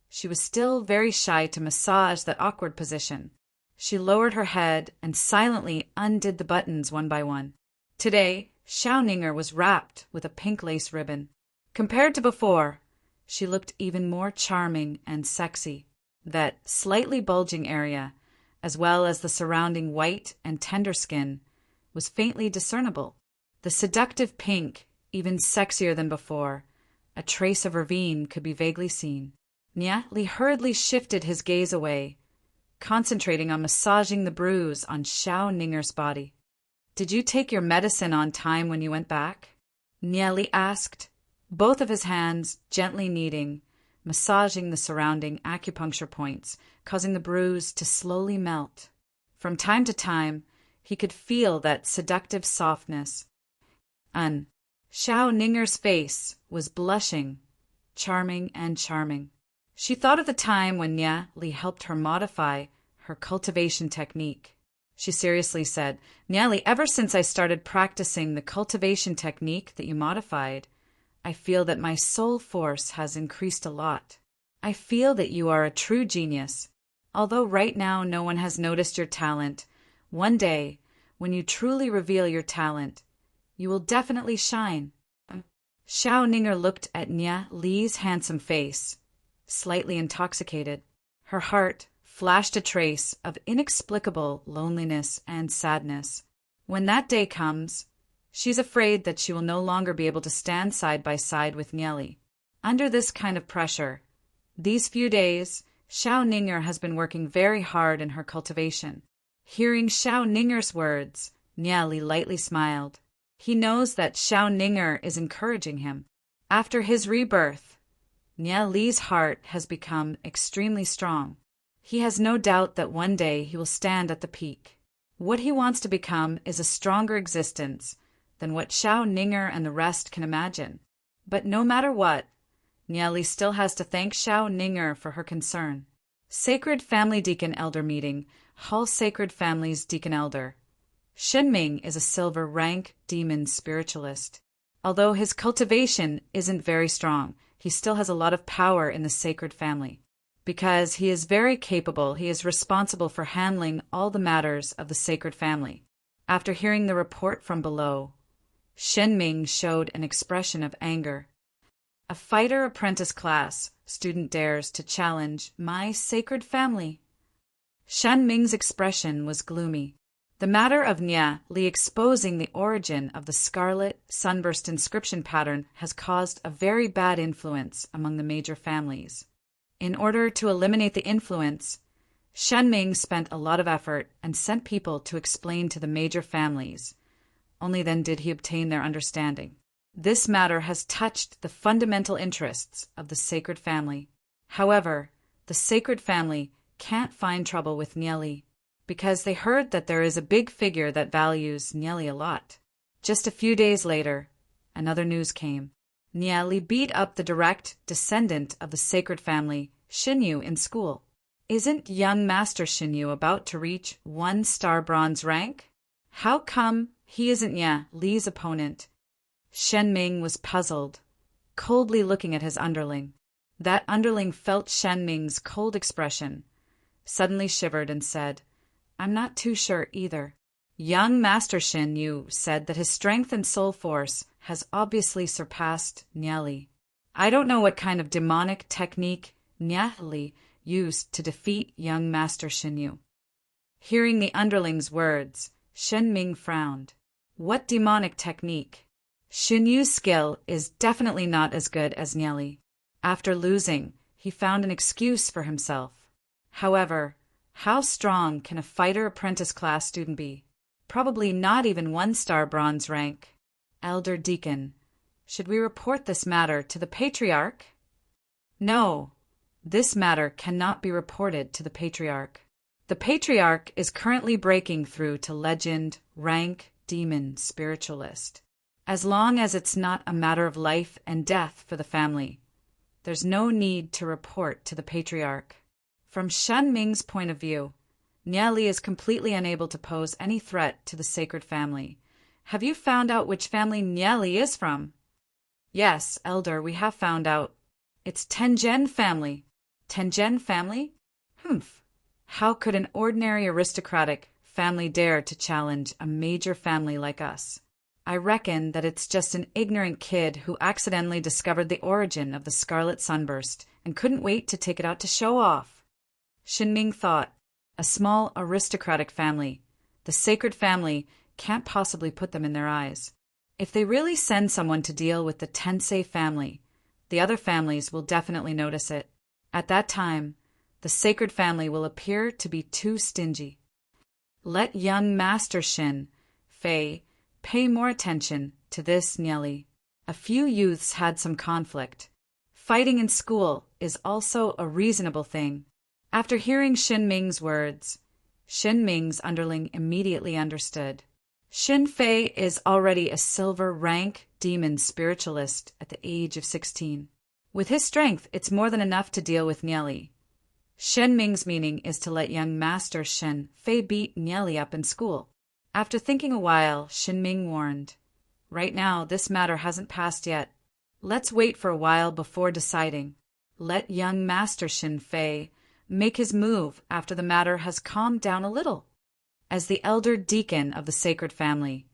she was still very shy to massage that awkward position. She lowered her head and silently undid the buttons one by one. Today, Xiao Ninger was wrapped with a pink lace ribbon. Compared to before, she looked even more charming and sexy. That slightly bulging area, as well as the surrounding white and tender skin, was faintly discernible. The seductive pink, even sexier than before, a trace of ravine could be vaguely seen. Nye Li hurriedly shifted his gaze away, concentrating on massaging the bruise on Xiao Ninger's body. Did you take your medicine on time when you went back? Nye Li asked, both of his hands gently kneading, massaging the surrounding acupuncture points, causing the bruise to slowly melt. From time to time, he could feel that seductive softness. Xiao Ninger's face was blushing, charming and charming. She thought of the time when Nye Li helped her modify her cultivation technique. She seriously said, Nye Li, ever since I started practicing the cultivation technique that you modified, I feel that my soul force has increased a lot. I feel that you are a true genius. Although right now no one has noticed your talent, one day, when you truly reveal your talent, you will definitely shine. Xiao Ninger looked at Nye Li's handsome face, slightly intoxicated. Her heart flashed a trace of inexplicable loneliness and sadness. When that day comes, she's afraid that she will no longer be able to stand side by side with Nye Li. Under this kind of pressure, these few days, Xiao Ninger has been working very hard in her cultivation. Hearing Xiao Ninger's words, Nye Li lightly smiled. He knows that Xiao Ninger is encouraging him. After his rebirth, Nye Li's heart has become extremely strong. He has no doubt that one day he will stand at the peak. What he wants to become is a stronger existence than what Xiao Ninger and the rest can imagine. But no matter what, Nye Li still has to thank Xiao Ninger for her concern. Sacred Family Deacon Elder Meeting, Hall Sacred Families Deacon Elder. Shenming is a silver rank demon spiritualist. Although his cultivation isn't very strong, he still has a lot of power in the sacred family. Because he is very capable, he is responsible for handling all the matters of the sacred family. After hearing the report from below, Shenming showed an expression of anger. A fighter apprentice class student dares to challenge my sacred family. Shen Ming's expression was gloomy. The matter of Nia Li exposing the origin of the scarlet sunburst inscription pattern has caused a very bad influence among the major families. In order to eliminate the influence, Shen Ming spent a lot of effort and sent people to explain to the major families. Only then did he obtain their understanding. This matter has touched the fundamental interests of the sacred family. However, the sacred family can't find trouble with Nia Li, because they heard that there is a big figure that values Nia Li a lot. Just a few days later, another news came. Nia Li beat up the direct descendant of the sacred family, Xinyu, in school. Isn't young Master Xinyu about to reach 1-star bronze rank? How come he isn't Nia Li's opponent? Shen Ming was puzzled, coldly looking at his underling. That underling felt Shen Ming's cold expression, suddenly shivered and said, I'm not too sure either. Young Master Xinyu said that his strength and soul force has obviously surpassed Nia Li. I don't know what kind of demonic technique Nia Li used to defeat young Master Xinyu. Hearing the underling's words, Shen Ming frowned. What demonic technique? Xinyu's skill is definitely not as good as Nia Li. After losing, he found an excuse for himself. However, how strong can a fighter apprentice class student be? Probably not even 1-star bronze rank. Elder Deacon, should we report this matter to the Patriarch? No, this matter cannot be reported to the Patriarch. The Patriarch is currently breaking through to legend, rank, demon, spiritualist. As long as it's not a matter of life and death for the family, there's no need to report to the Patriarch. From Shen Ming's point of view, Nia Li is completely unable to pose any threat to the sacred family. Have you found out which family Nia Li is from? Yes, Elder, we have found out. It's Tengen family. Tengen family? Humph. How could an ordinary aristocratic family dare to challenge a major family like us? I reckon that it's just an ignorant kid who accidentally discovered the origin of the scarlet sunburst and couldn't wait to take it out to show off. Shen Ming thought, a small aristocratic family. The sacred family can't possibly put them in their eyes. If they really send someone to deal with the Tensei family, the other families will definitely notice it. At that time, the sacred family will appear to be too stingy. Let young Master Xin Fei pay more attention to this, Nia Li. A few youths had some conflict. Fighting in school is also a reasonable thing. After hearing Shen Ming's words, Shen Ming's underling immediately understood. Xin Fei is already a silver rank demon spiritualist at the age of 16. With his strength, it's more than enough to deal with Nia Li. Shen Ming's meaning is to let young Master Shen Fei beat Nia Li up in school. After thinking a while, Shen Ming warned, right now, this matter hasn't passed yet. Let's wait for a while before deciding. Let young Master Shen Fei make his move after the matter has calmed down a little. As the elder deacon of the sacred family,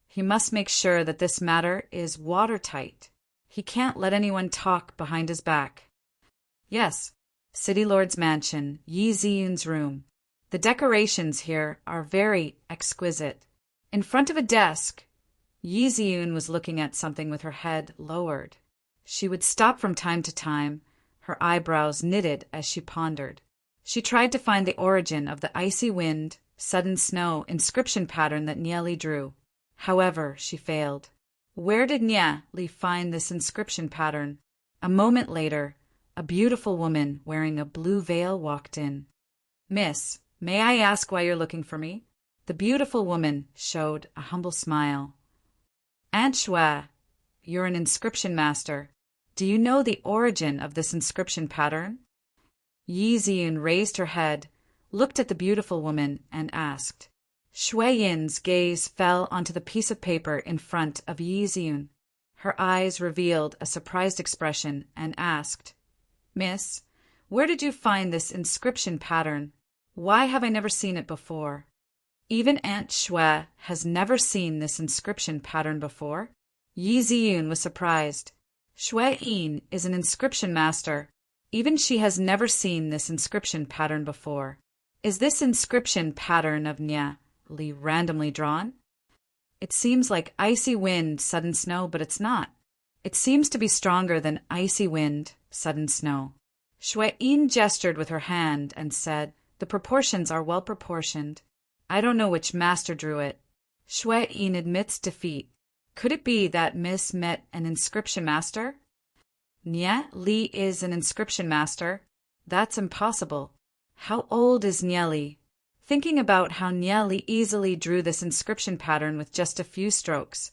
he must make sure that this matter is watertight. He can't let anyone talk behind his back. Yes, City Lord's mansion, Yi Ziyun's room. The decorations here are very exquisite. In front of a desk, Yi Ziyun was looking at something with her head lowered. She would stop from time to time, her eyebrows knitted as she pondered. She tried to find the origin of the icy wind, sudden snow inscription pattern that Nia Li drew. However, she failed. Where did Nia Li find this inscription pattern? A moment later, a beautiful woman wearing a blue veil walked in. Miss, may I ask why you're looking for me? The beautiful woman showed a humble smile. Aunt Shui, you're an inscription master. Do you know the origin of this inscription pattern? Yi Ziyun raised her head, looked at the beautiful woman, and asked. Shui Yin's gaze fell onto the piece of paper in front of Yi Ziyun. Her eyes revealed a surprised expression and asked, Miss, where did you find this inscription pattern? Why have I never seen it before? Even Aunt Shui has never seen this inscription pattern before. Yi Ziyun was surprised. Shui Yin is an inscription master. Even she has never seen this inscription pattern before. Is this inscription pattern of Nya Li randomly drawn? It seems like icy wind, sudden snow, but it's not. It seems to be stronger than icy wind, sudden snow. Shui Yin gestured with her hand and said, "The proportions are well proportioned. I don't know which master drew it." Shui Yin admits defeat. Could it be that Miss met an inscription master? Nya Li is an inscription master? That's impossible. How old is Nya Li? Thinking about how Nya Li easily drew this inscription pattern with just a few strokes,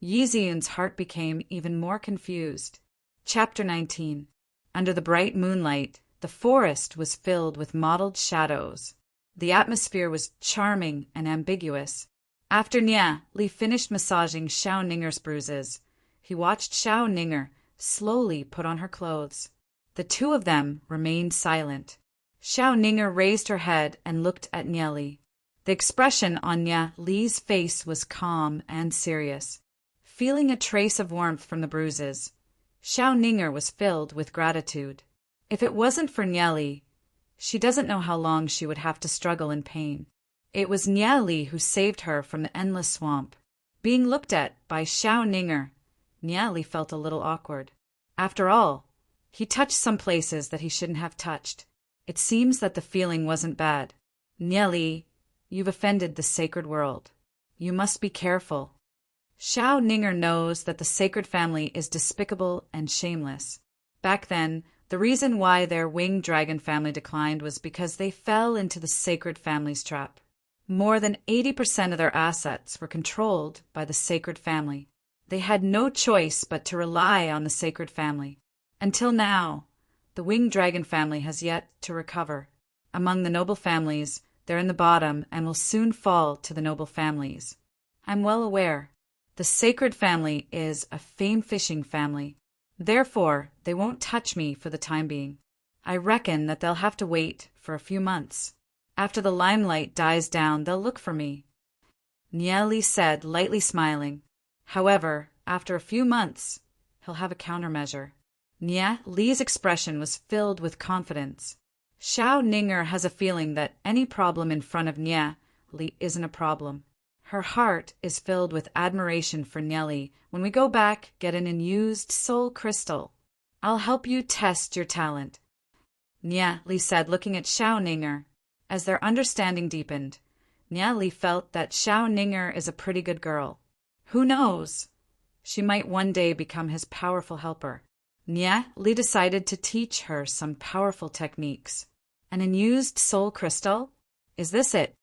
Yi Ziyun's heart became even more confused. Chapter 19. Under the bright moonlight, the forest was filled with mottled shadows. The atmosphere was charming and ambiguous. After Nya Li finished massaging Xiao Ninger's bruises, he watched Xiao Ninger slowly put on her clothes. The two of them remained silent. Xiao Ninger raised her head and looked at Nya Li. The expression on Nya Li's face was calm and serious. Feeling a trace of warmth from the bruises, Xiao Ninger was filled with gratitude. If it wasn't for Nya Li, she doesn't know how long she would have to struggle in pain. It was Nya Li who saved her from the endless swamp. Being looked at by Xiao Ninger, Nya Li felt a little awkward. After all, he touched some places that he shouldn't have touched. It seems that the feeling wasn't bad. "Nya Li, you've offended the sacred world. You must be careful." Xiao Ninger knows that the sacred family is despicable and shameless. Back then, the reason why their winged dragon family declined was because they fell into the sacred family's trap. More than 80% of their assets were controlled by the sacred family. They had no choice but to rely on the sacred family. Until now, the winged dragon family has yet to recover. Among the noble families, they're in the bottom and will soon fall to the noble families. I'm well aware. The sacred family is a fame-fishing family. Therefore, they won't touch me for the time being. I reckon that they'll have to wait for a few months. After the limelight dies down, they'll look for me. Nya Li said, lightly smiling. However, after a few months, he'll have a countermeasure. Nya Li's expression was filled with confidence. Xiao Ninger has a feeling that any problem in front of Nya Li isn't a problem. Her heart is filled with admiration for Nya Li. When we go back, get an unused soul crystal. I'll help you test your talent. Nya Li said, looking at Xiao Ninger. As their understanding deepened, Nya Li felt that Xiao Ninger is a pretty good girl. Who knows? She might one day become his powerful helper. Nya Li decided to teach her some powerful techniques. An unused soul crystal? Is this it?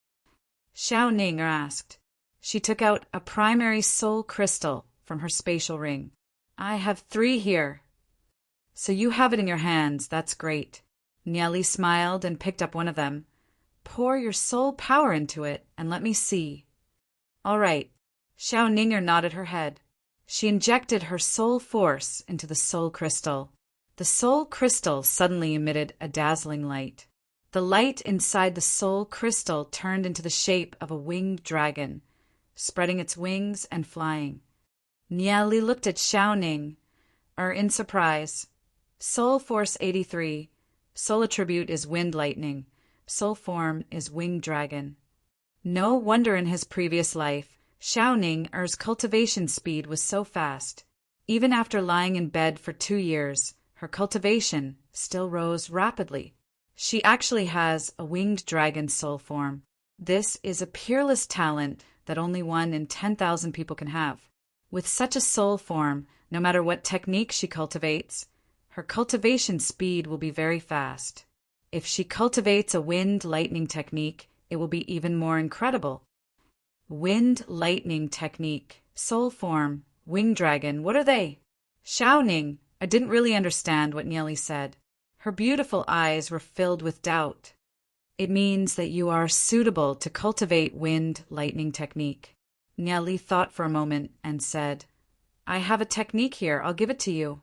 Xiao Ninger asked. She took out a primary soul crystal from her spatial ring. I have 3 here. So you have it in your hands, that's great. Nya Li smiled and picked up one of them. Pour your soul power into it and let me see. All right. Xiao Ninger nodded her head. She injected her soul force into the soul crystal. The soul crystal suddenly emitted a dazzling light. The light inside the soul crystal turned into the shape of a winged dragon, spreading its wings and flying. Nya Li looked at Xiao Ning, in surprise. Soul force 83. Soul attribute is wind lightning. Soul form is winged dragon. No wonder in his previous life, Xiao Ning's cultivation speed was so fast. Even after lying in bed for 2 years, her cultivation still rose rapidly. She actually has a winged dragon soul form. This is a peerless talent that only 1 in 10,000 people can have. With such a soul form, no matter what technique she cultivates, her cultivation speed will be very fast. If she cultivates a wind lightning technique, it will be even more incredible. Wind lightning technique, soul form, winged dragon, what are they? Xiao Ning, I didn't really understand what Nya Li said. Her beautiful eyes were filled with doubt. It means that you are suitable to cultivate wind lightning technique. Nya Li thought for a moment and said, I have a technique here, I'll give it to you.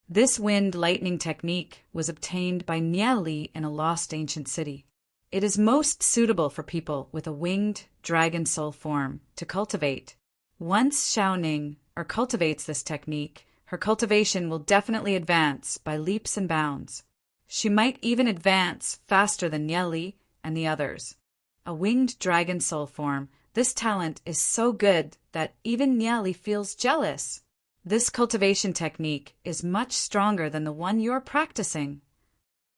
This wind lightning technique was obtained by Nya Li in a lost ancient city. It is most suitable for people with a winged dragon soul form to cultivate. Once Xiao Ning cultivates this technique, her cultivation will definitely advance by leaps and bounds. She might even advance faster than Nieli and the others. A winged dragon soul form, this talent is so good that even Nieli feels jealous. This cultivation technique is much stronger than the one you're practicing,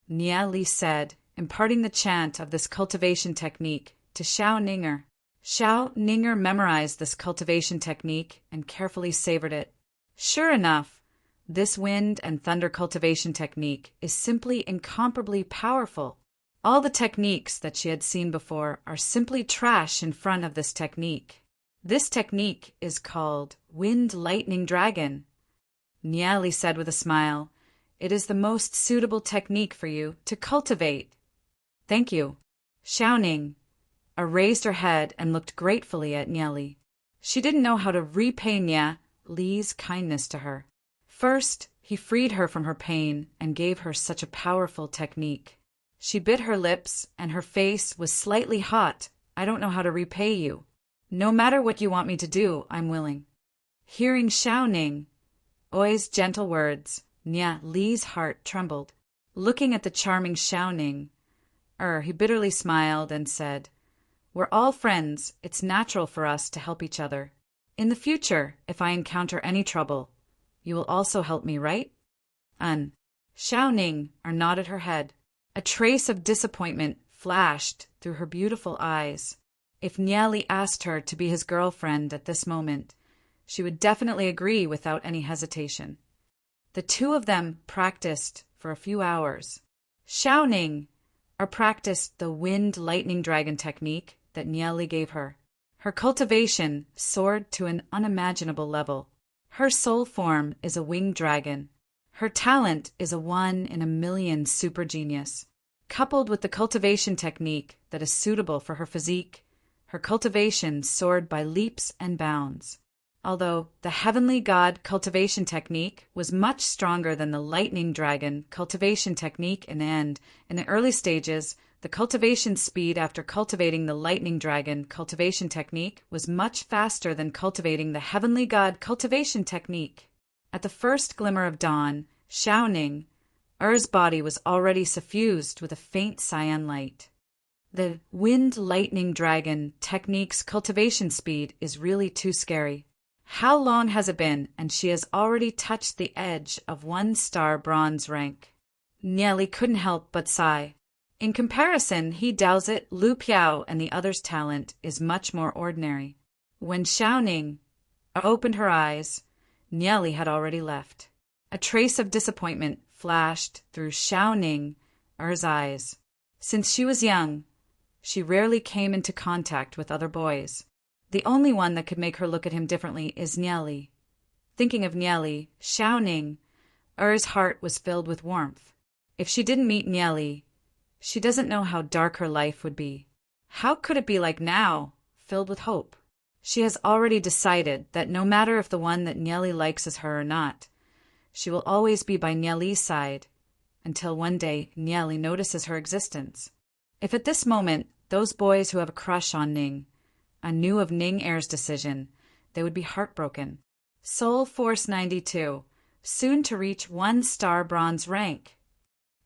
Nieli said, imparting the chant of this cultivation technique to Xiao Ninger. Xiao Ninger memorized this cultivation technique and carefully savored it. Sure enough, this wind and thunder cultivation technique is simply incomparably powerful. All the techniques that she had seen before are simply trash in front of this technique. This technique is called Wind Lightning Dragon, Nieli said with a smile. It is the most suitable technique for you to cultivate. Thank you. Xiaoning raised her head and looked gratefully at Nieli. She didn't know how to repay Nieli's kindness to her. First, he freed her from her pain and gave her such a powerful technique. She bit her lips and her face was slightly hot. I don't know how to repay you. No matter what you want me to do, I'm willing. Hearing Xiaoning Oi's gentle words, Nieli's heart trembled. Looking at the charming Xiaoning, he bitterly smiled and said, We're all friends. It's natural for us to help each other. In the future, if I encounter any trouble, you will also help me, right? Xiaoning nodded her head. A trace of disappointment flashed through her beautiful eyes. If Nieli asked her to be his girlfriend at this moment, she would definitely agree without any hesitation. The two of them practiced for a few hours. Xiaoning practiced the wind lightning dragon technique that Nieli gave her. Her cultivation soared to an unimaginable level. Her soul form is a winged dragon. Her talent is a 1 in a million super genius. Coupled with the cultivation technique that is suitable for her physique, her cultivation soared by leaps and bounds. Although the heavenly god cultivation technique was much stronger than the lightning dragon cultivation technique in the early stages, the cultivation speed after cultivating the lightning dragon cultivation technique was much faster than cultivating the heavenly god cultivation technique. At the first glimmer of dawn, Xiaoning body was already suffused with a faint cyan light. The wind lightning dragon technique's cultivation speed is really too scary. How long has it been, and she has already touched the edge of 1-star bronze rank? Nieli couldn't help but sigh. In comparison, he doubts it, Lu Piao and the others' talent is much more ordinary. When Xiaoning opened her eyes, Nieli had already left. A trace of disappointment flashed through Xiaoning's eyes. Since she was young, she rarely came into contact with other boys. The only one that could make her look at him differently is Nieli. Thinking of Nieli, Xiaoning's heart was filled with warmth. If she didn't meet Nieli, she doesn't know how dark her life would be. How could it be like now, filled with hope? She has already decided that no matter if the one that Nieli likes is her or not, she will always be by Nieli's side until one day Nieli notices her existence. If at this moment those boys who have a crush on Ning knew of Ning Air's decision, they would be heartbroken. Soul Force 92, soon to reach 1-star bronze rank.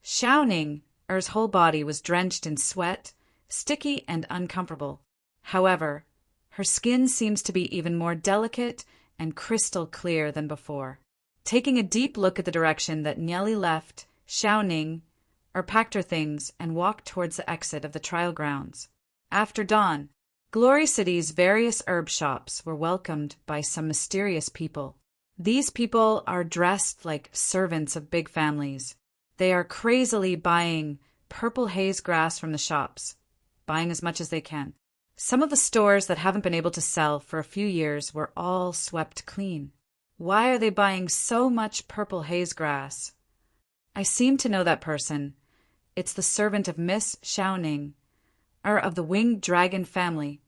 Xiaoning's whole body was drenched in sweat, sticky and uncomfortable. However, her skin seems to be even more delicate and crystal clear than before. Taking a deep look at the direction that Nieli left, Xiaoning packed her things and walked towards the exit of the trial grounds. After dawn, Glory City's various herb shops were welcomed by some mysterious people. These people are dressed like servants of big families. They are crazily buying purple haze grass from the shops, buying as much as they can. Some of the stores that haven't been able to sell for a few years were all swept clean. Why are they buying so much purple haze grass? I seem to know that person. It's the servant of Miss Xiaoning, of the winged dragon family.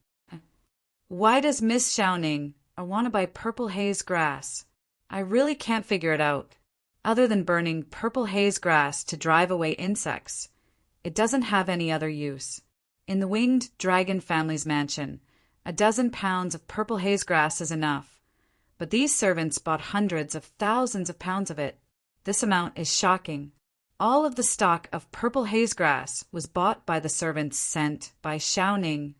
Why does Miss Xiaoning want to buy purple haze grass? I really can't figure it out. Other than burning purple haze grass to drive away insects, it doesn't have any other use. In the winged dragon family's mansion, 12 pounds of purple haze grass is enough, but these servants bought hundreds of thousands of pounds of it. This amount is shocking. All of the stock of purple haze grass was bought by the servants sent by Xiaoning,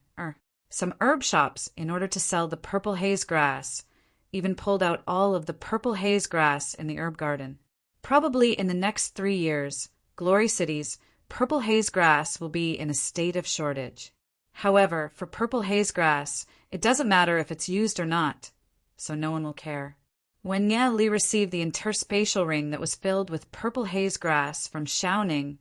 some herb shops, in order to sell the purple haze grass, even pulled out all of the purple haze grass in the herb garden. Probably in the next 3 years, Glory City's purple haze grass will be in a state of shortage. However, for purple haze grass, it doesn't matter if it's used or not, so no one will care. When Nye Li received the interspatial ring that was filled with purple haze grass from Xiaoning,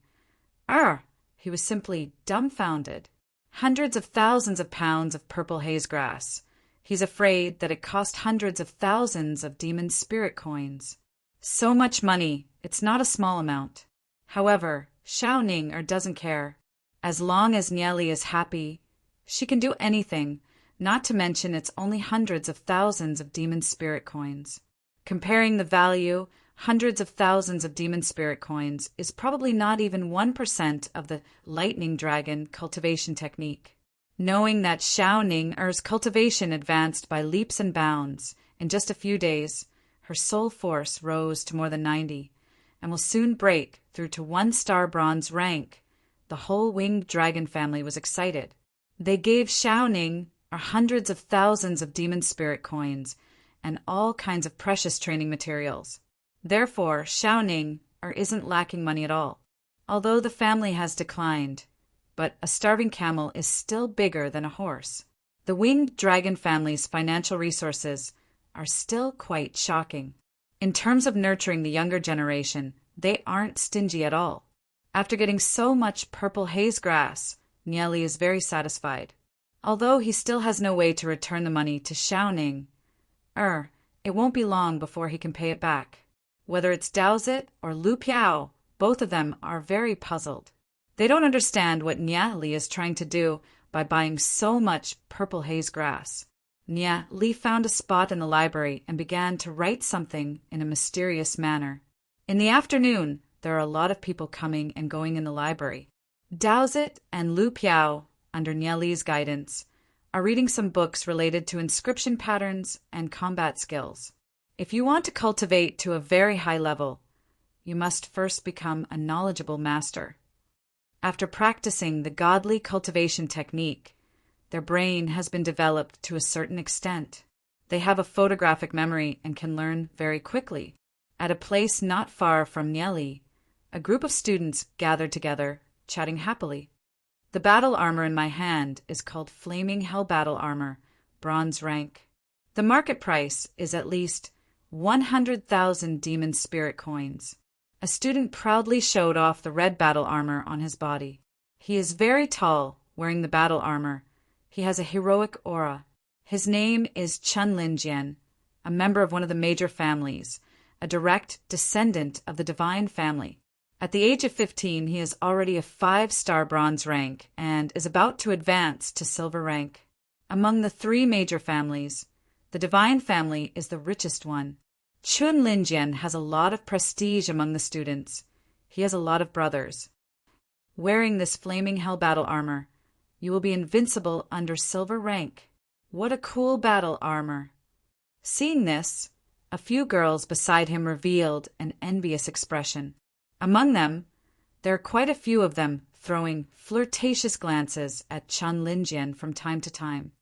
he was simply dumbfounded. Hundreds of thousands of pounds of purple haze grass. He's afraid that it cost hundreds of thousands of demon spirit coins. So much money, it's not a small amount. However, Xiaoning doesn't care. As long as Nye Li is happy, she can do anything, not to mention it's only hundreds of thousands of demon spirit coins. Comparing the value, hundreds of thousands of demon spirit coins is probably not even 1% of the lightning dragon cultivation technique. Knowing that Xiaoning's cultivation advanced by leaps and bounds, in just a few days, her soul force rose to more than 90, and will soon break through to 1-star bronze rank. The whole winged dragon family was excited. They gave Xiaoning hundreds of thousands of demon spirit coins and all kinds of precious training materials. Therefore, Xiaoning isn't lacking money at all, although the family has declined. But a starving camel is still bigger than a horse. The winged dragon family's financial resources are still quite shocking. In terms of nurturing the younger generation, they aren't stingy at all. After getting so much purple haze grass, Nye Li is very satisfied. Although he still has no way to return the money to Xiaoning, it won't be long before he can pay it back. Whether it's Daozit or Lu Piao, both of them are very puzzled. They don't understand what Nye Li is trying to do by buying so much purple haze grass. Nye Li found a spot in the library and began to write something in a mysterious manner. In the afternoon, there are a lot of people coming and going in the library. Daozit and Lu Piao, under Nye Li's guidance, are reading some books related to inscription patterns and combat skills. If you want to cultivate to a very high level, you must first become a knowledgeable master. After practicing the godly cultivation technique, their brain has been developed to a certain extent. They have a photographic memory and can learn very quickly. At a place not far from Nye Li, a group of students gathered together, chatting happily. The battle armor in my hand is called Flaming Hell Battle Armor, bronze rank. The market price is at least 100,000 demon spirit coins. A student proudly showed off the red battle armor on his body. He is very tall, wearing the battle armor. He has a heroic aura. His name is Chun Linjian, a member of one of the major families, a direct descendant of the divine family. At the age of 15, he is already a 5-star bronze rank and is about to advance to silver rank. Among the 3 major families, the divine family is the richest one. Chun Linjian has a lot of prestige among the students. He has a lot of brothers. Wearing this flaming hell battle armor, you will be invincible under silver rank. What a cool battle armor. Seeing this, a few girls beside him revealed an envious expression. Among them, there are quite a few of them throwing flirtatious glances at Chun Linjian from time to time.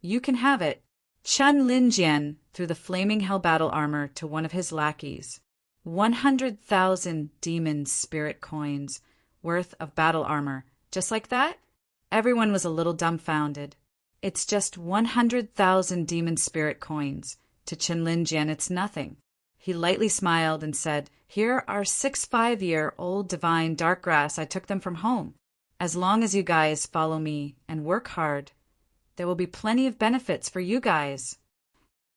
You can have it. Chun Linjian threw the flaming hell battle armor to one of his lackeys. 100,000 demon spirit coins worth of battle armor. Just like that? Everyone was a little dumbfounded. It's just 100,000 demon spirit coins. To Chun Linjian, it's nothing. He lightly smiled and said, "Here are 6 5-year-old divine dark grass. I took them from home. As long as you guys follow me and work hard, there will be plenty of benefits for you guys."